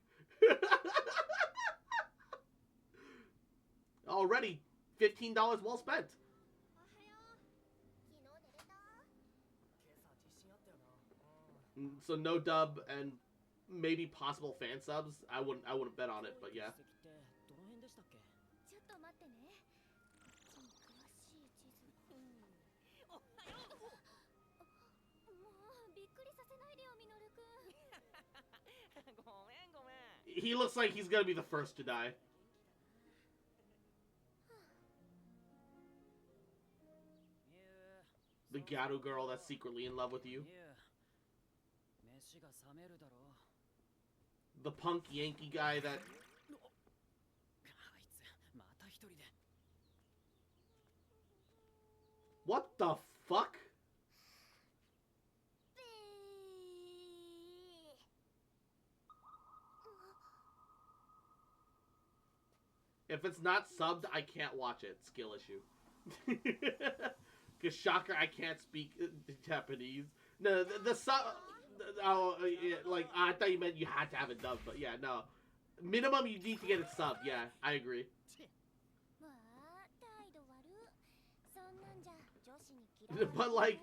Already, $15 well spent. So no dub and maybe possible fan subs. I wouldn't bet on it, but yeah.
ちょっと待ってね。詳しい地図。もうびっくりさせないでよ、ミノルくん。
He looks like he's gonna be the first to die. The Gato girl that's secretly in love with you. The punk Yankee guy that... What the fuck? If it's not subbed, I can't watch it. Skill issue. Cause shocker, I can't speak Japanese. No, the sub. Oh, yeah, like I thought you meant you had to have it dubbed, but yeah, no. Minimum, you need to get it subbed. Yeah, I agree. But like,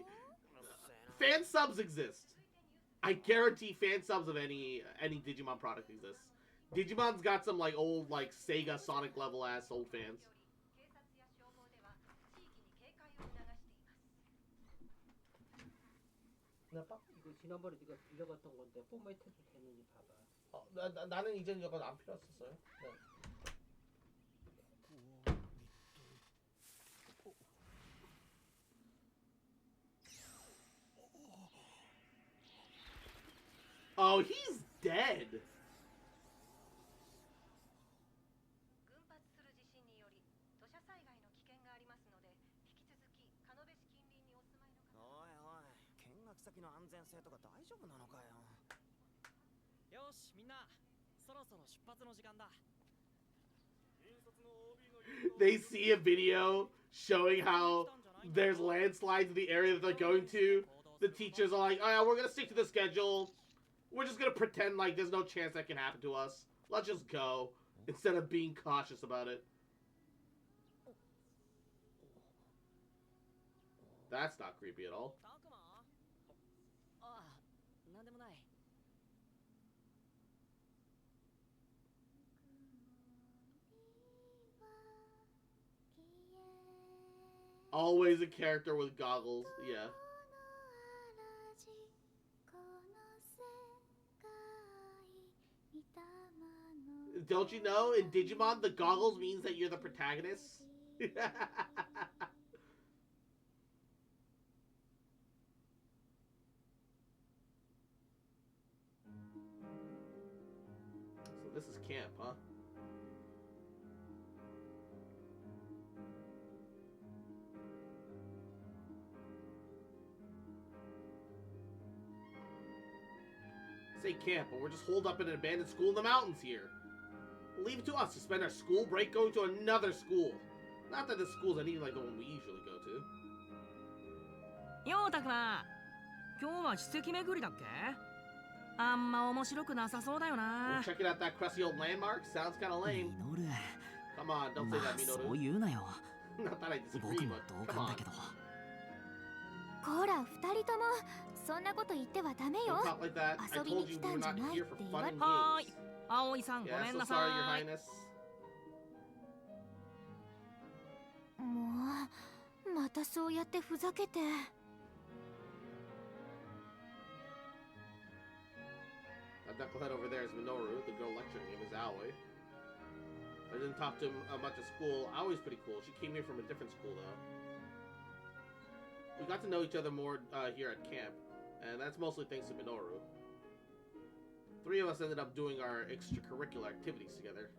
fan subs exist. I guarantee fan subs of any Digimon product exists. Digimon's got some like old like Sega Sonic level ass old fans. 나는 이제 이거 안 필요 없었어요. 네. Oh, he's dead. They see a video showing how there's landslides in the area that they're going to. The teachers are like, oh yeah, we're gonna stick to the schedule. We're just gonna pretend like there's no chance that can happen to us. Let's just go. Instead of being cautious about it. That's not creepy at all. Always a character with goggles, yeah. Don't you know, in Digimon, the goggles means that you're the protagonist? So this is camp, huh? Say camp, but we're just holed up in an abandoned school in the mountains here. Leave it to us to spend our school break going to another school. Not that this school's anything like the one we usually go to.
陽太くん、今日は史跡巡りだっけ？あんま面白くなさそうだよな。
We're checking out that crusty old landmark? Sounds kinda lame. Come on, don't say that, Minoru.
そう言うなよ。
Not that I disagree, but come on.
こら、二人ともそんなこと言ってはダメよ。
Don't talk like that. I
遊び
told
に
you
来
we
た
were
んじゃ
not
ない
here
っ
for
て言
fun
われ
and
た。
games.
葵さん、ご
Yeah,
めん
so
な
sorry,
さ
Your
い。
Highness.
もう、またそうやってふざけて。
That knucklehead over there is Minoru. The girl lecturing him is Aoi. I didn't talk to him much at school. Aoi's pretty cool. She came here from a different school, though. We got to know each other more here at camp, and that's mostly thanks to Minoru. 3 of us ended up doing our extracurricular activities together.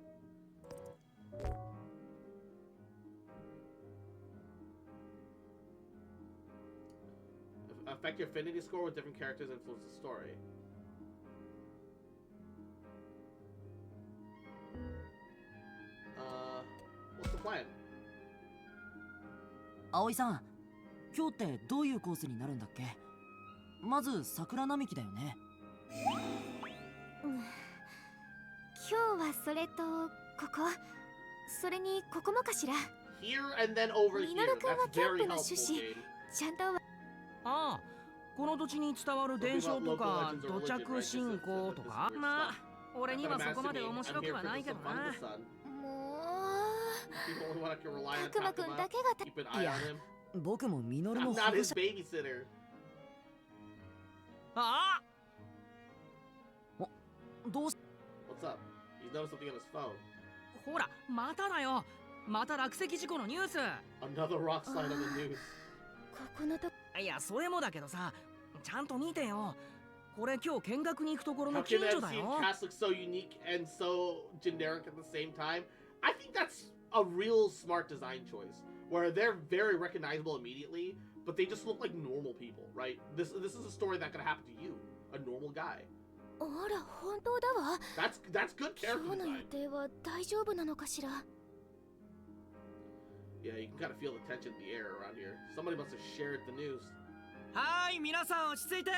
Affect your affinity score with different characters influence the story. What's the plan?
葵さん、今日ってどういうコースになるんだっけ？まず桜並木だよね。
今日はそれとここ、それにここもかしら。
Here and then over here.
ミノル君は
That's
キャン
very
プの
helpful,
趣旨
Jade.
ちゃんと。
ああ、この土地に伝わる伝承とか土着信仰とか。まあ、俺にはそこまで面白くはないけどな。
もう。
People only want to rely on
たくまくんだけがた。
keep an eye on him.
僕もミノル
I'm
の
not
保護
his
者。
babysitter.
ああ。どうし。
What's up? He's noticed something on his phone.
ほら、まただよ。また落石事故のニュース。
Another rock slide on the news.
ここのと。
いや、それもだけどさ、ちゃんと見てよ。これ今日見学に行くところ
How
の近
can
所
that
だ
scene
よ。
cast look so unique and so generic at the same time? I think that's a real smart design choice. where they're very recognizable immediately, but they just look like normal people, right? This is a story that could happen to you, a normal guy.
あら、本当だわ。
That's good character
今日の予
design.
定は大丈夫なのかしら。
Yeah, you can kind of feel the tension in the air around here. Somebody must have shared the news.
はーい、皆さん落ち着いて。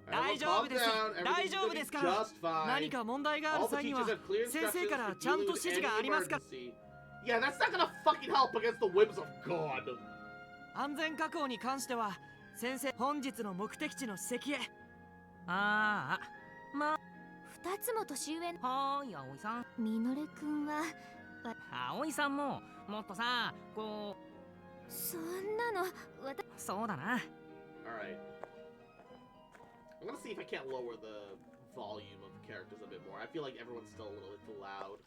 Everyone
大丈
calm
夫です。
down.
大
Everything's
丈夫
gonna
で
be
すから。
just fine.
何か問題がある
All the 先
際には
teachers have clear
先生
instructions
か
for
らちゃん
dealing
と
with
指示が
any
ありますから
emergency. Yeah, that's not gonna fucking help against the whims of God.
安全確保に関しては先生本日の目的地の史跡へ。ああ、まあ
2つも年上の。
はーい、葵さん。
ミノル君は。
葵さんももっとさ、こう。
そんなの、
そうだな。
Alright. I'm gonna see if I can't lower the volume of the characters a bit more. I feel like everyone's still a little bit too loud.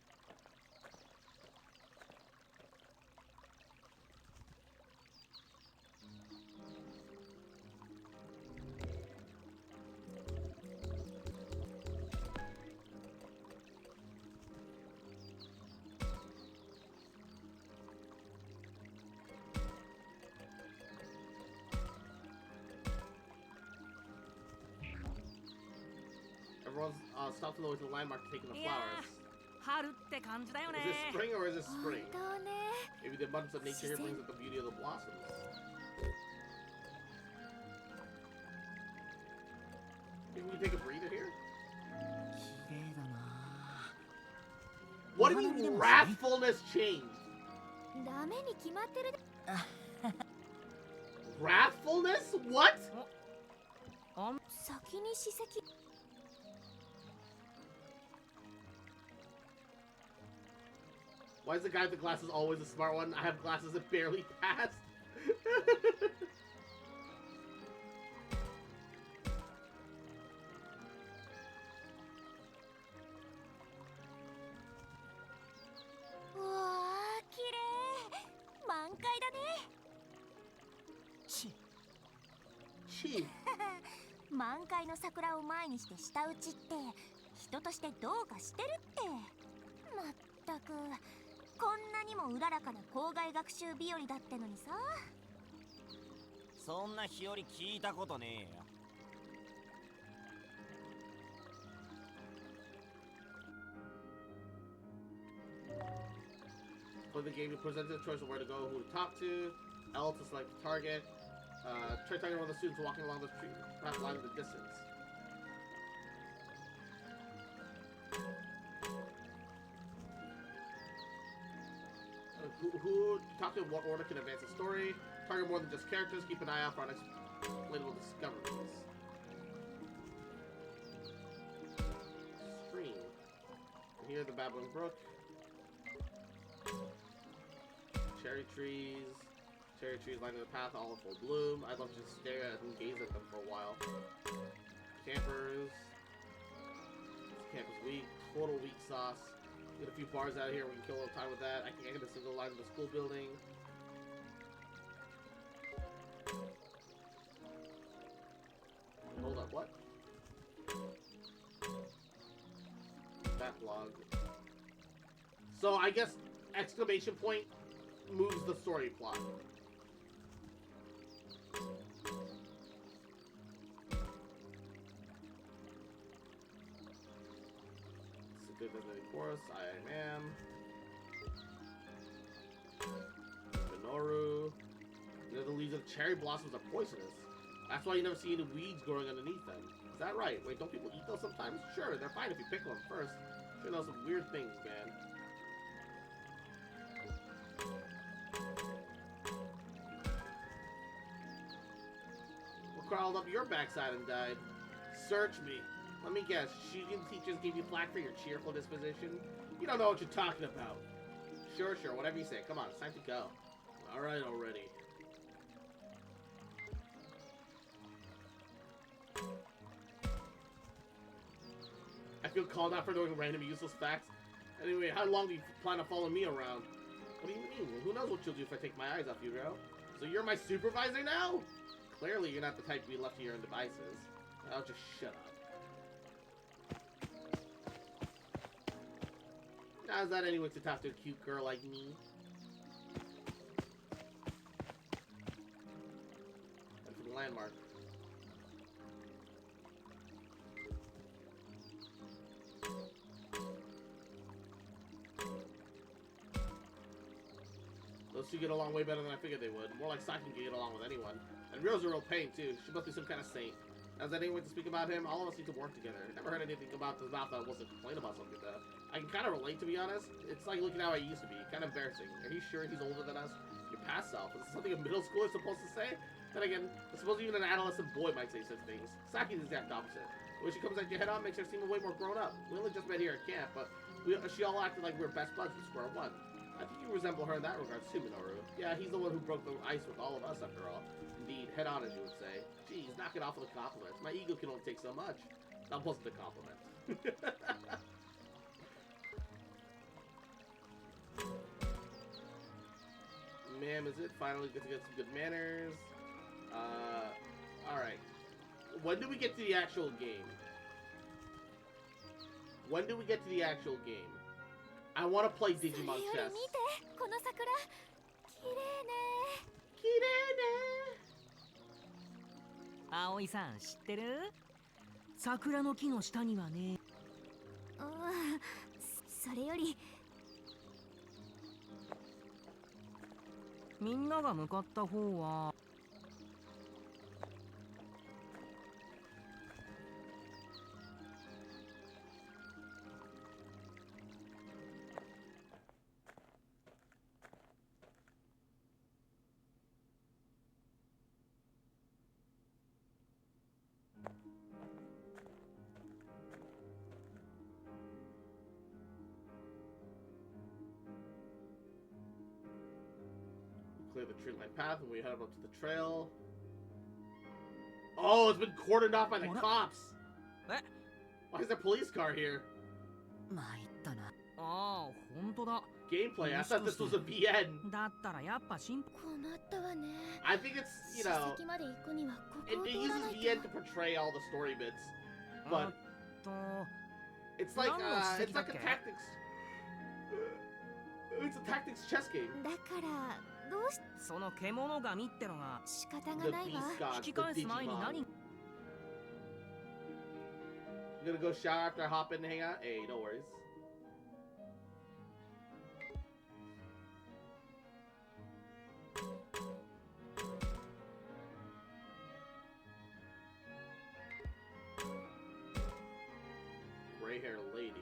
Everyone's stopped to the landmark taking the flowers.
春って感じだよね。
Is this spring or is this spring?
本当ね。
Maybe the abundance of nature here brings out the beauty of the blossoms. Maybe we can take a breather here?
綺麗だな。
What do you mean wrathfulness changed?
ダメに決まってる。
Wrathfulness? What?
先に史跡。
Why is the guy with the glasses always the smart one? I have glasses that barely pass.
Wow, 綺麗。満開だね。
Chief.
満開の桜を前にして舌打ちって人としてどうかしてるって。まったく。 こんなにもうららかな校外学習日和だってのにさ。
そんな日和聞いたことねえよ。
Play the game, you presented a choice of where to go, who to talk to, L to select the target. Try targeting one of the students walking along the path line in the distance. Who talk to in what order can advance the story. Target more than just characters. Keep an eye out for unexplainable discoveries. Stream. And here the Babbling Brook. Cherry trees. Cherry trees lining the path, all in full bloom. I'd love to just stare at and gaze at them for a while. Campers. This camp is weak. Total weak sauce. Get a few bars out of here, we can kill a little time with that. I can't get a single line of the school building. Hold up, what? Backlog. So I guess exclamation point moves the story plot. Chorus, I am. Minoru. You know, the leaves of cherry blossoms are poisonous. That's why you never see any weeds growing underneath them. Is that right? Wait, don't people eat those sometimes? Sure, they're fine if you pickle them first. Sure know some weird things, man. What crawled up your backside and died? Search me. Let me guess, Shujin teachers gave you flack for your cheerful disposition? You don't know what you're talking about. Sure, whatever you say. Come on, it's time to go. Alright already. I feel called out for knowing random useless facts. Anyway, how long do you plan to follow me around? What do you mean? Who knows what you'll do if I take my eyes off you, bro? So you're my supervisor now? Clearly you're not the type to be left to your own devices. I'll just shut up. How's that anyway to talk to a cute girl like me? Those two get along way better than I figured they would. More like Saki can get along with anyone. And Rio's a real pain, too. She must be some kind of saint. As anyone to speak about him, all of us need to work together. I never heard anything about this mouth that wasn't complain about something, though. I can kind of relate, to be honest. It's like looking how I used to be. Kind of embarrassing. Are you sure he's older than us? Your past self. Is this something a middle schooler is supposed to say? Then again, I suppose even an adolescent boy might say such things. Saki's the exact opposite. When she comes at your head on, makes her seem way more grown up. We only just met here at camp, but she all acted like we were best buds from square one. I think you resemble her in that regard too, Minoru. Yeah, he's the one who broke the ice with all of us, after all. Indeed, head on, as you would say. Geez, knock it off with the compliments. My ego can only take so much. That wasn't a compliment. Ma'am, is it? Finally get to get some good manners. Alright. When do we get to the actual game? When do we get to the actual game? I want to play Digimon chess.
この桜綺麗ね
綺麗ね
葵さん知ってる？桜の木の下にはね。
それより
みんなが向かった方は。
Clear the tree line path and we head up to the trail. Oh, it's been cordoned off by the cops! Why is there a police car here? Gameplay, I thought this was a VN. I think it's, you know, it uses VN to portray all the story bits, but it's like a tactics. It's a tactics chess game.
その獣神ってのが
仕方がないわ。
引き返す前に何
You gonna go shower after I hop in and hang out? Hey, no worries. Gray-haired lady.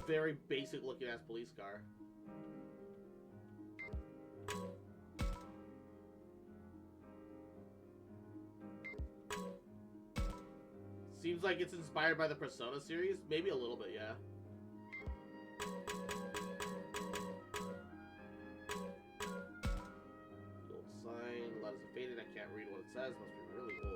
Very basic looking ass police car. Seems like it's inspired by the Persona series. Maybe a little bit, yeah. The old sign, letters are faded. I can't read what it says. Must be really old.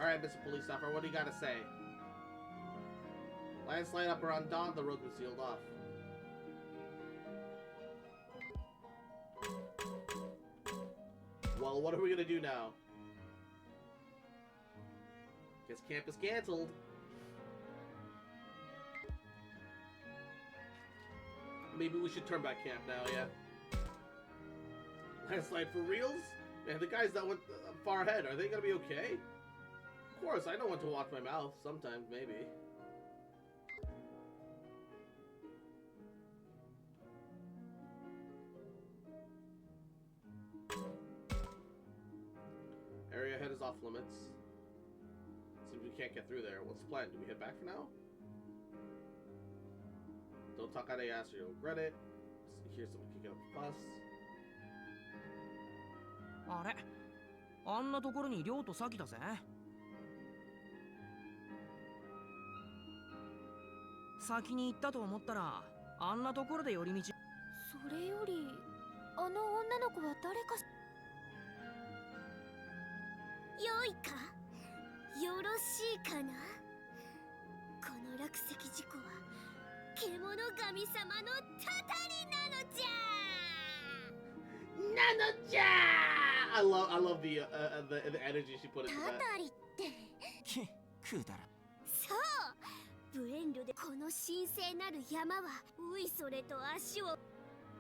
Alright, Mr. Police Officer, what do you gotta say? Landslide up around dawn, the road was sealed off. Well, what are we gonna do now? Guess camp is cancelled. Maybe we should turn back camp now, yeah? Landslide for reals? Man, the guys that went far ahead, are they gonna be okay? Of course, I know when to watch my mouth. Sometimes, maybe. Area ahead is off limits. Seems we can't get through there. What's the plan? Do we head back for now? Don't talk out of your ass or you'll regret it. Hear someone kicking up a fuss.
あれあんなところに亮とサキだぜ先に行ったと思ったらあんなところで寄り道
それよりあの女の子は誰かよいかよろしいかなこの落石事故は獣神様のたたりなのじゃ
な I love the energy she put into that.
くだらそうブエンドでこの神聖なる山はういそれと足を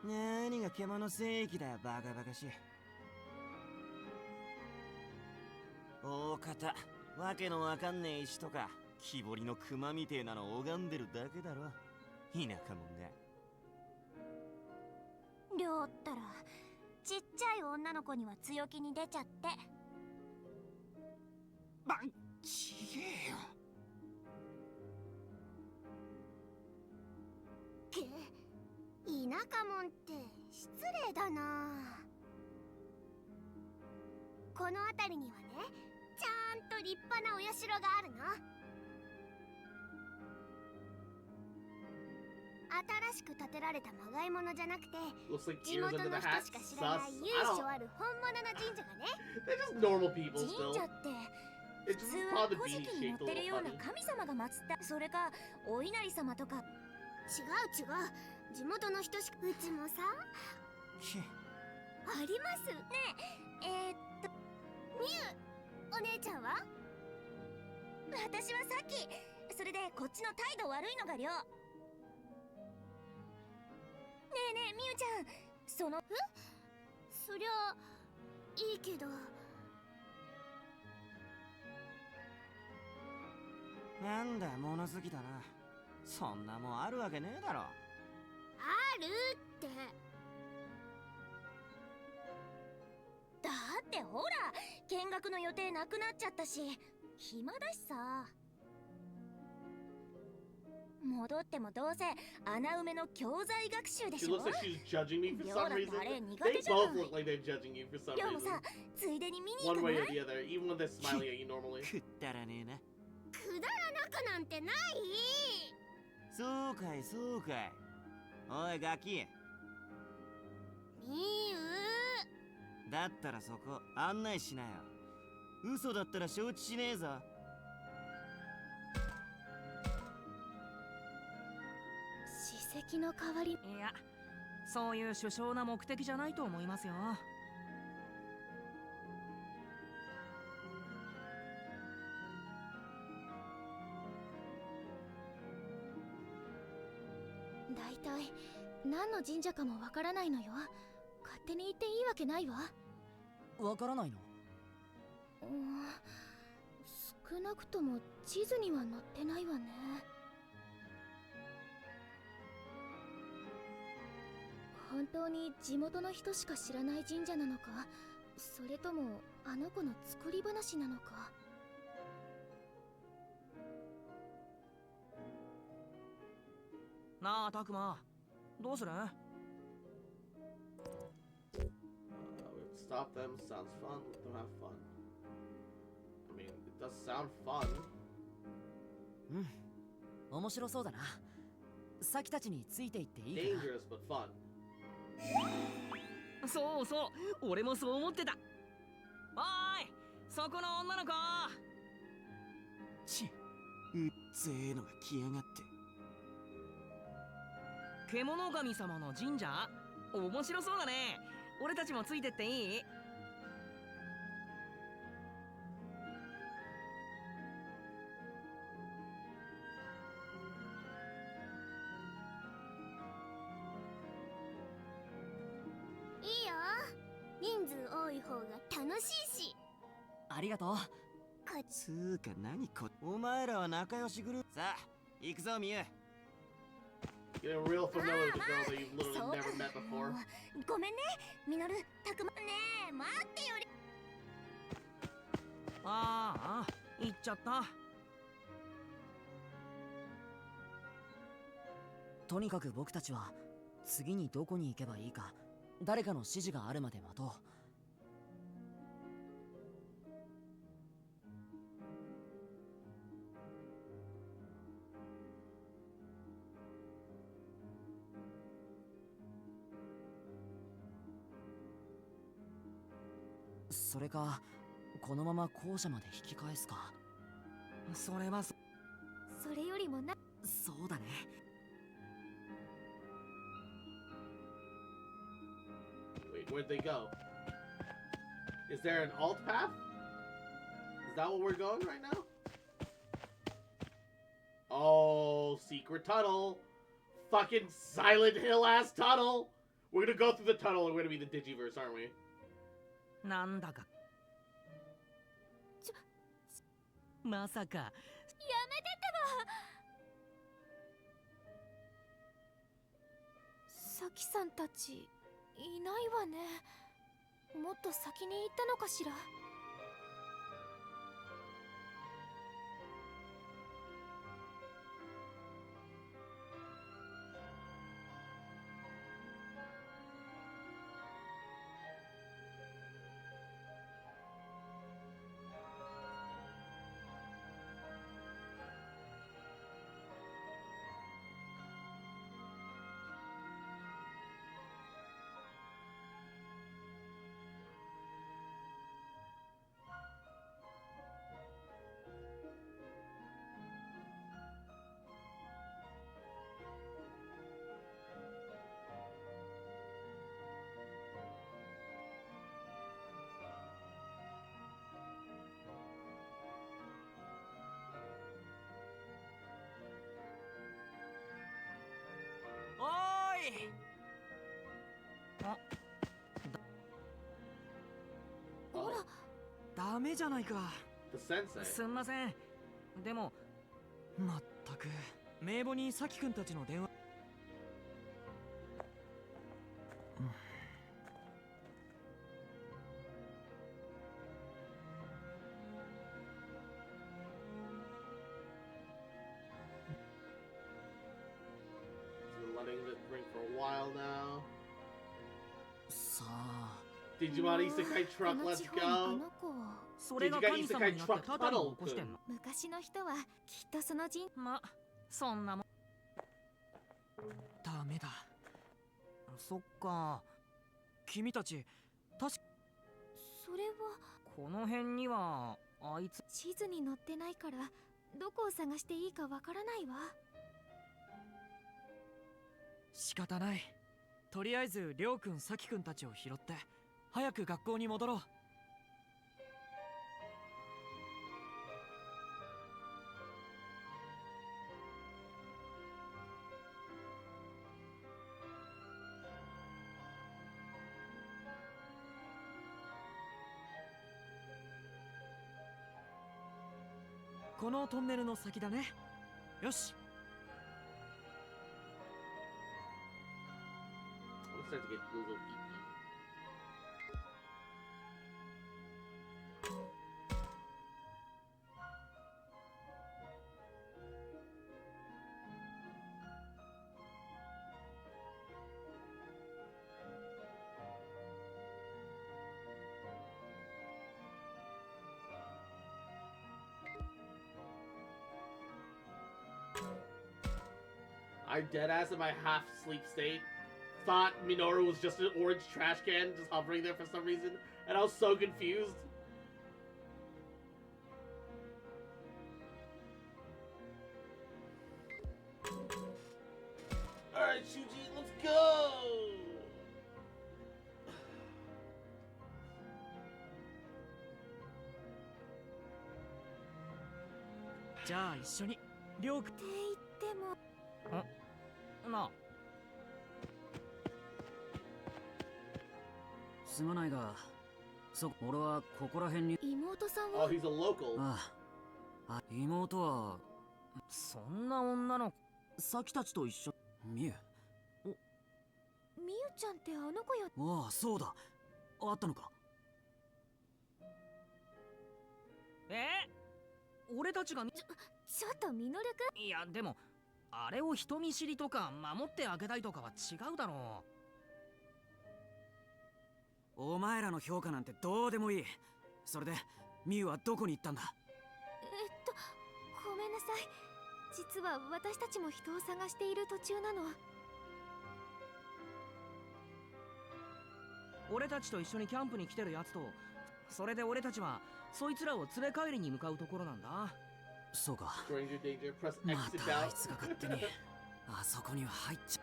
何が獣聖域だよ、バカバカしい。大方わけのわかんねえ石とか木彫りの熊みてえなの拝んでるだけだろ、田舎もんが。
亮ったらちっちゃい女の子には強気に出ちゃって。
ちげえよ。
田舎もんって失礼だな。この辺りにはね、ちゃんと立派なお社があるの。新しく建てられたまがいものじゃなくて、地元の人しか知らない由緒ある本物の神社がね。神社って普通は古事記に載ってるような神様が祀った、それかお稲荷様とか。違う違う、地元の人しか。うちもさありますね。みゆお姉ちゃんは？私はさっき。それでこっちの態度悪いのがりょう。ねえねえみゆちゃん、そりゃいいけど。
なんだ物好きだな。そんなもんあるわけねえだろ。
あるって。だってほら見学の予定なくなっちゃったし暇だしさ。戻ってもどうせ穴埋めの教材学習でしょ。亮だってあれ苦手じゃない。亮もさついでに見に行かない？く
だらねえな。
くだらなくなんてない。
そうかいそうかい。おいガキ、
みゆ
だったらそこ案内しなよ。嘘だったら承知しねえぞ。
史跡の代わり。
いや、そういう殊勝な目的じゃないと思いますよ。
だいたい何の神社かもわからないのよ。勝手に言っていいわけないわ。
わからないの？
少なくとも地図には載ってないわね。本当に地元の人しか知らない神社なのか、それともあの子の作り話なのか。
なあタクマ、どうする
？Stop them sounds fun. Let them have fun. I mean, it does sound fun.
面白そうだな。サキたちについていっていいかな。
Dangerous but fun.
そうそう、俺もそう思ってた。おーい、そこの女の子。
ち、うっぜえのが来やがって。
獣神様の神社？面白そうだね。俺たちもついてっていい？
いいよ。人数多い方が楽しいし。
ありがとう。つーか何こ、お前らは仲良しグループ。さあ行くぞミユ。
Getting real familiar with the girl that you've literally never met before.
ごめんね、ミノル、たくま。ねえ、待ってより。
ああ、行っちゃった。
とにかく僕たちは次にどこに行けばいいか、誰かの指示があるまで待とう。それか、このまま校舎まで引き返すか。
それは
それよりもな。
そうだね。
Wait, Where'd they go? Is there an alt path? Is that what we're going right now? Oh, secret tunnel. Fucking Silent Hill ass tunnel. We're gonna go through the tunnel and we're gonna be the Digiverse, aren't we?
なんだかまさか
やめてってば。サキさんたちいないわね。もっと先に行ったのかしら。
おーい。あ、
ほら、
ダメじゃないか。
The sensei.
すんません。でも、まったく名簿にサキ君たちの電話。
Letting this drink for a while now.
さあ。
Digimon Isekai Truck, let's go.
それが神様になってたたりを起こしてんの。
昔の人はきっとその人。
ま、そんなもん。ダメだ。そっか。君たち、確か。
それは。
この辺にはあいつ。
地図に載ってないからどこを探していいかわからないわ。
仕方ない。とりあえずりょうくん、さきくんたちを拾って早く学校に戻ろう。このトンネルの先だね。よし。
I'm starting to get Google eaten. I deadass in my half sleep state thought Minoru was just an orange trash can just hovering there for some reason, and I was so confused. Alright, Shuji, let's go!
Na. すまないが、俺はここら辺に。
妹さんは。
Oh, he's a local.
妹はそんな女のサキたちと一緒。ミユ。
ミユちゃんってあの子よ。
ああ、そうだ。あったのか。俺たちが。
ちょっとミノルくん。
いやでもあれを人見知りとか守ってあげたいとかは違うだろう。お前らの評価なんてどうでもいい。それでミユはどこに行ったんだ。
ごめんなさい。実は私たちも人を探している途中なの。
俺たちと一緒にキャンプに来てるやつと、それで俺たちはそいつらを連れ帰りに向かうところなんだ。そうか。またあいつが勝手にあそこには入っちゃ。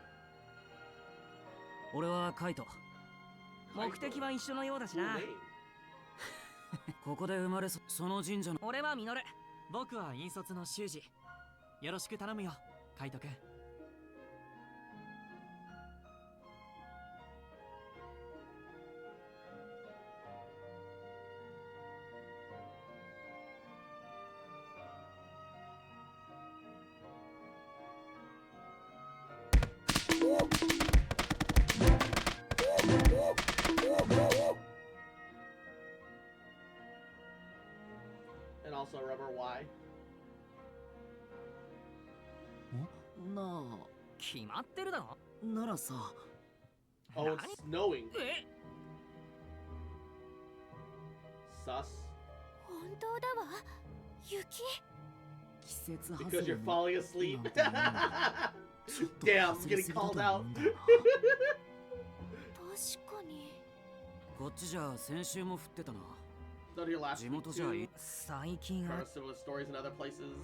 俺はカイト。目的は一緒のようだしな。
ここで生まれその神社の。
俺はミノル。
僕は引率の修二。よろしく頼むよ、カイト君。
And also remember why.
なあ、決まってるだろ。ならさ。
Oh, it's snowing.
本
Sus.
当だわ。雪。
季節外
Because
れ
you're
の
falling asleep. Damn, I'm getting called out.
確かに。
こっちじゃ先週も降ってたな。
Not here last
地
week
元じゃい
too.
最近
Kind of similar stories in other places.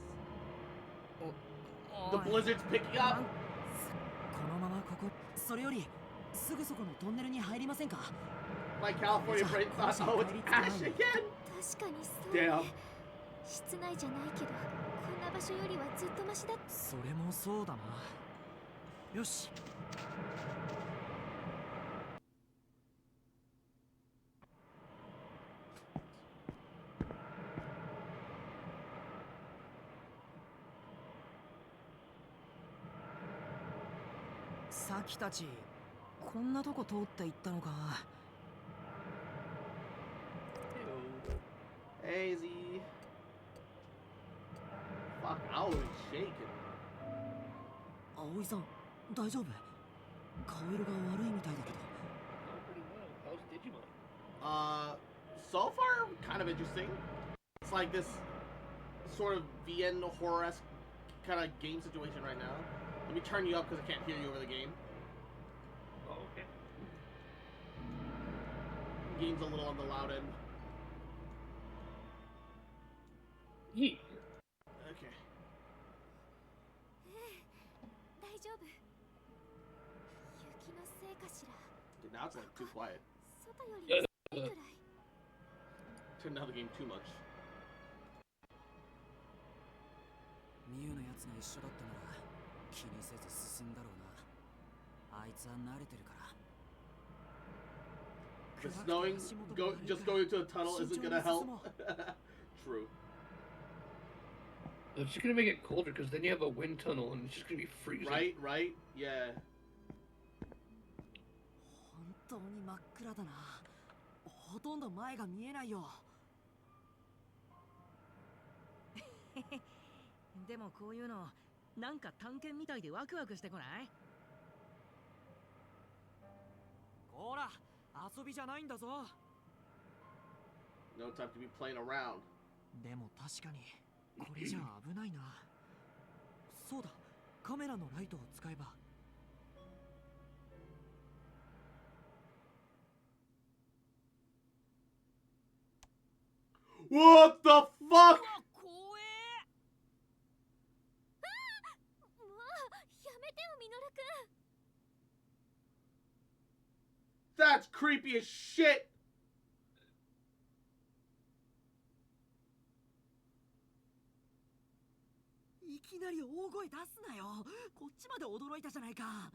The blizzard's picking up.
このままここ、それよりすぐそこのトンネルに入りませんか？
My California brain thought, oh, it's Ash again.
確かにそう。
Damn.
室内じゃないけど、こんな場所よりはずっとマシだ。
それもそうだな。よし。さきたち、こんなとこ通って行ったのか。
Hey, Z. Fuck, I was shaking.
葵さん、大丈夫？顔色が悪いみたいだけど。
So far, kind of interesting. It's like this sort of VN horror-esque kind of game situation right now. Let me turn you up because I can't hear you over the game.
Oh, okay.
Game's a little on the loud end.
Yeah.
Okay.
大丈夫。雪のせいかしら。
Dude, now it's like too quiet.
外よりも寒いくらい。
Turned down the game too much.
ミュウのやつが一緒だったなら気にせず進んだろうな。あいつは慣れてるから。
The snowing, just going to a tunnel isn't gonna help. True.
It's just gonna make it colder because then you have a wind tunnel and it's just gonna be freezing.
Right, right, yeah.
本当に真っ暗だな。ほとんど前が見えないよ。
でもこういうのなんか探検みたいでワクワクしてこない？
ほら、遊びじゃないんだぞ。
No time to be playing around.
でも確かにこれじゃ危ないな。そうだ、カメラのライトを使えば。
What the fuck?
もうやめてよミノルくん。
That's creepy as shit.
いきなり大声出すなよ。こっちまで驚いたじゃないか。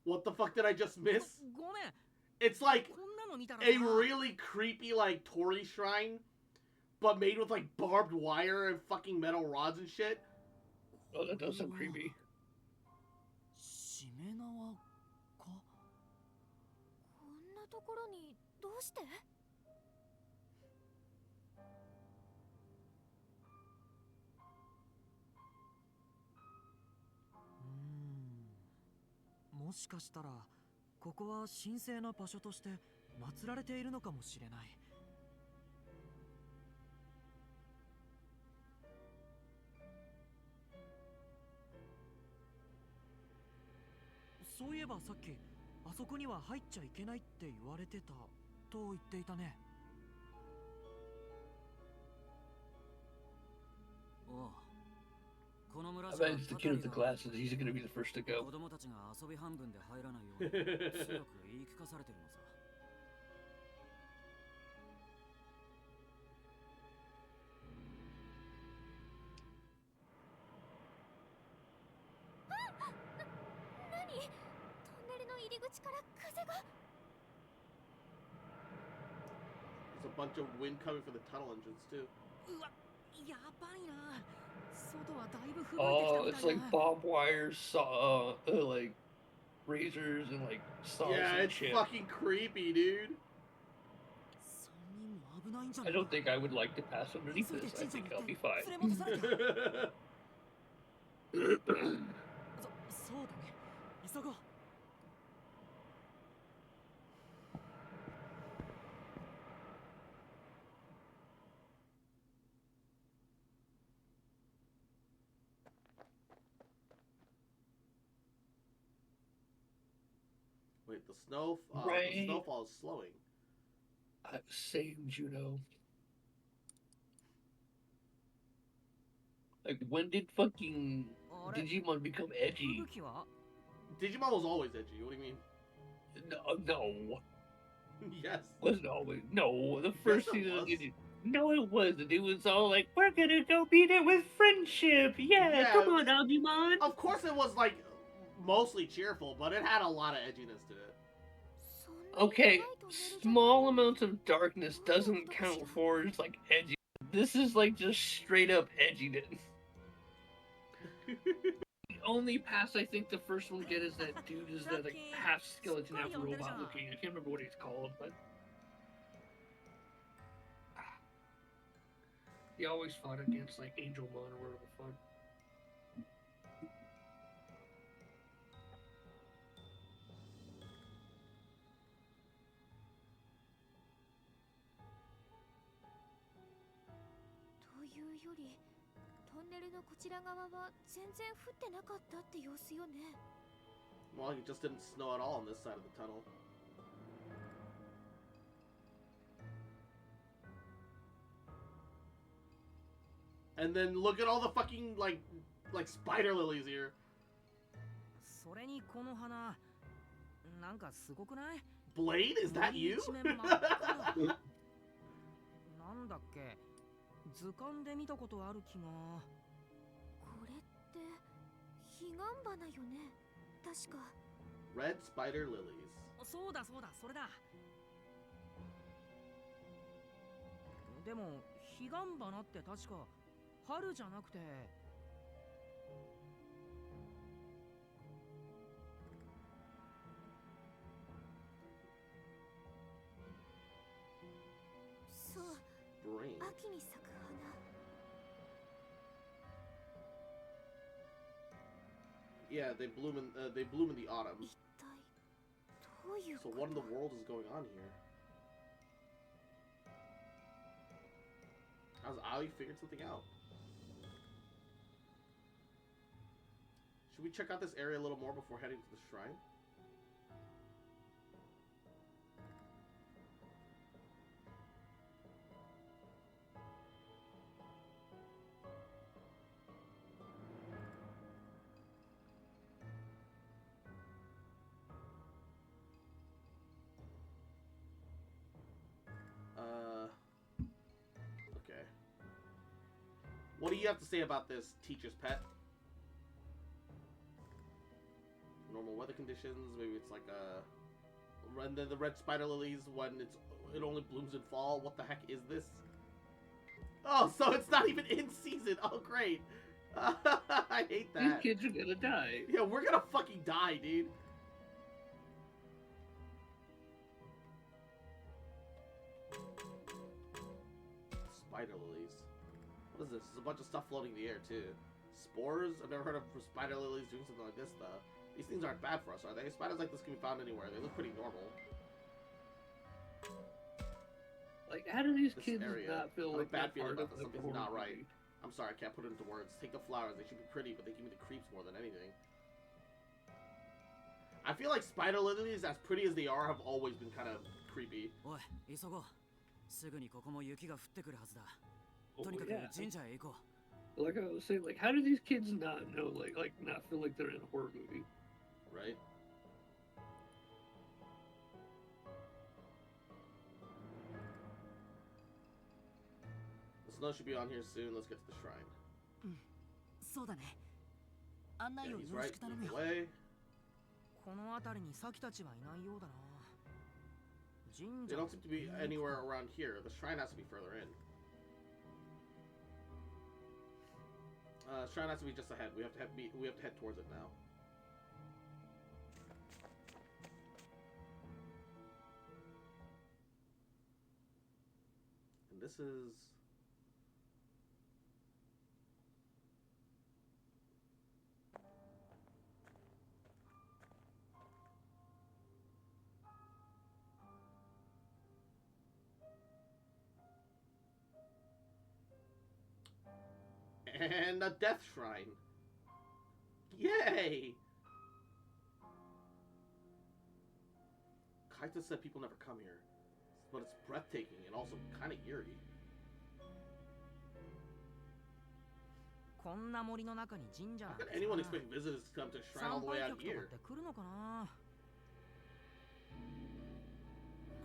What the fuck did I just miss?
ごめん。
It's like
こんなの見たら
a really creepy like Torii shrine, but made with like barbed wire and fucking metal rods and shit.
Oh, that does sound creepy.
しめ縄か。
こんなところにどうして？
もしかしたらここは神聖な場所として祀られているのかもしれない。そういえばさっきあそこには入っちゃいけないって言われてたと言っていたね。ああ、この村
確
bet
か
it's the
た
kid
た
with
り
the
が
glasses. He's gonna be the first to go.
子供たちが遊び半分で入らないように強く言い聞かされてるのさ。
何？トンネルの入り口から風が。
There's a bunch of wind coming from the tunnel entrance too.
うわ、やばいな。外はだいぶ吹雪いてきた
Oh,
み
it's
たい
like
な。
bob wires, like razors and like saws
Yeah,
and
it's
shit.
fucking creepy, dude.
3人も危ないんじゃ
I
ない
don't think I would like to pass underneath this. I think I'll be fine.
連れ戻さなきゃ。そうだね。急ごう。
Wait, the snow, the
Right.
snowfall is slowing.
I was saying, Juno. Like, when did fucking Digimon become edgy?
Digimon was always edgy. What do you mean?
No.
Yes.
Wasn't always. No, the first
Yes, it
season.
was.
No, it wasn't. It was all like, we're gonna go beat it with friendship. Yeah, come on, Agumon.
Of course, it was like mostly cheerful, but it had a lot of edginess to it.
Okay, small amounts of darkness doesn't count for like edgy. This is like just straight up edginess. The only pass I think the first one get is that dude is that like half skeleton, half robot looking. I can't remember what he's called, but he always fought against like Angelmon or whatever the fuck.
Well, it just didn't snow at all on this side of the tunnel. And then look at all the fucking like spider lilies here.
それにこの花、なんかすごくない？
Blade, is that you?
なんだっけ？図鑑で見たことある気が。
これって彼岸花よね。確か。
Red spider lilies.
そうだそうだ、それだ。でも彼岸花って確か春じゃなくて。
そう。
Spring.
秋に咲く花。
Yeah, they bloom in the autumn.
一体どういうこ
So
と？
what in the world is going on here? How's Ali figured something out? Should we check out this area a little more before heading to the shrine? Okay. What do you have to say about this, teacher's pet? Normal weather conditions, maybe it's like and then the red spider lilies when it only blooms in fall. What the heck is this? Oh, so it's not even in season. Oh, great. I hate that.
These kids are gonna die.
Yeah, we're gonna fucking die, dude. Spider lilies. What is this? There's a bunch of stuff floating in the air, too. Spores? I've never heard of spider lilies doing something like this, though. These things aren't bad for us, are they? Spiders like this can be found anywhere. They look pretty normal.
Like, how do these
This
kids
area.
not feel
I have
like
a bad
they're
feeling
part
about
of
this.
the
Something's not
horror
right.
movie?
I'm sorry, I can't put it into words. Take the flowers. They should be pretty, but they give me the creeps more than anything. I feel like spider lilies, as pretty as they are, have always been kind of creepy.
おい、急ごう。すぐにここも雪が降ってくるはずだ。
Oh,
とにかく
yeah.
神社へ行こう。
Like I was saying, like how do these kids not know, like not feel like they're in a horror movie?
Right? The snow should be on here soon. Let's get to the shrine.
そうだね。案内
Yeah,
を
he's
よろし
right.
く頼
Lead
む
the
よ。
way.
この辺りにサキたちはいないようだな。神
They
社
don't seem to be anywhere around here. The shrine has to be further in. Shrine has to be just ahead. We have to head towards it now. And this is... And a death shrine. Yay! Kaita said people never come here, but it's breathtaking and also kind of eerie.
こんな森の中に神社
How
なんて
could anyone expect visitors to come to a shrine all
参
the way
拝
out
客とか
here?
って来るのかな。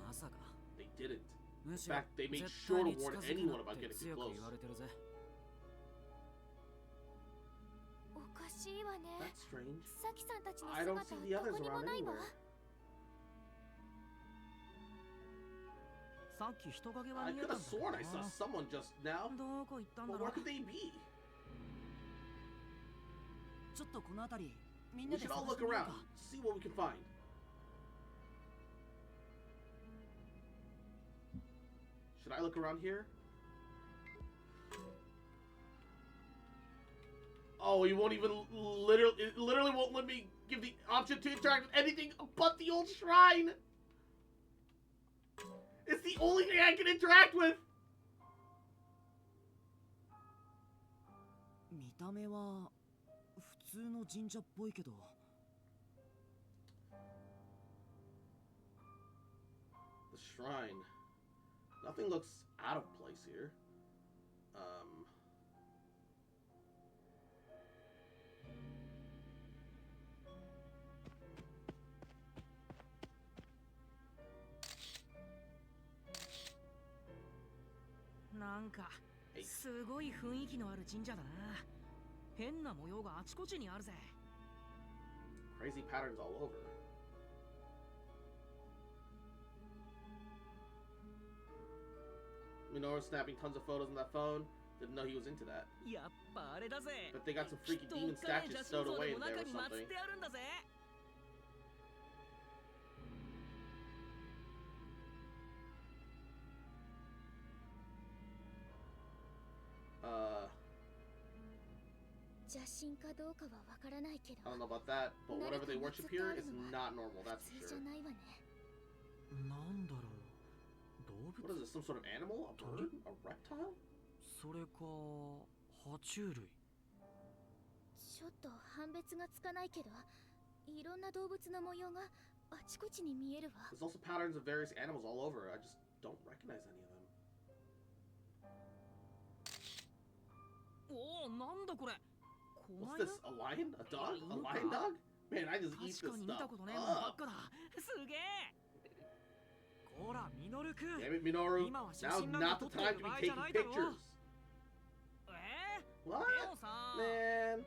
まさか
They didn't.
む
In
しろ
fact, they made
絶
sure
対
to
に近
warn
づく
anyone
な
about
って
getting too
強く
close.
言われてるぜ。
おかしいわね。
That's strange.
サキさんたちの
I
姿
don't see the
ど
others
こにも
around
ないわ。
anywhere.
さっき人影は
I
見え
could
たん
have
だけど
sworn I saw
な。
someone just now.
どこ行ったんだ
But
ろ
where
う。
could they be?
ちょっとこの辺りみん
We
なで
should all
探し
look
てみよう
around,
か。
see what we can find. Should I look around here? Oh, he won't even literally won't let me give the option to interact with anything but the old shrine. It's the only thing I can interact with.
見た目は普通の神社っぽいけど。
The shrine. Nothing looks out of place here.
なんかすごい雰囲気のある神社だな。変な模様があちこちにあるぜ。
Crazy patterns all over. Minoru snapping tons of photos on that phone. Didn't know he was into that.
やっぱあれだぜ。
But they got some
きっ
freaky
と
demon
おっかない
statues
写真
stowed
像
away
で
in
も
there
中
or
に祀っ
something.
てあるんだぜ。
邪神かどうかはわからないけど。
I don't know about that, but whatever they worship here is not normal, that's
普
for
通じゃ
sure.
ないわね。
なんだろう。動
What
物
is this, some sort of animal? A bird? A reptile?
それか爬虫類。
ちょっと判別がつかないけど、いろんな動物の模様があちこちに見えるわ。
There's also patterns of various animals all over. I just don't recognize any of them.
おお、なんだこれ。
What's this? A lion? A dog? A lion dog? Man, I just eat
確か
this
に見た
stuff.
ことねえもんばっかだ。すげえ。こら、ミノルくん。
Damn it, Minoru.
今は写
Now's
真なんか
not
撮
the
って
time
る
to
場
be
合じゃ
taking
ないだろ。
pictures.
で
What?
もさ。
Man.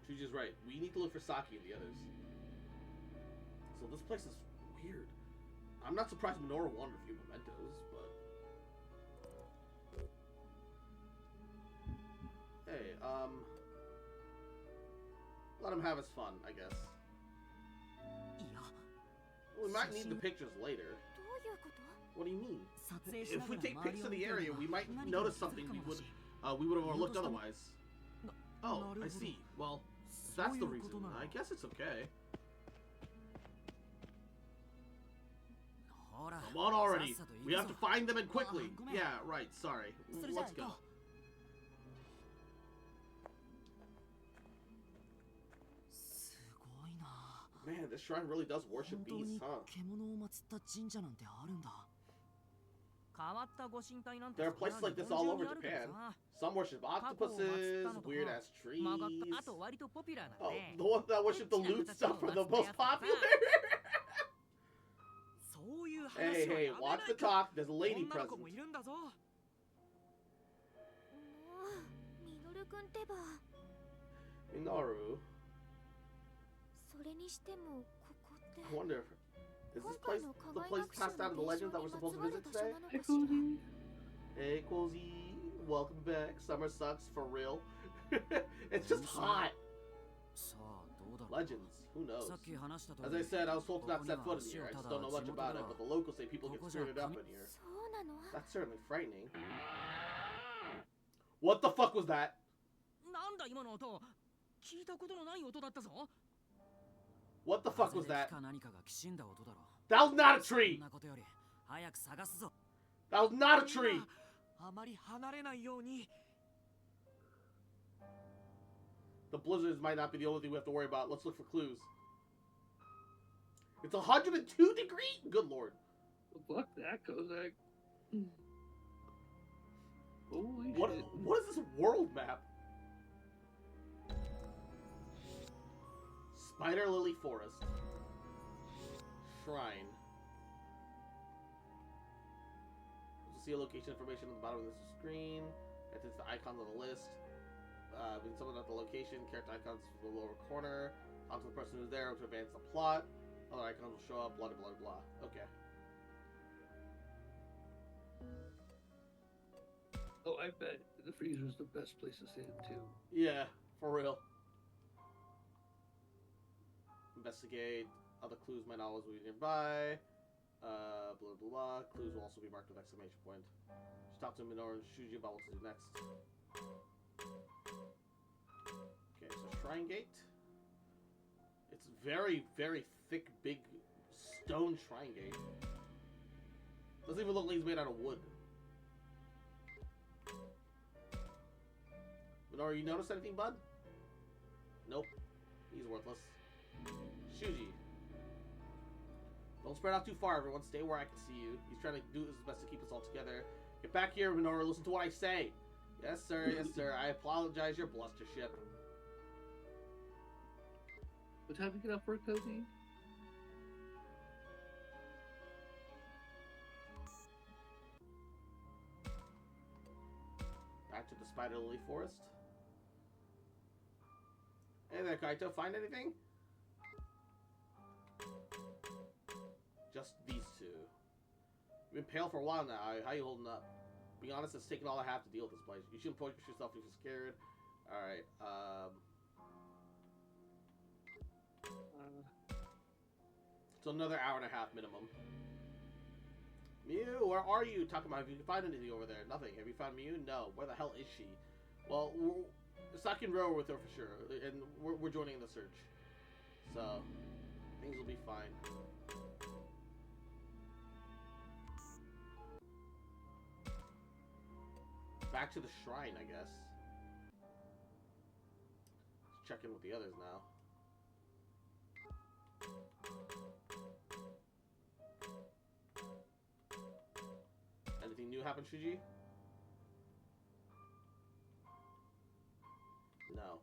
Chuji's right. We need to look for Saki and the others. So this place is weird. I'm not surprised Minoru wanted a few mementos, but... Hey, let him have his fun, I guess. We might need the pictures later.
どういうこと？
What do you mean?
撮影しな
If
が
we
ら
take
周り
pics
を
of
見
the
てる
area,
の
we
が
might
何かに
notice
気づく
something
か
we
も
would
し
we would have
見
overlooked
落とした
otherwise.
な
Oh,
る
I
ほど
see. Well,
そ
that's
うい
the
う
reason.
ことなの。
I guess it's okay.
ほら、
Come on already.
さっさと行
We
く
have
ぞ。
to find them and quickly.
ごめん。
Yeah, right. Sorry.
それじゃあ
Let's
行
go.
こう。すごいな。
Man, this shrine really does worship
本当
beasts,
に
huh?
獣を祀った神社なんてあるんだ。
There are places like this all over Japan. Some worship octopuses, weird ass trees. Oh, the ones that worship the loot stuff are the most popular. Hey, watch the talk. There's a lady present.
ミノル君ってば
Minoru.
それにしてもここって
I wonder, is this place the place passed out of the legends that we're supposed to visit today? Hey, Cozy. Welcome back. Summer sucks for real. It's just hot. Legends. Who knows? As I said, I was told to not set foot in here. I just don't know much about it, but the locals say people get spirited up in here. That's certainly frightening. What the fuck was that? What the fuck was that? That was not a tree! That was not a tree! The blizzards might not be the only thing we have to worry about. Let's look for clues. It's 102 degrees? Good lord.
Fuck that, Kozak. Holy
what,
shit.
What is this world map? Spider Lily Forest. Shrine. You'll see a location information at the bottom of this screen. It's the icons on the list. When someone at the location, character icons in the lower corner. Talk to the person who's there to advance the plot. Other icons will show up, blah, blah, blah. Okay.
Oh, I bet the freezer's the best place to stand, too.
Yeah, for real. Investigate. Other clues might always be nearby. Blah, blah, blah. Clues will also be marked with exclamation point. Just talk to Minoru and Shuji about what to do next. Okay, so Shrine Gate. It's very, very thick, big stone shrine gate. Doesn't even look like it's made out of wood. Minoru, you notice anything, bud? Nope. He's worthless. Shuji. Don't spread out too far, everyone. Stay where I can see you. He's trying to do his best to keep us all together. Get back here, Minoru. Listen to what I say. Yes, sir. Yes, sir. I apologize, your blustership.
What time to get up for, Cozy?
Back to the Spider Lily Forest. Hey there, Kaito. Find anything? Just these two. You've been pale for a while now. How you holding up? Being honest, it's taken all I have to deal with this place. You shouldn't push yourself if you're scared. Alright, so another hour and a half minimum. Mew, where are you? Talking about if you can find anything over there. Nothing. Have you found Mew? No. Where the hell is she? Well, Saki and Ro are with her for sure, and we're joining in the search. So, things will be fine. Back to the shrine, I guess. Let's check in with the others now. Anything new happen, Shuji? No.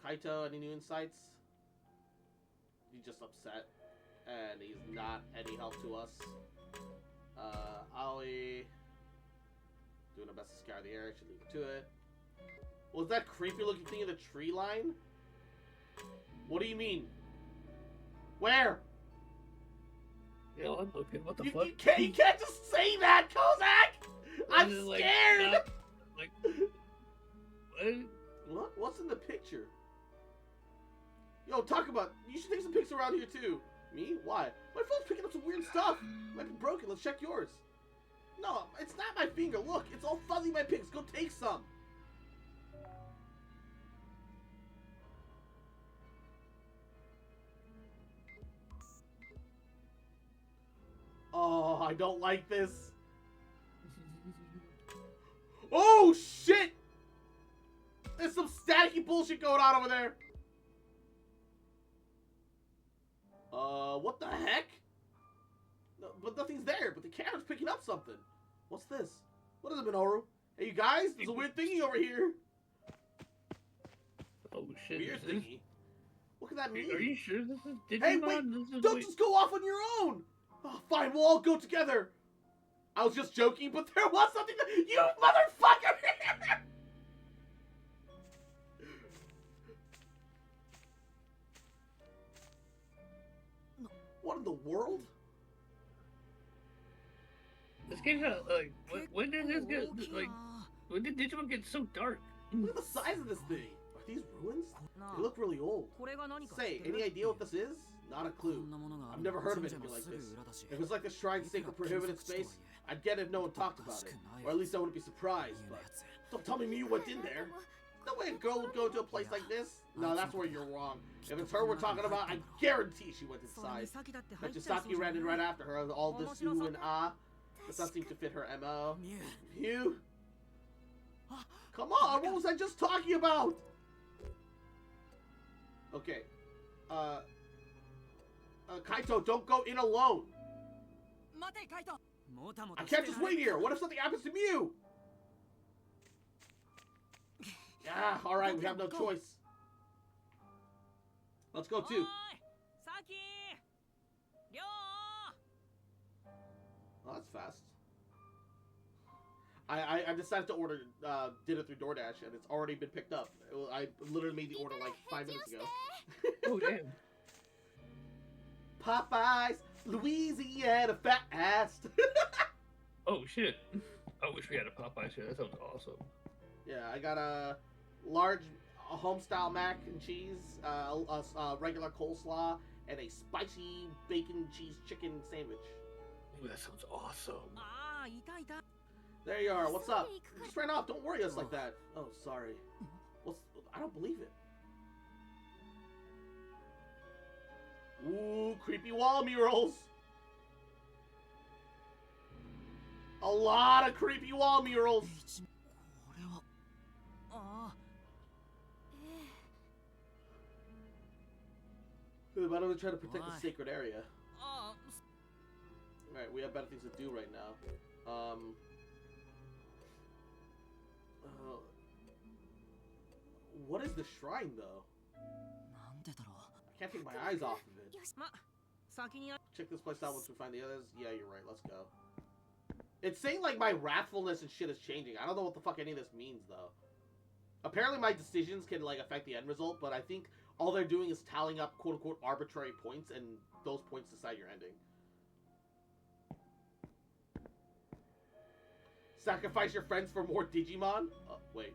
Kaito, any new insights? He's just upset, and he's not any help to us. Aoi, doing her best to scour the area, should leave it to it. Was that creepy looking thing in the tree line? What do you mean? Where?
Yeah, I'm looking. What the
you,
fuck?
You can't just say that, Kozak! I'm scared!
Like,
what? What's in the picture? Yo, talk about... You should take some pics around here, too. Me? Why? My phone's picking up some weird stuff. Might be broken. Let's check yours. No, it's not my finger. Look, it's all fuzzy, my pics. Go take some. Oh, I don't like this. Oh, shit! There's some staticky bullshit going on over there. What the heck? but nothing's there. But the camera's picking up something. What's this? What is it, Minoru? Hey, you guys, there's a weird thingy over here.
Oh shit!
Weird thingy. What can that mean?
Are you sure this is Digimon?
Hey, wait! Don't just go off on your own. Oh, fine, we'll all go together. I was just joking, but there was something that you motherfucker. What in the world?
This game got like when did this get like when did Digimon get so dark?
Look at the size of this thing. Are these ruins? They look really old. Say, any idea what this is? Not a clue. I've never heard of anything like this. If it's like the Shrine's Sacred Prohibited Space, I'd get it if no one talked about it. Or at least I wouldn't be surprised, but don't tell me you went in there. No way a girl would go to a place like this. No, that's where you're wrong. If it's her we're talking about, I guarantee she went inside. But Chisaki ran in right after her. All this ooh and ah. Does not seem to fit her MO. Mew? Come on, what was I just talking about? Okay. Kaito, don't go in alone. I can't just wait here. What if something happens to Mew? Yeah, alright, we have no choice. Let's go too. Oh, that's fast. I decided to order dinner through DoorDash, and it's already been picked up. I literally made the order like 5 minutes ago.
Oh, damn.
Popeyes, Louisiana fast.
Oh, shit. I wish we had a Popeye shit. That sounds awesome.
Yeah, I got a large home-style mac and cheese, a regular coleslaw, and a spicy bacon cheese chicken sandwich.
Ooh, that sounds awesome.
There you are. What's up? You just ran off. Don't worry us like that. Oh, sorry. I don't believe it. Ooh, creepy wall murals. A lot of creepy wall murals. Why don't we try to protect the sacred area? Alright, we have better things to do right now. What is the shrine, though? I can't take my eyes off of it. Check this place out once we find the others. Yeah, you're right. Let's go. It's saying, like, my wrathfulness and shit is changing. I don't know what the fuck any of this means, though. Apparently my decisions can, like, affect the end result, but I think all they're doing is tallying up quote-unquote arbitrary points, and those points decide your ending. Sacrifice your friends for more Digimon? Wait.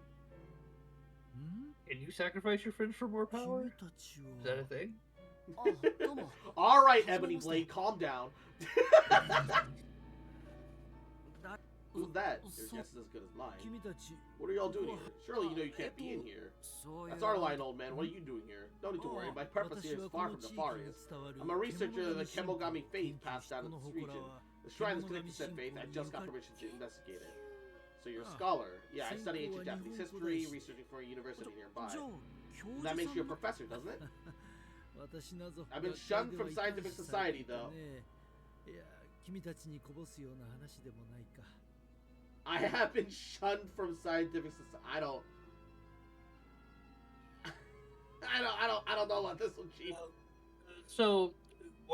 Can you sacrifice your friends for more power? Is that a thing?
Alright, Ebony Blade, calm down. Who's that? Your guess is as good as mine. What are y'all doing here? Surely you know you can't be in here. That's our line, old man. What are you doing here? Don't need to worry. My purpose here is far from nefarious. I'm a researcher of the Kemogami faith passed down in this region. The shrine is connected to said faith. I just got permission to investigate it. So you're a scholar. Yeah, I study ancient Japanese history, researching for a university nearby. That makes you a professor, doesn't it? I've been shunned from scientific society, though. I have been shunned from scientific society. I don't know about this one, Chief.
So,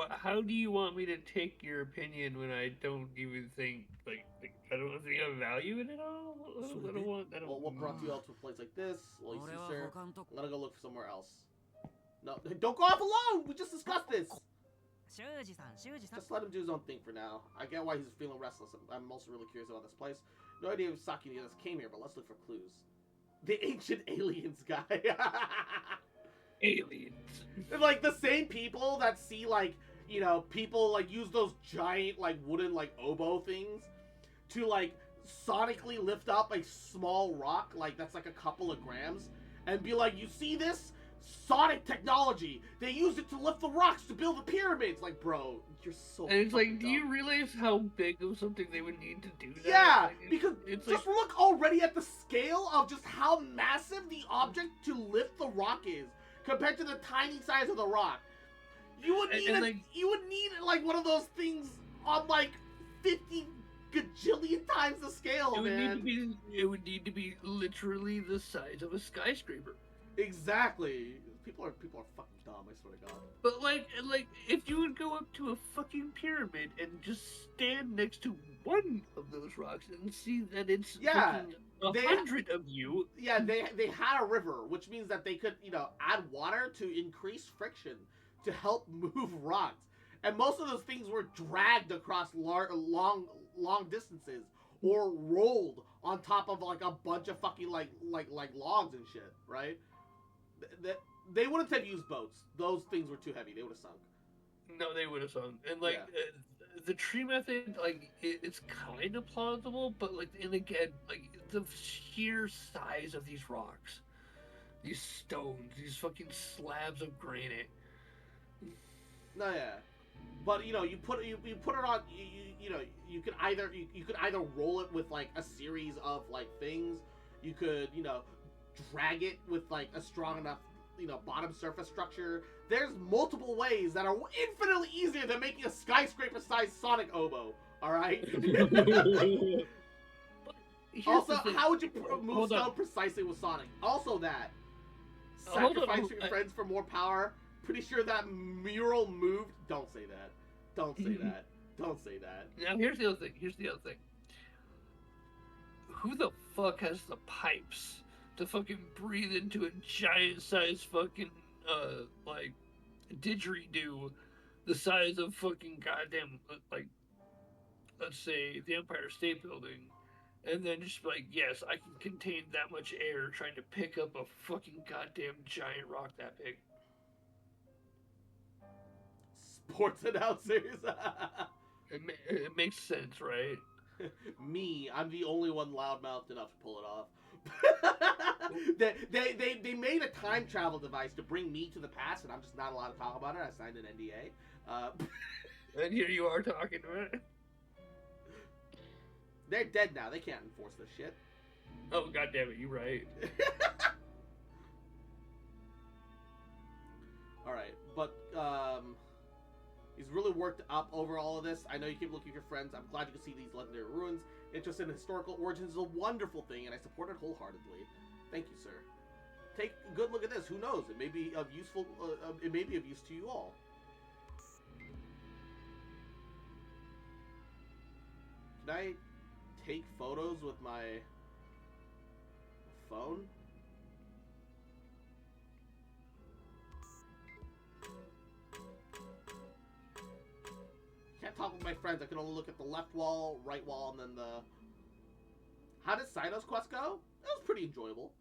how do you want me to take your opinion when I don't even think like I don't think I have value in it all? I don't want.
Well, what brought you all to a place like this? Well, you see, sir, I'm gonna go look for somewhere else. No, don't go off alone. We just discussed this. Just let him do his own thing for now. I get why he's feeling restless. I'm also really curious about this place. No idea if Saki and the others came here, but let's look for clues. The ancient aliens guy.
Aliens.
Like the same people that see, like, you know, people like use those giant like wooden like oboe things to like sonically lift up a small rock, like that's like a couple of grams, and be like, you see this? Sonic technology. They use it to lift the rocks to build the pyramids. Like, bro, you're so.
And it's like,
dumb.
do you realize how big of something they would need to do that?
Yeah,
like,
because
it's
just
like,
look already at the scale of just how massive the object to lift the rock is compared to the tiny size of the rock. You would need you would need like one of those things on like 50 gajillion times the scale, man.
It would need to be literally the size of a skyscraper.
Exactly. People are fucking dumb, I swear to God.
But like if you would go up to a fucking pyramid and just stand next to one of those rocks and see that it's fucking 100 of you.
Yeah, they had a river, which means that they could, add water to increase friction to help move rocks. And most of those things were dragged across long distances or rolled on top of like a bunch of fucking like logs and shit, right? They wouldn't have used boats. Those things were too heavy. They would have sunk.
No, they would have sunk. And like the tree method, like it's kind of plausible, but like, and again, like the sheer size of these rocks, these stones, these fucking slabs of granite.
No, yeah, but you put it on. You could either roll it with like a series of like things. You could drag it with like a strong enough bottom surface structure. There's multiple ways that are infinitely easier than making a skyscraper-sized sonic oboe. All right. Also, how would you move stone precisely with Sonic? Also, that sacrifice your friends for more power. Pretty sure that mural moved. Don't say that. Don't say that. Don't say that.
Now here's the other thing. Who the fuck has the pipes to fucking breathe into a giant-sized fucking like didgeridoo the size of fucking goddamn like, let's say the Empire State Building, and then just be like, yes, I can contain that much air trying to pick up a fucking goddamn giant rock that big.
Sports announcers.
It makes sense, right?
Me, I'm the only one loudmouthed enough to pull it off. they made a time travel device to bring me to the past, and I'm just not allowed to talk about it. I signed an NDA.
And here you are talking about it.
They're dead now. They can't enforce this shit.
Oh, goddammit, you're right.
Alright, but, he's really worked up over all of this. I know you keep looking for friends. I'm glad you can see these legendary ruins. Interest in historical origins is a wonderful thing, and I support it wholeheartedly. Thank you, sir. Take a good look at this. Who knows? It may be of use to you all. Can I take photos with my phone? Can't talk with my friends. I can only look at the left wall, right wall, and then the... How did Cyno's quest go? It was pretty enjoyable.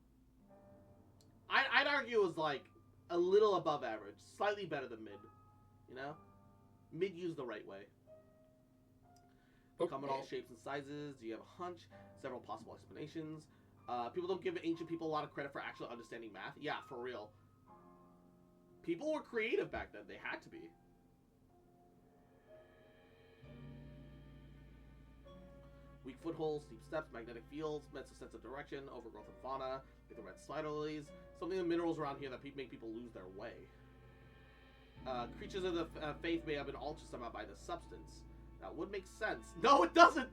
I'd argue it was like a little above average, slightly better than mid. Mid used the right way. Come in all shapes and sizes. Do you have a hunch? Several possible explanations. People don't give ancient people a lot of credit for actually understanding math. Yeah, for real. People were creative back then. They had to be. Weak footholds, steep steps, magnetic fields, mental sense of direction, overgrowth of fauna, like the red spider lilies. Something in the minerals around here that make people lose their way. Creatures of the faith may have been altered somehow by this substance. That would make sense. No, it doesn't!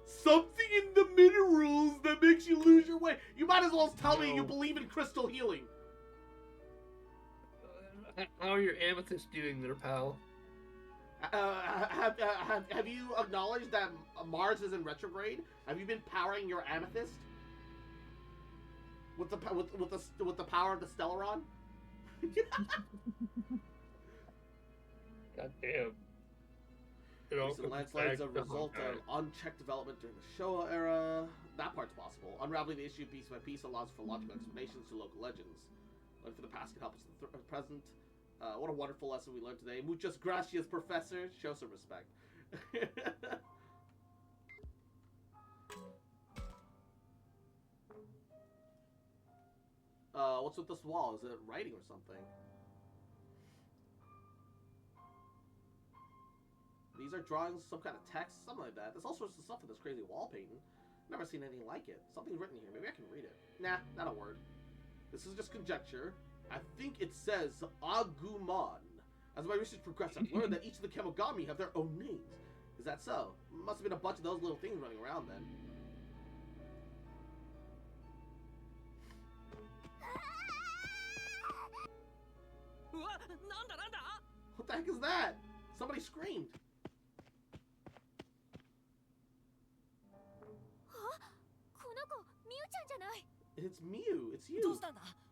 Something in the minerals that makes you lose your way. You might as well tell me you believe in crystal healing.
How are your amethysts doing there, pal?
Have you acknowledged that Mars is in retrograde? Have you been powering your amethyst with the power of the Stellaron?
God damn.
Recent landslides a result of unchecked development during the Showa era. That part's possible. Unraveling the issue piece by piece allows for logical explanations to local legends. Learning from the past can help us in the present. What a wonderful lesson we learned today. Muchas gracias, Professor. Show some respect. What's with this wall? Is it writing or something? These are drawings, some kind of text, something like that. There's all sorts of stuff in this crazy wall painting. Never seen anything like it. Something's written here. Maybe I can read it. Nah, not a word. This is just conjecture. I think it says Agumon. As my research progressed, I've learned that each of the Kemogami have their own names. Is that so? Must have been a bunch of those little things running around then. What the heck is that? Somebody screamed. It's Mew. It's you.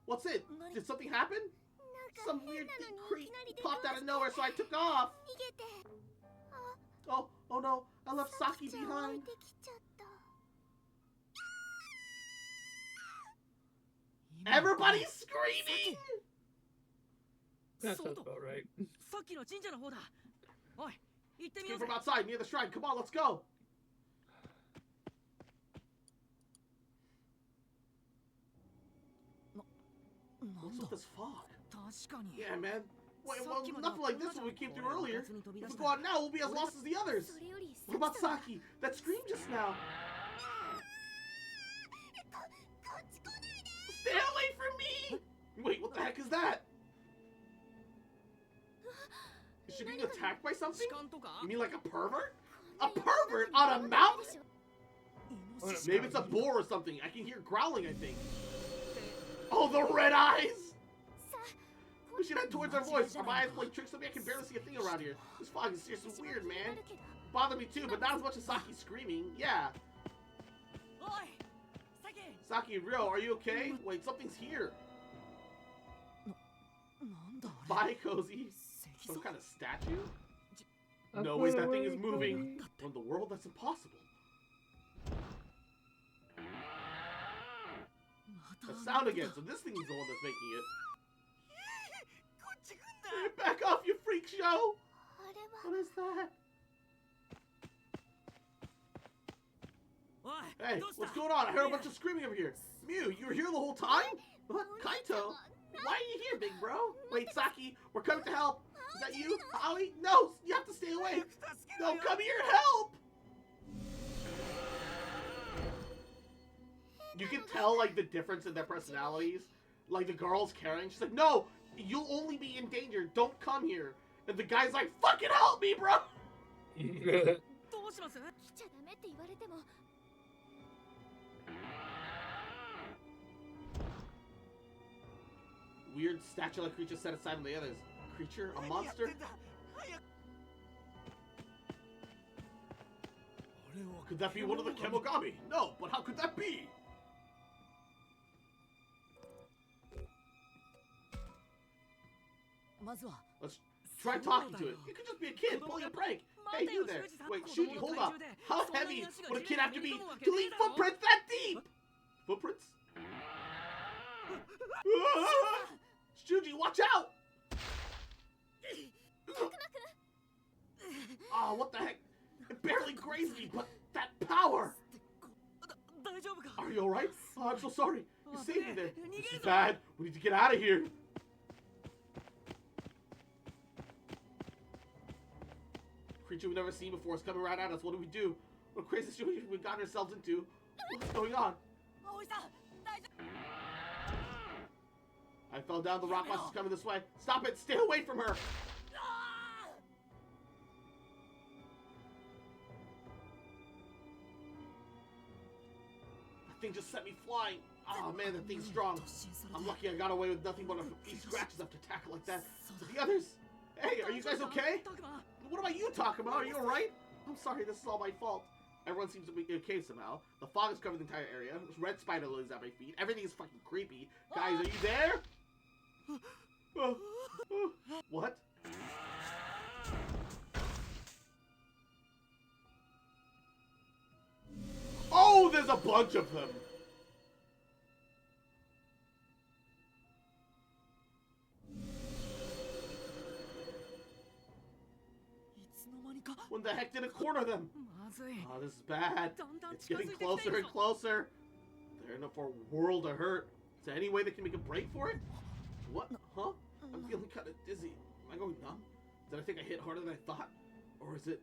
What's it? Did something happen? Some weird creep popped out of nowhere, so I took off. Oh no! I left Saki behind. Everybody's screaming.
That sounds about right.
Came from outside near the shrine. Come on, let's go. What's with this fog? Yeah, man. Wait, well, nothing like this when we came through earlier. If we go out now, we'll be as lost as the others. What about Saki? That scream just now. Stay away from me! Wait, what the heck is that? Is she being attacked by something? You mean like a pervert? A pervert on a mountain? Maybe it's a boar or something. I can hear growling, I think. Oh, the red eyes! We should head towards our voice. Are my eyes playing tricks on me? I can barely see a thing around here. This fog is seriously weird, man. Bothered me too, but not as much as Saki screaming. Yeah. Saki and Ryo, are you okay? Wait, something's here. Bye, Cozy. Some kind of statue? No, wait, that thing is moving. From the world, that's impossible. That sound again, so this thing is the one that's making it. Hey, back off, you freak show! What is that? Hey, what's going on? I heard a bunch of screaming over here. Mew, you were here the whole time? What? Kaito? Why are you here, big bro? Wait, Saki, we're coming to help. Is that you? Aoi? No, you have to stay away. No, come here, help! You can tell, like, the difference in their personalities. Like, the girl's caring. She's like, no, you'll only be in danger. Don't come here. And the guy's like, fucking help me, bro! Weird statue-like creature set aside from the others. A creature? A monster? Could that be one of the Kemogami? No, but how could that be? Let's try talking to it. You could just be a kid pulling a prank. Hey, you there. Wait, Shuji, hold up. How heavy would a kid have to be to leave footprints that deep? Footprints? Shuji, watch out! Oh, what the heck? It barely grazed me, but that power! Are you alright? Oh, I'm so sorry. You saved me there. This is bad. We need to get out of here. Creature we've never seen before is coming right at us. What do we do? What a crazy situation we got ourselves into. What's going on? I fell down. The rock monster's coming this way. Stop it! Stay away from her! That thing just sent me flying. Oh man, that thing's strong. I'm lucky I got away with nothing but a few scratches after tackle like that. But the others? Hey, are you guys okay? What about you talking about? Are you alright? I'm sorry, this is all my fault. Everyone seems to be okay somehow. The fog has covered the entire area. There's red spider lilies at my feet. Everything is fucking creepy. Guys, are you there? What? Oh, there's a bunch of them. When the heck did it corner them? Oh, this is bad. It's getting closer and closer. They're in for a world of hurt. Is there any way they can make a break for it? What? Huh? I'm feeling kind of dizzy. Am I going numb? Did I think I hit harder than I thought? Or is it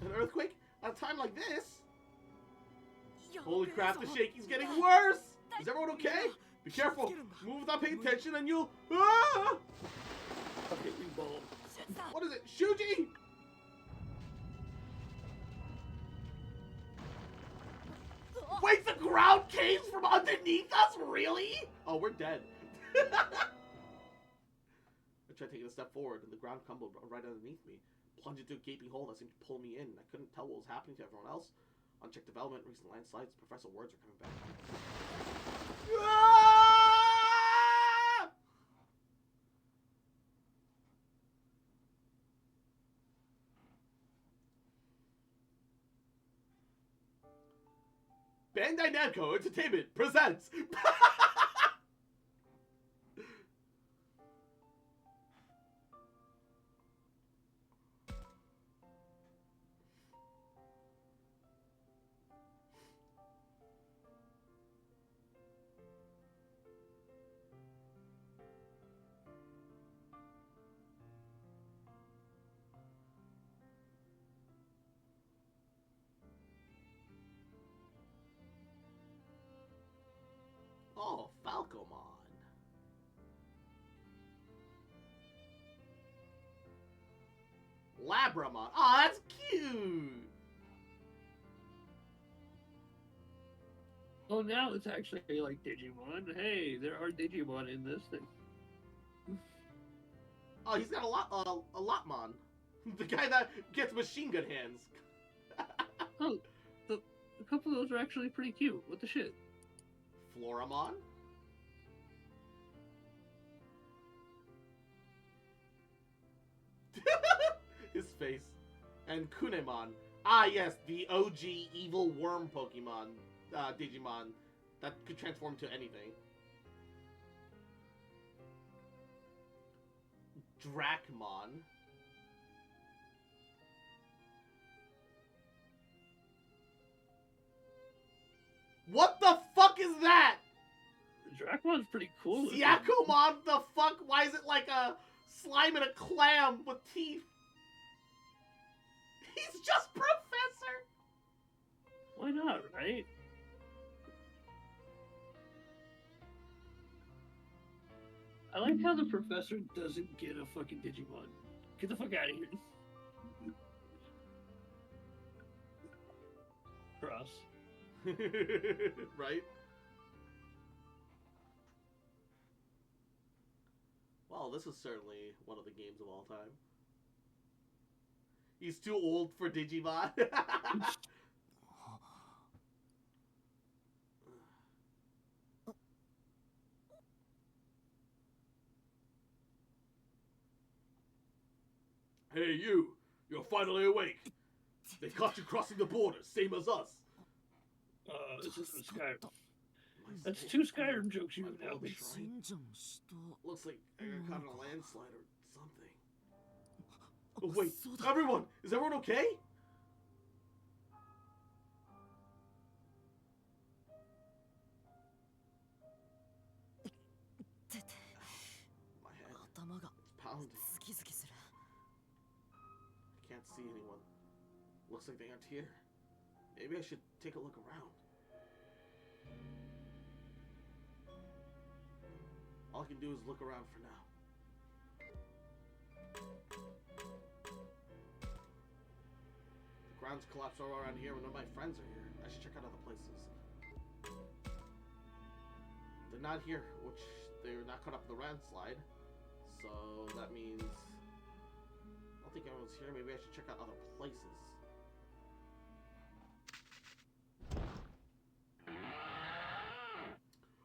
an earthquake at a time like this? Holy crap, the shaking's getting worse! Is everyone okay? Be careful. Move without paying attention and you'll... Ah! Okay, big ball. What is it? Shuji? Wait, the ground caves from underneath us? Really? Oh, we're dead. I tried taking a step forward, and the ground crumbled right underneath me. Plunged into a gaping hole that seemed to pull me in. I couldn't tell what was happening to everyone else. Unchecked development, recent landslides, Professor words are coming back. Bandai Namco Entertainment presents. Oh, Falcomon. Labramon. Oh, that's cute.
Oh, now it's actually like Digimon. Hey, there are Digimon in this thing.
Oh, he's got a Lotmon. The guy that gets machine gun hands.
Oh, a couple of those are actually pretty cute. What the shit?
Floramon? His face. And Kunemon. Ah, yes, the OG evil worm Pokemon, Digimon, that could transform to anything. Dracmon. What the fuck is that?
Dracmon's pretty cool.
Syakumon, the fuck? Why is it like a slime and a clam with teeth? He's just Professor!
Why not, right? I like how the Professor doesn't get a fucking Digimon. Get the fuck out of here. Cross.
Right? Well, this is certainly one of the games of all time. He's too old for Digimon. Hey, you! You're finally awake! They caught you crossing the border, same as us.
This isn't Skyrim. That's two Skyrim jokes you have now.
Looks like I got caught in a landslide or something. Oh, wait, everyone! Is everyone okay? My head, it's pounding. I can't see anyone. Looks like they aren't here. Maybe I should take a look around. All I can do is look around for now. The ground's collapsed all around here, and none of my friends are here. I should check out other places. They're not here, which they're not caught up in the landslide. So that means I don't think everyone's here. Maybe I should check out other places.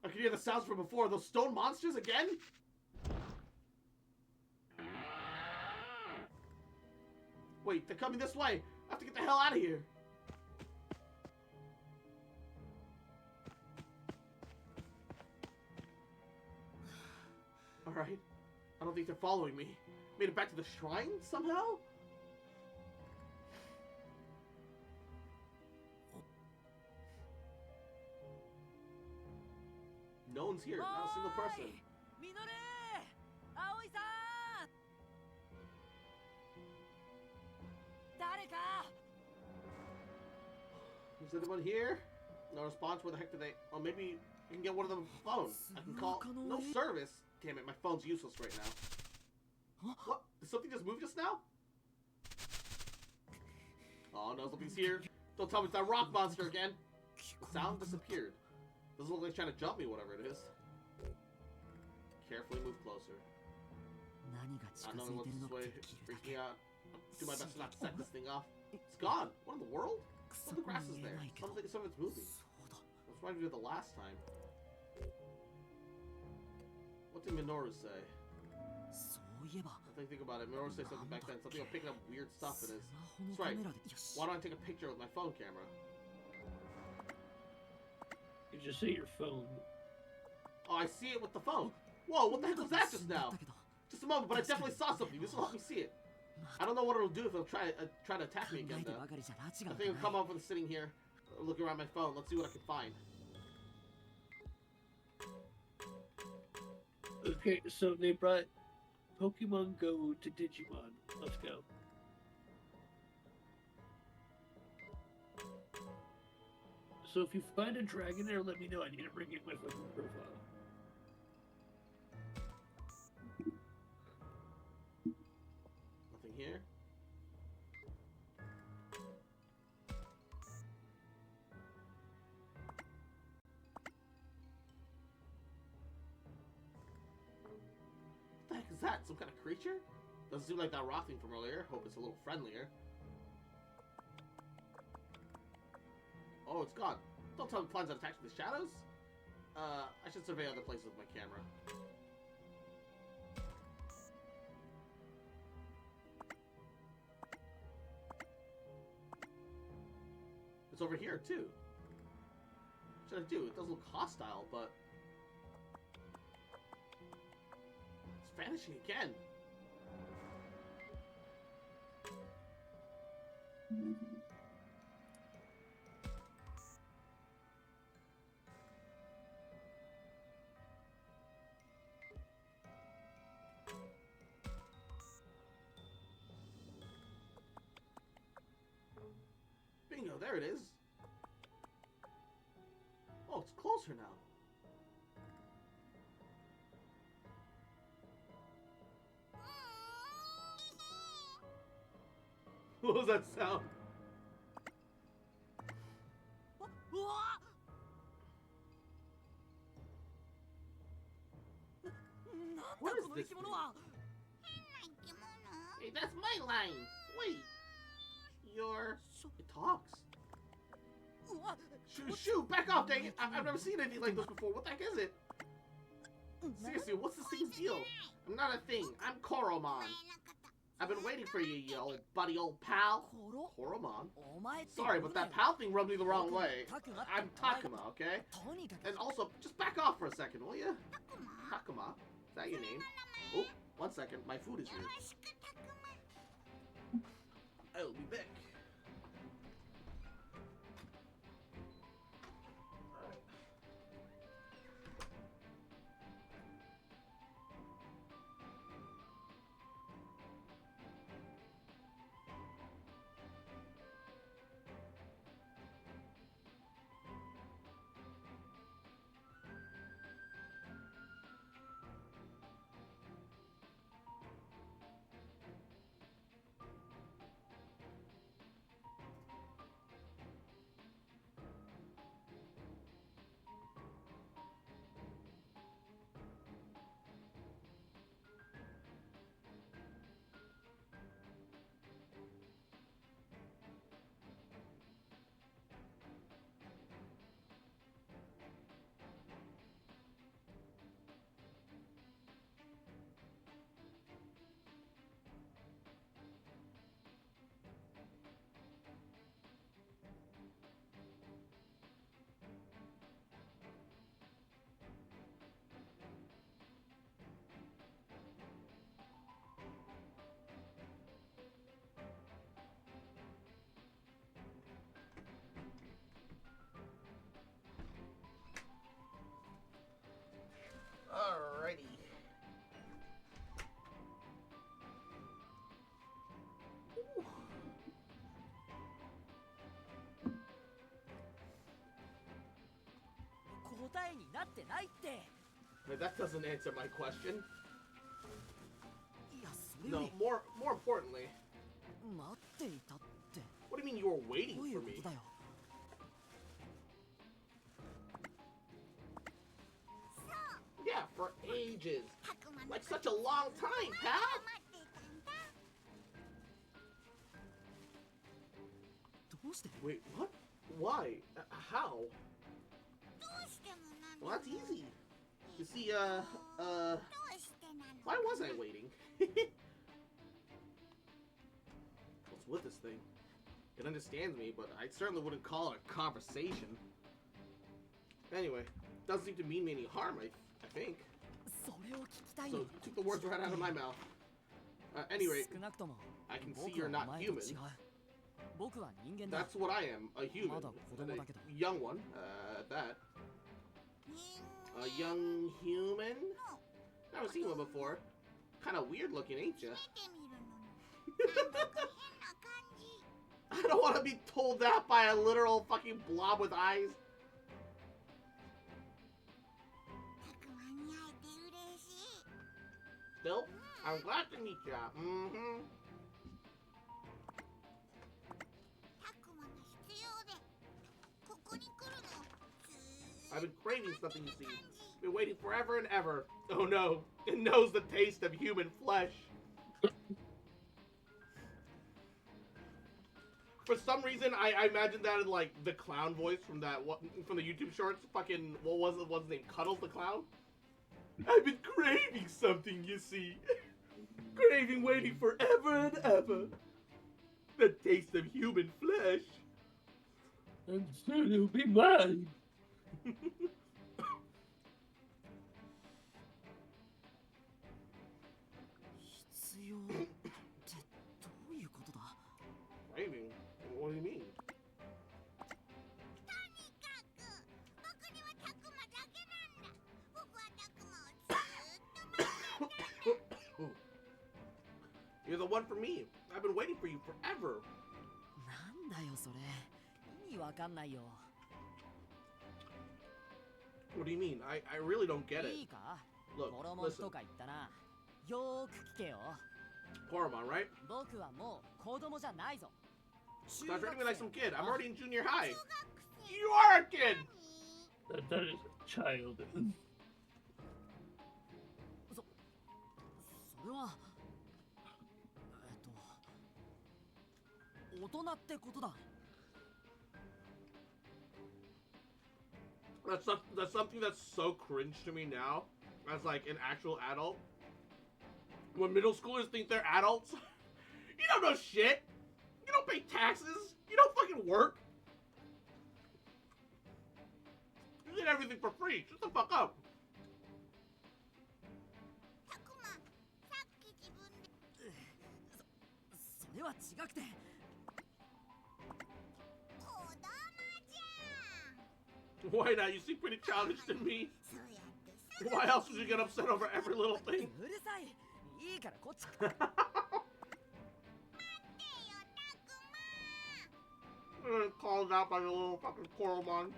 I can hear the sounds from before. Those stone monsters again? Wait, they're coming this way. I have to get the hell out of here. Alright. I don't think they're following me. Made it back to the shrine somehow? No one's here, not a single person. Is anyone here? No response. Where the heck did they? Oh, maybe you can get one of them phones. I can call. No service. Damn it, my phone's useless right now. What? Did something just move just now? Oh no, something's here. Don't tell me it's that rock monster again. The sound disappeared. Doesn't look like it's trying to jump me, whatever it is. Carefully move closer. Not knowing what's this way freaks me out. I'll do my best to not set this thing off. It's gone. What in the world? Some of the grass is there. Some of it's moving. This reminds me of the last time. What did Minoru say? Think about it. Minoru said something back then. Something about picking up weird stuff in his... That's right. Why don't I take a picture with my phone camera?
You just say your phone.
Oh, I see it with the phone. Whoa, what the heck was that just now? Just a moment, but I definitely saw something. This will help me see it. I don't know what it'll do if it'll try to attack me again, though. I think it'll come up with sitting here, looking around my phone. Let's see what I can find.
Okay, so they brought Pokemon Go to Digimon. Let's go. So if you find a dragon there, let me know. I need to bring in my fucking profile.
Nothing here. What the heck is that? Some kind of creature? Doesn't seem like that rock thing from earlier. Hope it's a little friendlier. Oh, it's gone. Don't tell me plans on attacking the shadows? I should survey other places with my camera. It's over here, too. What should I do? It does look hostile, but... it's vanishing again. Bingo, there it is. Oh, it's closer now. What was that sound? What is this thing? Hey, that's my line! Wait! It talks. Shoo! Back off, dang it! I've never seen anything like this before. What the heck is it? Seriously, what's this thing's deal? I'm not a thing. I'm Koromon. I've been waiting for you, you old buddy, old pal. Koromon? Sorry, but that pal thing rubbed me the wrong way. I'm Takuma, okay? And also, just back off for a second, will you? Takuma? Is that your name? Oh, 1 second. My food is here. I'll be back. Alrighty. Wait, that doesn't answer my question. No, more importantly. What do you mean you were waiting for me? Yeah, for ages. Like such a long time, pal. Wait, what? Why? How? Well, that's easy. You see, why was I waiting? What's with this thing? It understands me, but I certainly wouldn't call it a conversation. Anyway, doesn't seem to mean me any harm, I think. So, you took the words right out of my mouth. Anyway, I can see you're not human. That's what I am, a human. And a young one, at that. A young human? Never seen one before. Kinda weird looking, ain't ya? I don't want to be told that by a literal fucking blob with eyes. Still, I'm glad to meet ya. Mm-hmm. I've been craving something, you see. Been waiting forever and ever. Oh no, it knows the taste of human flesh. For some reason, I imagined that in like the clown voice from from the YouTube shorts. Fucking what's his name? Cuddles the clown. I've been craving something, you see. Craving, waiting forever and ever. The taste of human flesh.
And soon it'll be mine.
Craving? What do you mean? You're the one for me. I've been waiting for you forever. What do you mean? I really don't get it. Look, listen. Koromon, right? Stop treating me like some kid. I'm already in junior high. You are a kid!
That is a child.
That's something that's so cringe to me now, as like an actual adult. When middle schoolers think they're adults, you don't know shit. You don't pay taxes. You don't fucking work. You get everything for free. Shut the fuck up. Why not? You seem pretty childish to me. Why else would you get upset over every little thing? Called out by the little fucking Koromon.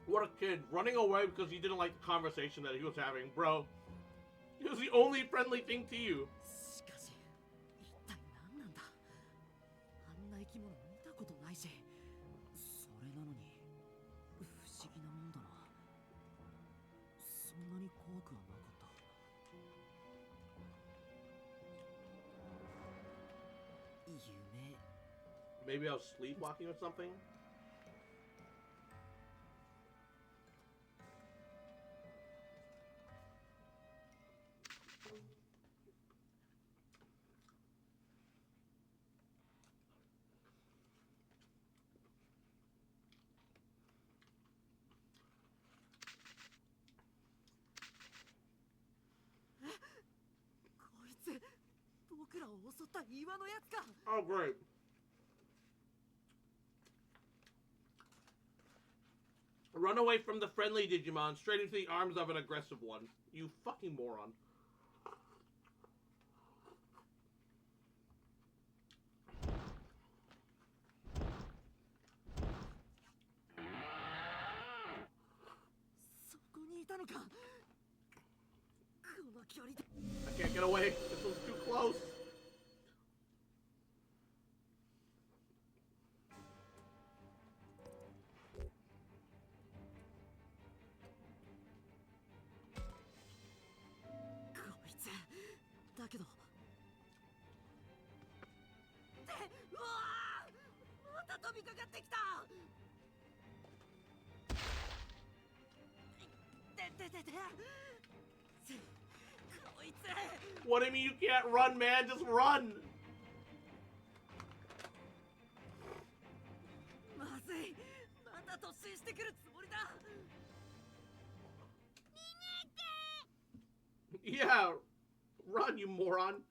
What a kid, running away because he didn't like the conversation that he was having, bro. It was the only friendly thing to you. Maybe I was sleepwalking or something? Oh, great. Run away from the friendly Digimon straight into the arms of an aggressive one. You fucking moron. I can't get away. This one's too close. What do you mean you can't run, man? Just run! Yeah, run, you moron.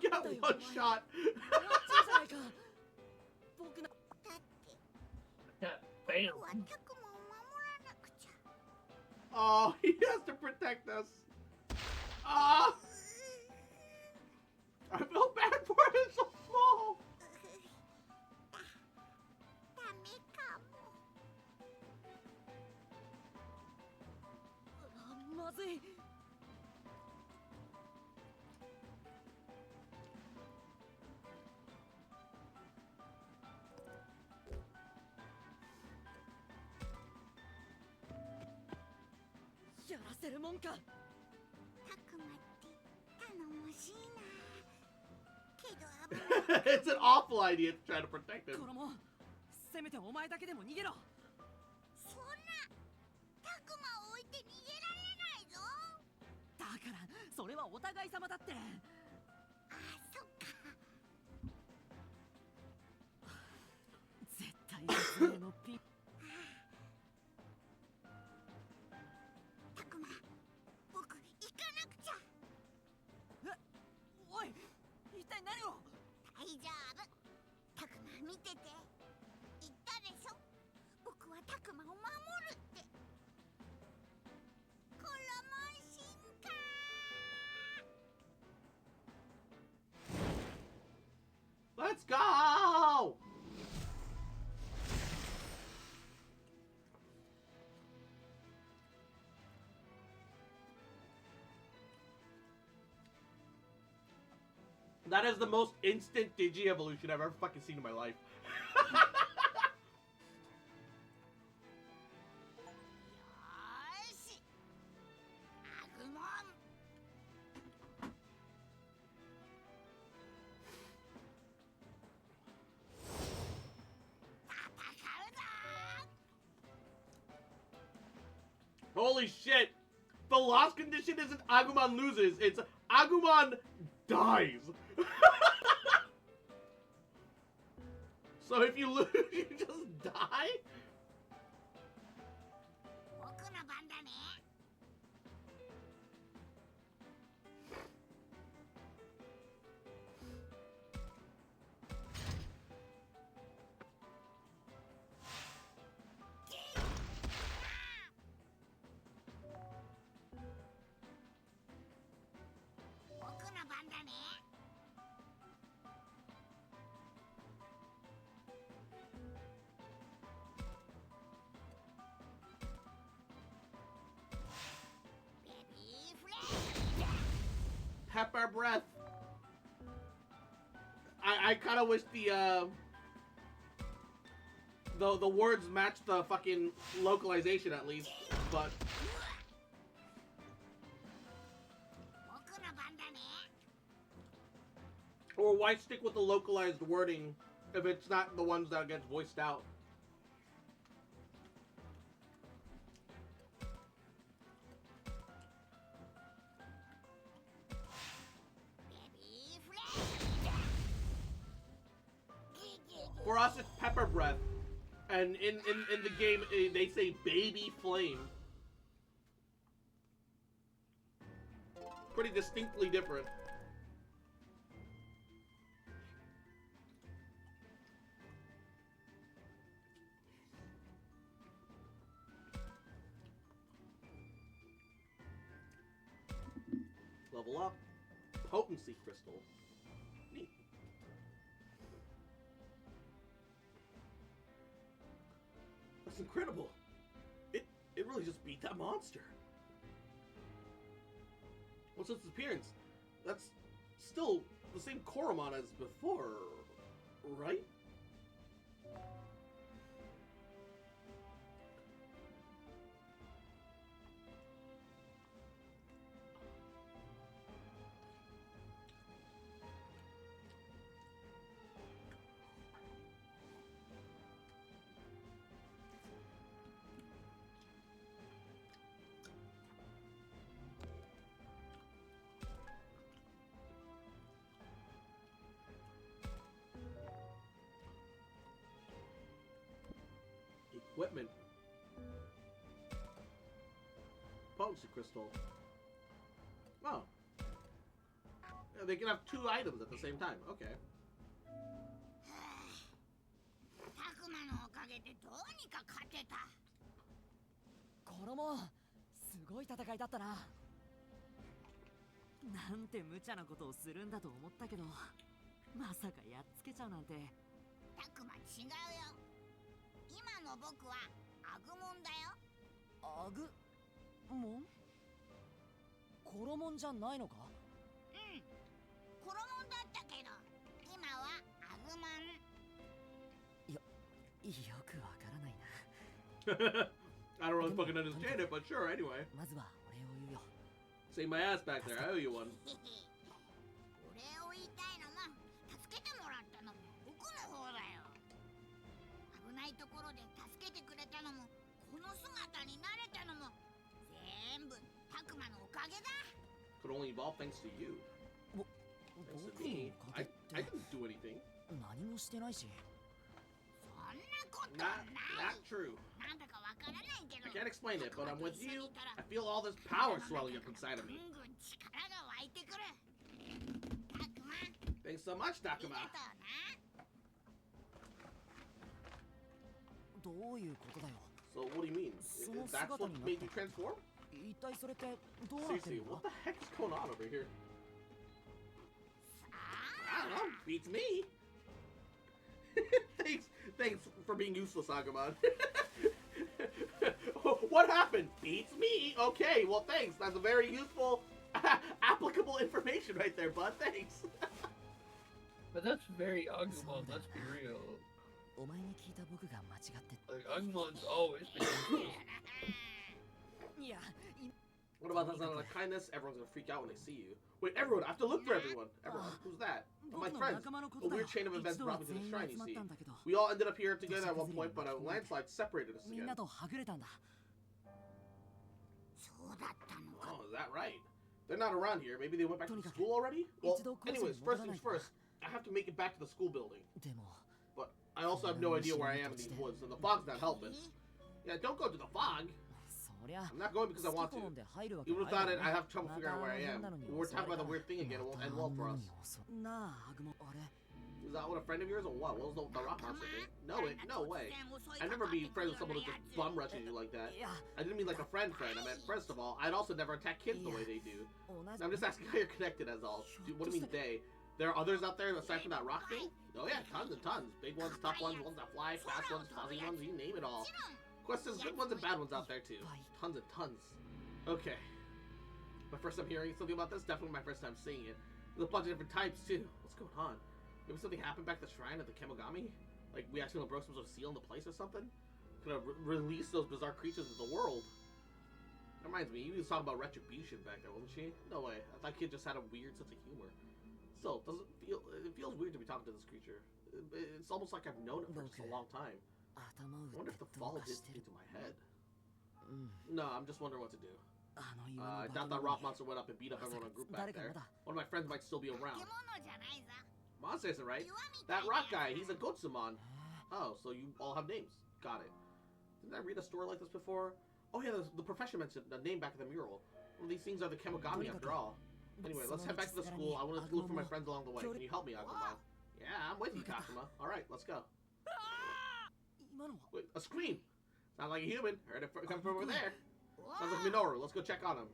Get one shot.
Bam.
Oh, he has to protect us. Ah! I feel bad for him. It's so small. It's an awful idea to try to protect him.
せめてお前だけでも逃げろ。
そんなタクマを置いて逃げられないぞ。
だからそれはお互い様だって。
あ、そっか。
絶対別名のピン。
タクマ、僕行かなくちゃ。
え、おい、一体何を？
大丈夫。タクマ見てて。言ったでしょ。僕はタクマを守るって。こらまんしんか。
Let's go! That is the most instant Digi-evolution I've ever fucking seen in my life. Holy shit! The loss condition isn't Agumon loses, it's Agumon dies! So if you lose, you just die?
僕の番だね。僕の番だね。
Pepper breath. I kind of wish the words match the fucking localization at least, but. Or why stick with the localized wording if it's not the ones that gets voiced out? For us, it's pepper breath. And in the game, they say baby flame. Pretty distinctly different. Level up. Potency crystal. Neat. That's incredible. It really just beat that monster. What's its appearance? That's still the same Koromon as before, right? Equipment. Potency crystal. Oh. Yeah, they can have 2 items at the same time. Okay.
タクマのおかげでどうにか勝てた。衣、すごい戦いだったな。なんて無茶なことをするんだと思ったけど、まさかやっつけちゃうなんて。タクマ違うよ。今の僕はアグモンだよ。アグモン？コロモンじゃないのか？うん。コロモンだったけど、今はアグモン。よくわからないな。
I don't really fucking understand it, but sure, anyway.
まずはお礼を言うよ。
Save my ass back there. I owe you one.
お礼を言いたいのも、助けてもらったのも僕の方だよ。危ないところで助けてくれたのも、この姿になれたのも、全部タクマのおかげだ。
Could only evolve thanks to you. Thanks to me. I didn't do anything.
何もしてないし。そんなこと
ない。Not true. I can't explain it, but I'm with you. I feel all this power swelling up inside of me. Thanks so much, Takuma.
どういうことだよ。
So what do you mean? That's what made you transform?
一体それってどうなってる
Seriously, what the heck is going on over here? I don't know. Beats me. Thanks for being useless, Agumon. What happened? Beats me. Okay, well, thanks. That's a very useful, applicable information right there, bud. Thanks.
But that's very Agumon. Let's be real.
お前に聞いた僕が間違ってた。
Like Agumon's always been useless.
What about that sound like kindness? Everyone's gonna freak out when they see you. Wait, everyone! I have to look for everyone! Everyone, who's that? Oh, my friends! A weird chain of events brought me to the shrine, you see. We all ended up here together at one point, but a landslide separated us again. Oh, is that right? They're not around here. Maybe they went back to the school already? Well, anyways, first things first. I have to make it back to the school building. But I also have no idea where I am in these woods, and the fog's not helping. Yeah, don't go to the fog! I'm not going because I want to. Even without it, I have trouble figuring out where I am. We're talking about the weird thing again, it won't end well for us. Is that what, a friend of yours or what? What was the rock monster thing? No way. I'd never be friends with someone who just bum rushes you like that. I didn't mean like a friend. I meant, first of all, I'd also never attack kids the way they do. I'm just asking how you're connected as all. Dude, what do you mean they? There are others out there aside from that rock thing? Oh yeah, tons and tons. Big ones, tough ones, ones that fly, fast ones, fuzzy ones, you name it all. Of course, there's good ones and bad ones out there too. Tons and tons. Okay. My first time hearing something about this, definitely my first time seeing it. There's a bunch of different types too. What's going on? Maybe something happened back at the shrine of the Kemogami? Like we accidentally broke some sort of seal in the place or something? Could have released those bizarre creatures into the world. That reminds me, you was talking about retribution back there, wasn't she? No way. I thought kid just had a weird sense of humor. Still, it feels weird to be talking to this creature. It's almost like I've known it for just a long time. I wonder if the fall did into my head. No, I'm just wondering what to do. I doubt that rock monster went up and beat up everyone in a group back there. One of my friends might still be around. Mon says it right. That rock guy, he's a Gotsumon. Oh, so you all have names. Got it. Didn't I read a story like this before? Oh yeah, the professor mentioned the name back in the mural. Well, these things are the Kemogami after all. Anyway, let's head back to the school. I want to look for my friends along the way. Can you help me, Agumon? Yeah, I'm with you, Kakuma. Alright, let's go. Wait, a scream! Sounds like a human. Heard it come from over there. Sounds like Minoru. Let's go check on him.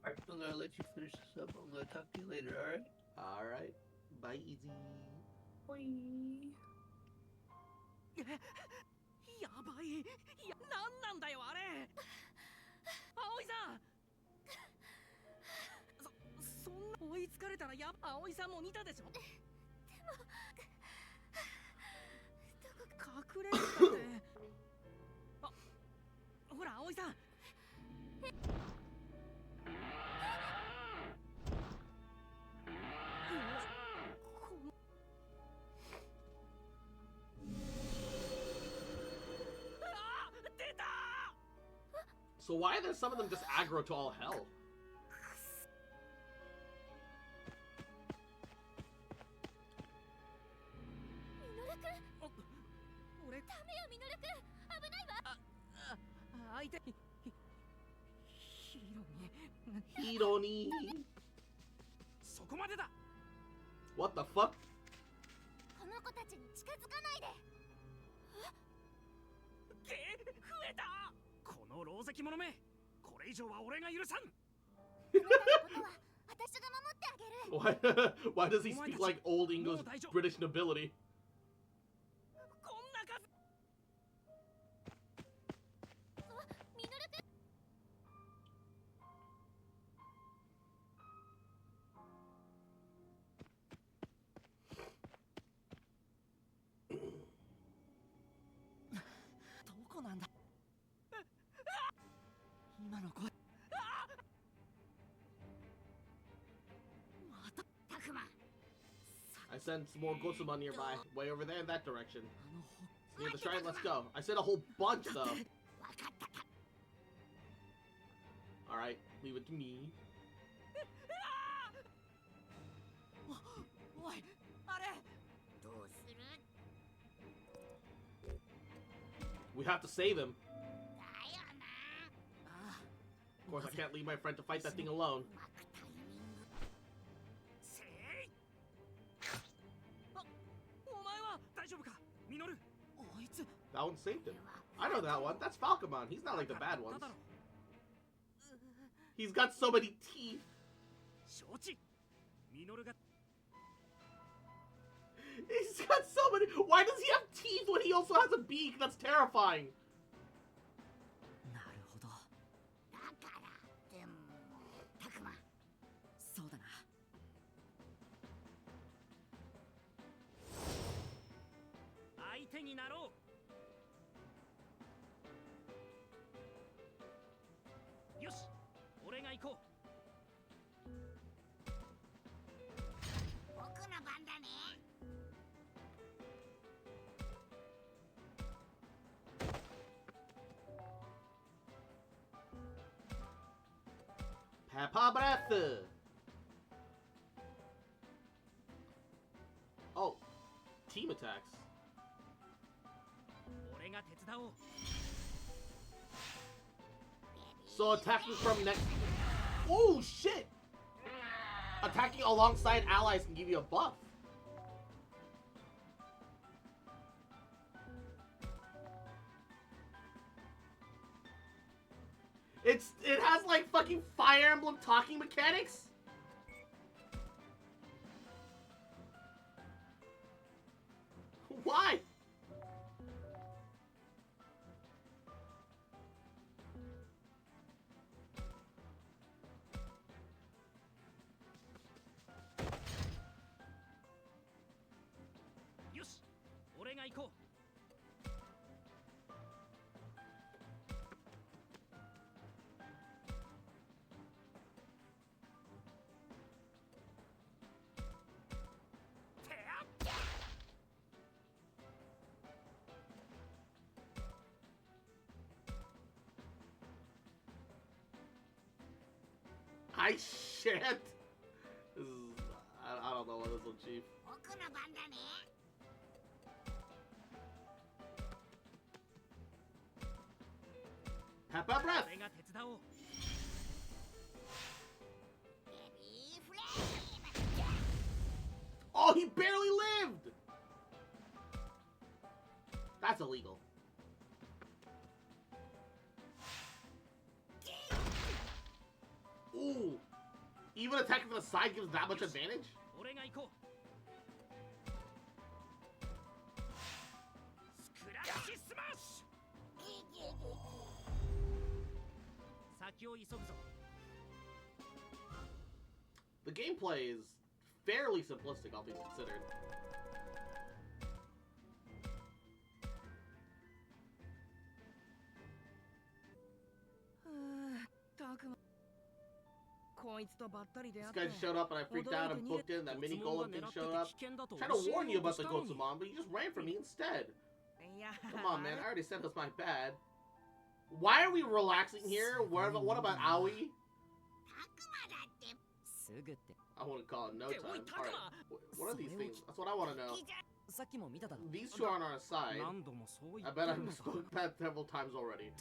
Alright, I'm gonna let you finish this up. I'm gonna talk to you later, alright?
Alright. Bye, easy.
Bye.
やばい。なんなんだよあれ。葵さん。そんな追いつかれたら葵さんも見たでしょ。でも隠れるって。あ、ほら葵さん。
So why are there some of them just aggro to all hell? Hironi. What the fuck?
この子たちに近づかないで。
増えた。この狼藉者め。これ以上は俺が許さん。
私が守ってあげる。
Why does he speak like old English British nobility?
こんな数。
ミノルくん。
どこなんだ。今の声。また。たくま。
I sense more Gotsumon nearby. Way over there in that direction. Near the shrine, let's go. I said a whole bunch though. Alright, leave it to me.
おい、あれ。
どうする？
We have to save him. Of course, I can't leave my friend to fight that thing alone. That one saved him. I know that one. That's Falcomon. He's not like the bad ones. He's got so many teeth. He's got so many. Why does he have teeth when he also has a beak? That's terrifying.
なるほど。
だからでもたくま。
そうだな。相手になろう。よし、俺が行こう。
僕の番だね。
Peppa Breath. Oh, team attacks.
俺が手伝おう。
So attacking from next. Oh shit! Attacking alongside allies can give you a buff. It has like fucking Fire Emblem talking mechanics. Why?
Yosh, 俺が行こう。
What I shan't. This is, I don't know what this will achieve. Peppa breath. Oh, he barely lived. That's illegal. Ooh. Even attacking from the side gives that much advantage? The gameplay is fairly simplistic, all things considered. This guy showed up and I freaked out and booked in. That mini golem thing showed up. Trying to warn you about the Gotsumon, but you just ran from me instead. Come on, man. I already said it was my bad. Why are we relaxing here? What about Aoi? I want to call it no time. Alright. What are these things? That's what I want to know. These two aren't on our side. I bet I've spoken that several times already.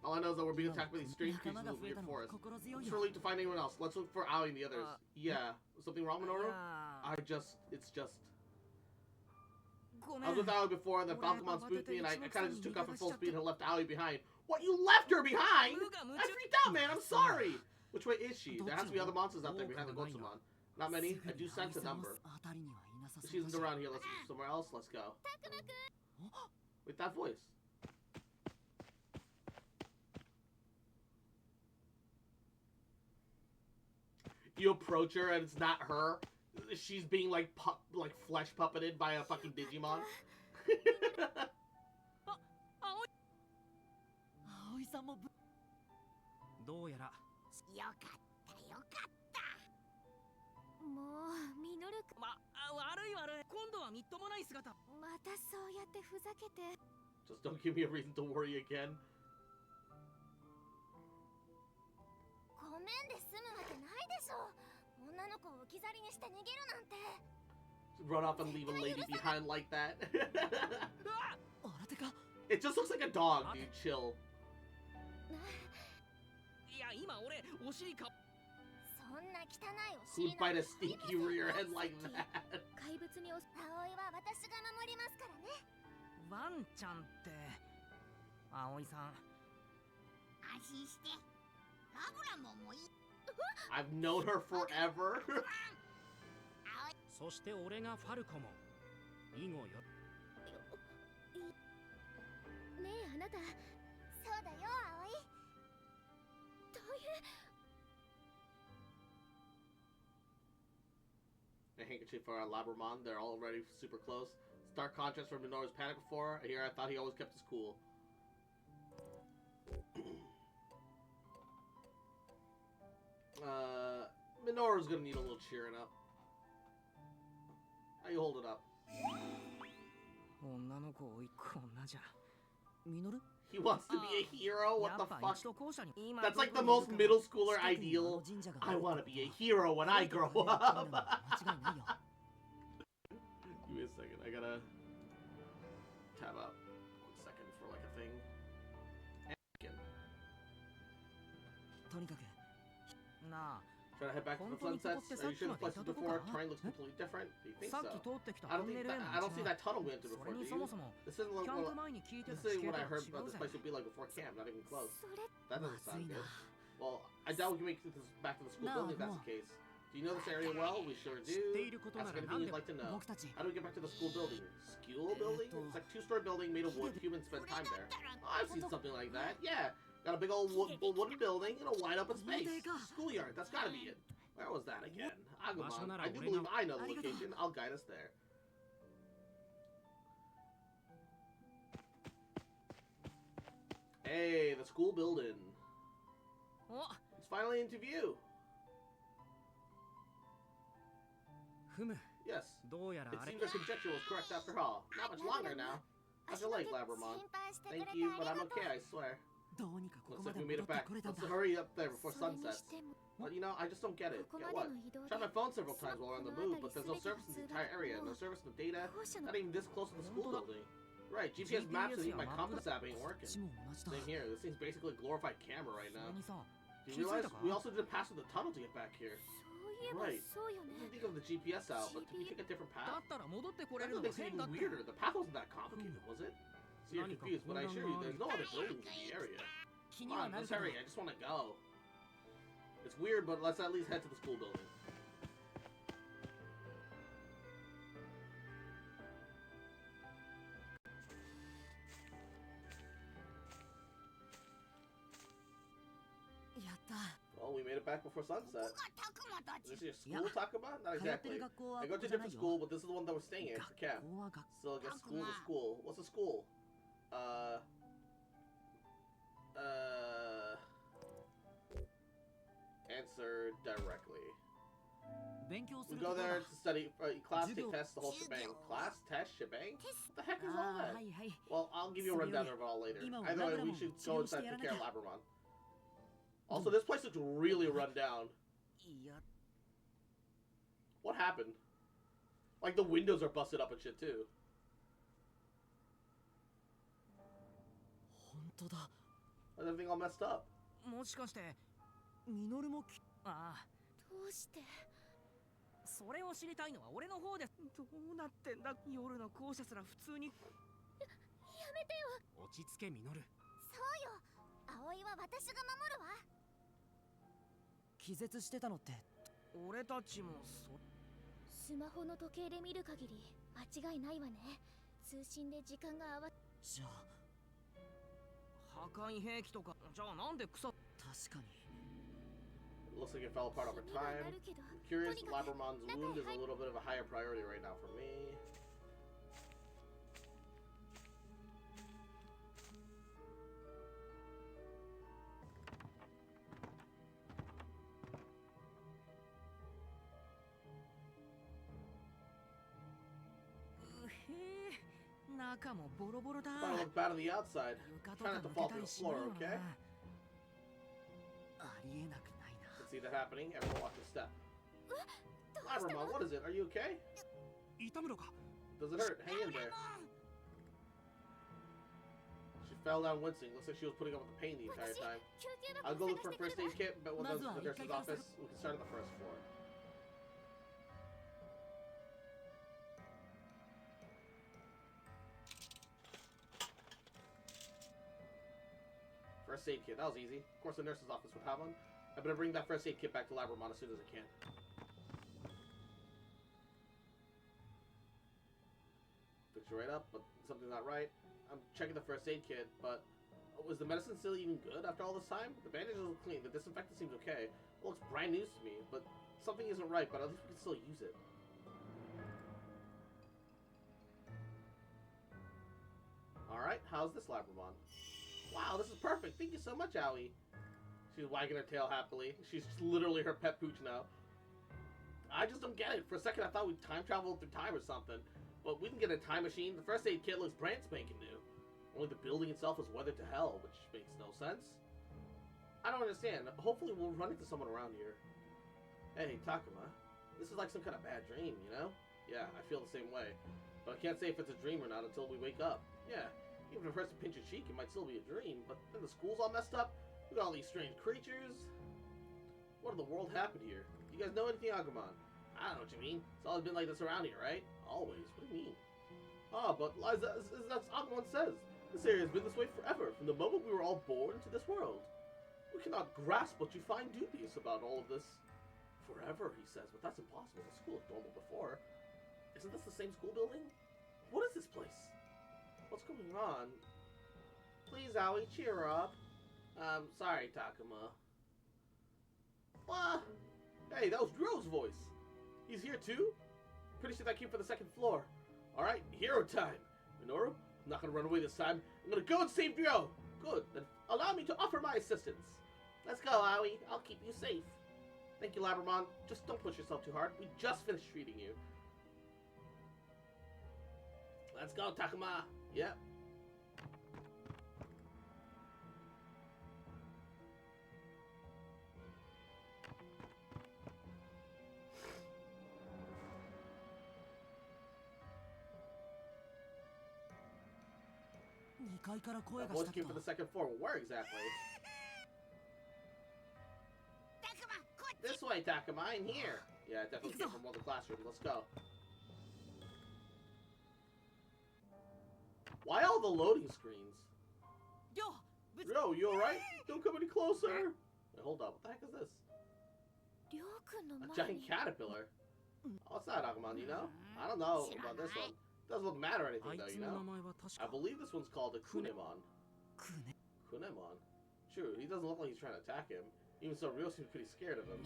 All I know is that we're being attacked by these strange creatures in the weird forest. I'm just relieved to find anyone else. Let's look for Aoi and the others. Yeah. Something wrong, Minoru? It's just... I was with Aoi before, and then Falcomon spooked me, and I kind of just took off at full speed and left Aoi behind. What? You left her behind? I freaked out, man. I'm sorry. Which way is she? There has to be other monsters out there behind the Gotsumon. Not many. I do sense a number. If she isn't around here, let's go somewhere else. Let's go. With that voice. You approach her and it's not her. She's being like flesh puppeted by a fucking Digimon. Just don't give me a reason to worry again. Run off and leave a lady behind like that. It just looks like a dog, dude. Chill. Who'd bite a stinky rear head like that? I've known her forever. A handkerchief for our Labramon. They're already super close. Stark contrast from Minoru's panic before. Here, I thought he always kept his cool. Minoru's gonna need a little cheering up. How you hold it up? He wants to be a hero? What the fuck? That's like the most middle schooler ideal. I want to be a hero when I grow up. Give me a second. I gotta tab up. 1 second for like a thing. Try to head back to the sunsets. Are you sure this place is before? Terrain looks completely different. Do you think so? I don't see that tunnel we entered before, do you? This isn't what I heard about this place would be like before camp. Not even close. That doesn't sound good. Well, I doubt we can make this back to the school building if that's the case. Do you know this area well? We sure do. Ask anything you'd like to know. How do we get back to the school building? School building? It's like a 2-story building made of wood. Humans spend time there. Oh, I've seen something like that. Yeah. Got a big old wooden building in a wide open space. Schoolyard, that's gotta be it. Where was that again? Agumon. I do believe I know the location. I'll guide us there. Hey, the school building. It's finally into view. Yes. It seems our conjecture was correct after all. Not much longer now. How's your leg, Labramon? Thank you, but I'm okay, I swear. Looks like we made it back. Let's hurry up there before sunset. But you know, I just don't get it. Get what? Tried my phone several times while we're on the move, but there's no service in the entire area. No service, no data. Not even this close to the school building. Right, GPS maps and even my compass app ain't working. Same here. This thing's basically a glorified camera right now. Do you realize we also didn't pass through the tunnel to get back here? Right. You can think of the GPS out, but did we take a different path? That makes it even weirder. The path wasn't that complicated, was it? So you're confused, but I assure you, there's no other buildings in the area. Come on, let's hurry. I just want to go. It's weird, but let's at least head to the school building. Well, we made it back before sunset. Is this your school, Takuma? Not exactly. I go to a different school, but this is the one that we're staying in for camp. So I guess school's a school. What's a school? Answer directly. We go there to study, class, take tests, the whole shebang. Class, test, shebang? What the heck is all that? Well, I'll give you a rundown of it all later. Either way, we should go inside to take care of Labramon. Also, this place looks really run down. What happened? Like, the windows are busted up and shit, too. Is everything all messed up?
もしかしてミノルもああどうしてそれを知りたいのは俺の方でどうなってんだ夜の校舎すら普通にや
めてよ
落ち着けミノル
そうよ葵は私が守るわ
気絶してたのって俺たちも
スマホの時計で見る限り間違いないわね通信で時間が合わ
じゃあ破壊兵器とかじゃあなんで草確かに
Looks like it fell apart over time. I'm curious, Labramon's wound is a little bit of a higher priority right now for me. Might look bad on the outside. Try not to fall through the floor, okay? Can see that happening. Everyone watch your step. Labramon, what is it? Are you okay? Does it hurt? Hang in there. She fell down wincing. Looks like she was putting up with the pain the entire time. I'll go look for a first aid kit, but we'll go to the nurse's office. We can start on the first floor. First aid kit, that was easy. Of course the nurse's office would have one. I better bring that first aid kit back to Labramon as soon as I can. Fix you right up, but something's not right. I'm checking the first aid kit, but was the medicine still even good after all this time? The bandages look clean, the disinfectant seems okay. It looks brand new to me, but something isn't right, but at least we can still use it. Alright, how's this Labramon? Wow, this is perfect. Thank you so much, Aoi. She's wagging her tail happily. She's literally her pet pooch now. I just don't get it. For a second, I thought we'd time travel through time or something. But we can get a time machine. The first aid kit looks brand spanking new. Only the building itself is weathered to hell, which makes no sense. I don't understand. Hopefully we'll run into someone around here. Hey, Takuma. This is like some kind of bad dream, you know? Yeah, I feel the same way. But I can't say if it's a dream or not until we wake up. Yeah. Even if it hurts to pinch your cheek, it might still be a dream. But then the school's all messed up. We got all these strange creatures. What in the world happened here? You guys know anything, Agumon? I don't know what you mean. It's always been like this around here, right? Always. What do you mean? Ah, but as Agumon says, this area has been this way forever, from the moment we were all born into this world. We cannot grasp what you find dubious about all of this. Forever, he says, but that's impossible. The school looked normal before. Isn't this the same school building? What is this place? What's going on? Please, Aoi, cheer up. Sorry, Takuma. What? Hey, that was Drill's voice. He's here too? Pretty sure that came from the second floor. Alright, hero time. Minoru, I'm not gonna run away this time. I'm gonna go and save Drill. Good, then allow me to offer my assistance. Let's go, Aoi. I'll keep you safe. Thank you, Labramon. Just don't push yourself too hard. We just finished treating you. Let's go, Takuma. Yep. That voice came from the second floor. Where exactly? This way, Takuma, in here. Yeah, it definitely came from one of the classrooms. Let's go. Why all the loading screens? Yo, you alright? Don't come any closer. Wait, hold up. What the heck is this? A giant caterpillar. Oh, it's not Agumon, you know? I don't know about this one. Doesn't look mad or anything, though, you know? I believe this one's called a Kunemon. Kunemon? True, he doesn't look like he's trying to attack him. Even so, Ryo seems pretty scared of him.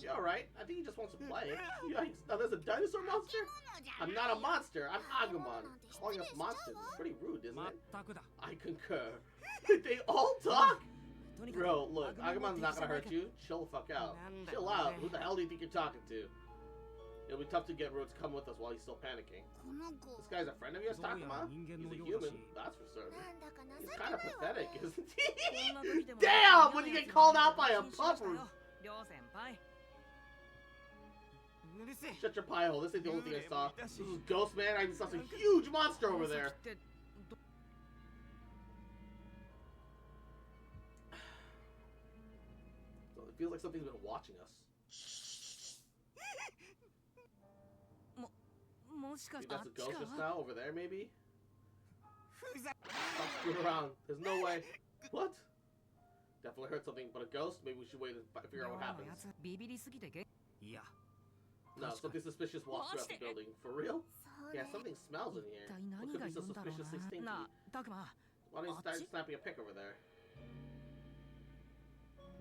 You alright? I think he just wants to play. Yikes. Now there's a dinosaur monster? I'm not a monster. I'm Agumon. Calling us monsters is pretty rude, isn't it? I concur. They all talk? Bro, look, Agumon's not gonna hurt you. Chill the fuck out. Chill out. Who the hell do you think you're talking to? It'll be tough to get Ryo to come with us while he's still panicking. This guy's a friend of yours, Takuma? He's a human, that's for certain. He's kind of pathetic, isn't he? Damn! When you get called out by a puffer! Shut your pie hole, this ain't the only thing I saw. This is Ghost Man, I saw some huge monster over there! So it feels like something's been watching us. Think that's a ghost just now over there, maybe? Stop screwing around. There's no way. What? Definitely heard something, but a ghost? Maybe we should wait and figure out what happens. No, something suspicious walks throughout the building. For real? Yeah, something smells in here. What could be so suspiciously stinky? Why don't you start snapping a pic over there?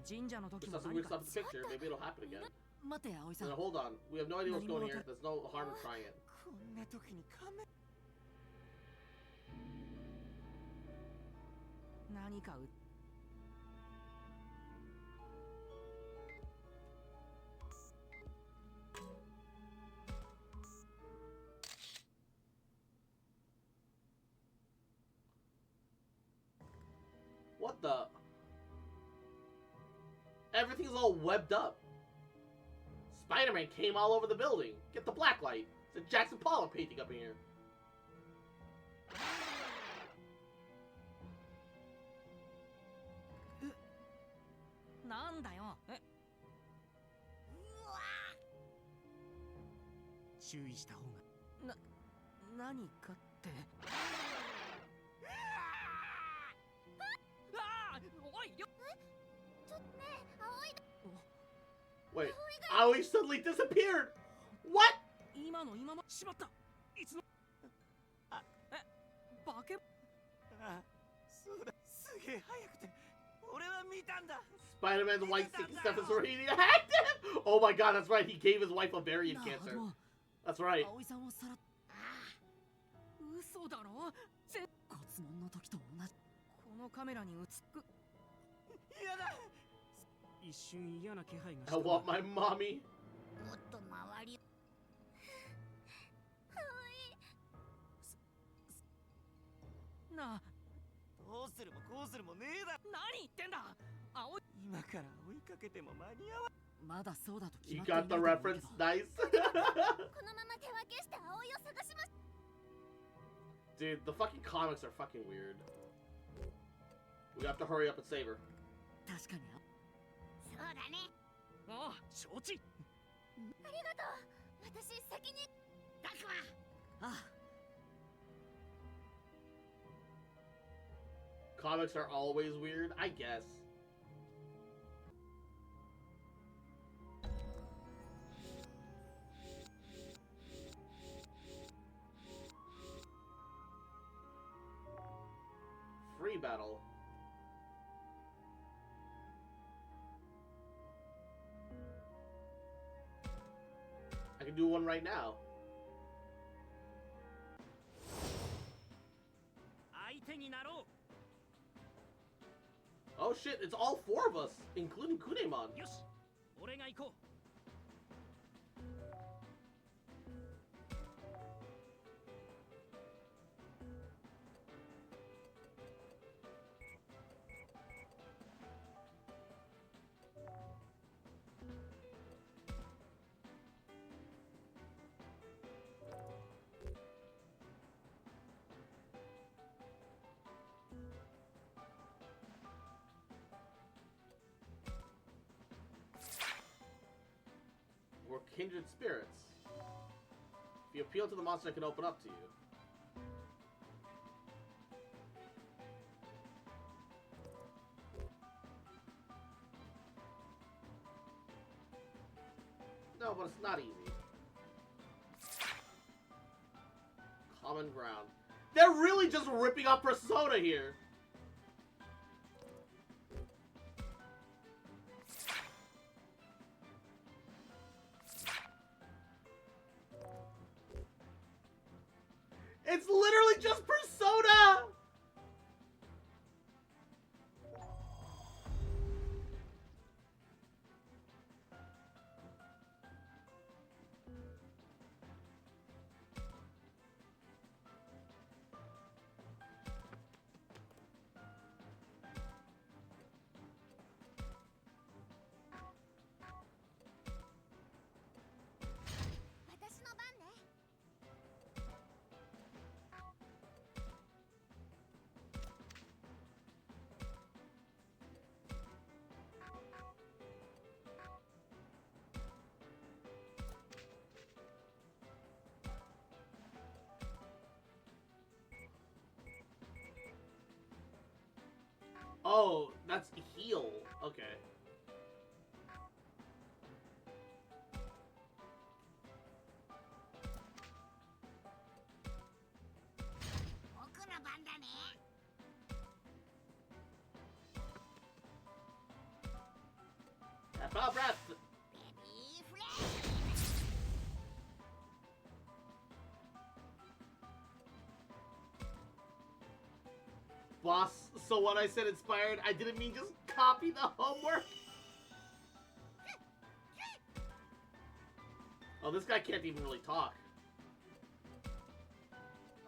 We saw some weird stuff in the picture. Maybe it'll happen again. No, hold on. We have no idea what's going here. There's no harm in trying it. What the? Everything's all webbed up. Spider-Man came all over the building. Get the black light. It's a Jackson Pollock painting up in here. Wait, Aoi suddenly disappeared! What? Spider-Man's white sticky stuff is already active! Oh my god, that's right, he gave his wife ovarian cancer. That's right. I want my mommy. You got the reference, nice. Dude, the fucking comics are fucking weird. We have to hurry up and save her. Comics are always weird, I guess. Free battle. I can do one right now. Oh shit, it's all four of us, including Kunemon. kindred spirits. If you appeal to the monster, it can open up to you. No, but it's not easy. Common ground. They're really just ripping up Persona here. It's literally just Persona! Oh, that's heal. Okay. Half breath. Boss, so when I said inspired, I didn't mean just copy the homework. Oh, this guy can't even really talk.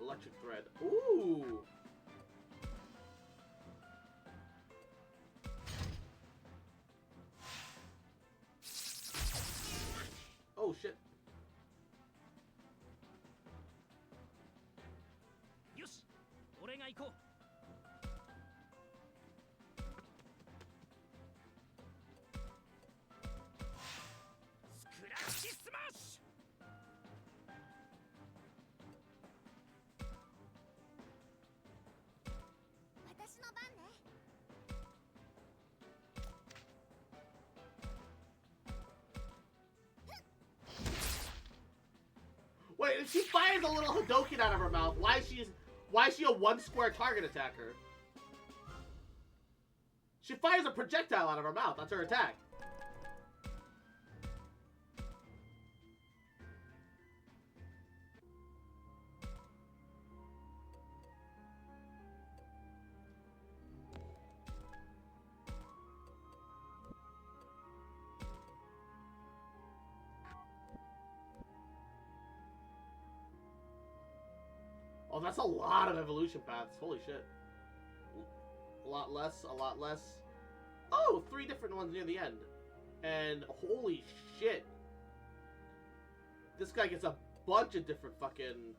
Electric thread. Ooh. Oh, shit.
Yoshi, 俺が行こう。スクラッチスマッシュ。
私の番ね。
Wait, if she fires a little Hadouken out of her mouth, why is she a one square target attacker? She fires a projectile out of her mouth. That's her attack. Oh, that's a lot of evolution paths. Holy shit. A lot less, a lot less. Oh, 3 different ones near the end. And holy shit. This guy gets a bunch of different fucking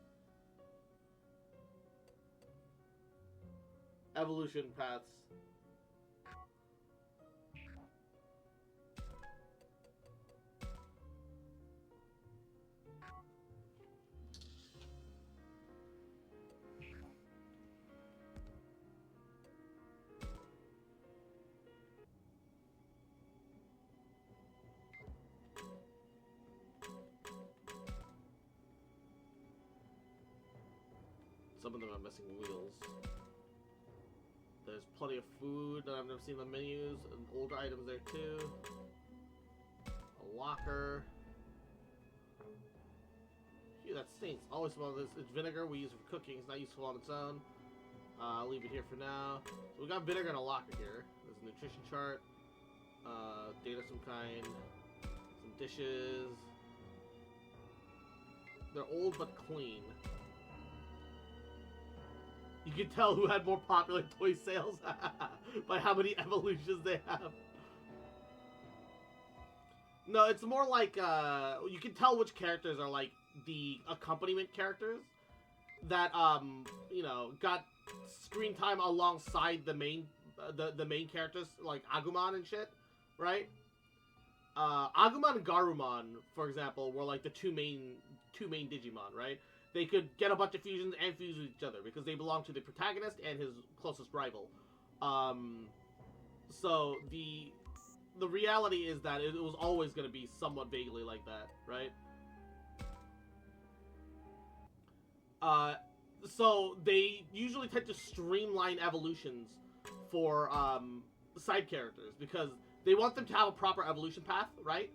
evolution paths. Some of them are missing wheels. There's plenty of food that I've never seen in the menus, and older items there too. A locker. Phew, that stinks. Always smell this. It's vinegar we use for cooking. It's not useful on its own. I'll leave it here for now. So we got vinegar in a locker here. There's a nutrition chart. Data of some kind. Some dishes. They're old but clean. You can tell who had more popular toy sales by how many evolutions they have. No, it's more like, you can tell which characters are like the accompaniment characters that, you know, got screen time alongside the main, the main characters, like Agumon and shit, right? Agumon and Garumon, for example, were like the two main Digimon, right? They could get a bunch of fusions and fuse with each other because they belong to the protagonist and his closest rival. So the reality is that it was always going to be somewhat vaguely like that, right? So they usually tend to streamline evolutions for side characters because they want them to have a proper evolution path, right?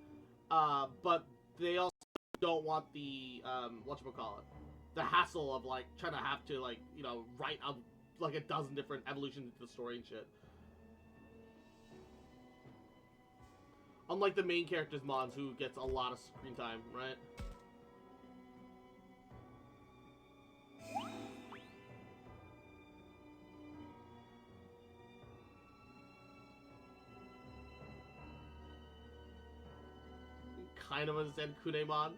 But they also don't want the whatchamacallit, the hassle of like trying to have to like, you know, write up like a dozen different evolutions into the story and shit. Unlike the main character's Mons, who gets a lot of screen time, right? Kind of understand Kunemon.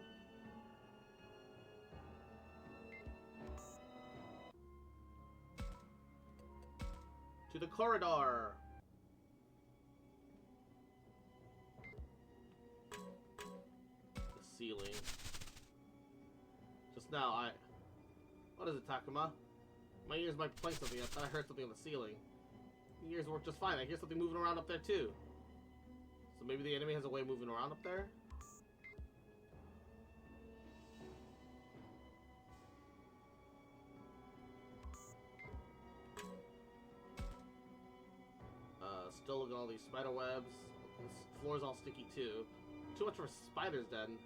To the corridor. The ceiling. Just now, what is it, Takuma? My ears might be playing something. I thought I heard something on the ceiling. Your ears work just fine. I hear something moving around up there, too. So maybe the enemy has a way of moving around up there? Still looking at all these spider webs. This floor's all sticky too. Too much for a spider's den.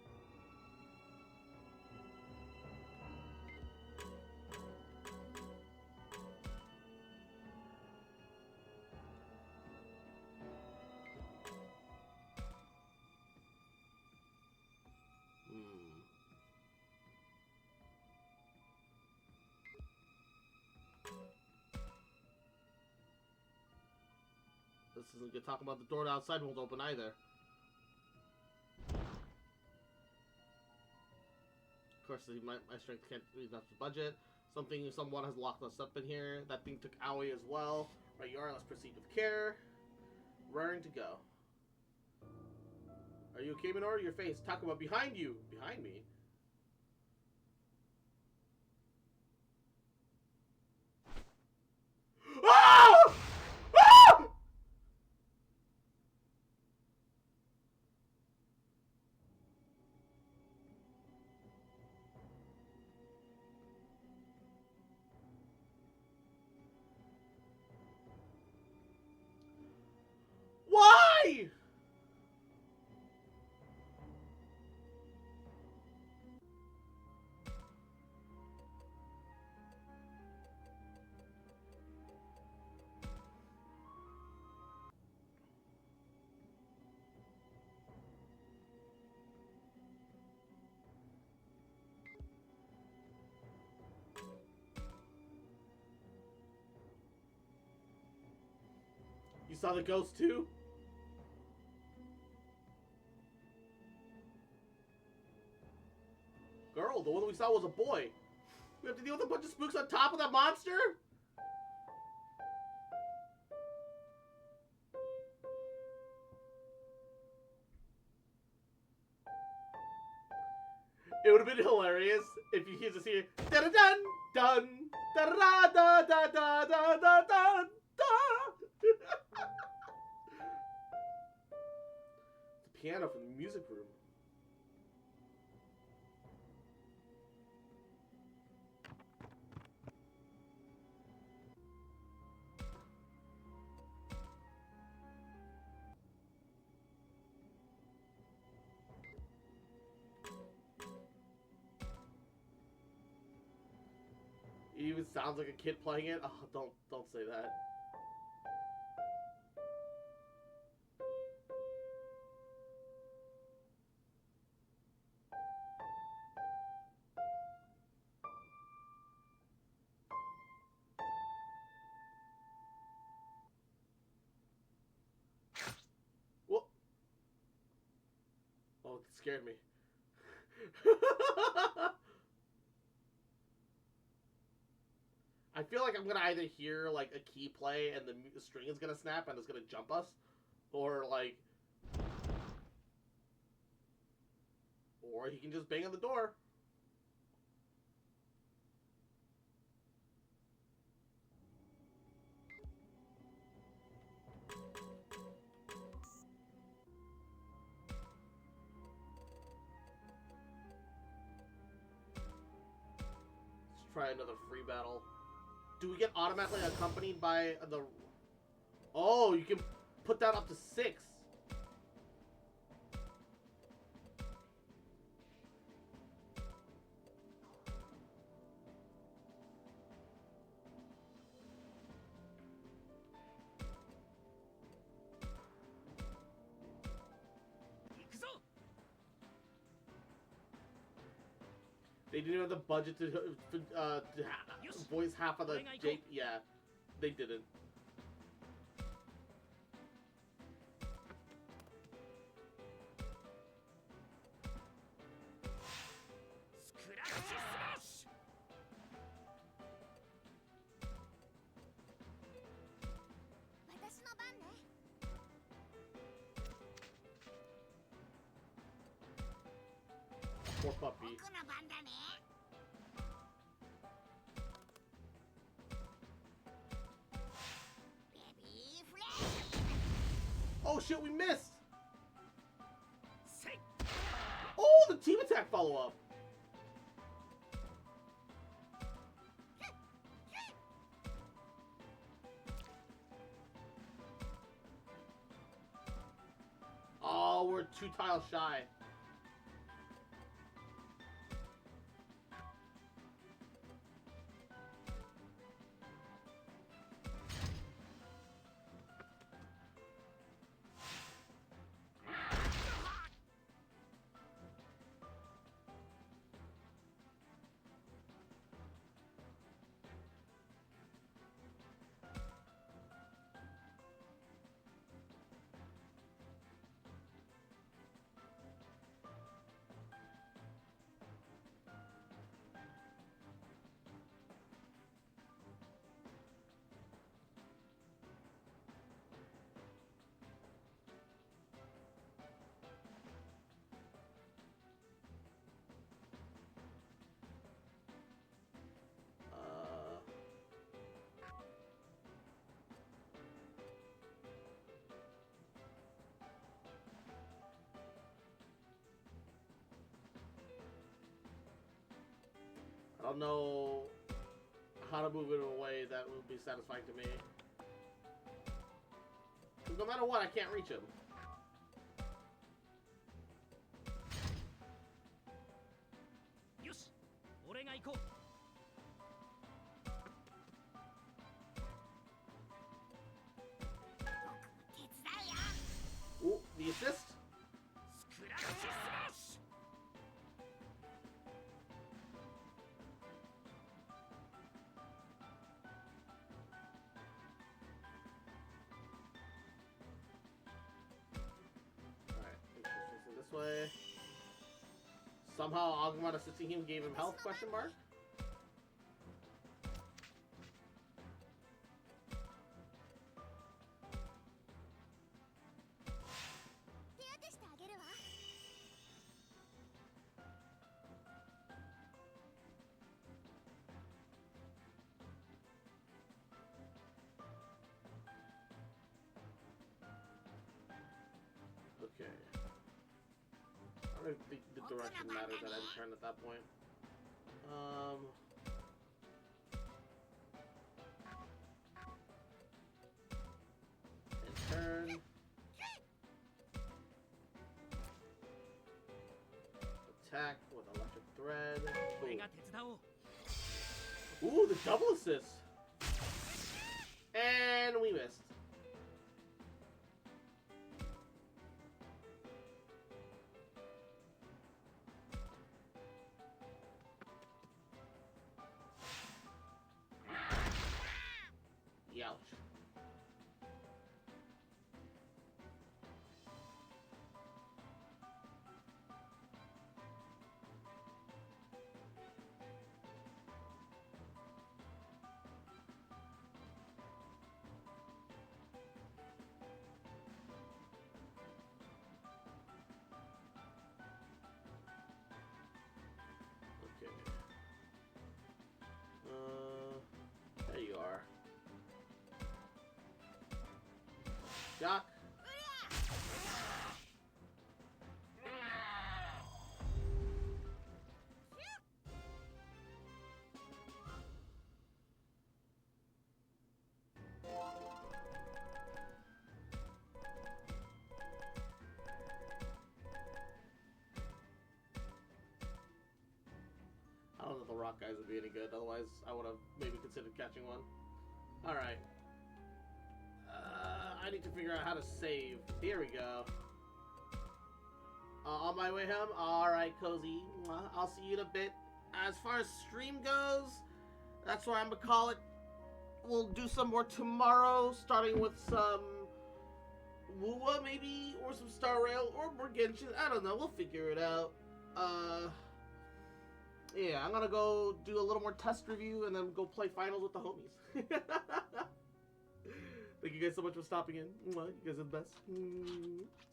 This isn't good. Talk about the door outside won't open either. Of course, my strength can't be enough to budget. Someone has locked us up in here. That thing took Aoi as well. Right, you are. Let's proceed with care. Raring to go. Are you okay, Minoru? Your face. Talk about behind you. Behind me? Ah! Ah! Why? You saw the ghost too? Girl, the one we saw was a boy. We have to deal with a bunch of spooks on top of that monster? It would have been hilarious if you could just hear da da dun dun da da da da da da da da da. It's a piano from the music room. It even sounds like a kid playing it. Oh, don't say that. What? Oh, it scared me. I feel like I'm gonna either hear like a key play and the string is gonna snap and it's gonna jump us, or like Or he can just bang on the door. Let's try another free battle. Do we get automatically accompanied by the... Oh, you can put that up to 6. They didn't have the budget to voice half of the Jake. Yeah, they didn't. Poor puppy. Oh shit, we missed! Oh, the team attack follow-up! Oh, we're 2 tiles shy. I don't know how to move it in a way that would be satisfying to me. No matter what, I can't reach him. Ooh, the assist. Way. Somehow Agumon assisting him gave him health, question mark? Okay. I don't think the direction matters at any turn at that point. And turn. Attack with electric thread. Boom. Ooh, the double assist. And we missed. Ouch. shock. I don't know if the rock guys would be any good, otherwise I would have maybe considered catching one. Alright. I need to figure out how to save. Here we go. On my way home? Alright, Cozy. I'll see you in a bit. As far as stream goes, that's where I'm gonna call it. We'll do some more tomorrow, starting with some Wuwa maybe, or some Star Rail, or more Genshin. I don't know, we'll figure it out. Yeah, I'm gonna go do a little more test review and then go play finals with the homies. Thank you guys so much for stopping in. You guys are the best.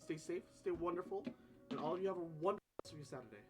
Stay safe, stay wonderful, and all of you have a wonderful rest of your Saturday.